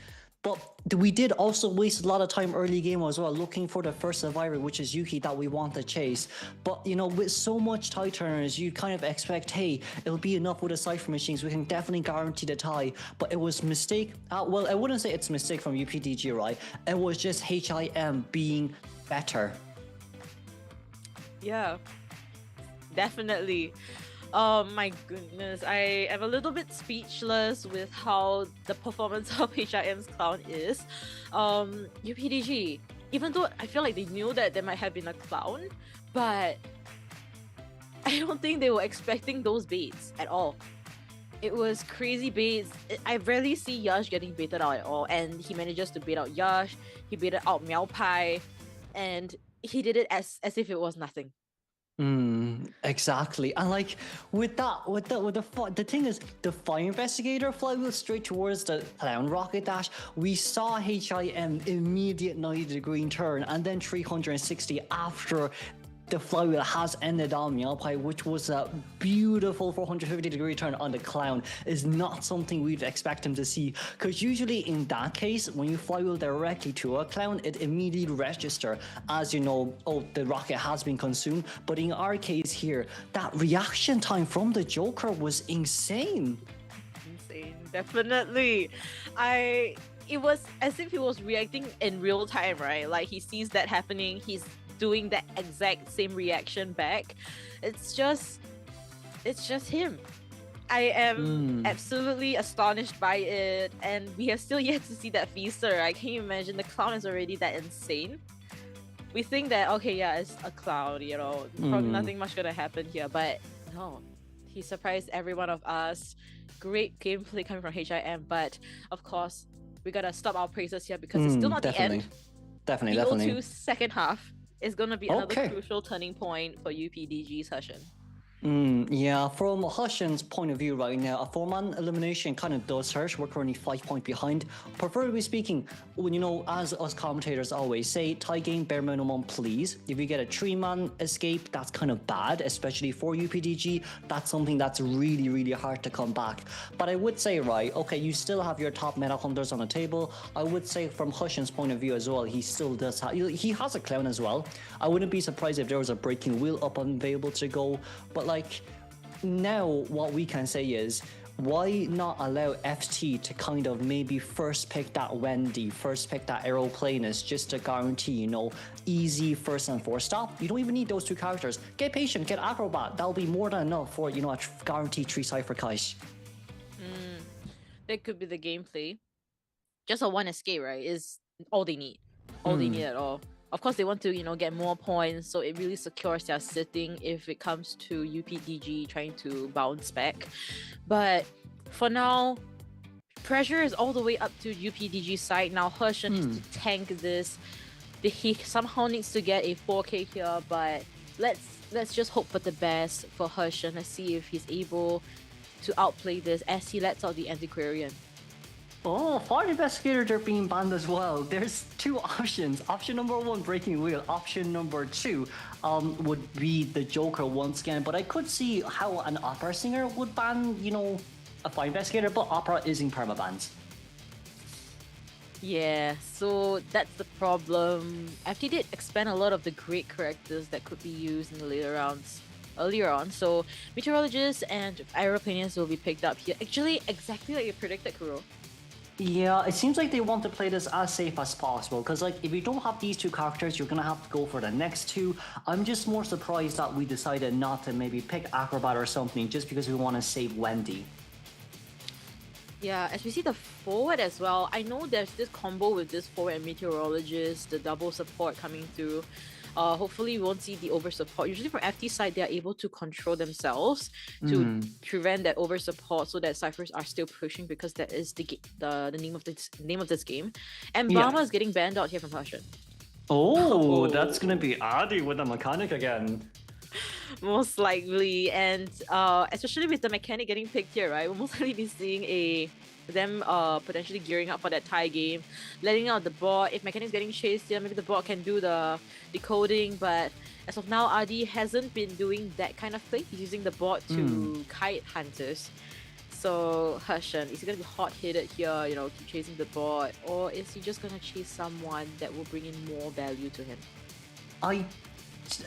But we did also waste a lot of time early game as well, looking for the first survivor, which is Yuki, that we want to chase. But, you know, with so much tie turners, you kind of expect, hey, it'll be enough with the Cypher machines. We can definitely guarantee the tie. But it was mistake. Well, I wouldn't say it's a mistake from UPDG, right? It was just HIM being better. Yeah, definitely. Oh my goodness, I am a little bit speechless with how the performance of HIM's clown is. UPDG, even though I feel like they knew that there might have been a clown, but I don't think they were expecting those baits at all. It was crazy baits. I rarely see Yash getting baited out at all, and he manages to bait out Yash, he baited out Meow Pie, and he did it as if it was nothing. Exactly. And like the thing is, the fire investigator flywheel straight towards the clown rocket dash. We saw HIM immediate 90-degree turn and then 360 after the flywheel has ended on Meowpie, which was a beautiful 450-degree turn on the clown. Is not something we'd expect him to see, because usually in that case, when you flywheel directly to a clown, it immediately registers as, you know, oh, the rocket has been consumed. But in our case here, that reaction time from the Joker was insane. Insane, definitely. It was as if he was reacting in real time, right? Like he sees that happening, he's doing that exact same reaction back. It's just him. I am absolutely astonished by it, and we have still yet to see that feaster. I can't imagine the clown is already that insane. We think that, okay, yeah, it's a clown, you know, probably nothing much gonna happen here, but no, he surprised every one of us. Great gameplay coming from HIM, but of course we gotta stop our praises here because it's still not the end. Definitely. BO2 second half is going to be another crucial turning point for UPDG's Hushin. Yeah, from Hushin's point of view right now, a 4-man elimination kind of does hurt. We're currently 5 points behind. Preferably speaking, you know, as us commentators always say, tie game bare minimum, please. If you get a 3-man escape, that's kind of bad, especially for UPDG. That's something that's really, really hard to come back. But I would say, right, okay, you still have your top meta hunters on the table. I would say from Hushin's point of view as well, he still does have, he has a clown as well. I wouldn't be surprised if there was a breaking wheel up and available to go. But like, now what we can say is, why not allow FT to kind of maybe first pick that Wendy, first pick that Aeroplanist, just to guarantee, you know, easy first and fourth stop. You don't even need those two characters. Get Patient, get Acrobat. That'll be more than enough for, you know, a guaranteed 3 Cypher Kaish. That could be the gameplay. Just a 1 escape, right, is all they need. All they need at all. Of course, they want to, you know, get more points, so it really secures their sitting if it comes to UPDG trying to bounce back. But for now, pressure is all the way up to UPDG's side. Now, Hushin needs to tank this. He somehow needs to get a 4K here, but let's just hope for the best for Hushin. Let's see if he's able to outplay this as he lets out the Antiquarian. Oh, Fire Investigators are being banned as well. There's 2 options. Option number 1, Breaking Wheel. Option number 2 would be the Joker once again. But I could see how an opera singer would ban, you know, a Fire Investigator, but opera is in permabans. Yeah, so that's the problem. FT did expand a lot of the great characters that could be used in the later rounds earlier on. So Meteorologists and Aeroplanians will be picked up here. Actually, exactly like you predicted, Kuro. Yeah, it seems like they want to play this as safe as possible, because like if you don't have these 2 characters, you're gonna have to go for the next 2. I'm just more surprised that we decided not to maybe pick Acrobat or something just because we want to save Wendy. Yeah, as we see the forward as well, I know there's this combo with this forward and Meteorologist, the double support coming through. Hopefully we won't see the over support. Usually from FT side, they are able to control themselves to prevent that over support, so that Cyphers are still pushing, because that is the name of this game. And Brahma is getting banned out here from Hushin. Oh, that's gonna be Adi with the mechanic again. Most likely, and especially with the mechanic getting picked here, right? We'll most likely be seeing them potentially gearing up for that tie game, letting out the bot. If mechanic's getting chased here, maybe the bot can do the decoding, but as of now, Adi hasn't been doing that kind of play. He's using the bot to kite hunters. So Hershen, is he gonna be hot-headed here, keep chasing the board, or is he just gonna chase someone that will bring in more value to him?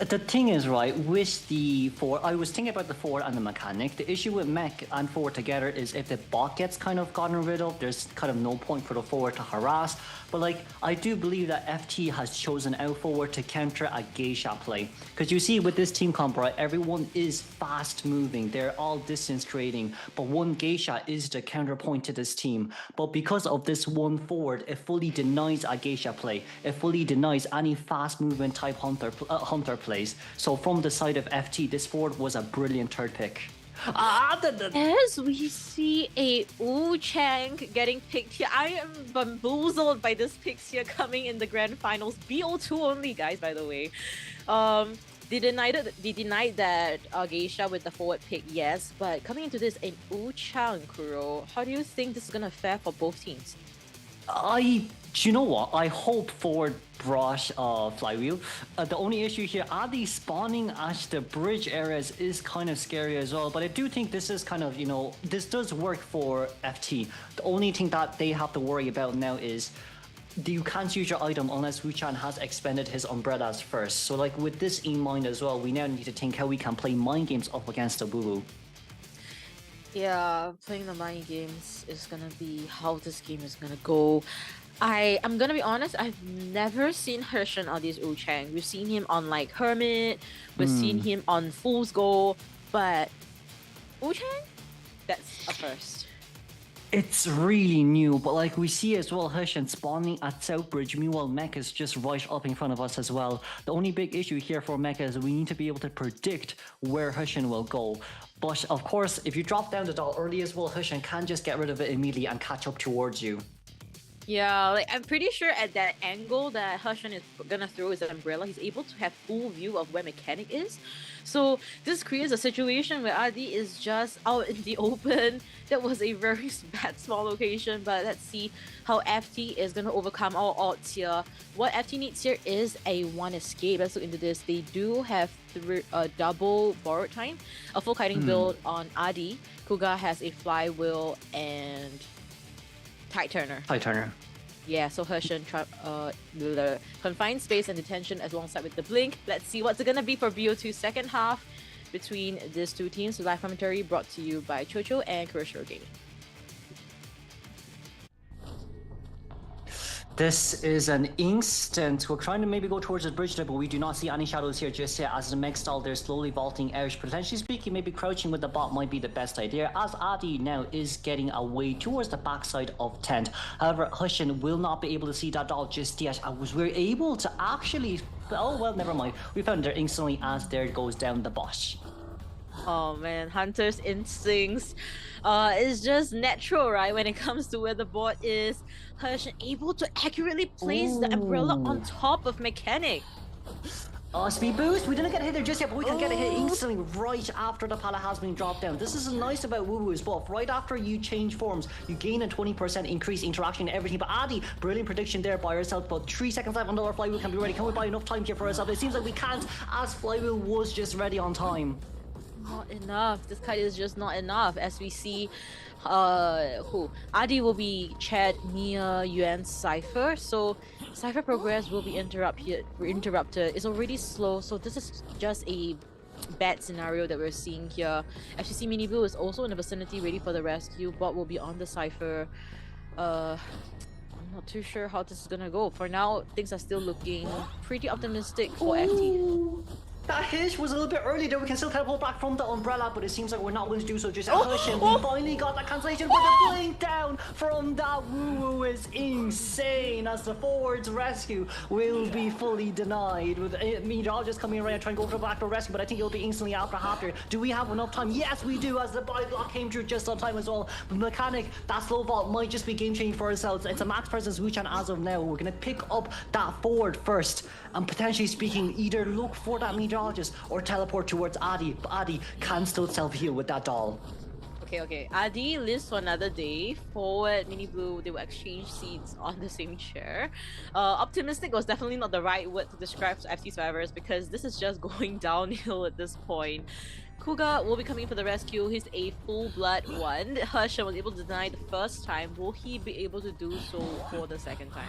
The thing is, right, with the forward, I was thinking about the forward and the mechanic. The issue with mech and forward together is if the bot gets kind of gotten rid of, there's kind of no point for the forward to harass. But like, I do believe that FT has chosen out forward to counter a geisha play. Because you see with this team comp, right, everyone is fast moving. They're all distance creating. But one geisha is the counterpoint to this team. But because of this one forward, it fully denies a geisha play. It fully denies any fast movement type hunter plays. So from the side of FT, this forward was a brilliant third pick. As we see a Wu Chang getting picked here, I am bamboozled by this picks here coming in the grand finals. BO2 only, guys, by the way. They denied that Geisha with the forward pick, yes, but coming into this, an Wu Chang, Kuro, how do you think this is gonna fare for both teams? You know what? I hope forward brush flywheel. The only issue here, Adi spawning at the bridge areas is kind of scary as well. But I do think this is kind of, this does work for FT. The only thing that they have to worry about now is you can't use your item unless Wuchan has expended his umbrellas first. So like with this in mind as well, we now need to think how we can play mind games up against the Boo-Boo. Yeah, playing the mind games is gonna be how this game is gonna go. I'm gonna be honest, I've never seen Hershen on this Wu Chang. We've seen him on like Hermit, we've seen him on Fool's Goal, but Wu Chang? That's a first. It's really new, but like we see as well, Hershen spawning at Southbridge. Meanwhile, Mech is just right up in front of us as well. The only big issue here for Mech is we need to be able to predict where Hershen will go. But of course, if you drop down the doll early as well, Hershen can just get rid of it immediately and catch up towards you. Yeah, like I'm pretty sure at that angle that Hershen is gonna throw his umbrella, he's able to have full view of where Mechanic is. So this creates a situation where Adi is just out in the open. That was a very bad small location, but let's see how FT is gonna overcome all odds here. What FT needs here is a one escape. Let's look into this. They do have double borrowed time, a full kiting build on Adi. Kuga has a flywheel and Tide Turner. Yeah, so Hershen confined space and detention alongside with the blink. Let's see what's it gonna be for BO2 second half between these two teams. Live commentary brought to you by Chocho and Kuroshiro Gaming. This is an instant. We're trying to maybe go towards the bridge there, but we do not see any shadows here just yet. As the mech stall, they're slowly vaulting out. Potentially speaking, maybe crouching with the bot might be the best idea, as Adi now is getting away towards the backside of tent. However, Hershen will not be able to see that doll just yet. We're able to actually... Oh, well, never mind. We found her instantly as there goes down the bot. Oh man, Hunter's instincts is just natural, right? When it comes to where the board is, Hershen able to accurately place the umbrella on top of Mechanic. Speed boost. We didn't get a hit there just yet, but we can get a hit instantly right after the pallet has been dropped down. This is nice about Woo-Woo's buff. Right after you change forms, you gain a 20% increase interaction and everything. But Adi, brilliant prediction there by herself. About 3 seconds left until our flywheel can be ready. Can we buy enough time here for ourselves? It seems like we can't, as flywheel was just ready on time. Not enough. This kite is just not enough. As we see, Adi will be chat near Yuan's Cypher, so Cypher progress will be interrupted. It's already slow, so this is just a bad scenario that we're seeing here. As you see, Mini Blue is also in the vicinity, ready for the rescue. Bot will be on the Cypher. I'm not too sure how this is gonna go. For now, things are still looking pretty optimistic for FT. That hit was a little bit early there. We can still teleport back from the umbrella, but it seems like we're not going to do so just yet. We finally got that cancellation, but the blink down from that Woo-Woo is insane, as the forward's rescue will be fully denied. With Meteor just coming around trying to go for the back for rescue, but I think it'll be instantly after. Do we have enough time? Yes, we do, as the body block came through just on time as well. Mechanic, that slow vault might just be game changing for ourselves. It's a max presence Wuchan as of now. We're going to pick up that forward first, and potentially speaking, either look for that meteorologist or teleport towards Adi, but Adi can still self-heal with that doll. Okay. Adi lives for another day. Forward, Mini Blue, they will exchange seats on the same chair. Optimistic was definitely not the right word to describe FT survivors, because this is just going downhill at this point. Kuga will be coming for the rescue. He's a full-blood one. Hershen was able to deny the first time. Will he be able to do so for the second time?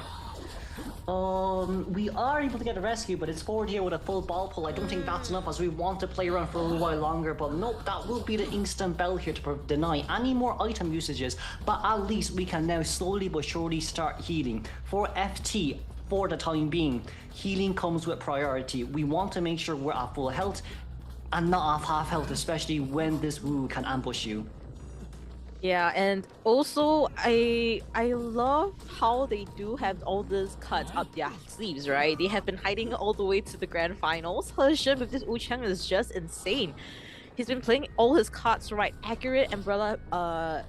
We are able to get a rescue, but it's forward here with a full ball pull. I don't think that's enough as we want to play around for a little while longer, but nope, that will be the instant bell here to deny any more item usages. But at least we can now slowly but surely start healing. For FT, for the time being, healing comes with priority. We want to make sure we're at full health and not at half health, especially when this Wu can ambush you. Yeah, and also I love how they do have all these cuts up their sleeves, right? They have been hiding all the way to the grand finals. Hershen with this Wuchang is just insane. He's been playing all his cards right, accurate umbrella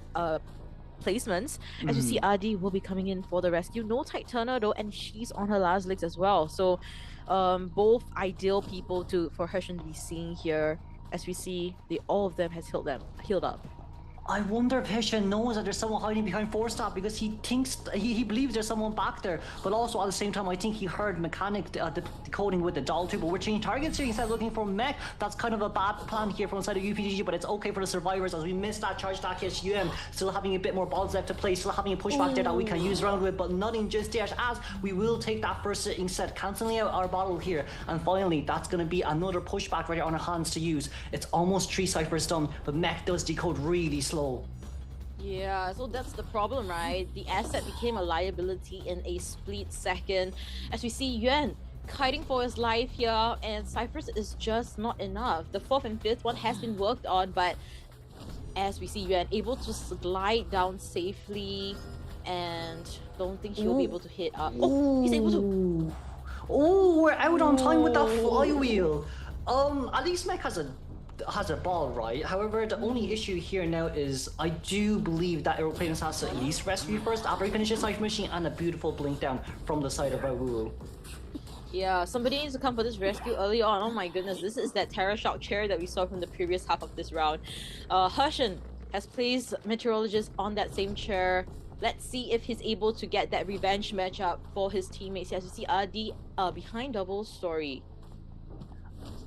placements. As you see, Adi will be coming in for the rescue. No tight turner though, and she's on her last legs as well. So both ideal people for Hershen to be seeing here. As we see, all of them has healed up. I wonder if Hershen knows that there's someone hiding behind 4-star because he thinks he believes there's someone back there. But also at the same time, I think he heard Mechanic decoding with the doll too. But we're changing targets here instead of looking for Mech. That's kind of a bad plan here from inside of UPDG, but it's okay for the survivors as we missed that charge attack against UM. Still having a bit more balls left to play, still having a pushback there that we can use around with, but nothing just yet as we will take that first sitting set, cancelling out our battle here. And finally, that's going to be another pushback right on our hands to use. It's almost 3 ciphers done, but Mech does decode really slow. Yeah, so that's the problem, right? The asset became a liability in a split second. As we see Yuan kiting for his life here, and ciphers is just not enough. The 4th and 5th one has been worked on, but as we see Yuan able to glide down safely, and don't think she'll be able to hit up. Oh, he's able to. Oh, we're out on time with that flywheel. At least Mech has a ball, right? However, the only issue here now is I do believe that Aeroplanus has to at least rescue first after he finishes Cipher Machine, and a beautiful blink down from the side of Raoul. Yeah, somebody needs to come for this rescue early on. Oh my goodness, this is that Terror Shock chair that we saw from the previous half of this round. Hershen has placed Meteorologist on that same chair. Let's see if he's able to get that revenge matchup for his teammates. As you see, Adi behind double story.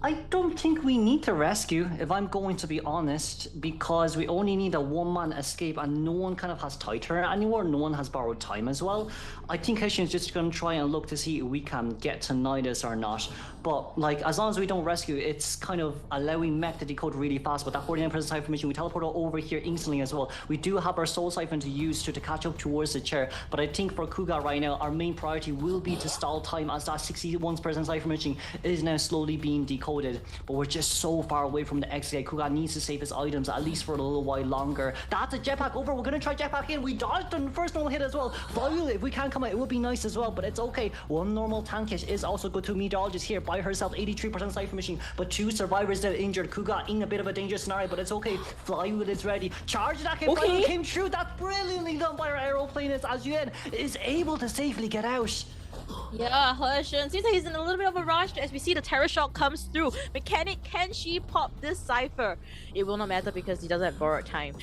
I don't think we need to rescue, if I'm going to be honest, because we only need a one-man escape and no one kind of has tight turn anymore, no one has borrowed time as well. I think Hershen's just going to try and look to see if we can get to Nidus or not. But like, as long as we don't rescue, it's kind of allowing Mech to decode really fast. But that 49% Siphon Mission, we teleport over here instantly as well. We do have our Soul Siphon to use to catch up towards the chair. But I think for Kuga right now, our main priority will be to stall time as that 61% Siphon Mission is now slowly being decoded. But we're just so far away from the exit. Kuga needs to save his items at least for a little while longer. That's a jetpack over. We're going to try jetpack in. We dodged on the first normal hit as well. Flywheel, if we can come out, it would be nice as well, but it's okay. One normal tank hit is also good to Meteorologist here by herself. 83% Siphon Machine, but 2 survivors that are injured. Kuga in a bit of a dangerous scenario, but it's okay. Flywheel is ready. Charge that hit. Flywheel came through. That's brilliantly done by our Aeroplanus as Yuan is able to safely get out. Yeah, Hershen seems like he's in a little bit of a rush as we see the Terror Shock comes through. Mechanic, can she pop this cipher? It will not matter because he doesn't have borrowed time.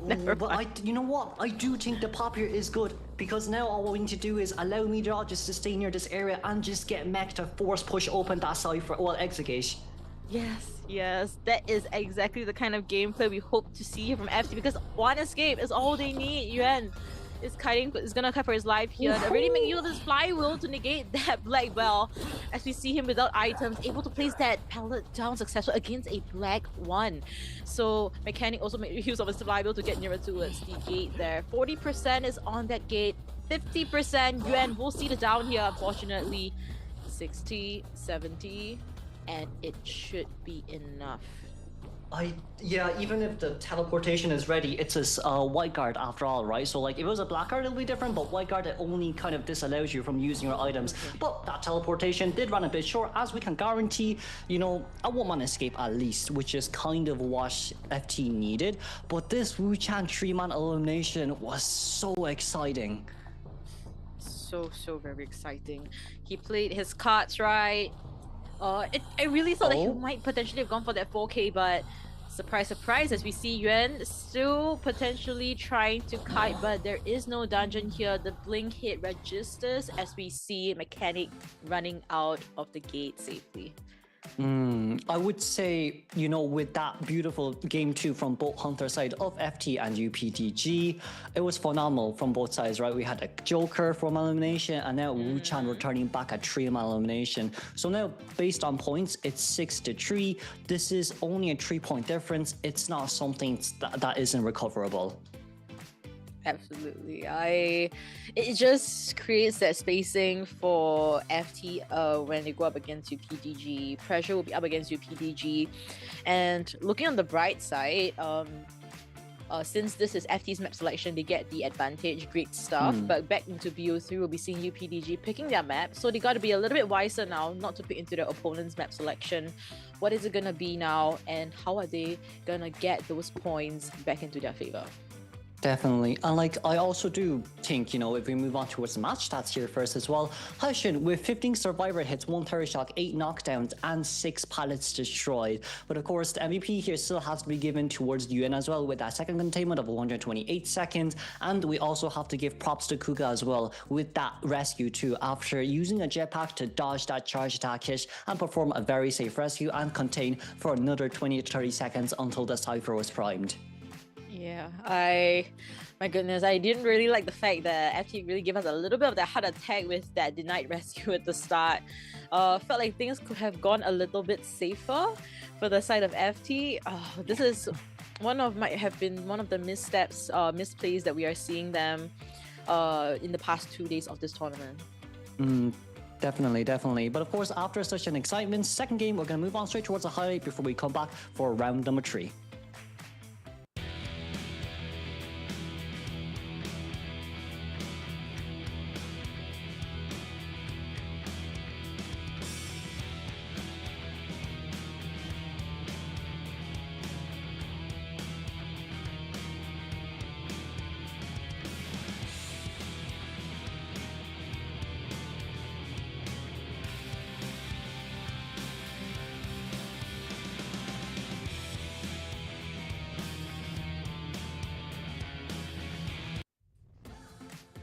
But you know what? I do think the pop here is good because now all we need to do is allow Meteorologist to stay near this area and just get Mech to force push open that cipher. Well, exit gate. Yes, that is exactly the kind of gameplay we hope to see here from FT because one escape is all they need. Yuan is gonna cut for his life here. They're really making use of his flywheel to negate that black bell as we see him without items, able to place that pallet down successful against a black one. So Mechanic also made use of his flywheel to get nearer towards the gate there. 40% is on that gate, 50% Yuan will see the down here unfortunately. 60, 70, and it should be enough. Yeah, even if the teleportation is ready, it's a white guard after all, right? So like, if it was a black guard, it'll be different, but white guard, it only kind of disallows you from using your items. But that teleportation did run a bit short, as we can guarantee, you know, a one-man escape at least, which is kind of what FT needed. But this Wuchang 3-man elimination was so exciting. So very exciting. He played his cards right. I really thought that he might potentially have gone for that 4K, but surprise, surprise, as we see Yuan still potentially trying to kite, but there is no dungeon here. The blink hit registers as we see Mechanic running out of the gate safely. I would say, with that beautiful game 2 from both Hunter side of FT and UPDG, it was phenomenal from both sides, right? We had a Joker from elimination and now Wu-Chan returning back at 3-man elimination. So now, based on points, it's 6-3. This is only a 3-point difference. It's not something that isn't recoverable. Absolutely. It just creates that spacing for FT when they go up against UPDG. Pressure will be up against UPDG. And looking on the bright side, since this is FT's map selection, they get the advantage. Great stuff. But back into BO3, we'll be seeing UPDG picking their map. So they got to be a little bit wiser now, not to pick into their opponent's map selection. What is it going to be now? And how are they going to get those points back into their favor? Definitely. And I also do think, if we move on towards the match stats here first as well, Hushin with 15 survivor hits, 1 terror shock, 8 knockdowns, and 6 pallets destroyed. But of course, the MVP here still has to be given towards UN as well with that second containment of 128 seconds. And we also have to give props to Kuga as well with that rescue too, after using a jetpack to dodge that charge attack hit and perform a very safe rescue and contain for another 20 to 30 seconds until the Cypher was primed. Yeah, my goodness, I didn't really like the fact that FT really gave us a little bit of that heart attack with that denied rescue at the start. Felt like things could have gone a little bit safer for the side of FT. This is might have been one of the missteps, misplays that we are seeing them in the past 2 days of this tournament. Definitely. But of course, after such an excitement, second game, we're going to move on straight towards the highlight before we come back for round number 3.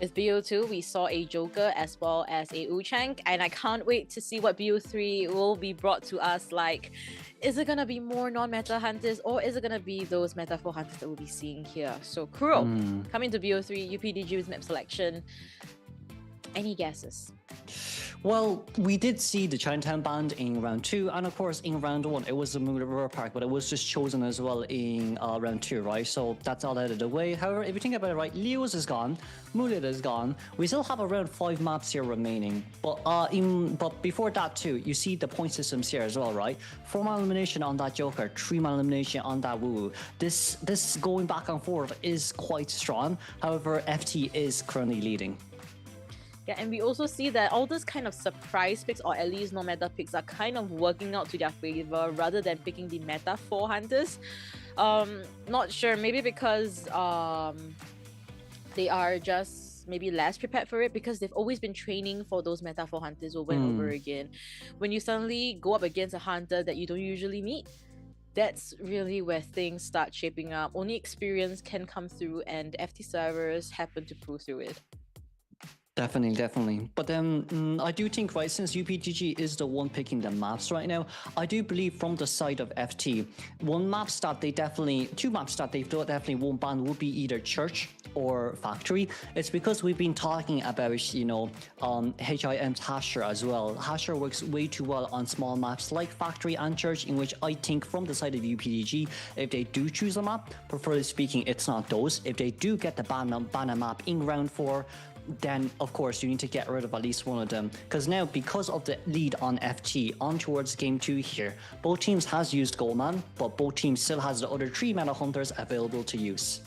With BO2, we saw a Joker as well as a Wu-Chang, and I can't wait to see what BO3 will be brought to us like. Is it gonna be more non-meta hunters, or is it gonna be those meta 4 hunters that we'll be seeing here? So Kuro, coming to BO3, UPDG's map selection. Any guesses? Well, we did see the Chinatown band in round 2, and of course in round 1 it was the Moon River Park, but it was just chosen as well in round 2, right? So that's all out of the way. However, if you think about it, right, Leo's is gone, Mulet is gone. We still have around 5 maps here remaining, but before that too, you see the point systems here as well, right? 4-man elimination on that Joker, 3-man elimination on that Wu. This going back and forth is quite strong. However, FT is currently leading. Yeah, and we also see that all those kind of surprise picks, or at least no meta picks, are kind of working out to their favor rather than picking the meta 4 hunters. Not sure, maybe because they are just maybe less prepared for it, because they've always been training for those meta 4 hunters over and over again. When you suddenly go up against a hunter that you don't usually meet, that's really where things start shaping up. Only experience can come through, and FT servers happen to pull through it. Definitely. But then I do think, right, since UPDG is the one picking the maps right now, I do believe from the side of FT, two maps that they definitely won't ban would be either Church or Factory. It's because we've been talking about, HIM's Hasher as well. Hasher works way too well on small maps like Factory and Church, in which I think from the side of UPDG, if they do choose a map, preferably speaking, it's not those. If they do get the ban a map in round 4, then of course you need to get rid of at least one of them, because now, because of the lead on FT on towards game 2 here, both teams has used Goldman, but both teams still has the other 3 meta hunters available to use.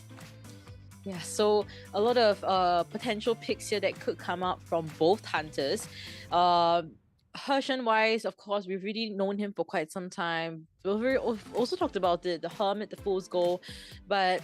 Yeah, so a lot of potential picks here that could come up from both hunters. Hershen wise, of course, we've really known him for quite some time. We've also talked about the Hermit, the Fool's Goal, but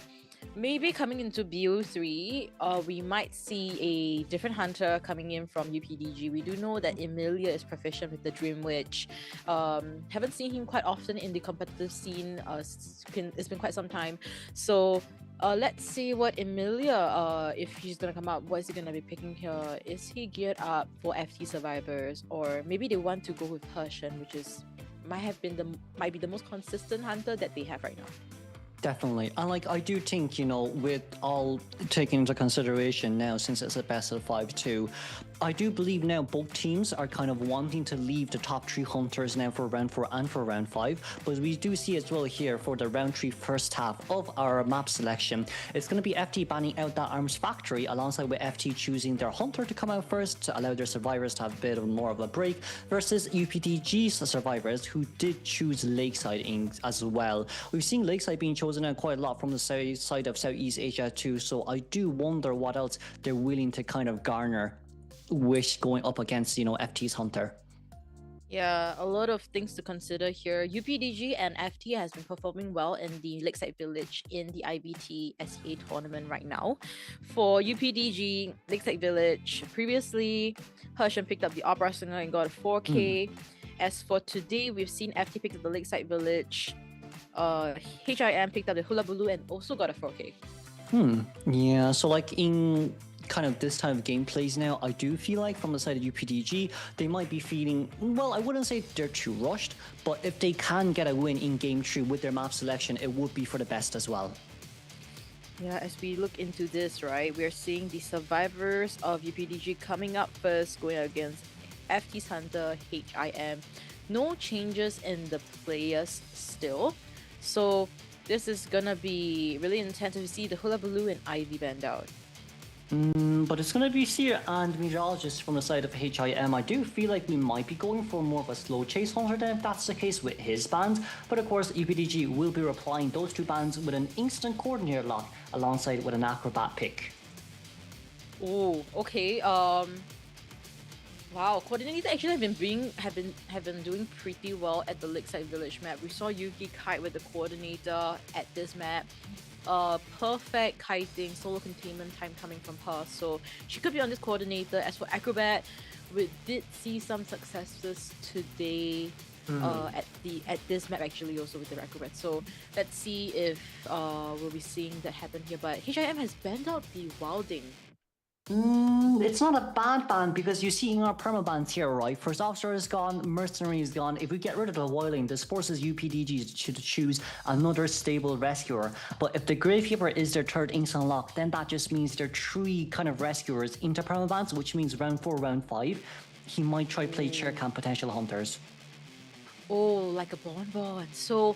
maybe coming into BO3, we might see a different hunter coming in from UPDG. We do know that Emilia is proficient with the Dream Witch. Haven't seen him quite often in the competitive scene. It's been quite some time. So let's see what Emilia, if he's gonna come out, what is he gonna be picking here? Is he geared up for FT survivors, or maybe they want to go with Hershen, which is might be the most consistent hunter that they have right now. Definitely. And like, I do think, with all taken into consideration now, since it's a best of 5-2, I do believe now both teams are kind of wanting to leave the top 3 hunters now for round 4 and for round 5. But we do see as well here for the round 3 first half of our map selection, it's going to be FT banning out that Arms Factory alongside with FT choosing their hunter to come out first to allow their survivors to have a bit of more of a break versus UPDG's survivors who did choose Lakeside as well. We've seen Lakeside being chosen out quite a lot from the side of Southeast Asia too, so I do wonder what else they're willing to kind of garner with going up against, FT's hunter. Yeah, a lot of things to consider here. UPDG and FT has been performing well in the Lakeside Village in the IVT SEA tournament right now. For UPDG, Lakeside Village, previously, Hersham picked up the Opera Singer and got a 4K. As for today, we've seen FT pick up the Lakeside Village. HIM picked up the Hula Bulu and also got a 4K. Yeah, so like in kind of this time of gameplays now, I do feel like from the side of UPDG, they might be feeling, well, I wouldn't say they're too rushed, but if they can get a win in game 3 with their map selection, it would be for the best as well. Yeah, as we look into this, right, we're seeing the survivors of UPDG coming up first, going against FT's hunter, HIM. No changes in the players still. So this is gonna be really intense to see the Hula Baloo and Ivy band out. But it's going to be Seer and Meteorologist from the side of HIM. I do feel like we might be going for more of a slow chase hunter than if that's the case with his band. But of course, UPDG will be replying those 2 bands with an instant coordinator lock alongside with an acrobat pick. Oh, okay. Wow, coordinator actually have been doing pretty well at the Lakeside Village map. We saw Yuki kite with the coordinator at this map. Perfect kiting, solo containment time coming from her, so she could be on this coordinator. As for Acrobat, we did see some successes today at this map actually also with the Acrobat, so let's see if we'll be seeing that happen here. But HIM has banned out the Wilding. It's not a bad ban because you see in our permabans here, right? First Officer is gone, Mercenary is gone. If we get rid of the Wailing, this forces UPDG to choose another stable rescuer. But if the Gravekeeper is their 3rd instant lock, then that just means there are 3 kind of rescuers into permabans, which means round 4, round 5, he might try play chair camp potential hunters. Oh, like a bonbon. So,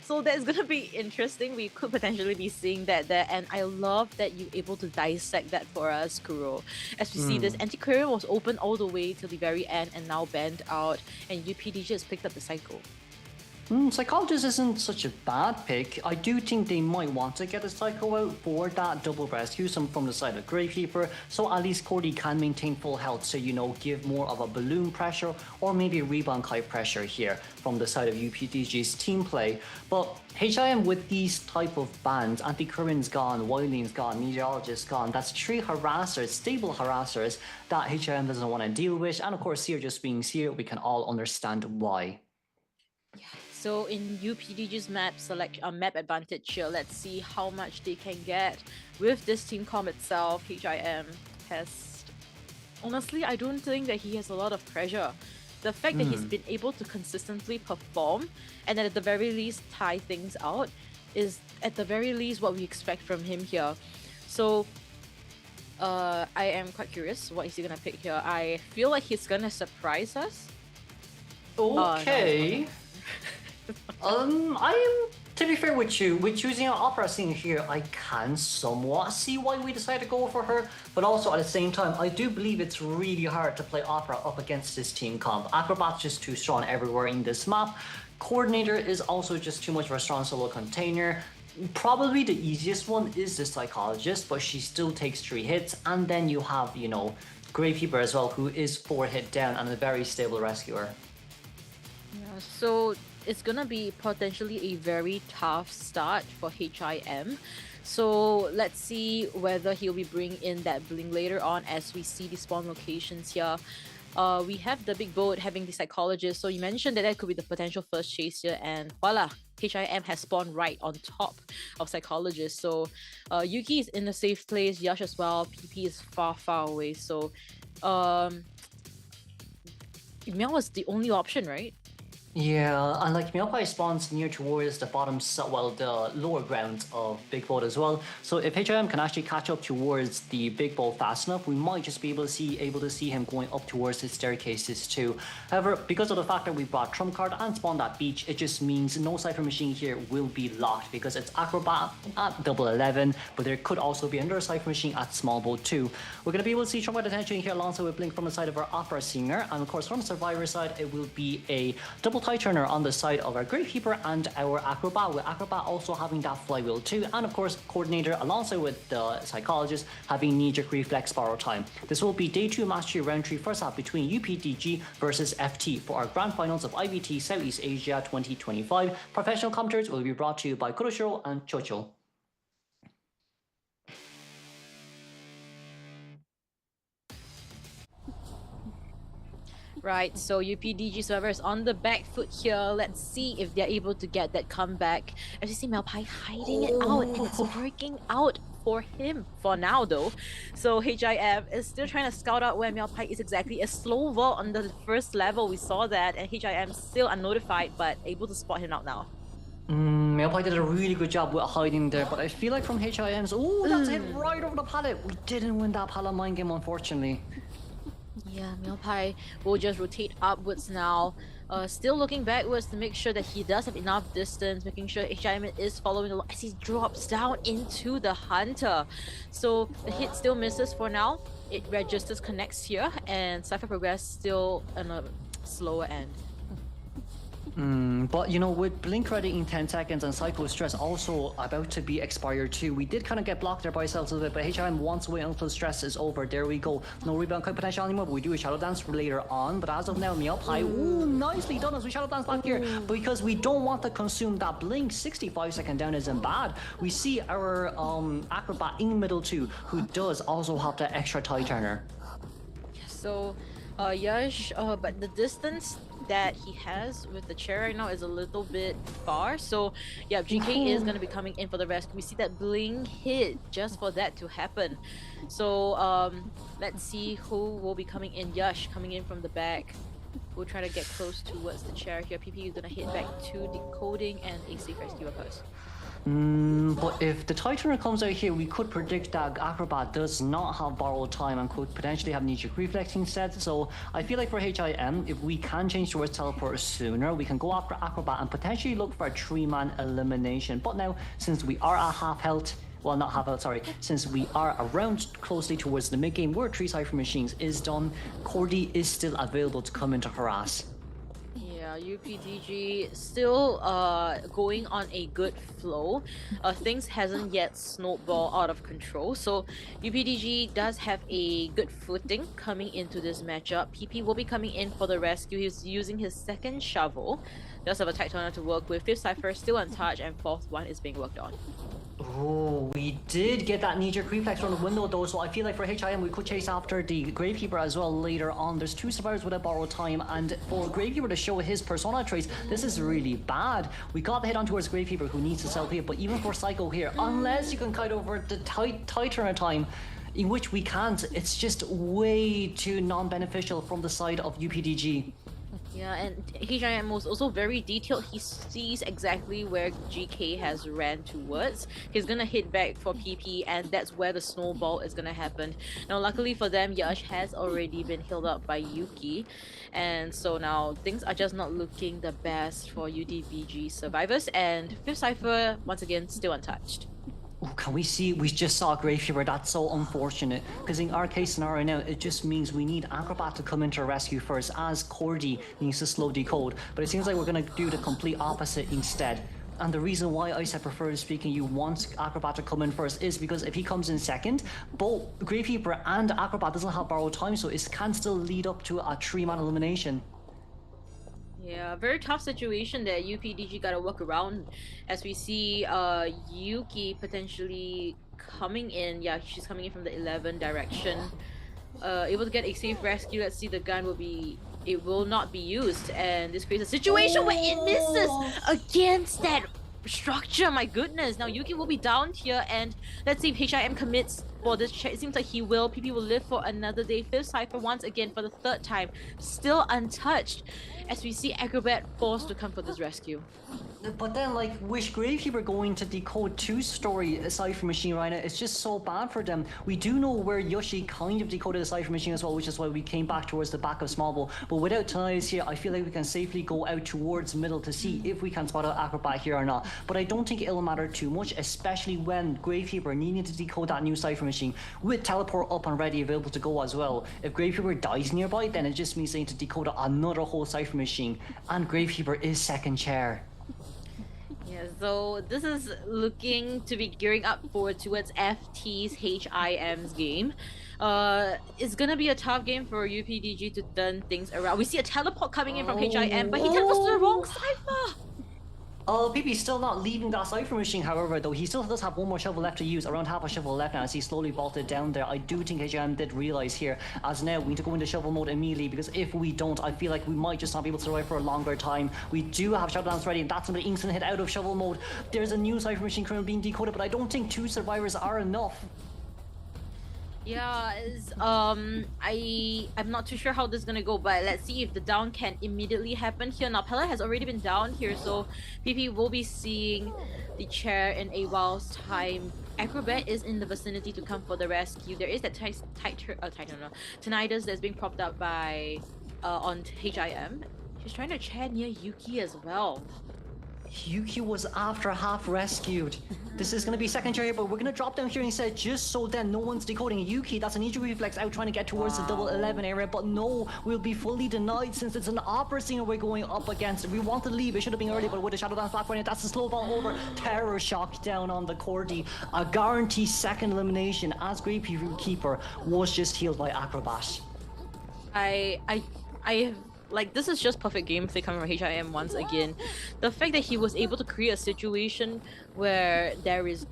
so that's gonna be interesting. We could potentially be seeing that there, and I love that you're able to dissect that for us, Kuro. As we see this, Antiquarian was open all the way till the very end and now banned out, and UPDG has picked up the cycle. Psychologist isn't such a bad pick. I do think they might want to get a Psycho out for that double rescue, some from the side of Gravekeeper, so at least Cordy can maintain full health, so give more of a balloon pressure or maybe rebound kite pressure here from the side of UPDG's team play. But HIM with these type of bans, Antiquarian's gone, Wailing's gone, Meteorologist's gone, that's 3 harassers, stable harassers that HIM doesn't want to deal with, and of course Seer just being Seer, we can all understand why. Yeah. So in UPDG's map advantage here, let's see how much they can get with this team comp itself. HIM has, honestly, I don't think that he has a lot of pressure. The fact that he's been able to consistently perform and at the very least tie things out is at the very least what we expect from him here. So I am quite curious what is he gonna pick here. I feel like he's gonna surprise us. Okay. I am, to be fair with you, with choosing an opera singer here, I can somewhat see why we decided to go for her, but also at the same time, I do believe it's really hard to play opera up against this team comp. Acrobat's just too strong everywhere in this map. Coordinator is also just too much of a strong solo container. Probably the easiest one is the Psychologist, but she still takes 3 hits, and then you have, Gravekeeper as well, who is 4 hit down and a very stable rescuer. Yeah, so it's gonna be potentially a very tough start for HIM. So let's see whether he'll be bringing in that bling later on as we see the spawn locations here. We have the big boat having the Psychologist, so you mentioned that could be the potential first chase here, and voila, HIM has spawned right on top of Psychologist. So Yuki is in a safe place, Yash as well, PP is far away, so Meow was the only option, right? Yeah, and like Meowpie spawns near towards the bottom, the lower ground of Big Bowl as well. So if HIM can actually catch up towards the Big Bowl fast enough, we might just be able to see him going up towards his staircases too. However, because of the fact that we brought Trump card and spawned that beach, it just means no Cypher Machine here will be locked because it's Acrobat at double 11, but there could also be another Cypher Machine at small boat too. We're going to be able to see Trump card attention here alongside with Blink from the side of our Opera Singer, and of course from the Survivor side, it will be a double tie turner on the side of our Gravekeeper and our Acrobat, with Acrobat also having that flywheel too, and of course Coordinator alongside with the Psychologist having knee-jerk reflex borrow time. This will be day 2 match 3 round 3 first half between UPDG versus FT for our grand finals of IVT Southeast Asia 2025. Professional commentators will be brought to you by Kuroshiro and Chocho. Right, so UPDG Survivor is on the back foot here. Let's see if they're able to get that comeback. As you see, Meowpie hiding it out, and it's working out for him for now though. So HIM is still trying to scout out where Meowpie is exactly. A slow vault on the first level, we saw that, and HIM still unnotified but able to spot him out now. Meowpie did a really good job with hiding there, but I feel like from HIM's, oh, that's hit right over the pallet. We didn't win that pallet mine game, unfortunately. Yeah, Meowpie will just rotate upwards now. Still looking backwards to make sure that he does have enough distance, making sure HIM is following along as he drops down into the Hunter. So the hit still misses for now. It registers, connects here, and Cypher Progress still on a slower end. But you know, with Blink ready in 10 seconds and Psycho Stress also about to be expired too, we did kind of get blocked there by ourselves a little bit, but HIM wants to wait until Stress is over. There we go. No rebound quite potential anymore, but we do a Shadow Dance later on. But as of now, Meowpie, ooh, nicely done as we Shadow Dance back here. Because we don't want to consume that Blink. 65-second down isn't bad. We see our Acrobat in middle too, who does also have that extra tie turner. So, Yash, but the distance that he has with the chair right now is a little bit far. So yeah, GK is going to be coming in for the rescue. We see that Bling hit just for that to happen. So let's see who will be coming in. Yash coming in from the back. We'll try to get close towards the chair here. PP is going to hit back to decoding, and a safe rescue occurs. But if the Titan comes out here, we could predict that Acrobat does not have borrowed time and could potentially have knee-jerk reflex instead. So I feel like for HIM, if we can change towards teleport sooner, we can go after Acrobat and potentially look for a 3-man elimination. But now, since we are at half health, well, not half health, sorry, since we are around closely towards the mid-game where 3 Cypher Machines is done, Cordy is still available to come in to harass. UPDG still going on a good flow. Things hasn't yet snowballed out of control, so UPDG does have a good footing coming into this matchup. PP will be coming in for the rescue. He's using his second shovel. Does have a tight turner to work with. 5th Cypher still untouched, and 4th one is being worked on. Oh, we did get that knee-jerk reflex from the window though, so I feel like for HIM we could chase after the Gravekeeper as well later on. There's 2 survivors with a borrowed time, and for Gravekeeper to show his persona traits, this is really bad. We got the hit on towards Gravekeeper who needs to self-heal, but even for Psycho here, unless you can kite over the tighter time, in which we can't, it's just way too non-beneficial from the side of UPDG. Yeah, and HIM was also very detailed. He sees exactly where GK has ran towards. He's gonna hit back for PP, and that's where the snowball is gonna happen. Now, luckily for them, Yash has already been healed up by Yuki, and so now things are just not looking the best for UDVG survivors, and 5th Cypher, once again, still untouched. Oh, can we see? We just saw Gravekeeper. That's so unfortunate. Because in our case scenario now, it just means we need Acrobat to come into rescue first, as Cordy needs to slow decode. But it seems like we're going to do the complete opposite instead. And the reason why I said prefer speaking, you want Acrobat to come in first is because if he comes in second, both Gravekeeper and Acrobat doesn't have borrowed time, so it can still lead up to a 3-man elimination. Yeah, very tough situation that UPDG gotta work around, as we see Yuki potentially coming in. Yeah, she's coming in from the 11 direction. Able to get a safe rescue. Let's see, the gun will not be used, and this creates a situation where it misses against that structure. My goodness, now Yuki will be down here, and let's see if HIM commits for this. It seems like he will. PP will live for another day. 5th Cypher once again for the 3rd time, still untouched. as we see Acrobat forced to come for this rescue. But then, like, with Gravekeeper going to decode 2-story Cypher Machine right now, it's just so bad for them. We do know where Yoshi kind of decoded the Cypher Machine as well, which is why we came back towards the back of Small Ball. But without Tinnitus here, I feel like we can safely go out towards middle to see if we can spot out Acrobat here or not. But I don't think it'll matter too much, especially when Gravekeeper needing to decode that new Cypher Machine with Teleport up and ready available to go as well. If Gravekeeper dies nearby, then it just means they need to decode another whole Cypher Machine. And Gravekeeper is second chair. Yeah, so this is looking to be gearing up forward towards FT's HIM's game. It's gonna be a tough game for UPDG to turn things around. We see a teleport coming in from HIM, but he teleports to the wrong Cypher! PP still not leaving that Cypher Machine, however, though he still does have one more shovel left to use, around half a shovel left now as he slowly vaulted down there. I do think HIM did realize here, as now we need to go into shovel mode immediately, because if we don't, I feel like we might just not be able to survive for a longer time. We do have shovel dance ready, and that's another instant hit out of shovel mode. There's a new Cypher Machine currently being decoded, but I don't think 2 survivors are enough. Yeah, I'm not too sure how this is gonna go, but let's see if the down can immediately happen here. Now Pella has already been down here, so PP will be seeing the chair in a while's time. Acrobat is in the vicinity to come for the rescue. There is that tinnitus that's being propped up by on HIM. She's trying to chair near Yuki as well. Yuki was after half rescued. This is going to be second chair here, but we're going to drop down here instead just so then no one's decoding Yuki. That's an injury reflex out trying to get towards the double 11 area, but no, we'll be fully denied since it's an opera singer we're going up against. We want to leave, it should have been early, but with a Shadow Dance back point, that's a slow ball over. Terror shock down on the Cordy. A guaranteed second elimination as Gravekeeper was just healed by Acrobat. Like, this is just perfect gameplay coming from HIM once again. The fact that he was able to create a situation where there is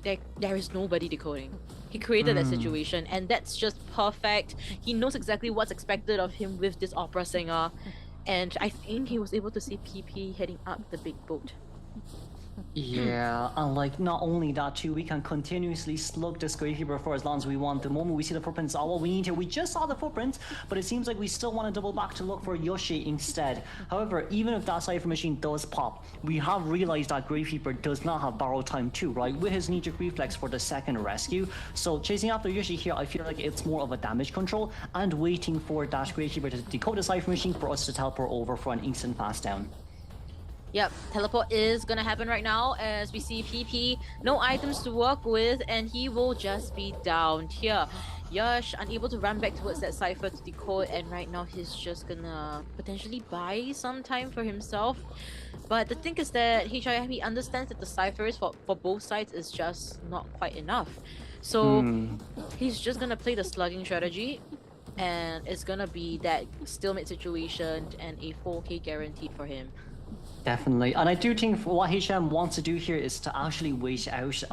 nobody decoding. He created that situation, and that's just perfect. He knows exactly what's expected of him with this opera singer, and I think he was able to see PP heading up the big boat. Yeah, and like not only that too, we can continuously slug this Gravekeeper for as long as we want. The moment we see the footprints, all what we need here, we just saw the footprints, but it seems like we still want to double back to look for Yoshi instead. However, even if that Cypher Machine does pop, we have realized that Gravekeeper does not have borrowed time too, right? With his knee-jerk reflex for the second rescue. So chasing after Yoshi here, I feel like it's more of a damage control and waiting for that Gravekeeper to decode the Cypher Machine for us to teleport over for an instant fast down. Yep, teleport is gonna happen right now as we see PP, no items to work with, and he will just be down here. Yash unable to run back towards that Cypher to decode, and right now he's just gonna potentially buy some time for himself. But the thing is that HIM, he understands that the Cyphers for both sides is just not quite enough. So he's just gonna play the slugging strategy, and it's gonna be that stalemate situation and a 4K guaranteed for him. Definitely, and I do think what HM wants to do here is to actually wait out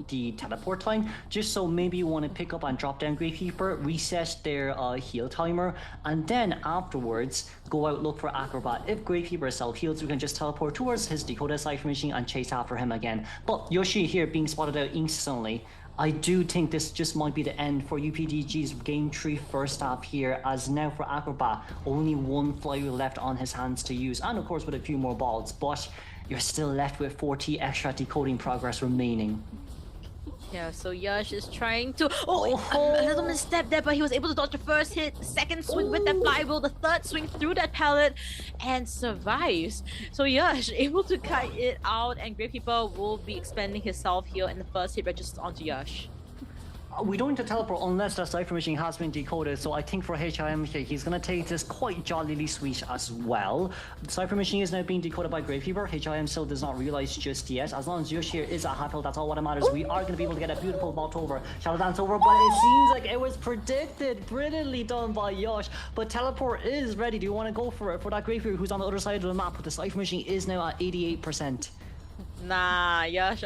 the teleport time, just so maybe you want to pick up and drop down Gravekeeper, reset their heal timer, and then afterwards go out look for Acrobat. If Gravekeeper is self-healed, we can just teleport towards his decoded Cypher Machine and chase after him again. But Yoshi here being spotted out instantly, I do think this just might be the end for UPDG's Game 3 first half here, as now for Acrobat, only one flywheel left on his hands to use, and of course with a few more balls, but you're still left with 40 extra decoding progress remaining. Yeah, so Yash is trying to... a little misstep there, but he was able to dodge the first hit, second swing with that flywheel, the third swing through that pallet, and survives. So Yash able to kite it out, and Gravekeeper will be expanding his self-heal, and the first hit registers onto Yash. We don't need to teleport unless that Cypher Machine has been decoded, so I think for HIM here, he's going to take this quite jollily sweet as well. The Cypher Machine is now being decoded by Gravekeeper. HIM still does not realize just yet. As long as Yosh here is at half health, that's all what matters. We are going to be able to get a beautiful vault over, Shadow Dance over, but it seems like it was predicted. Brilliantly done by Yosh, but teleport is ready. Do you want to go for it? For that Gravekeeper who's on the other side of the map, but the Cypher Machine is now at 88%. Nah, Yash,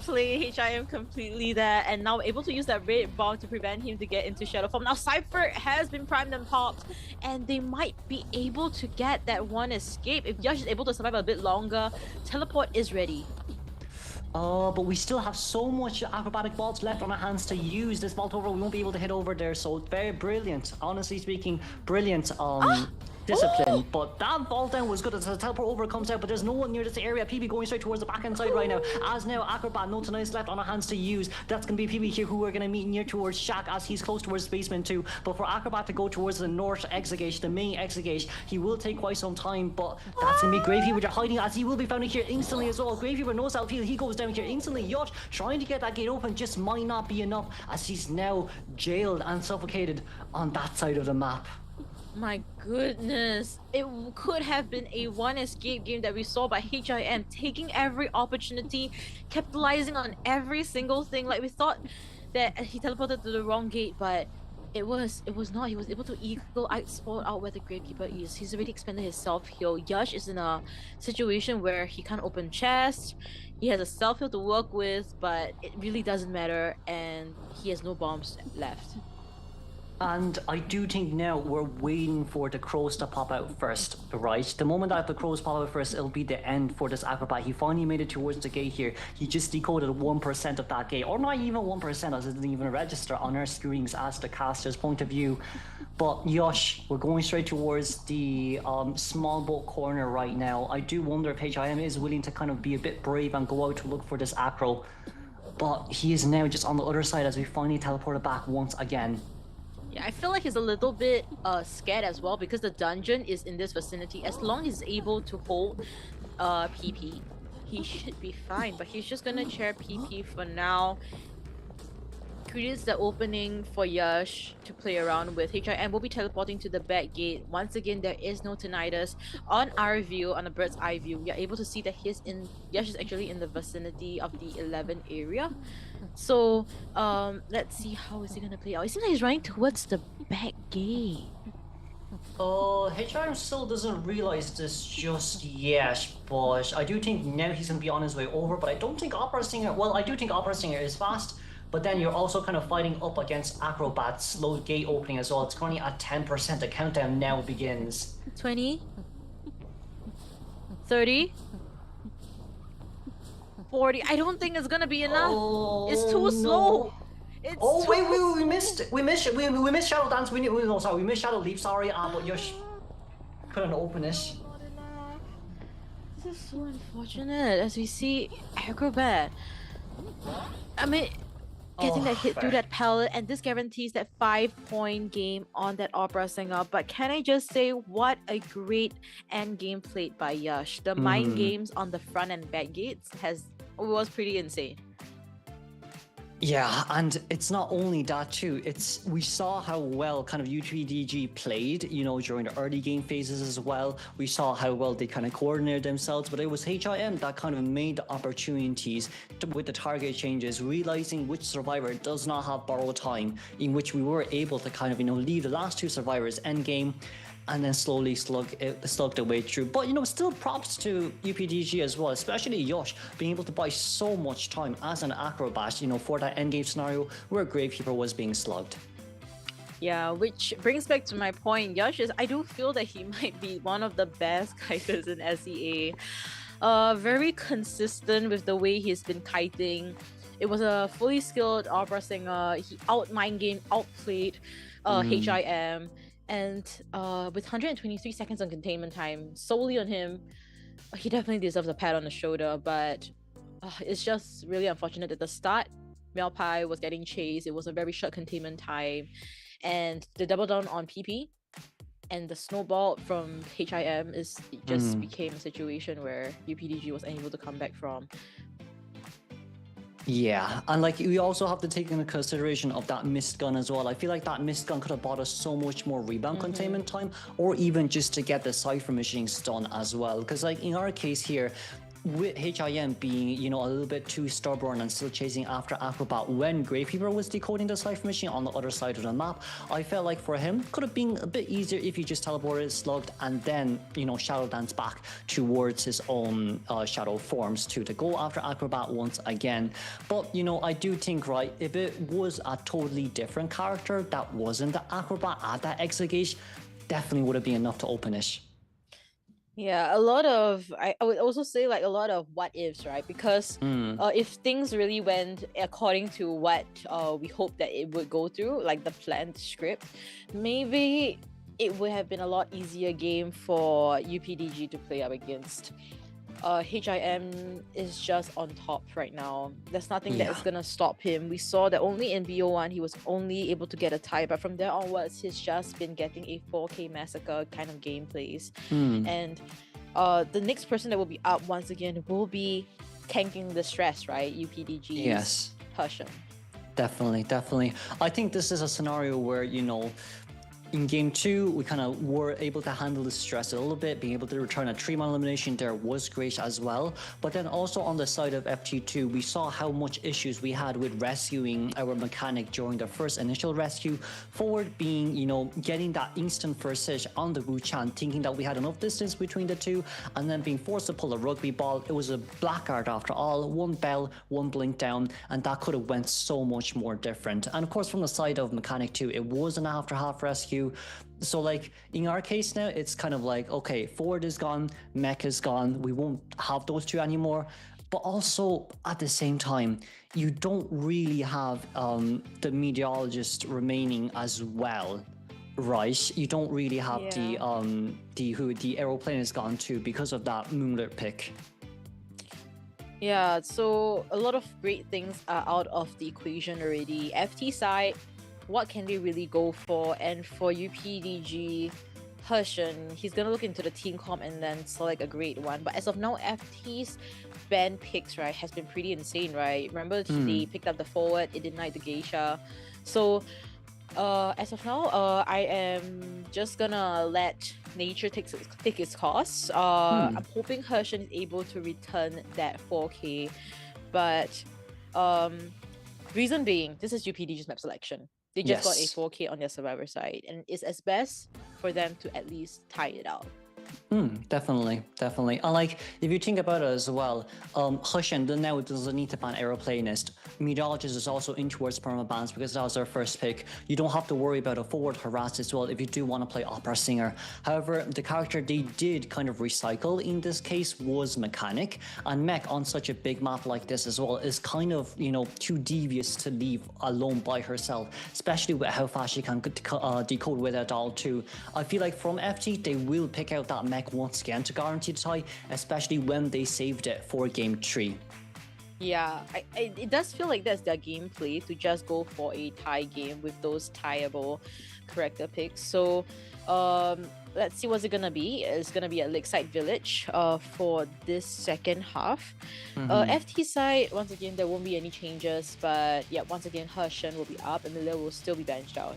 play HIM completely there, and now able to use that red bomb to prevent him to get into shadow form. Now Cypher has been primed and popped, and they might be able to get that one escape. If Yash is able to survive a bit longer, teleport is ready. But we still have so much acrobatic vaults left on our hands to use this vault over. We won't be able to hit over there, so very brilliant. Honestly speaking, brilliant. discipline, but that fall down was good as the teleport over comes out, but there's no one near this area. PB going straight towards the back end side right now. As now Acrobat, no tonight left on our hands to use. That's going to be PB here who are going to meet near towards Shaq as he's close towards Spaceman too. But for Acrobat to go towards the north exit gate, the main exit gate, he will take quite some time, but that's going to be Gravekeeper hiding as he will be found here instantly as well. Gravekeeper knows how to feel. He goes down here instantly. Yosh trying to get that gate open just might not be enough as he's now jailed and suffocated on that side of the map. My goodness, it could have been a one escape game that we saw by HIM, taking every opportunity, capitalizing on every single thing. Like, we thought that he teleported to the wrong gate, but it was not. He was able to eagle spot out where the Gravekeeper is. He's already expended his self-heal. Yash is in a situation where he can't open chest. He has a self-heal to work with, but it really doesn't matter, and he has no bombs left. And I do think now we're waiting for the crows to pop out first, right? The moment that the crows pop out first, it'll be the end for this Acrobat. He finally made it towards the gate here. He just decoded 1% of that gate, or not even 1%, as it didn't even register on our screens as the caster's point of view. But Yosh, we're going straight towards the small boat corner right now. I do wonder if HIM is willing to kind of be a bit brave and go out to look for this Acro. But he is now just on the other side as we finally teleported back once again. Yeah, I feel like he's a little bit scared as well because the dungeon is in this vicinity. As long as he's able to hold PP, he should be fine. But he's just gonna chair PP for now. Creates the opening for Yash to play around with. HIM will be teleporting to the back gate. Once again, there is no tinnitus. On our view, on a bird's eye view, we are able to see that Yash is actually in the vicinity of the 11 area. So let's see how is he gonna play out. It seems like he's running towards the back gate. HIM still doesn't realize this just yet, but I do think now he's gonna be on his way over. But I don't think Opera Singer. Well, I do think Opera Singer is fast. But then you're also kind of fighting up against Acrobat's slow gate opening as well. It's currently at 10%. The countdown now begins. 20, 30, 40. I don't think it's gonna be enough. It's too slow. It's we missed Shadow Dance. We missed Shadow Leap. Sorry, but Yosh couldn't open it. This is so unfortunate as we see Acrobat. I mean, getting that hit through that pallet, and this guarantees that 5-point game on that Opera Singer. But can I just say, what a great end game played by Yash. The mind games on the front and back gates was pretty insane. Yeah, and it's not only that too. We saw how well kind of UPDG played, during the early game phases as well. We saw how well they kind of coordinated themselves, but it was HIM that kind of made the opportunities with the target changes, realizing which survivor does not have borrowed time, in which we were able to kind of leave the last two survivors end game, and then slowly slug the way through. But still props to UPDG as well, especially Yosh being able to buy so much time as an Acrobat, for that endgame scenario where Gravekeeper was being slugged. Yeah, which brings back to my point. Yash I do feel that he might be one of the best kiters in SEA. Very consistent with the way he's been kiting. It was a fully skilled Opera Singer. He mind game, outplayed HIM. And with 123 seconds on containment time, solely on him, he definitely deserves a pat on the shoulder. But it's just really unfortunate at the start, Melpai was getting chased. It was a very short containment time. And the double down on PP and the snowball from HIM just became a situation where UPDG was unable to come back from. Yeah, and we also have to take into consideration of that missed gun as well. I feel like that missed gun could have bought us so much more rebound containment time, or even just to get the cipher machines done as well. Because in our case here, with HIM being, a little bit too stubborn and still chasing after Acrobat when Gravekeeper was decoding the cipher machine on the other side of the map, I felt like for him, could have been a bit easier if he just teleported, slugged, and then, Shadow Dance back towards his own shadow forms to go after Acrobat once again. But, I do think, right, if it was a totally different character that wasn't the Acrobat at that exit gate, definitely would have been enough to open it. Yeah, I would also say a lot of what ifs, right? Because if things really went according to what we hoped that it would go through, like the planned script, maybe it would have been a lot easier game for UPDG to play up against. HIM is just on top right now. There's nothing that is gonna stop him. We saw that only in BO1 he was only able to get a tie, but from there onwards he's just been getting a 4K massacre kind of gameplays. And the next person that will be up once again will be tanking the stress, right? UPDG. Yes. Hushim. Definitely. I think this is a scenario where, you know, in game 2, we kind of were able to handle the stress a little bit. Being able to return a 3-man elimination there was great as well. But then also on the side of FT2, we saw how much issues we had with rescuing our mechanic during the first initial rescue. Forward being, you know, getting that instant first hit on the Wu-Chan, thinking that we had enough distance between the two, and then being forced to pull a rugby ball. It was a blackguard after all. One bell, one blink down, and that could have went so much more different. And of course, from the side of mechanic 2, it was an after-half rescue. So like in our case now, it's kind of like, okay, forward is gone, mech is gone, we won't have those two anymore. But also at the same time, you don't really have the meteorologist remaining as well, right? You don't really have the aeroplane is gone too because of that moonlit pick. Yeah, so a lot of great things are out of the equation already. FT side, what can they really go for? And for UPDG, Hershen, he's gonna look into the team comp and then select a great one. But as of now, FT's ban picks, right, has been pretty insane, right? Remember they picked up the forward, it denied the geisha. So as of now, I am just gonna let nature take its course. I'm hoping Hershen is able to return that 4K, but reason being, this is UPDG's map selection. They just got a 4K on their survivor side, and it's as best for them to at least tie it out. Definitely. And like, if you think about it as well, Hushen now doesn't need to ban Aeroplanist. Meteorologist is also in towards permabans because that was their first pick. You don't have to worry about a forward harass as well if you do want to play opera singer. However, the character they did kind of recycle in this case was mechanic, and mech on such a big map like this as well is kind of, you know, too devious to leave alone by herself, especially with how fast she can decode with it all too. I feel like from FT they will pick out that mech once again to guarantee the tie, especially when they saved it for game 3. Yeah, it does feel like that's their gameplay, to just go for a tie game with those tieable character picks. So let's see what's it gonna be. It's gonna be at Lakeside Village for this second half. FT side, once again, there won't be any changes, but yeah, once again, Hershen will be up and Miller will still be benched out.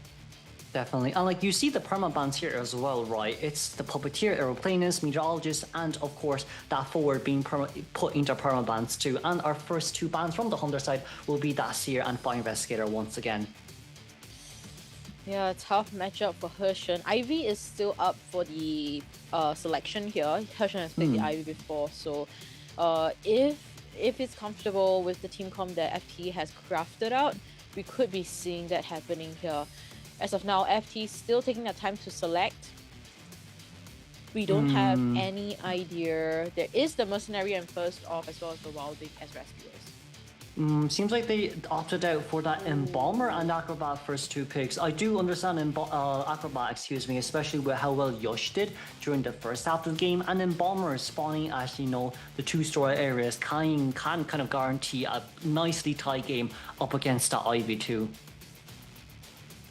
Definitely. And like, you see the permabans here as well, right? It's the puppeteer, aeroplanist, meteorologist, and of course that forward being put into permabans too. And our first two bans from the Hunter side will be that Seer and Fire Investigator once again. Yeah, tough matchup for Hershen. Ivy is still up for the selection here. Hershen has played the Ivy before, so if it's comfortable with the team comp that FT has crafted out, we could be seeing that happening here. As of now, FT is still taking their time to select. We don't have any idea. There is the Mercenary and First Off, as well as the Wilding as rescuers. Seems like they opted out for that Embalmer and Acrobat first two picks. I do understand Acrobat, especially with how well Yosh did during the first half of the game. And Embalmer spawning as, you know, the two-story areas can kind of guarantee a nicely tight game up against that IV2.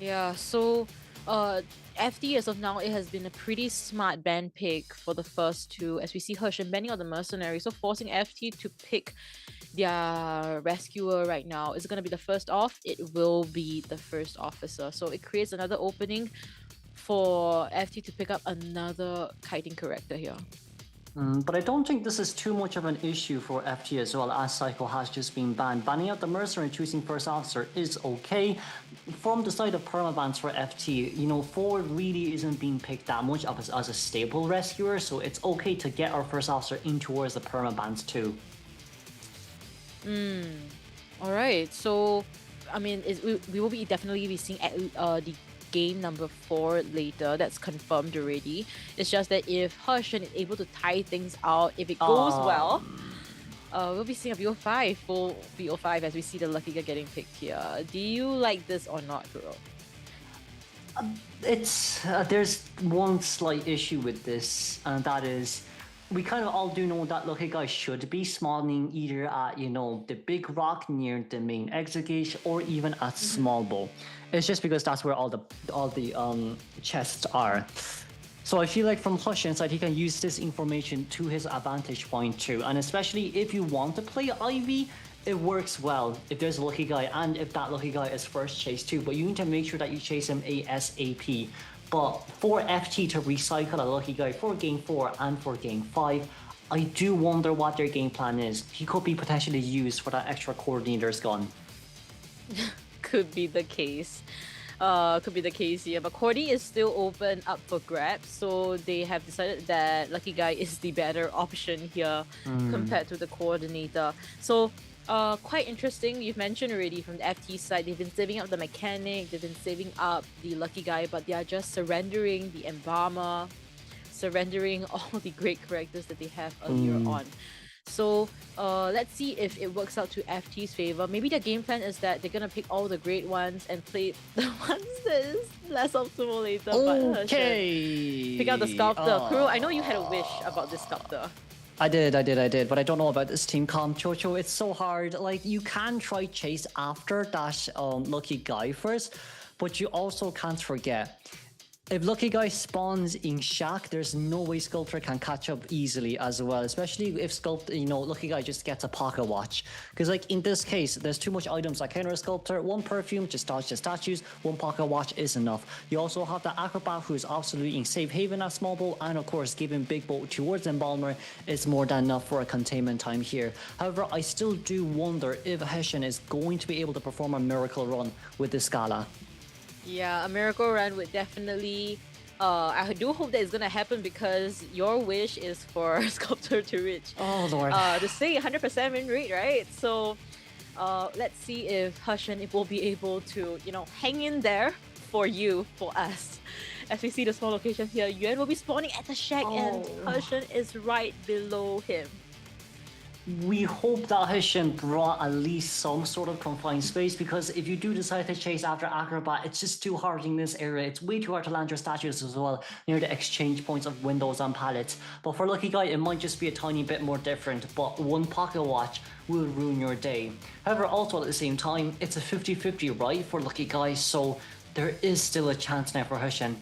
Yeah, so FD as of now, it has been a pretty smart ban pick for the first two, as we see Hershen banning out the Mercenary, so forcing FT to pick their rescuer right now. Is it going to be the first off? It will be the first officer, so it creates another opening for FT to pick up another kiting character here. But I don't think this is too much of an issue for FT as well, as Psycho has just been banned. Banning out the Mercenary and choosing First Officer is okay. From the side of permabans for FT, you know, forward really isn't being picked that much up as a stable rescuer, so it's okay to get our First Officer in towards the permabans too. Alright, so I mean, we will be definitely be seeing the game number 4 later. That's confirmed already. It's just that if Hershen is able to tie things out, if it goes well, we'll be seeing a BO5, full BO5, as we see the lucky guy getting picked here. Do you like this or not, bro? It's there's one slight issue with this, and that is we kind of all do know that Lucky Guy should be spawning either at the big rock near the main exit gate or even at small bowl. It's just because that's where all the chests are. So I feel like from Hushin's side, he can use this information to his advantage point too, and especially if you want to play Ivy, it works well if there's a Lucky Guy and if that Lucky Guy is first chased too, but you need to make sure that you chase him ASAP. But for FT to recycle a Lucky Guy for Game 4 and for Game 5, I do wonder what their game plan is. He could be potentially used for that extra coordinator's gun. Could be the case. Could be the case here, but Cordy is still open up for grabs, so they have decided that Lucky Guy is the better option here compared to the coordinator. So quite interesting. You've mentioned already from the FT side, they've been saving up the mechanic, they've been saving up the Lucky Guy, but they are just surrendering the Embalmer, surrendering all the great characters that they have earlier on. So let's see if it works out to FT's favor. Maybe their game plan is that they're gonna pick all the great ones and play the ones that is less optimal later. Okay. But pick out the sculptor. Kuro, I know you had a wish about this sculptor. I did, but I don't know about this team comp, Chocho. It's so hard. Like, you can try chase after that Lucky Guy first, but you also can't forget, if Lucky Guy spawns in Shack, there's no way Sculptor can catch up easily as well, especially if Lucky Guy just gets a pocket watch. Because like in this case, there's too much items like Counter Sculptor, one perfume, just dodge the statues, one pocket watch is enough. You also have the Acrobat who's absolutely in safe haven at small bowl, and of course giving big bowl towards Embalmer is more than enough for a containment time here. However, I still do wonder if Hessian is going to be able to perform a miracle run with this Scala. Yeah, a miracle run would definitely... I do hope that it's gonna happen because your wish is for Sculptor to reach... Oh, Lord. To stay 100% win rate, right? So, let's see if Hushin will be able to, hang in there for you, for us. As we see the small location here, Yuan will be spawning at the shack and Hushin is right below him. We hope that Hessian brought at least some sort of confined space, because if you do decide to chase after Acrobat, it's just too hard in this area. It's way too hard to land your statues as well near the exchange points of windows and pallets. But for Lucky Guy, it might just be a tiny bit more different, but one pocket watch will ruin your day. However, also at the same time, it's a 50-50 right for Lucky Guy, so there is still a chance now for Hessian.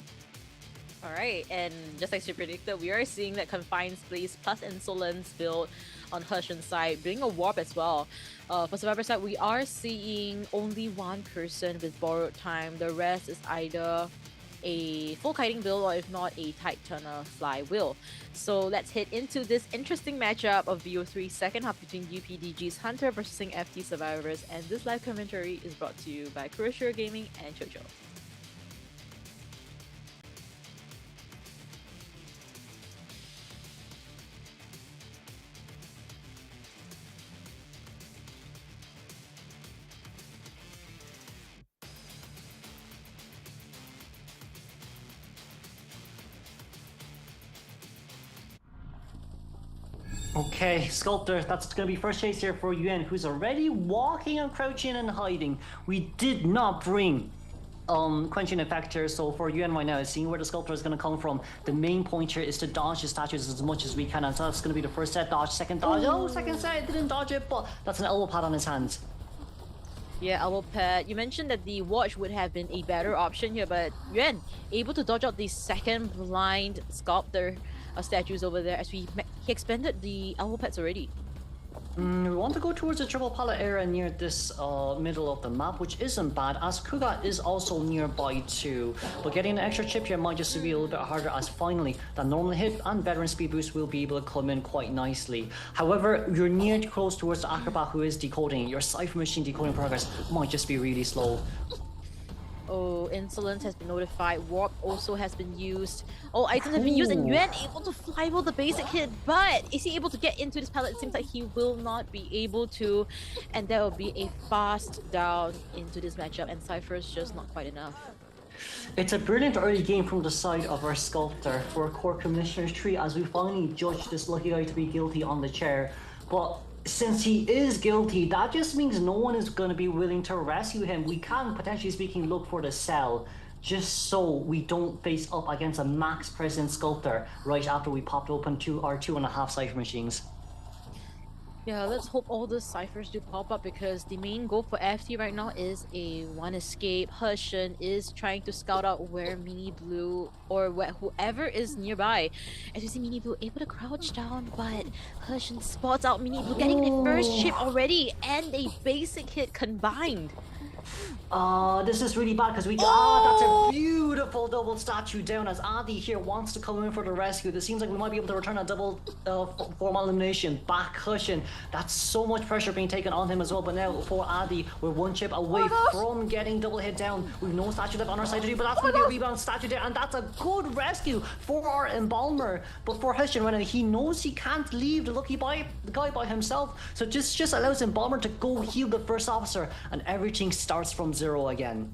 Alright, and just like she predicted, we are seeing that confined space plus insolence build on Hushin's side, bring a warp as well. For Survivor side, we are seeing only one person with borrowed time. The rest is either a full kiting build or if not a tight turner fly wheel. So let's head into this interesting matchup of VO3 second half between UPDG's Hunter versus FT Survivors, and this live commentary is brought to you by Kuroshiro Gaming and Chocho. Okay, Sculptor, that's going to be first chase here for Yuan, who's already walking and crouching and hiding. We did not bring quenching effector, so for Yuan right now, seeing where the Sculptor is going to come from, the main point here is to dodge the statues as much as we can, and so that's going to be the first set dodge, second dodge. Oh, second set, didn't dodge it, but that's an elbow pad on his hands. Yeah, elbow pad. You mentioned that the watch would have been a better option here, but Yuan able to dodge out the second blind Sculptor statues over there as he expanded the elbow pads already. We want to go towards the triple pallet area near this middle of the map, which isn't bad, as Kuga is also nearby too. But getting an extra chip here might just be a little bit harder, as finally that normal hit and veteran speed boost will be able to come in quite nicely. However, you're near close towards the Acrobat who is decoding. Your Cypher Machine decoding progress might just be really slow. Oh, Insolence has been notified. Warp also has been used. All items have been used, and Yuan able to flywheel the basic hit. But is he able to get into this pallet? It seems like he will not be able to. And there will be a fast down into this matchup, and Cypher's just not quite enough. It's a brilliant early game from the side of our Sculptor for a Core Commissioner's tree, as we finally judge this Lucky Guy to be guilty on the chair. But since he is guilty, that just means no one is going to be willing to rescue him. We can, potentially speaking, look for the cell. just so we don't face up against a max present sculptor right after we popped open 2.5 cipher machines. Yeah, let's hope all the ciphers do pop up because the main goal for FT right now is a one escape. Hershen is trying to scout out where Mini Blue or whoever is nearby. As you see Mini Blue able to crouch down, but Hershen spots out Mini Blue getting a first chip already and a basic hit combined. This is really bad because that's a beautiful double statue down as Adi here wants to come in for the rescue. This seems like we might be able to return a double formal elimination back cushion. That's so much pressure being taken on him as well. But now for Adi, we're one chip away from getting double hit down. We've no statue left on our side to do, but that's going to be a rebound statue there, and that's a good rescue for our Embalmer. But for Heshin right now, he knows he can't leave the guy by himself, so just allows Embalmer to go heal the first officer, and everything starts from zero again.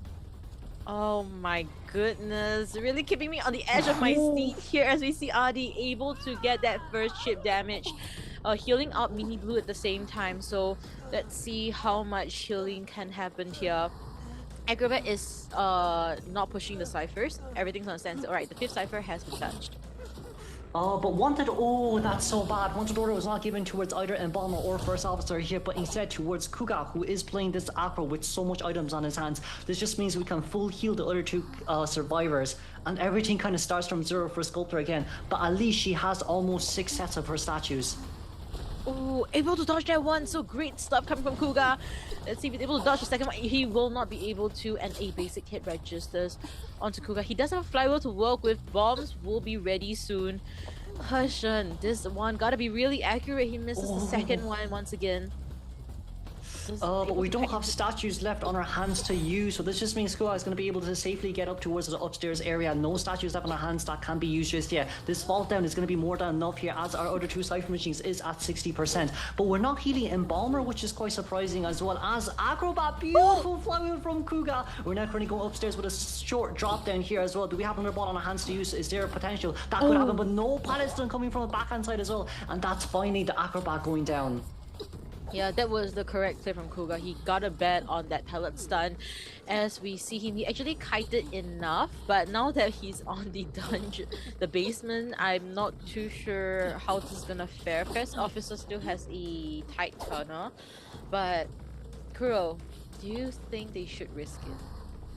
Oh my goodness, really keeping me on the edge of my seat here as we see Adi able to get that first chip damage, healing up Mini Blue at the same time. So let's see how much healing can happen here. Acrobat is not pushing the ciphers. Everything's on standstill. Alright, the 5th cipher has been touched. But Wanted, that's so bad. Wanted order was not given towards either Embalmer or First Officer here, but instead towards Kuga, who is playing this Acro with so much items on his hands. This just means we can full heal the other two survivors, and everything kind of starts from zero for Sculptor again. But at least she has almost 6 sets of her statues. Oh, able to dodge that one, so great stuff coming from Kuga. Let's see if he's able to dodge the second one. He will not be able to, and a basic hit registers onto Kuga. He does have a flywheel to work with. Bombs will be ready soon. Hershen, this one gotta be really accurate. He misses the second one once again. But we don't have statues left on our hands to use, so this just means Kuga is going to be able to safely get up towards the upstairs area. No statues left on our hands that can be used just yet. This vault down is going to be more than enough here as our other 2 cipher machines is at 60%. But we're not healing Embalmer, which is quite surprising, as well as Acrobat. Beautiful flywheel from Kuga. We're now currently going upstairs with a short drop down here as well. Do we have another ball on our hands to use? Is there a potential? That could happen, but no pallet stun coming from the backhand side as well. And that's finally the Acrobat going down. Yeah, that was the correct play from Kuga. He got a bet on that pellet stun. As we see him, he actually kited enough, but now that he's on the dungeon, the basement, I'm not too sure how this is gonna fare. First Officer still has a tight turner, but Kuro, do you think they should risk it?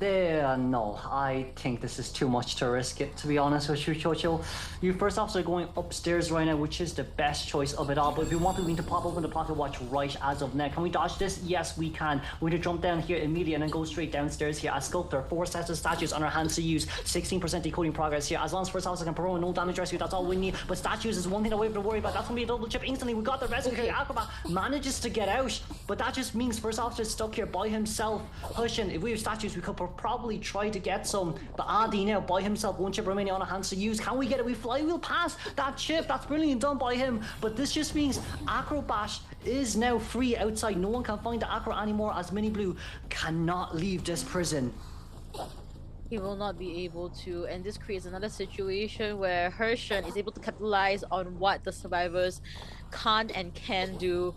No, I think this is too much to risk it, to be honest with you, Chocho. You First Officer going upstairs right now, which is the best choice of it all. But if we want to, we need to pop open the pocket watch right as of now. Can we dodge this? Yes, we can. We need to jump down here immediately and then go straight downstairs here as Sculptor. 4 sets of statues on our hands to use. 16% decoding progress here. As long as First Officer can perform no damage rescue, that's all we need. But statues is one thing that we have to worry about. That's going to be a double chip instantly. We got the rescue here. Acrobat manages to get out, but that just means First Officer is stuck here by himself. Pushing. If we have statues, we could probably try to get some, but Adi now by himself, 1 chip remaining on our hands to use. Can we get it? We flywheel past that chip. That's brilliant done by him, but this just means Acrobat is now free outside. No one can find the Acro anymore as Mini Blue cannot leave this prison. He will not be able to, and this creates another situation where Hershen is able to capitalize on what the survivors can't and can do.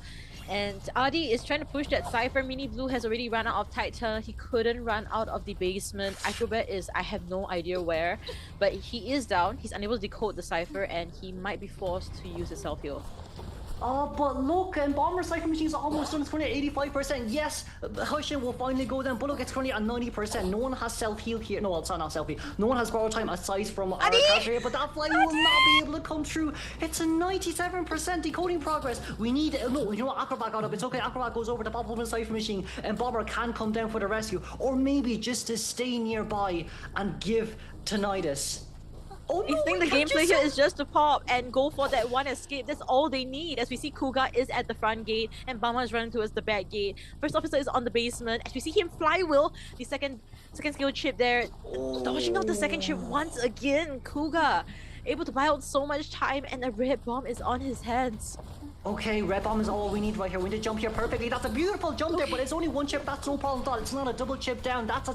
And Adi is trying to push that cipher. Mini Blue has already run out of Titan. He couldn't run out of the basement. Acrobat is, I have no idea where, but he is down. He's unable to decode the cipher, and he might be forced to use his self-heal. But look, Embalmer Cypher Machine's almost done. It's currently at 85%. Yes, Hershen will finally go down, but look, it's currently at 90%. No one has self-heal here. No, it's not self-heal. No one has borrowed time aside from our character here, but that fly will not be able to come through. It's a 97% decoding progress. We need, no, you know what, Acrobat got up. It's okay, Acrobat goes over to pop open Cypher Machine, and Embalmer can come down for the rescue, or maybe just to stay nearby and give tinnitus. I think the gameplay here is just to pop and go for that one escape. That's all they need. As we see, Kuga is at the front gate and Bama is running towards the back gate. First Officer is on the basement. As we see him flywheel the second skill chip there, dodging out the second chip once again. Kuga able to buy out so much time, and a red bomb is on his hands. Okay, red bomb is all we need right here. We need to jump here perfectly. That's a beautiful jump there, but it's only 1 chip. That's no problem at all. It's not a double chip down. That's an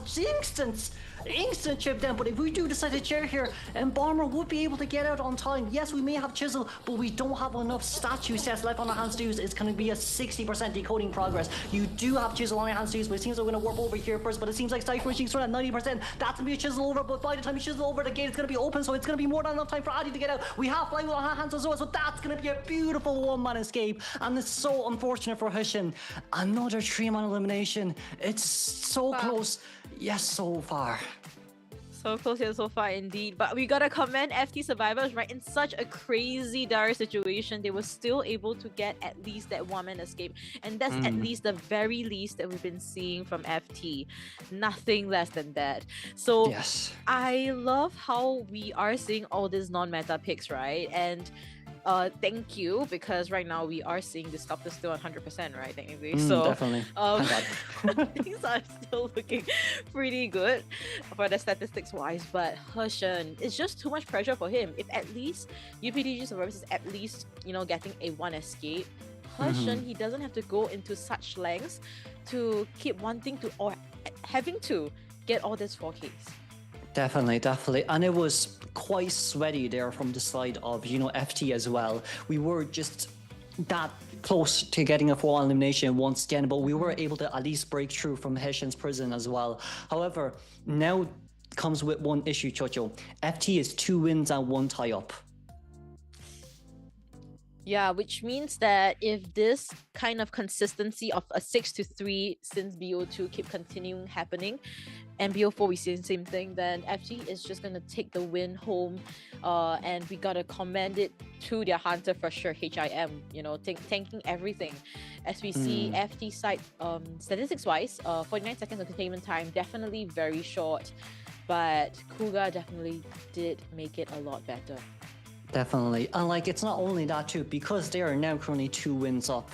instant chip down. But if we do decide to chair here, and Bomber would be able to get out on time. Yes, we may have Chisel, but we don't have enough statue sets left on our hands to use. It's going to be a 60% decoding progress. You do have Chisel on your hands to use, but it seems like we're going to warp over here first. But it seems like Cypher Machine's at 90%. That's going to be a Chisel over, but by the time you Chisel over, the gate is going to be open, so it's going to be more than enough time for Addy to get out. We have Flywheel on our hands as well, so that's going to be a beautiful one-man escape. And it's so unfortunate for Hushin. Another 3-man elimination. It's so close. Yes, so far. So close yet so far indeed. But we gotta commend FT survivors, right? In such a crazy dire situation, they were still able to get at least that one-man escape. And that's at least the very least that we've been seeing from FT. Nothing less than that. So yes. I love how we are seeing all these non-meta picks, right? And thank you, because right now we are seeing the Sculptor still 100%, right? Technically, so definitely. things are still looking pretty good for the statistics wise. But Hushin, it's just too much pressure for him. If at least UPDG survivors is at least getting a one escape, Hushin he doesn't have to go into such lengths to keep wanting to or having to get all these 4Ks. Definitely. And it was quite sweaty there from the side of, FT as well. We were just that close to getting a 4-1 elimination once again, but we were able to at least break through from Heshin's prison as well. However, now comes with one issue, Chocho. FT is 2 wins and 1 tie-up. Yeah, which means that if this kind of consistency of a 6-3 since BO2 keep continuing happening, and BO4 we see the same thing, then FT is just gonna take the win home, and we gotta commend it to their hunter for sure, HIM, tanking everything. As we see FT side, statistics wise, 49 seconds of containment time, definitely very short, but Kuga definitely did make it a lot better. Definitely. And it's not only that too, because they are now currently 2 wins up.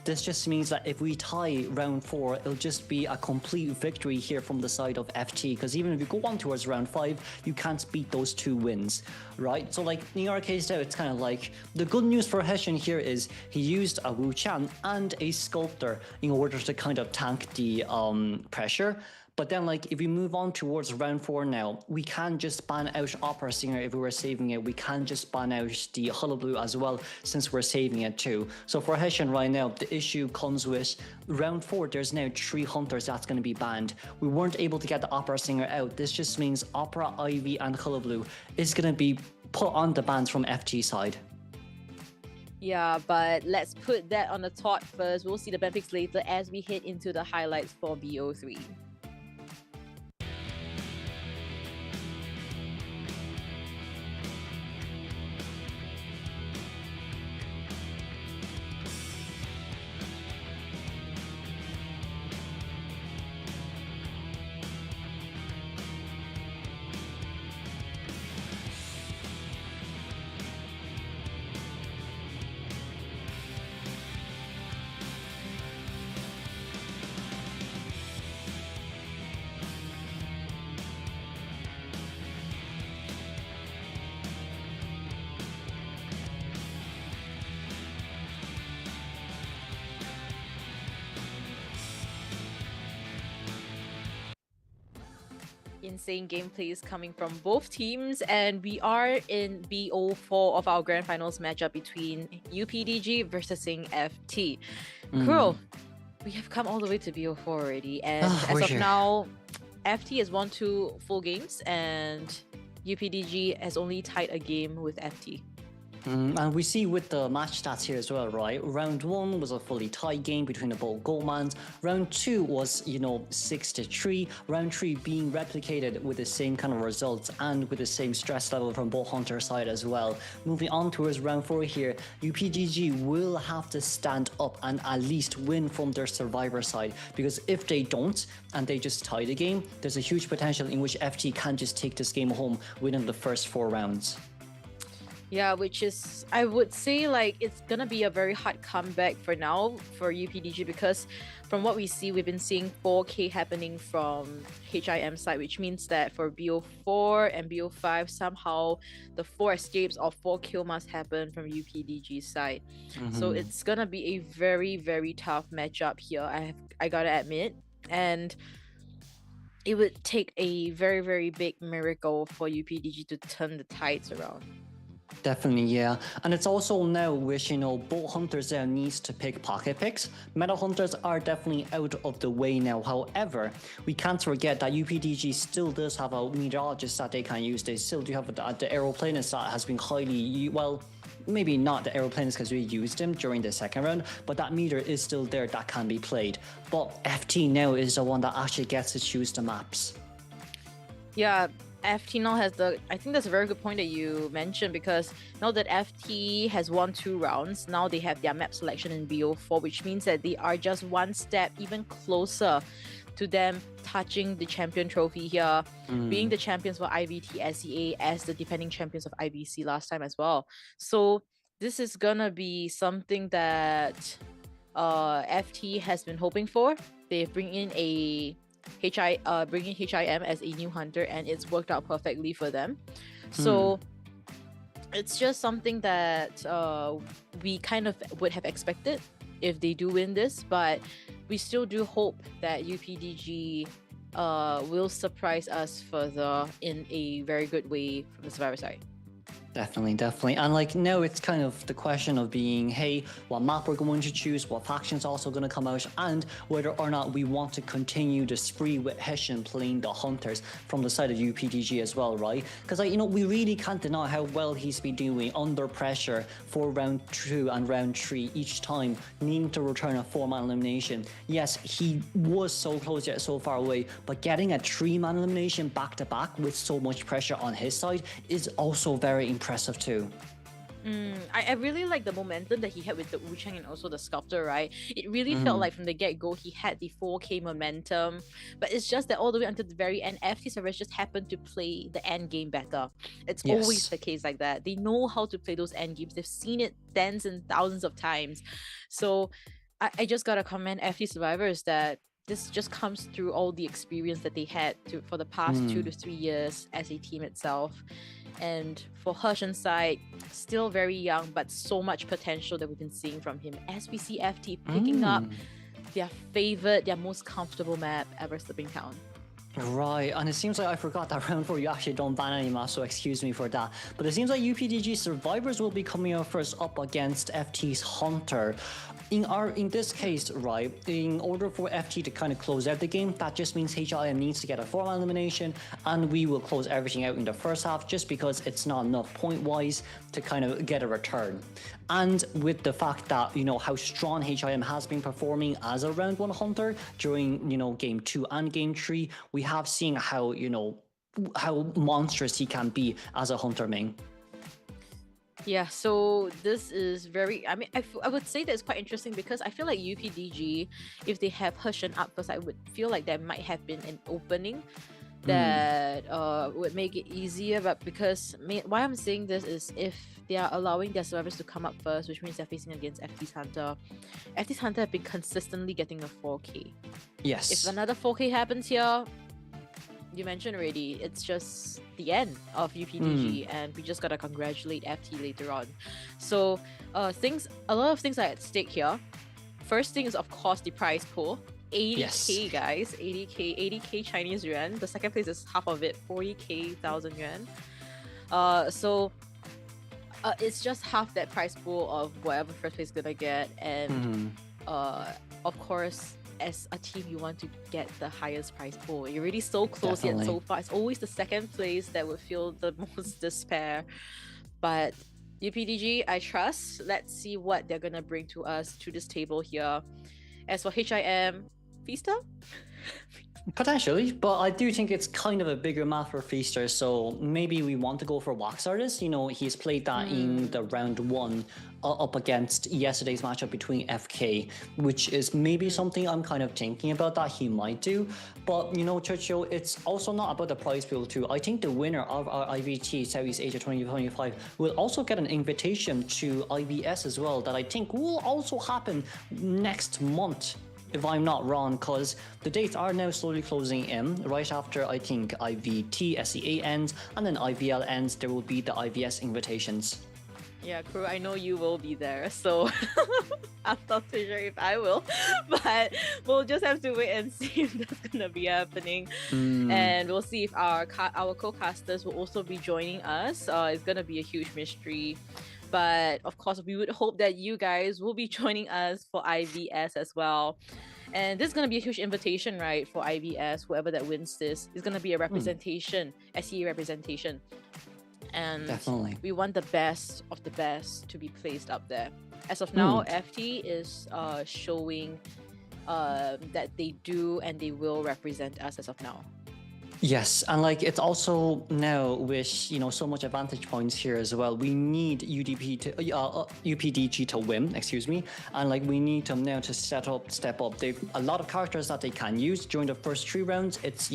This just means that if we tie round 4, it'll just be a complete victory here from the side of FT, because even if you go on towards round 5, you can't beat those 2 wins, right? So in our case now, it's kind of the good news for Heshin here is he used a Wu Chan and a Sculptor in order to kind of tank the pressure. But then, if we move on towards round 4 now, we can just ban out Opera Singer if we were saving it. We can just ban out the Hullabaloo as well, since we're saving it too. So for Heshin right now, the issue comes with round 4, there's now 3 Hunters that's going to be banned. We weren't able to get the Opera Singer out. This just means Opera, Ivy, and Hullabaloo is going to be put on the bans from FT side. Yeah, but let's put that on the top first. We'll see the ban picks later as we head into the highlights for BO3. Insane gameplays coming from both teams, and we are in BO4 of our grand finals matchup between UPDG versus FT. Kuro, we have come all the way to BO4 already, and as of now, FT has won 2 full games and UPDG has only tied a game with FT. And we see with the match stats here as well, right? Round 1 was a fully tied game between the both Goldmans. Round 2 was, 6-3. Round 3 being replicated with the same kind of results and with the same stress level from both Hunter side as well. Moving on towards round 4 here, UPDG will have to stand up and at least win from their survivor side, because if they don't and they just tie the game, there's a huge potential in which FT can just take this game home within the first 4 rounds. Yeah, which is, I would say, it's gonna be a very hard comeback for now for UPDG, because from what we see, we've been seeing 4K happening from HIM side, which means that for BO4 and BO5, somehow the 4 escapes or 4 kill must happen from UPDG side. So it's gonna be a very, very tough matchup here, I gotta admit. And it would take a very, very big miracle for UPDG to turn the tides around. Definitely, yeah. And it's also now which, both hunters there needs to pick pocket picks. Meta hunters are definitely out of the way now. However, we can't forget that UPDG still does have a meteorologist that they can use. They still do have the aeroplanist that has been highly, well, maybe not the aeroplanist because we used him during the second round, but that meter is still there that can be played. But FT now is the one that actually gets to choose the maps. Yeah, FT now has I think that's a very good point that you mentioned, because now that FT has won 2 rounds, now they have their map selection in BO4, which means that they are just one step even closer to them touching the champion trophy here, being the champions for IVT SEA as the defending champions of IBC last time as well. So this is gonna be something that FT has been hoping for. They bring in bringing HIM as a new hunter, and it's worked out perfectly for them. So it's just something that we kind of would have expected if they do win this, but we still do hope that UPDG will surprise us further in a very good way from the Survivor side. Definitely. And now it's kind of the question of being, hey, what map we're going to choose, what faction's also going to come out, and whether or not we want to continue the spree with Hessian playing the hunters from the side of UPDG as well, right? Because we really can't deny how well he's been doing under pressure for round 2 and round 3 each time, needing to return a 4-man elimination. Yes, he was so close yet so far away, but getting a 3-man elimination back to back with so much pressure on his side is also very impressive too. I really like the momentum that he had with the Wu Cheng and also the Sculptor, right? It really felt like from the get-go he had the 4K momentum, but it's just that all the way until the very end, FT Survivors just happened to play the end game better. It's always the case like that. They know how to play those end games. They've seen it tens and thousands of times. So I just gotta commend FT Survivors that this just comes through all the experience that they had for the past 2 to 3 years as a team itself. And for Hessian's side, still very young, but so much potential that we've been seeing from him as we see FT picking up their most comfortable map ever, Slipping Town. Right, and it seems like I forgot that round 4 you actually don't ban any maps, so excuse me for that. But it seems like UPDG Survivors will be coming out first up against FT's Hunter. In this case, right, in order for FT to kind of close out the game, that just means HIM needs to get a 4-man elimination, and we will close everything out in the first half just because it's not enough point-wise to kind of get a return. And with the fact that, how strong HIM has been performing as a round 1 hunter during, game 2 and game 3, we have seen how, how monstrous he can be as a hunter main. Yeah, so this is very, I would say that it's quite interesting because I feel like UPDG, if they have Hessian up first, I would feel like there might have been an opening that would make it easier. But because why I'm saying this is if they are allowing their survivors to come up first, which means they're facing against FT's Hunter. FT's Hunter have been consistently getting a 4K. Yes. If another 4K happens here, you mentioned already, it's just the end of UPDG, and we just gotta congratulate FT later on. So a lot of things are at stake here. First thing is of course the prize pool. 80k guys, 80k Chinese yuan. The second place is half of it, 40,000 yuan. So it's just half that prize pool of whatever first place is gonna get, and of course, as a team, you want to get the highest prize pool. You're already so close yet so far. It's always the second place that would feel the most despair. But UPDG, I trust. Let's see what they're gonna bring to us to this table here. As for HIM, Feaster? Potentially, but I do think it's kind of a bigger map for Feaster, so maybe we want to go for Wax Artist. He's played that in the round 1 up against yesterday's matchup between FK, which is maybe something I'm kind of thinking about that he might do. But, Churchill, it's also not about the prize pool too. I think the winner of our IVT Southeast Asia 2025 will also get an invitation to IBS as well, that I think will also happen next month, if I'm not wrong, because the dates are now slowly closing in. Right after, I think, IVT SEA ends, and then IVL ends, there will be the IVS invitations. Yeah, crew, I know you will be there, so I'm not too sure if I will, but we'll just have to wait and see if that's gonna be happening, and we'll see if our co-casters will also be joining us. It's gonna be a huge mystery, but of course, we would hope that you guys will be joining us for IVS as well. And this is going to be a huge invitation, right, for IVS. Whoever that wins this is going to be a representation, SEA representation. And Definitely. we want the best of the best to be placed up there. As of now, FT is showing that they do and they will represent us as of now. Yes, and like it's also now with so much advantage points here as well. We need UPDG to win, excuse me, and like we need them now to step up. They've a lot of characters that they can use during the first 3 rounds. It's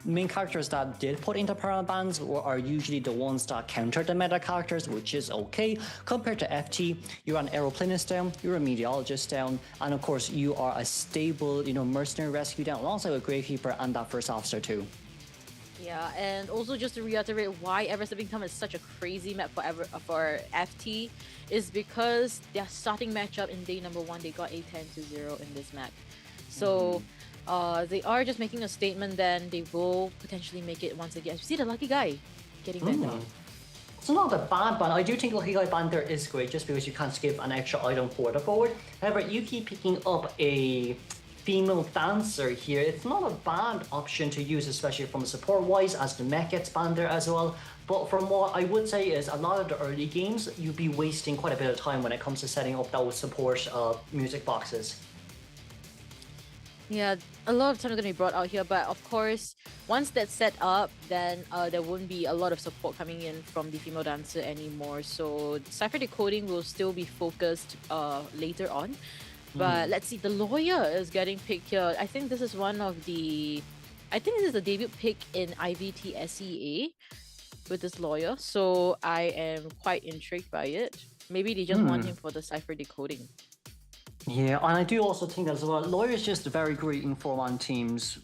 main characters that did put into permabans are usually the ones that counter the meta characters, which is okay compared to FT. You're an aeroplanist down, you're a meteorologist down, and of course you are a stable mercenary rescue down alongside a gravekeeper and that first officer too. Yeah, and also just to reiterate why Ever Stepping Tom is such a crazy map for FT is because their starting matchup in day number 1, they got a 10-0 in this map. So they are just making a statement, then they will potentially make it once again. You see the Lucky Guy getting banned out. It's not a bad ban. I do think Lucky Guy ban there is great just because you can't skip an extra item for the forward. However, you keep picking up a female dancer here. It's not a bad option to use, especially from support wise, as the mech gets banned there as well. But from what I would say is a lot of the early games, you'd be wasting quite a bit of time when it comes to setting up those support music boxes. Yeah, a lot of time is going to be brought out here, but of course, once that's set up, then there won't be a lot of support coming in from the female dancer anymore. So cipher decoding will still be focused later on. But let's see, the lawyer is getting picked here. I think this is the debut pick in IVT SEA with this lawyer. So I am quite intrigued by it. Maybe they just want him for the cipher decoding. Yeah, and I do also think as well, lawyer is just very great in 4-1 teams.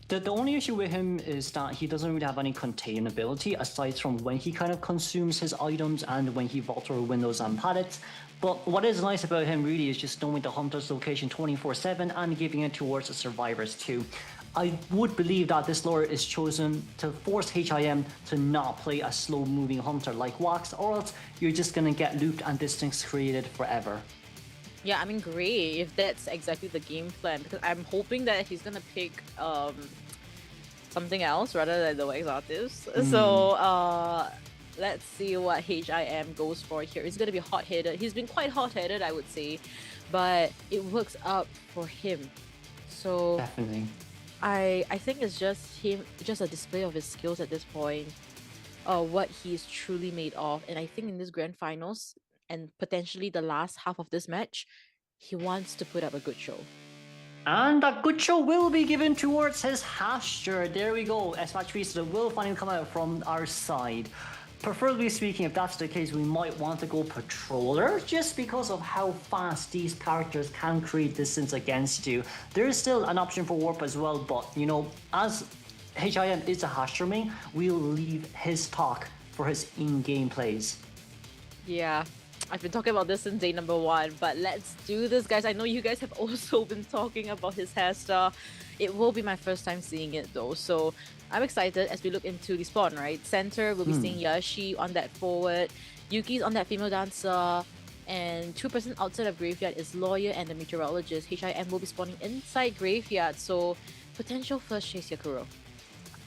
The only issue with him is that he doesn't really have any containability aside from when he kind of consumes his items and when he vaults through windows and pallets. But what is nice about him really is just knowing the hunter's location 24/7 and giving it towards the survivors too. I would believe that this lore is chosen to force HIM to not play a slow moving hunter like Wax, or else you're just gonna get looped and distance created forever. Yeah, I mean, great if that's exactly the game plan, because I'm hoping that he's gonna pick something else rather than the Wax artist. So let's see what HIM goes for here. It's gonna be hot-headed. He's been quite hot-headed, I would say, but it works out for him. So definitely, I think it's just a display of his skills at this point, what he's truly made of. And I think in this grand finals and potentially the last half of this match, he wants to put up a good show. And that good show will be given towards his Hasher. There we go. S-Match Visa will finally come out from our side. Preferably speaking, if that's the case, we might want to go Patroller just because of how fast these characters can create distance against you. There is still an option for Warp as well, but as HIM is a Hasher main, we'll leave his talk for his in-game plays. Yeah, I've been talking about this since day number 1, but let's do this, guys. I know you guys have also been talking about his hairstyle. It will be my first time seeing it though, so I'm excited as we look into the spawn, right? Center, we'll be seeing Yashi on that forward, Yuki's on that female dancer, and 2% outside of Graveyard is Lawyer and the Meteorologist. HIM will be spawning inside Graveyard, so potential first chase Yakuro.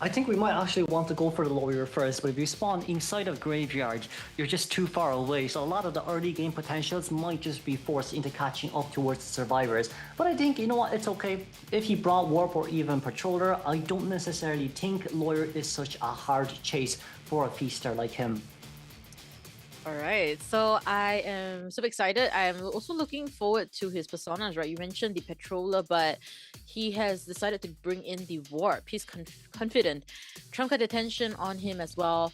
I think we might actually want to go for the Lawyer first, but if you spawn inside of Graveyard, you're just too far away, so a lot of the early game potentials might just be forced into catching up towards the survivors. But I think, it's okay. If he brought Warp or even Patroller, I don't necessarily think Lawyer is such a hard chase for a feaster like him. Alright, so I am super excited. I'm also looking forward to his personas, right? You mentioned the Patroller, but he has decided to bring in the Warp. He's confident. Trump got attention on him as well.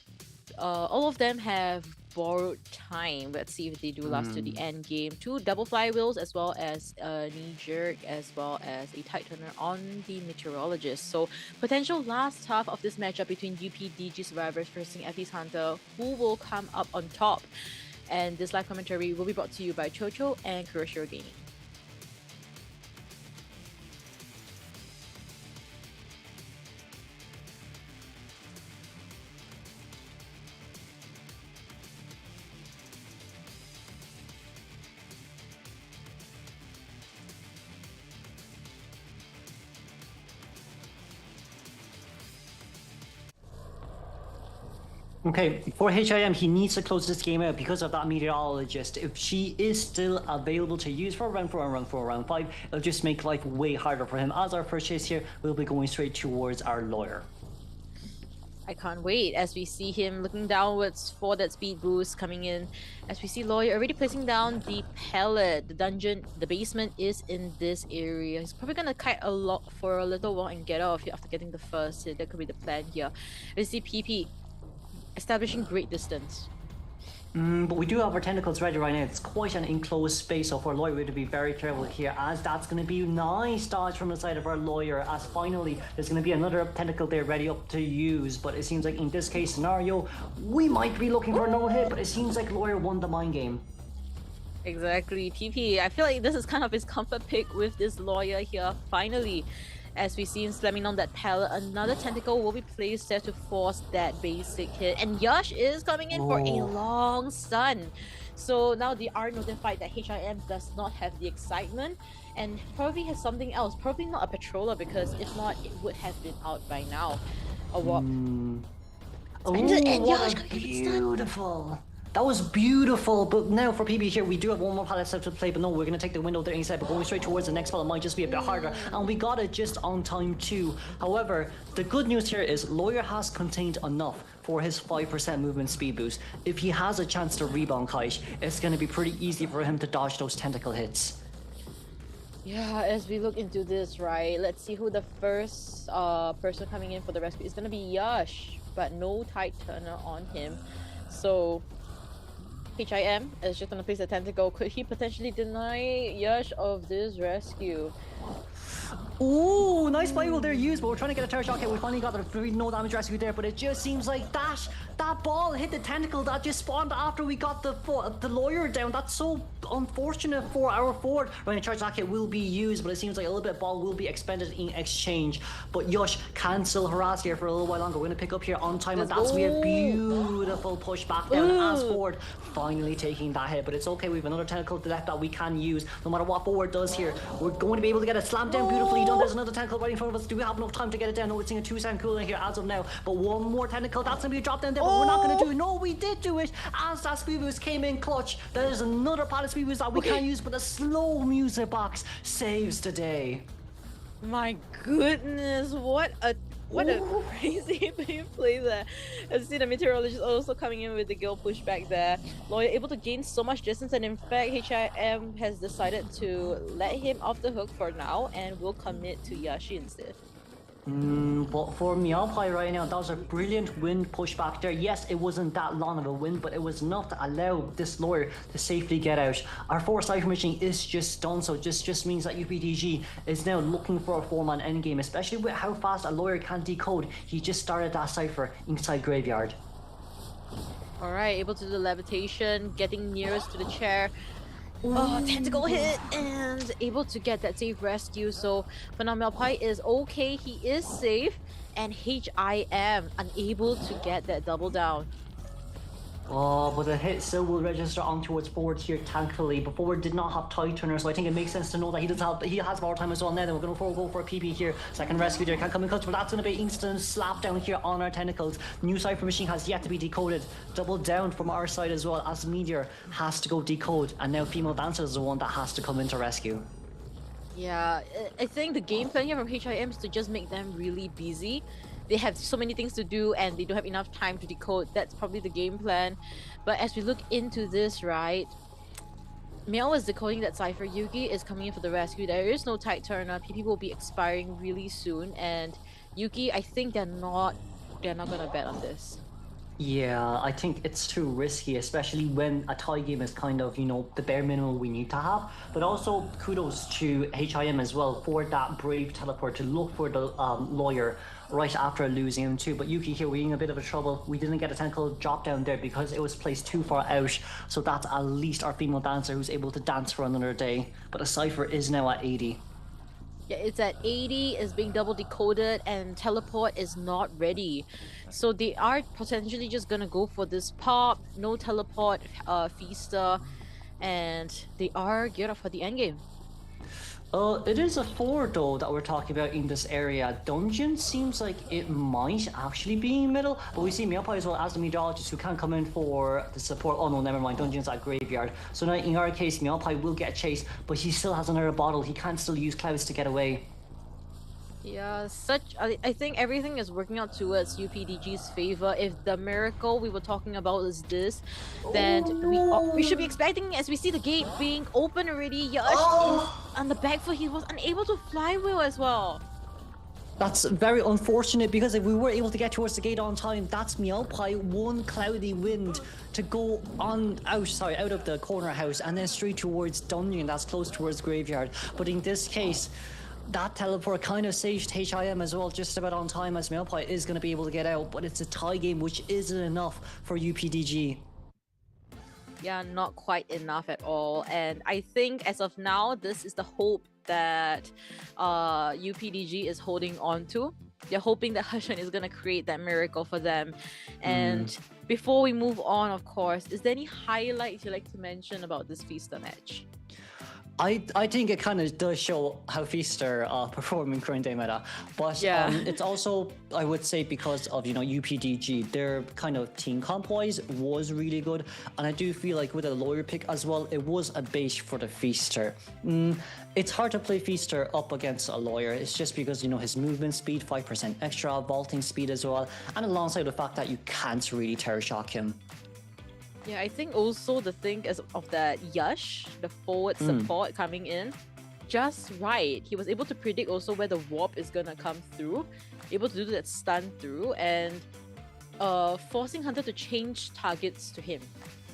All of them have borrowed time. Let's see if they do last to the end game. 2 double flywheels as well as a knee jerk as well as a tight turner on the Meteorologist. So potential last half of this matchup between UPDG survivors versus FT's Hunter. Who will come up on top? And this live commentary will be brought to you by Chocho and Kuroshiro Gaming. Okay, for HIM, he needs to close this game out because of that meteorologist. If she is still available to use for round 4 and round 4, round 5, it'll just make life way harder for him. As our first chase here, we'll be going straight towards our lawyer. I can't wait as we see him looking downwards for that speed boost coming in. As we see Lawyer already placing down the pellet. The dungeon, the basement is in this area. He's probably gonna kite a lot for a little while and get off here after getting the first hit. That could be the plan here. We see PP establishing great distance. But we do have our tentacles ready right now. It's quite an enclosed space, so for Lawyer we have to be very careful here, as that's going to be nice dodge from the side of our Lawyer, as finally there's going to be another tentacle there ready up to use. But it seems like in this case scenario, we might be looking for a no hit, but it seems like Lawyer won the mind game. Exactly, PP. I feel like this is kind of his comfort pick with this Lawyer here, finally. As we see him slamming on that pallet, another tentacle will be placed there to force that basic hit. And Yash is coming in for a long stun. So now they are notified that HIM does not have the excitement and probably has something else. Probably not a patroller, because if not, it would have been out by now. A walk. And Yash what a beautiful. That was beautiful, but now for PB here, we do have one more pallet set to play, but no, we're going to take the window there instead, but going straight towards the next pallet might just be a bit harder, and we got it just on time too. However, the good news here is Lawyer has contained enough for his 5% movement speed boost. If he has a chance to rebound kite, it's going to be pretty easy for him to dodge those tentacle hits. Yeah, as we look into this, right, let's see who the first person coming in for the rescue is going to be. Yash, but no tight turner on him. So HIM is just gonna place a tentacle. Could he potentially deny Yash of this rescue? Ooh, nice flywheel there used, but we're trying to get a turret shot. Okay, we finally got the no damage rescue there, but it just seems like that ball hit the tentacle that just spawned after we got the Lawyer down. That's so unfortunate for our forward. Right, a charge attack hit will be used, but it seems like a little bit of ball will be expended in exchange. But Yash can still harass here for a little while longer. We're gonna pick up here on time, and that's a beautiful push back down as forward finally taking that hit. But it's okay, we have another tentacle left that we can use. No matter what forward does here, we're going to be able to get a slam down beautifully done. There's another tentacle right in front of us. Do we have enough time to get it down? No, it's in a 2-second cooldown here as of now. But one more tentacle, that's gonna be a drop down there, but we're not gonna do it. No, we did do it as that speed boost came in clutch. There's another pallet speed boost that we can't use, but the slow music box saves the day. My goodness, what a crazy play there. As see the meteorologist also coming in with the gill pushback there. Lawyer able to gain so much distance, and in fact HIM has decided to let him off the hook for now and will commit to Yashi instead. But for Meowpie right now, that was a brilliant wind pushback there. Yes, it wasn't that long of a wind, but it was enough to allow this Lawyer to safely get out. Our 4 cipher machine is just done, so just means that UPDG is now looking for a 4-man endgame, especially with how fast a Lawyer can decode. He just started that cipher inside Graveyard. Alright, able to do the levitation, getting nearest to the chair. Tentacle hit and able to get that safe rescue. So Phenomenal Pie is okay, he is safe, and HIM unable to get that double down. Oh, but the hit still will register on towards forward here, thankfully. But forward did not have tight turner, so I think it makes sense to know that he has power time as well. Now then we're going to go for a PP here. Second rescue there, can't come in clutch, but that's going to be instant slap down here on our tentacles. New cipher machine has yet to be decoded. Double down from our side as well, as Meteor has to go decode, and now Female Dancer is the one that has to come in to rescue. Yeah, I think the game plan here from HIM is to just make them really busy. They have so many things to do and they don't have enough time to decode. That's probably the game plan. But as we look into this, right, Meow is decoding that cipher. Yugi is coming in for the rescue. There is no tight turner. PP will be expiring really soon, and Yuki, I think they're not gonna bet on this. Yeah, I think it's too risky, especially when a tie game is kind of, the bare minimum we need to have. But also kudos to HIM as well for that brave teleport to look for the lawyer right after losing him too. But Yuki here, we're in a bit of a trouble. We didn't get a technical drop down there because it was placed too far out. So that's at least our female dancer who's able to dance for another day. But the Cypher is now at 80. Yeah, it's at 80, is being double decoded, and teleport is not ready. So they are potentially just gonna go for this pop, no teleport, Feaster, and they are geared up for the endgame. It is a 4 though that we're talking about in this area. Dungeon seems like it might actually be in middle, but we see Meowpie as well as the meteorologist who can come in for the support. Oh no, never mind, Dungeon's at graveyard. So now in our case, Meowpie will get a chase, but he still has another bottle. He can still use clouds to get away. Yeah, I think everything is working out towards UPDG's favor. If the miracle we were talking about is this, then we should be expecting, as we see the gate being open already. Yash is on the back foot. He was unable to fly well as well. That's very unfortunate because if we were able to get towards the gate on time, that's Meowpie, one cloudy wind to go out of the corner house and then straight towards Dungeon that's close towards graveyard. But in this case, that teleport kind of saved HIM as well, just about on time, as Meowpie is going to be able to get out, but it's a tie game, which isn't enough for UPDG. Yeah, not quite enough at all. And I think as of now, this is the hope that UPDG is holding on to. They're hoping that Hushan is going to create that miracle for them. And before we move on, of course, is there any highlights you'd like to mention about this Feaster match? I think it kind of does show how Feaster perform in current day meta, but it's also, I would say, because of UPDG, their kind of team comp wise was really good, and I do feel like with a lawyer pick as well, it was a base for the Feaster. It's hard to play Feaster up against a lawyer. It's just because his movement speed 5% extra, vaulting speed as well, and alongside the fact that you can't really terror shock him. Yeah, I think also the thing is of that Yash, the forward support coming in, just right. He was able to predict also where the warp is gonna come through, able to do that stun through, and forcing Hunter to change targets to him.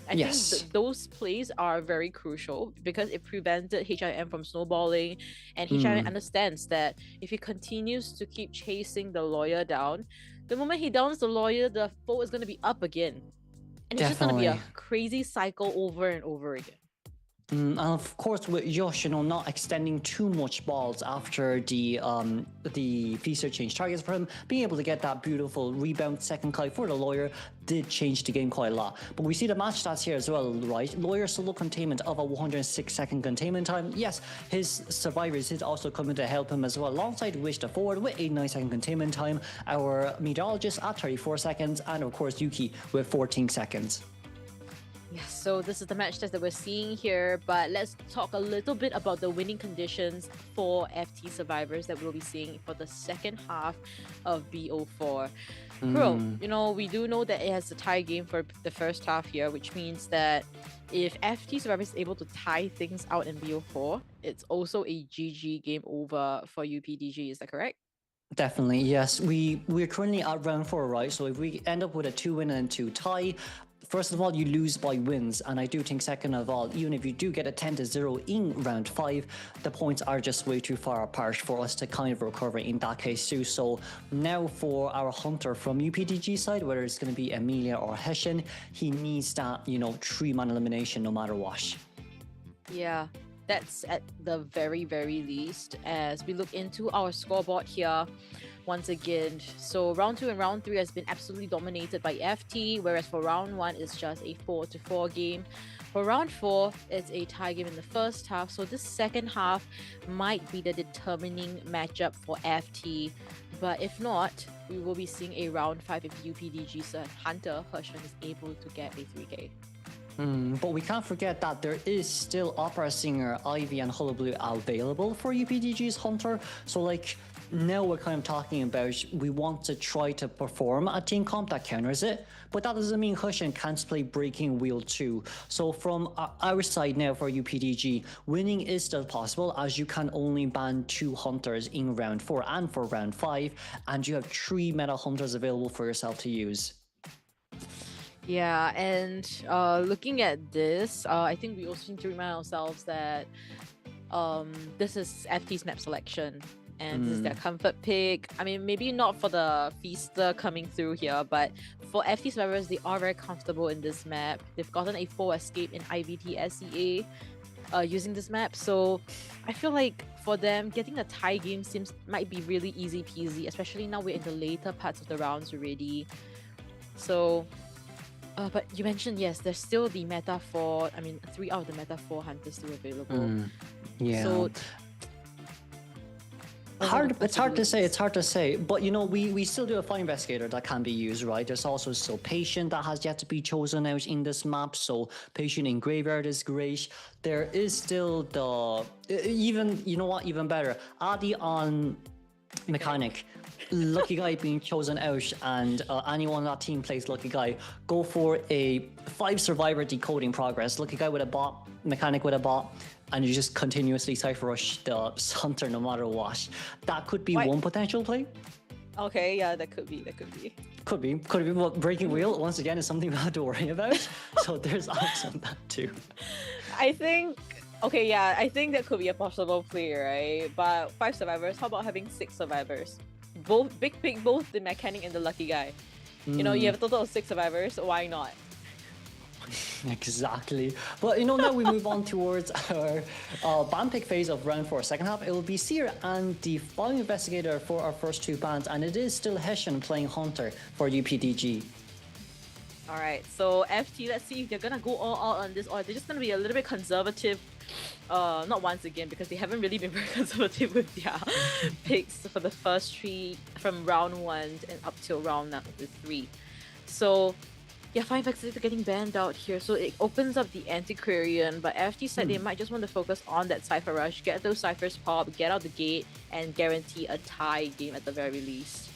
I think those plays are very crucial because it prevented HIM from snowballing, and HIM understands that if he continues to keep chasing the lawyer down, the moment he downs the lawyer, the foe is gonna be up again. And it's just going to be a crazy cycle over and over again. And of course, with Yosh, not extending too much balls after the Feaster change targets for him, being able to get that beautiful rebound second kite for the lawyer did change the game quite a lot. But we see the match stats here as well, right? Lawyer solo containment of a 106-second containment time. Yes, his survivors did also come in to help him as well, alongside Wish the forward with 89-second containment time, our meteorologist at 34 seconds, and of course Yuki with 14 seconds. Yes, so this is the match test that we're seeing here, but let's talk a little bit about the winning conditions for FT survivors that we'll be seeing for the second half of BO4. Bro, we do know that it has a tie game for the first half here, which means that if FT survivors is able to tie things out in BO4, it's also a GG game over for UPDG, is that correct? Definitely, yes. We're currently at round 4, right? So if we end up with a 2-win and 2 tie, first of all, you lose by wins, and I do think second of all, even if you do get a 10-0 in round 5, the points are just way too far apart for us to kind of recover in that case too. So now for our hunter from UPDG side, whether it's going to be Amelia or Hessian, he needs that 3-man elimination no matter what. Yeah, that's at the very, very least. As we look into our scoreboard here, once again, so round 2 and round 3 has been absolutely dominated by FT, whereas for round 1 it's just a 4-4 game. For round 4, it's a tie game in the first half, so this second half might be the determining matchup for FT, but if not, we will be seeing a round 5 if UPDG's Hunter Hershman is able to get a 3K. But we can't forget that there is still Opera Singer, Ivy, and Hullabaloo available for UPDG's Hunter. So now we're kind of talking about we want to try to perform a team comp that counters it, but that doesn't mean Hushan can't play Breaking Wheel 2. So from our side now for UPDG, winning is still possible as you can only ban 2 hunters in round 4 and for round 5, and you have 3 meta hunters available for yourself to use. Yeah, and looking at this, I think we also need to remind ourselves that this is FT's map selection, and this is their comfort pick. I mean, maybe not for the Feaster coming through here, but for FT survivors, they are very comfortable in this map. They've gotten a 4 escape in IVT SEA using this map, so I feel like for them, getting a tie game might be really easy peasy, especially now we're in the later parts of the rounds already. So but you mentioned, yes, there's still the meta 4, I mean 3 out of the meta 4 hunters still available. Yeah. So it's hard to say, but you know, we still do have Fire Investigator that can be used, right? There's also still Patient that has yet to be chosen out in this map, so Patient in Graveyard is great. There is still even better, Adi on Mechanic. Lucky Guy being chosen out, and anyone on that team plays Lucky Guy, go for a 5 survivor decoding progress. Lucky Guy with a bot, Mechanic with a bot, and you just continuously Cypher Rush the Hunter no matter what. That could be one potential play. Okay, yeah, that could be. Could be. But Breaking Wheel, once again, is something we have to worry about. So there's also that too. I think that could be a possible play, right? But 5 survivors, how about having 6 survivors? Both both the Mechanic and the Lucky Guy. You know, you have a total of 6 survivors, why not? Exactly. But you know, now we move on towards our band pick phase of round 4 second half. It will be Seer and the Fire Investigator for our first 2 bands, and it is still Hessian playing Hunter for UPDG. Alright, so FT, let's see if they're gonna go all out on this, or they're just gonna be a little bit conservative. Not once again, because they haven't really been very conservative with their picks for the first 3 from round 1 and up till round 3. So yeah, 5 Exits are getting banned out here, so it opens up the Antiquarian, but FT said they might just want to focus on that Cypher Rush, get those Cyphers pop, get out the gate, and guarantee a tie game at the very least.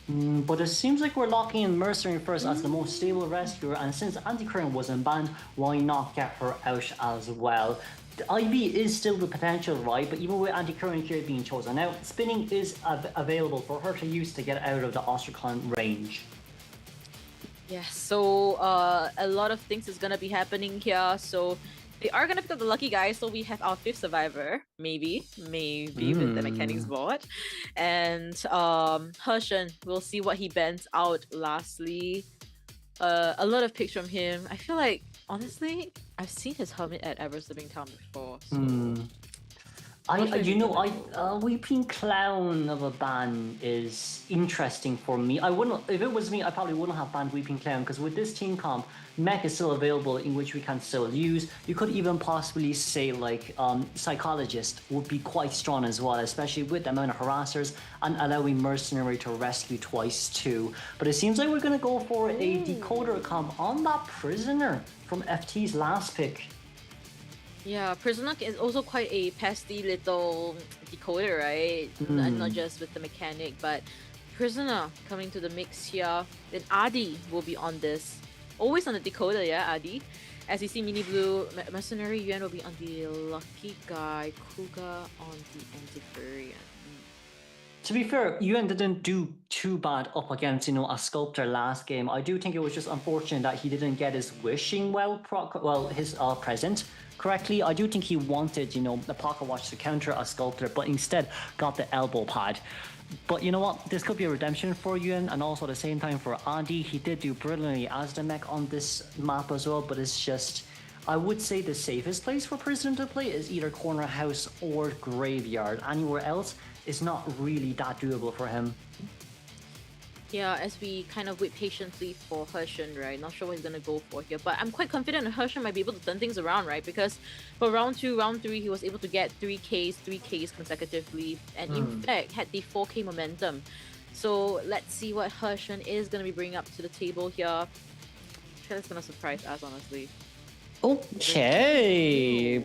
But it seems like we're locking in Mercenary first as the most stable rescuer, and since Antiquarian wasn't banned, why not get her out as well? The IV is still the potential, right? But even with Antiquarian here being chosen out, spinning is available for her to use to get out of the Ostracon range. Yeah, so a lot of things is gonna be happening here. So they are gonna pick up the Lucky Guy, so we have our 5th survivor, maybe with the Mechanics board. And Hershen, we'll see what he bans out lastly. A lot of picks from him. I feel like, honestly, I've seen his Hermit at Everslipping Town before. So. Weeping Clown of a ban is interesting for me. If it was me, I probably wouldn't have banned Weeping Clown, because with this team comp, mech is still available in which we can still use. You could even possibly say like Psychologist would be quite strong as well, especially with the amount of harassers and allowing Mercenary to rescue twice too. But it seems like we're going to go for a decoder comp on that Prisoner from FT's last pick. Yeah, Prisoner is also quite a pesty little decoder, right? And not just with the Mechanic, but Prisoner coming to the mix here. Then Adi will be on this. Always on the decoder, yeah, Adi. As you see, Mini Blue, Mercenary Yuan will be on the Lucky Guy, Kuga on the Antiquarian. To be fair, Yuan didn't do too bad up against, a Sculptor last game. I do think it was just unfortunate that he didn't get his wishing his present correctly. I do think he wanted, the Pocket Watch to counter a Sculptor, but instead got the elbow pad. But you know what? This could be a redemption for Yuan, and also at the same time for Adi. He did do brilliantly as the mech on this map as well, but it's just, I would say the safest place for Prisoner to play is either Corner House or Graveyard. Anywhere else is not really that doable for him. Yeah, as we kind of wait patiently for Hershen, right? Not sure what he's gonna go for here, but I'm quite confident Hershen might be able to turn things around, right? Because for round 2, round 3, he was able to get 3Ks consecutively, and in fact had the 4K momentum. So let's see what Hershen is gonna be bringing up to the table here. I'm sure that's gonna surprise us, honestly. Okay.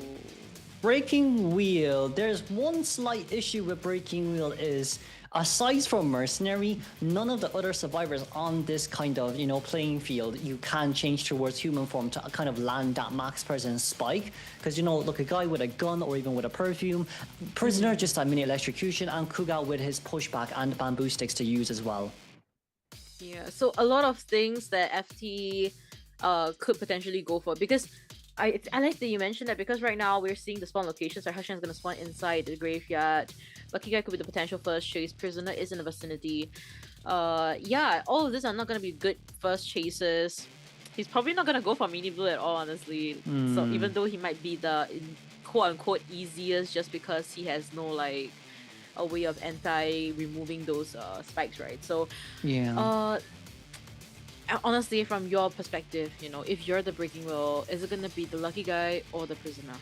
Breaking Wheel. There's one slight issue with Breaking Wheel is, aside from Mercenary, none of the other survivors on this kind of, playing field, you can change towards human form to kind of land that max presence spike. Because, look, a guy with a gun or even with a perfume, Prisoner just a mini electrocution, and Kuga with his pushback and bamboo sticks to use as well. Yeah, so a lot of things that FT could potentially go for, because I like that you mentioned that, because right now we're seeing the spawn locations. So Hushan is gonna spawn inside the graveyard. Lucky Guy could be the potential first chase. Prisoner is in the vicinity. Yeah, all of these are not gonna be good first chases. He's probably not gonna go for mini blue at all, honestly. So even though he might be the quote unquote easiest, just because he has no like a way of anti-removing those spikes, right? So Yeah. Honestly, from your perspective, you know, if you're the breaking wheel, is it gonna be the Lucky Guy or the Prisoner?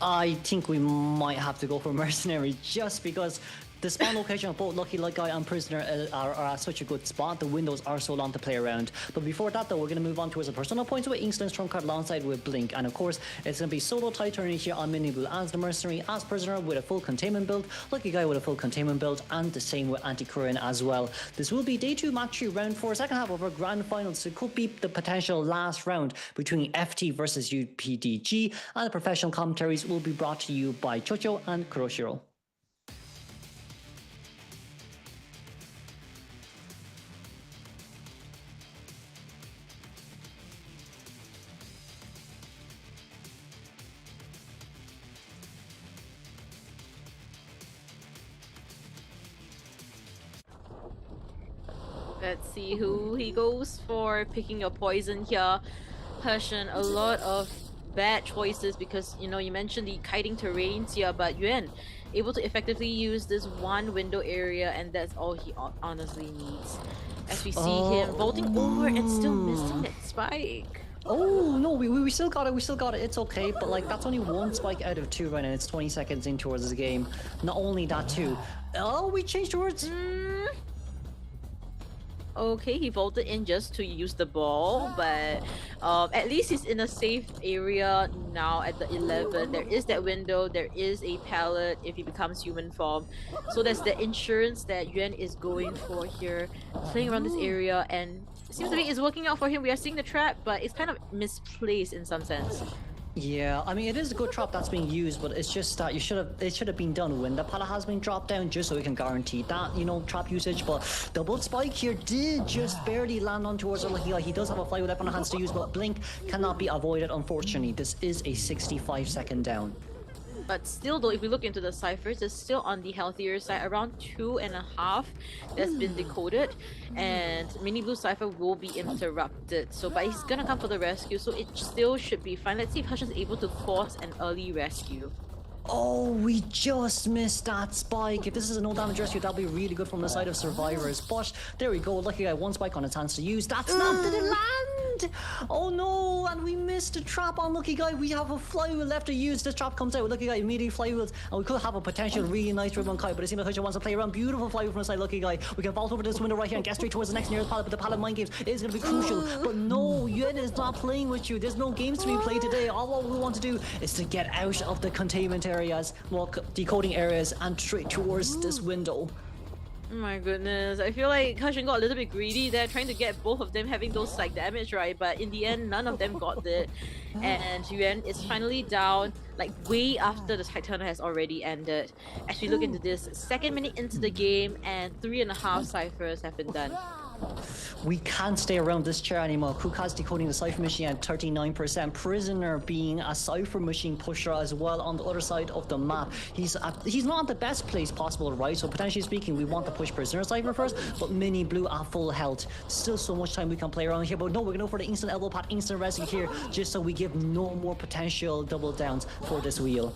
I think we might have to go for Mercenary, just because the spawn location of both Lucky Guy and Prisoner are at such a good spot. The windows are so long to play around. But before that, though, we're going to move on towards the personal points with Inkstein's trump card alongside with Blink. And of course, it's going to be solo tie turning here on Mini Blue as the Mercenary, as Prisoner with a full containment build, Lucky Guy with a full containment build, and the same with Anti-Current as well. This will be day 2, match 3, round 4, second half of our grand finals. So it could be the potential last round between FT versus UPDG, and the professional commentaries will be brought to you by Chocho and Kuroshiro. Let's see who he goes for. Picking your poison here. Persian, a lot of bad choices, because you know, you mentioned the kiting terrains here, but Yuan able to effectively use this one window area, and that's all he honestly needs. As we see him vaulting over and still missing that spike. Oh no, we still got it, it's okay, but like that's only one spike out of 2 right now, and it's 20 seconds in towards the game. Not only that too, oh, we changed towards... Okay, he vaulted in just to use the ball, but at least he's in a safe area now at the 11. There is that window, there is a pallet if he becomes human form. So there's the insurance that Yuan is going for here, playing around this area, and it seems to be it's working out for him. We are seeing the trap, but it's kind of misplaced in some sense. Yeah, I mean, it is a good trap that's being used, but it's just that it should have been done when the pallet has been dropped down, just so we can guarantee that, you know, trap usage. But double spike here did just barely land on towards our Lucky Guy. He does have a fly with weapon on hands to use, but Blink cannot be avoided, unfortunately. This is a 65-second down. But still though, if we look into the ciphers, it's still on the healthier side, around 2.5 that's been decoded, and Mini Blue Cipher will be interrupted. So, but he's gonna come for the rescue, so it still should be fine. Let's see if Hushan's able to force an early rescue. Oh, we just missed that spike. If this is a no damage rescue, that'll be really good from the side of survivors. But there we go. Lucky Guy, one spike on his hands to use. That's not did it land? Oh no, and we missed a trap on Lucky Guy. We have a flywheel left to use. This trap comes out. Lucky Guy immediately flywheels, and we could have a potential really nice ribbon kite, but it seems like Hushan wants to play around. Beautiful flywheel from the side Lucky Guy. We can vault over this window right here and get straight towards the next nearest pallet, but the pallet mind games is going to be crucial. But no, Yuan is not playing with you. There's no games to be played today. All what we want to do is to get out of the containment areas, decoding areas, and straight towards this window. Oh my goodness, I feel like Hushan got a little bit greedy there, trying to get both of them having those psych damage, right? But in the end, none of them got it. And Yuan is finally down, like way after the Psych Turner has already ended. As we look into this, 2nd minute into the game, and 3.5 ciphers have been done. We can't stay around this chair anymore. Kuka's decoding the Cypher Machine at 39%. Prisoner being a Cypher Machine pusher as well on the other side of the map. He's not at the best place possible, right? So potentially speaking, we want to push Prisoner Cypher first, but Mini Blue at full health. Still so much time we can play around here, but no, we're going to go for the instant elbow pad, instant rescue here, just so we give no more potential double downs for this wheel.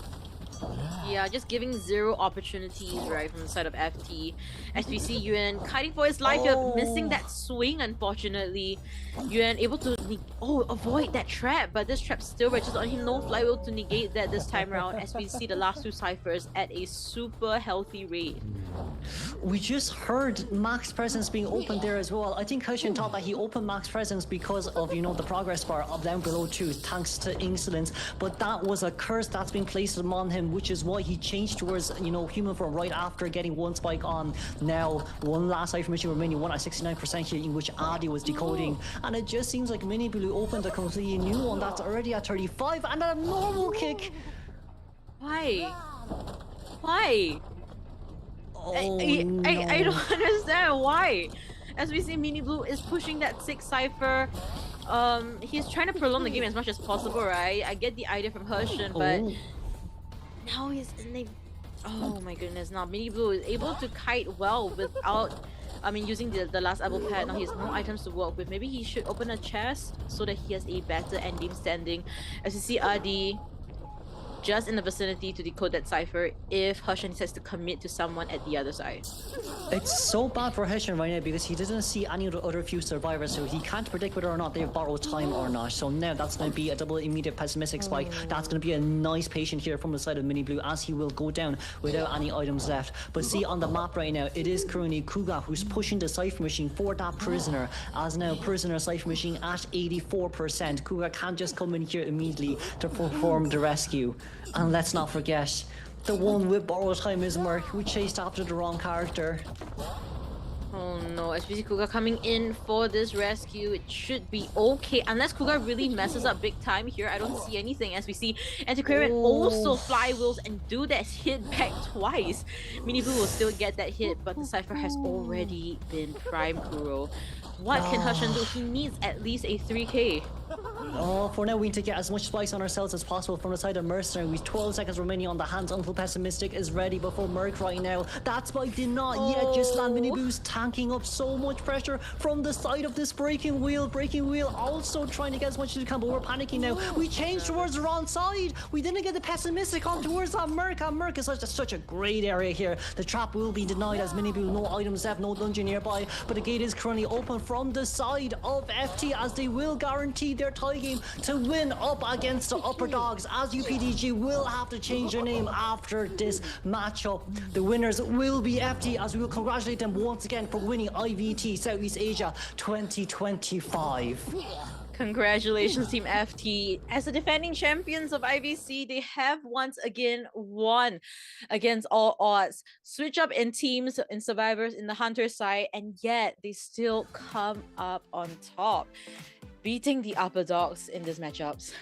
Yeah, just giving 0 opportunities, right, from the side of FT. As we see Yuan kiting for his life here, missing that swing, unfortunately. Yuan able to avoid that trap, but this trap still reaches on him. No flywheel to negate that this time around, as we see the last 2 ciphers at a super healthy rate. We just heard Max Presence being opened there as well. I think Hushan thought that he opened Max Presence because of, you know, the progress bar up down below 2, thanks to Insolence, but that was a curse that's been placed upon him, which is why he changed towards, you know, human form right after getting 1 spike on. Now, one last Cypher Machine remaining, 1 at 69% here, in which Adi was decoding, and it just seems like Mini Blue opened a completely new one that's already at 35, and a normal kick. Why? Why? Oh, I don't understand why. As we see, Mini Blue is pushing that 6 cipher. He's trying to prolong the game as much as possible, right? I get the idea from Hershen, but now he's in a... Oh my goodness, now Mini Blue is able to kite well without... using the last apple pad. Now he has no items to work with. Maybe he should open a chest so that he has a better endgame standing. As you see Adi just in the vicinity to decode that cipher if Hershen decides to commit to someone at the other side. It's so bad for Hershen right now because he doesn't see any of the other few survivors, so he can't predict whether or not they've borrowed time or not. So now that's going to be a double immediate pessimistic spike. That's going to be a nice patient here from the side of Mini Blue as he will go down without any items left. But see on the map right now, it is currently Kuga who's pushing the Cypher Machine for that prisoner, as now prisoner Cypher Machine at 84%. Kuga can't just come in here immediately to perform the rescue. And let's not forget, the one with borrowed time is Merc, who chased after the wrong character. Oh no, especially Kuga coming in for this rescue. It should be okay, unless Kuga really messes up big time here. I don't see anything as we see Antiquarian also flywheels and do that hit back twice. Mini Blue will still get that hit, but the Cypher has already been primed, Kuro. What can Hershen do? He needs at least a 3k. Oh, for now we need to get as much spice on ourselves as possible from the side of Mercenary. We've 12 seconds remaining on the hands until Pessimistic is ready before Merc right now. That spike did not yet just land. Mini Blue's tanking up so much pressure from the side of this Breaking Wheel. Breaking Wheel also trying to get as much as we can, but we're panicking now. We changed towards the wrong side. We didn't get the Pessimistic on towards that Merc. And Merc is such a great area here. The trap will be denied as Mini Blue, no items left, no dungeon nearby, but the gate is currently open from the side of FT as they will guarantee their tie game to win up against the upper dogs, as UPDG will have to change their name after this matchup. The winners will be FT, as we will congratulate them once again for winning IVT Southeast Asia 2025. Congratulations, Team FT. As the defending champions of IVC, they have once again won against all odds. Switch up in teams, in survivors, in the hunter side, and yet they still come up on top, beating the upper dogs in these matchups.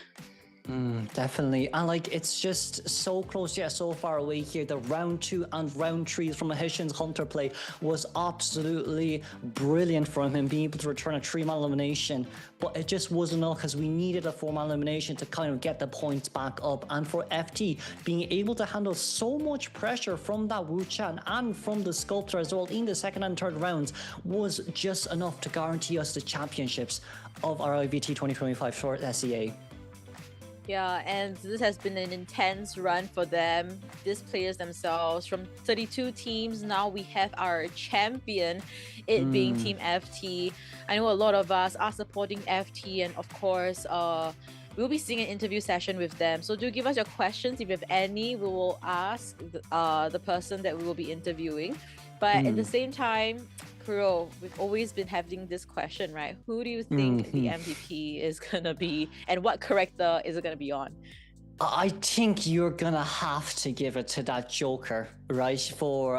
Definitely, and like it's just so close yet so far away here. The round 2 and round 3 from Hershen's Hunter play was absolutely brilliant from him, being able to return a 3-man elimination, but it just wasn't enough because we needed a 4-man elimination to kind of get the points back up. And for FT, being able to handle so much pressure from that Wu Chan and from the Sculptor as well in the second and third rounds was just enough to guarantee us the championships of our IVT 2025 short SEA. Yeah, and this has been an intense run for them. These players themselves, from 32 teams, now we have our champion, it being Team FT. I know a lot of us are supporting FT, and of course, we'll be seeing an interview session with them. So do give us your questions. If you have any, we will ask the person that we will be interviewing. But at the same time, Kuro, we've always been having this question, right? Who do you think the MVP is gonna be, and what character is it gonna be on? I think you're gonna have to give it to that Joker, right? For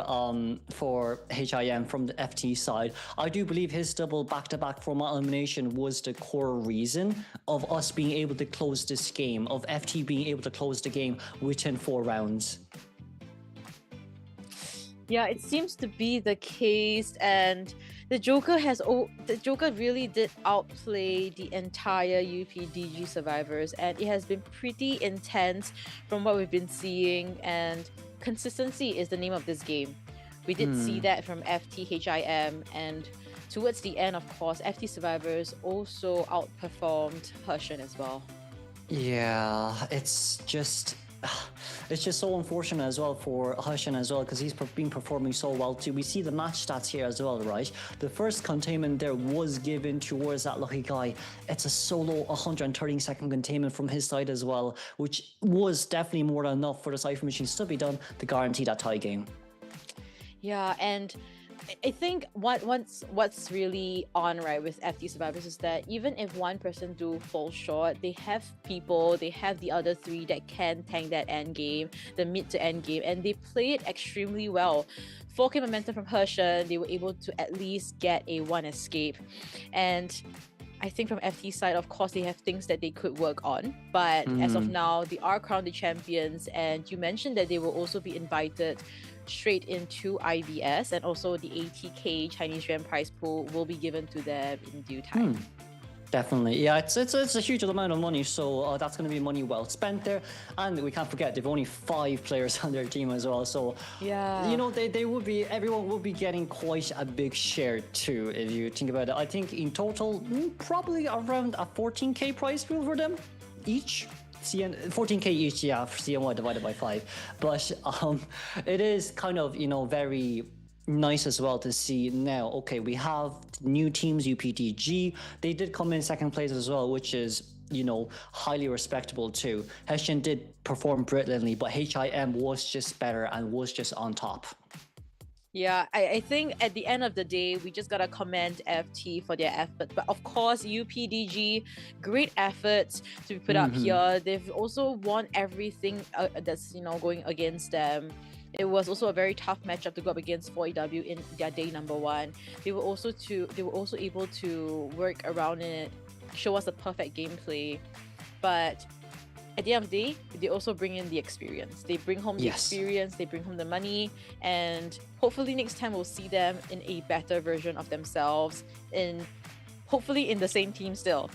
HIM from the FT side. I do believe his double back-to-back format elimination was the core reason of us being able to close this game, of FT being able to close the game within 4 rounds. Yeah, it seems to be the case, and the Joker really did outplay the entire UPDG survivors, and it has been pretty intense from what we've been seeing, and consistency is the name of this game. We did see that from FT HIM, and towards the end, of course, FT survivors also outperformed Hershen as well. Yeah, it's just so unfortunate as well for Hershen as well, because he's been performing so well too. We see the match stats here as well, right? The first containment there was given towards that lucky guy. It's a solo 130-second containment from his side as well, which was definitely more than enough for the Cypher Machines to be done to guarantee that tie game. Yeah, and I think what's really on right with FT survivors is that even if one person do fall short, they have the other 3 that can tank that end game, the mid to end game, and they play it extremely well. 4K momentum from Hershen, they were able to at least get a 1 escape, and I think from FT's side, of course, they have things that they could work on, but as of now, they are crowned the champions, and you mentioned that they will also be invited straight into IVS, and also the 80k Chinese Yuan prize pool will be given to them in due time. Definitely, yeah. It's a huge amount of money, so that's going to be money well spent there. And we can't forget they've only 5 players on their team as well. So Yeah. you know everyone will be getting quite a big share too. If you think about it, I think in total probably around a 14k prize pool for them each. 14k each, yeah, for CNY divided by 5. But it is kind of very nice as well to see now. Okay, we have new teams, UPDG. They did come in second place as well, which is highly respectable too. Hessian did perform brilliantly, but HIM was just better and was just on top. Yeah, I think at the end of the day, we just gotta commend FT for their effort. But of course, UPDG, great efforts to be put up here. They've also won everything that's going against them. It was also a very tough matchup to go up against 4EW in their day number 1. They were also able to work around it, show us the perfect gameplay. But at the end of the day, they also bring in the experience. They bring home the experience, they bring home the money, and hopefully next time we'll see them in a better version of themselves, hopefully in the same team still.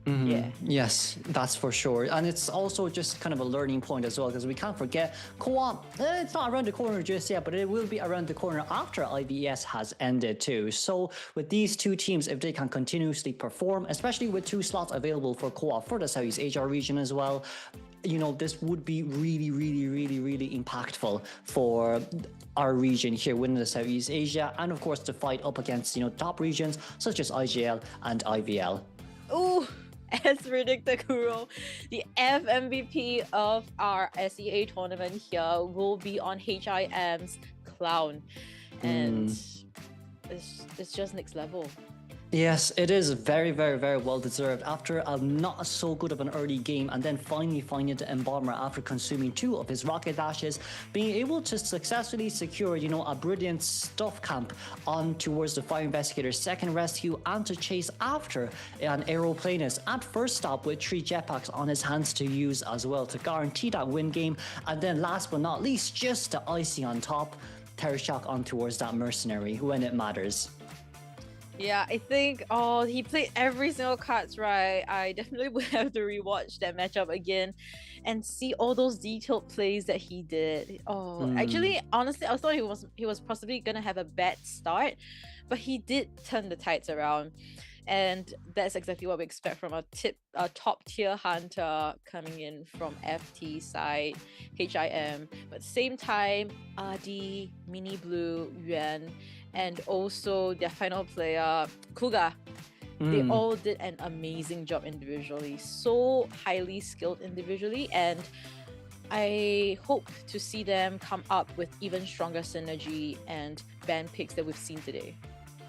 Yeah. Yes, that's for sure. And it's also just kind of a learning point as well, because we can't forget co-op, it's not around the corner just yet, but it will be around the corner after IVS has ended too. So with these two teams, if they can continuously perform, especially with 2 slots available for co-op for the Southeast Asia region as well, this would be really, really, really, really impactful for our region here within the Southeast Asia, and of course to fight up against top regions such as IGL and IVL. Ooh, as predicted, Kuro, the FMVP of our SEA tournament here will be on HIM's Clown, and it's just next level. Yes, it is very, very, very well deserved. After a not so good of an early game and then finally finding the Embalmer after consuming 2 of his rocket dashes, being able to successfully secure, a brilliant stuff camp on towards the Fire Investigator's second rescue, and to chase after an aeroplanist at first stop with 3 jetpacks on his hands to use as well to guarantee that win game. And then last but not least, just the icing on top, Terrashock on towards that mercenary when it matters. Yeah, I think he played every single cards right. I definitely would have to rewatch that matchup again and see all those detailed plays that he did. Actually, honestly, I thought he was possibly gonna have a bad start, but he did turn the tides around. And that's exactly what we expect from a top tier hunter coming in from FT side, HIM. But at the same time, RD, Mini Blue, Yuan, and also their final player, Kuga. They all did an amazing job individually, so highly skilled individually, and I hope to see them come up with even stronger synergy and band picks that we've seen today.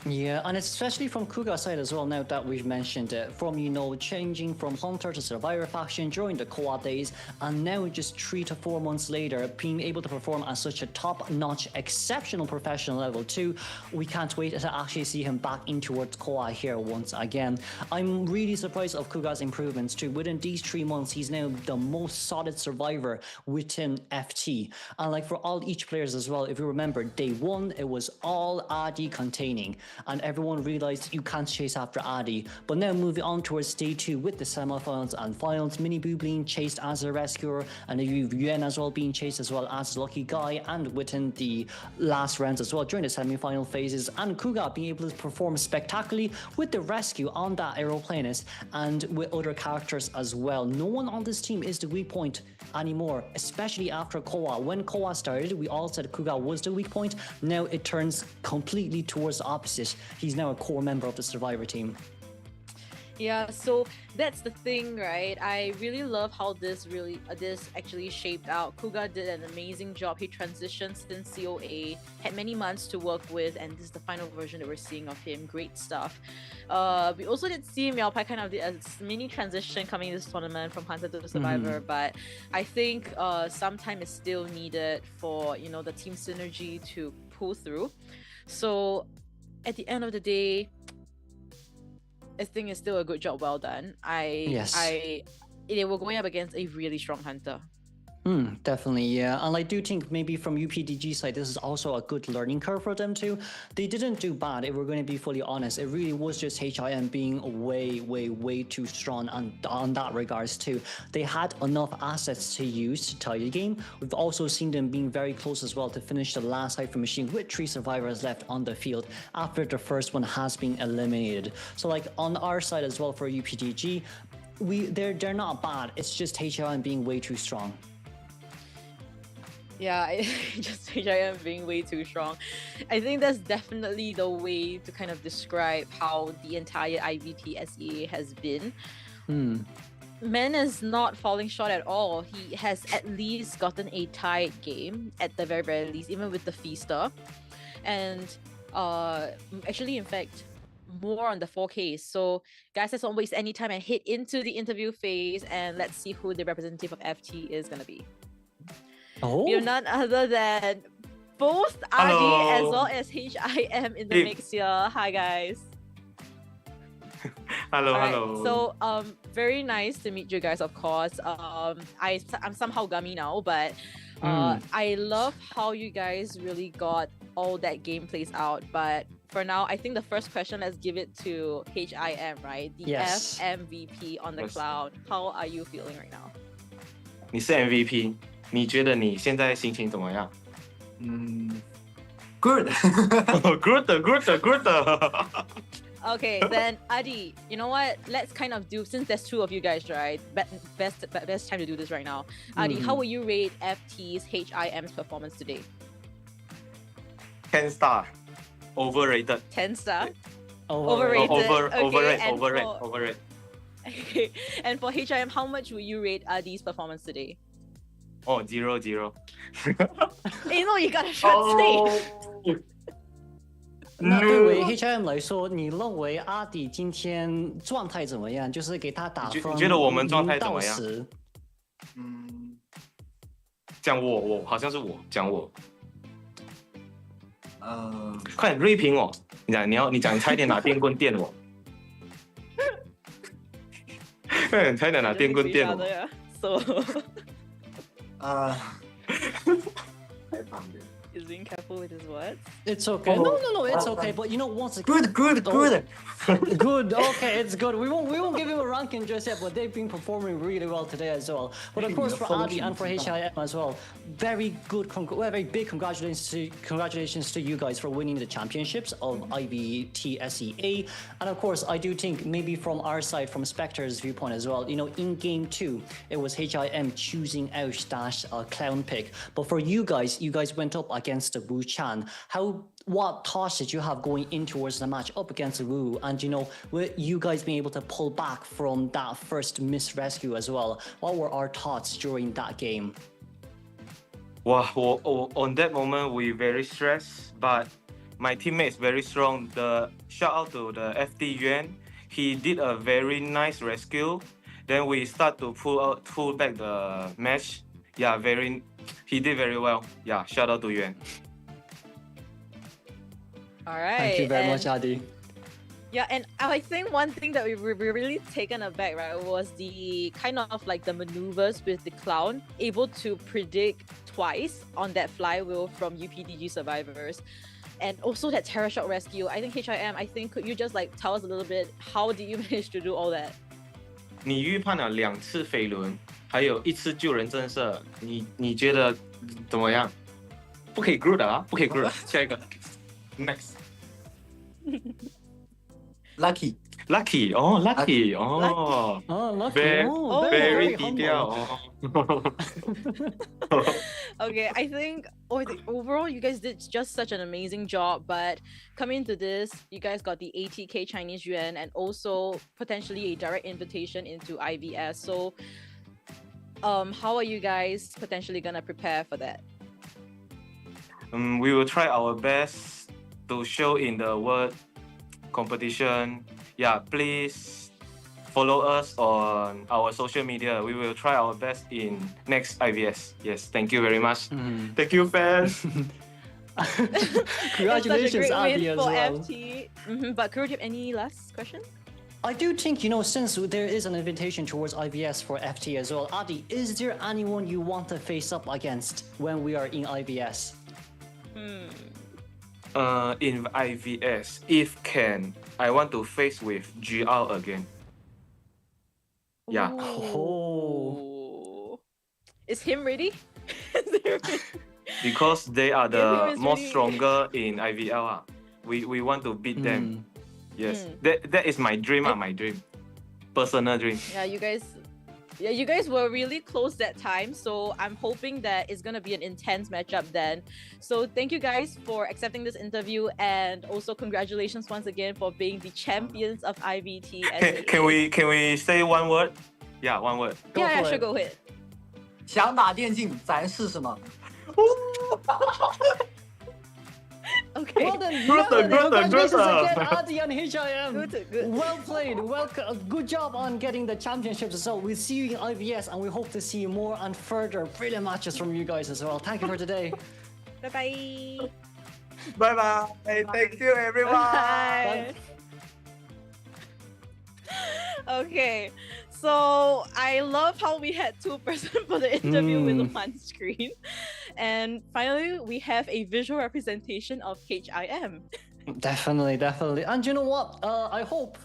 Yeah, and especially from Kuga's side as well, now that we've mentioned it, from, changing from Hunter to Survivor faction during the co-op days, and now just 3 to 4 months later, being able to perform at such a top-notch, exceptional professional level too, we can't wait to actually see him back in towards co-op here once again. I'm really surprised of Kuga's improvements too. Within these 3 months, he's now the most solid survivor within FT. And for each players as well, if you remember, day 1, it was all AD containing, and everyone realized you can't chase after Adi. But now moving on towards day 2 with the semifinals and finals, Mini Boo being chased as a rescuer, and you've Yuan as well being chased as well as Lucky Guy, and within the last rounds as well during the semifinal phases, and Kuga being able to perform spectacularly with the rescue on that aeroplanist and with other characters as well. No one on this team is the weak point anymore, especially after Koa. When Koa started, we all said Kuga was the weak point. Now it turns completely towards the opposite. He's now a core member of the Survivor team. Yeah, so that's the thing, right? I really love how this actually shaped out. Kuga did an amazing job. He transitioned since COA, had many months to work with, and this is the final version that we're seeing of him. Great stuff. We also did see Meowpai kind of did a mini transition coming in this tournament from Hunter to Survivor, but I think some time is still needed for the team synergy to pull through. So at the end of the day, I think it's still a good job well done. They were going up against a really strong Hunter. Definitely, yeah. And I do think maybe from UPDG side, this is also a good learning curve for them too. They didn't do bad, if we're going to be fully honest. It really was just HIM being way too strong on that regards too. They had enough assets to use to tie the game. We've also seen them being very close as well to finish the last Hyper Machine with 3 survivors left on the field after the first one has been eliminated. So like on our side as well for UPDG, they're not bad. It's just HIM being way too strong. Yeah, just HIM being way too strong. I think that's definitely the way to kind of describe how the entire IVT SEA has been. Men is not falling short at all. He has at least gotten a tied game at the very least, even with the Feaster. And actually, in fact, more on the 4Ks. So guys, let's not waste any time and hit into the interview phase, and let's see who the representative of FT is going to be. You're none other than both Adi as well as HIM in the mix here. Hi guys. Hello. So very nice to meet you guys, of course. I'm somehow gummy now, but I love how you guys really got all that gameplays out. But for now, I think the first question, let's give it to HIM, right? The FMVP on the cloud. How are you feeling right now? 你是 MVP， 你觉得你现在心情怎么样？Good. Good. Okay, then Adi, you know what? Let's kind of do, since there's 2 of you guys, right? Best time to do this right now. Adi, how will you rate FT's HIM's performance today? 10 star. Overrated. 10 star. Overrated. Okay, Overrated. Okay, and for HIM, how much will you rate Adi's performance today? Oh, 0. Hey, no, you gotta short say. 那对为 HIM 来说，你认为阿迪今天状态怎么样？就是给他打分，你觉得我们状态怎么样？ 0到10。讲我好像是我讲我。快点锐评我！你讲，你差一点拿电棍电我。快点，差一点拿电棍电我。He's being careful with his words. It's okay. No, it's okay. But you know, once again, good. Good. Okay, it's good. We won't give him a ranking just yet, but they've been performing really well today as well. But of course, for Adi and for HIM as well, very big congratulations to you guys for winning the championships of IVT SEA. And of course, I do think maybe from our side, from Spectre's viewpoint as well, you know, in game 2, it was HIM choosing out that clown pick. But for you guys went up against the Wu Chan. What thoughts did you have going in towards the match up against the Wu? And you know, with you guys being able to pull back from that first missed rescue as well, what were our thoughts during that game? Wow, on that moment we very stressed, but my teammate is very strong. The shout out to the FT Yuan, he did a very nice rescue. Then we start to pull back the match. Yeah, he did very well. Yeah, shout out to Yuan. All right. Thank you very much, Adi. Yeah, and I think one thing that we were really taken aback, right, was the kind of like the maneuvers with the clown, able to predict twice on that flywheel from UPDG survivors. And also that terror shot rescue. I think HIM, could you just like tell us a little bit, how did you manage to do all that? 你预判了2次飞轮，还有1次救人震慑，你觉得怎么样？不可以 group 的啊，不可以 group。下一个 ，next。Lucky. Lucky. Lucky. Very detailed. Okay, I think overall you guys did just such an amazing job, but coming into this, you guys got the 80k Chinese yuan and also potentially a direct invitation into IVS. So how are you guys potentially gonna prepare for that? We will try our best to show in the world competition. Yeah, please follow us on our social media. We will try our best in next IVS. Yes, thank you very much. Thank you, fans. Congratulations, Adi, as for well. FT. But Kuro, do you have any last question? I do think, since there is an invitation towards IVS for FT as well, Adi, is there anyone you want to face up against when we are in IVS? In IVS, if can, I want to face with GR again. Yeah. Oh. Is him ready? Because they are he the was more really- stronger in IVL. We want to beat them. Yes. That is my dream, my dream. Personal dream. Yeah, you guys were really close that time, so I'm hoping that it's gonna be an intense matchup then. So thank you guys for accepting this interview, and also congratulations once again for being the champions of IVT SEA. Can we say one word? Yeah, one word. Yeah, sure, go ahead. 想打电竞，咱试试吗？ Okay. Well then, Good, congratulations good. again, Adi and HIM. Good. Well played. Good job on getting the championships as well. We'll see you in IVS, and we hope to see more and further brilliant matches from you guys as well. Thank you for today. Bye-bye. Bye bye. Thank you, everyone. Bye. Okay, so I love how we had two person for the interview with one screen, and finally we have a visual representation of HIM. Definitely. And you know what? I hope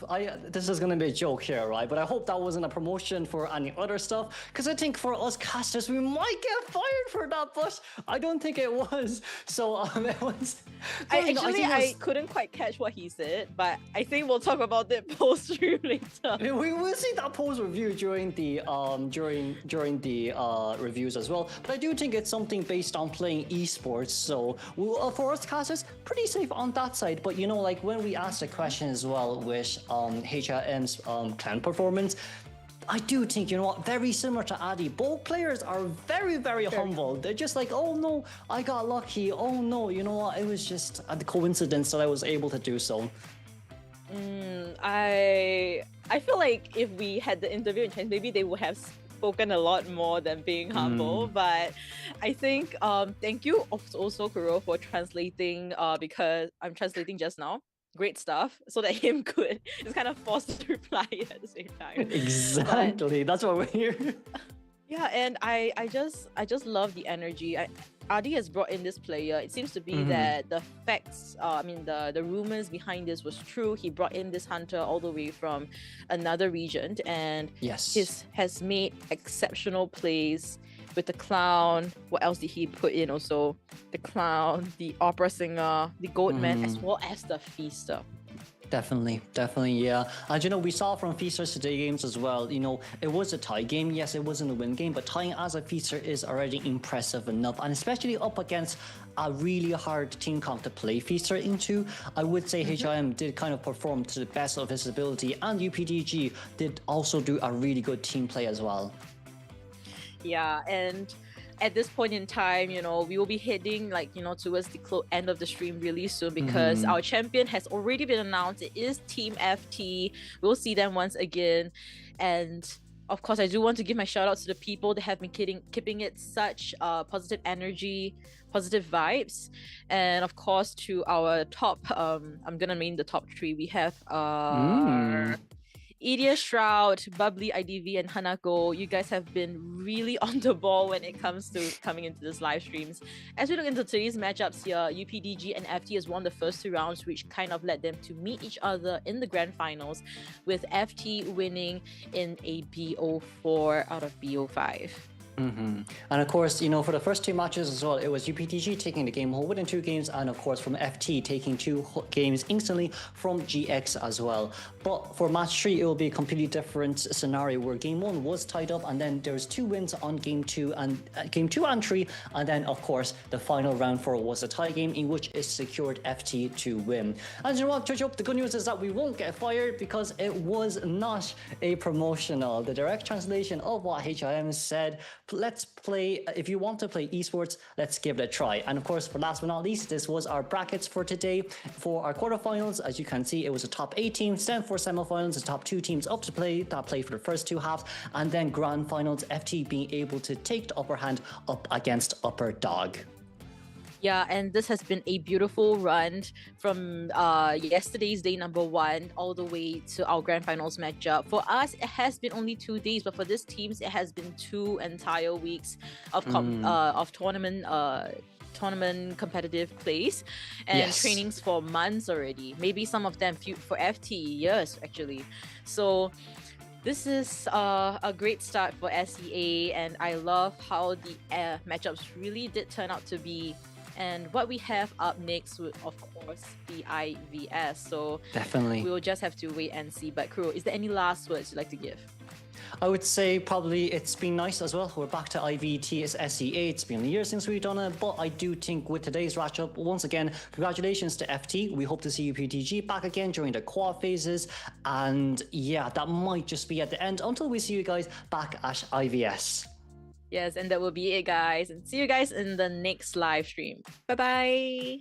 this is gonna be a joke here, right? But I hope that wasn't a promotion for any other stuff, because I think for us casters we might get fired for that, but I don't think it was. So it was. I couldn't quite catch what he said, but I think we'll talk about it post stream later. We will see that post review during the reviews as well. But I do think it's something based on playing esports. So for us casters, pretty safe on that side. But like when we asked the question as well with HRM's clan performance, I do think, very similar to Adi, both players are very, very humble. They're just like, oh no, I got lucky. Oh no, you know what? It was just a coincidence that I was able to do so. I feel like if we had the interview in Chinese, maybe they would have spoken a lot more than being humble. But I think thank you also Kuro for translating because I'm translating just now. Great stuff, so that him could just kind of forced to reply at the same time. Exactly, that's why we're here. Yeah, and I just love the energy. Adi has brought in this player. It seems to be that the facts, the rumors behind this was true. He brought in this hunter all the way from another region, and has made exceptional plays with the clown. What else did he put in also? The clown, the opera singer, the goatman, as well as the feaster. Definitely, yeah. And we saw from Feasters today games as well, it was a tie game. Yes, it wasn't a win game, but tying as a Feaster is already impressive enough. And especially up against a really hard team comp to play Feaster into, I would say HIM did kind of perform to the best of his ability, and UPDG did also do a really good team play as well. Yeah, and at this point in time, we will be heading towards the end of the stream really soon, because our champion has already been announced. It is Team FT. We'll see them once again. And of course, I do want to give my shout out to the people that have been keeping it such positive energy, positive vibes. And of course, to our top, I'm gonna name the top three. We have Idia Shroud, Bubbly, IDV, and Hanako. You guys have been really on the ball when it comes to coming into this live streams. As we look into today's matchups here, UPDG and FT has won the first two rounds, which kind of led them to meet each other in the grand finals, with FT winning in a BO4 out of BO5. And of course, for the first two matches as well, it was UPDG taking the game home, winning 2 games, and of course from FT taking 2 games instantly from GX as well. But for match 3, it will be a completely different scenario, where game 1 was tied up, and then there's 2 wins on game 2 and 3, and then of course the final round 4 was a tie game in which it secured FT to win. And you know what, Chuchup, the good news is that we won't get fired, because it was not a promotional. The direct translation of what HIM said: let's play, if you want to play esports, let's give it a try. And of course, for last but not least, this was our brackets for today. For our quarterfinals, as you can see, it was a top 8 teams, then for semifinals, the top 2 teams up to play, that play for the first 2 halves, and then grand finals, FT being able to take the upper hand up against Upper Dog. Yeah, and this has been a beautiful run from yesterday's day number 1 all the way to our grand finals matchup. For us, it has been only 2 days, but for these teams, it has been 2 entire weeks of tournament competitive plays and Yes. trainings for months already. Maybe some of them for FT years actually. So this is a great start for SEA, and I love how the matchups really did turn out to be. And what we have up next would, of course, be IVS. So Definitely. we will just have to wait and see. But Kuro, is there any last words you'd like to give? I would say probably it's been nice as well. We're back to IVT SEA. It's been a year since we've done it, but I do think with today's matchup, once again, congratulations to FT. We hope to see UPDG back again during the quad phases. And yeah, that might just be at the end until we see you guys back at IVS. Yes, and that will be it, guys. And see you guys in the next live stream. Bye-bye.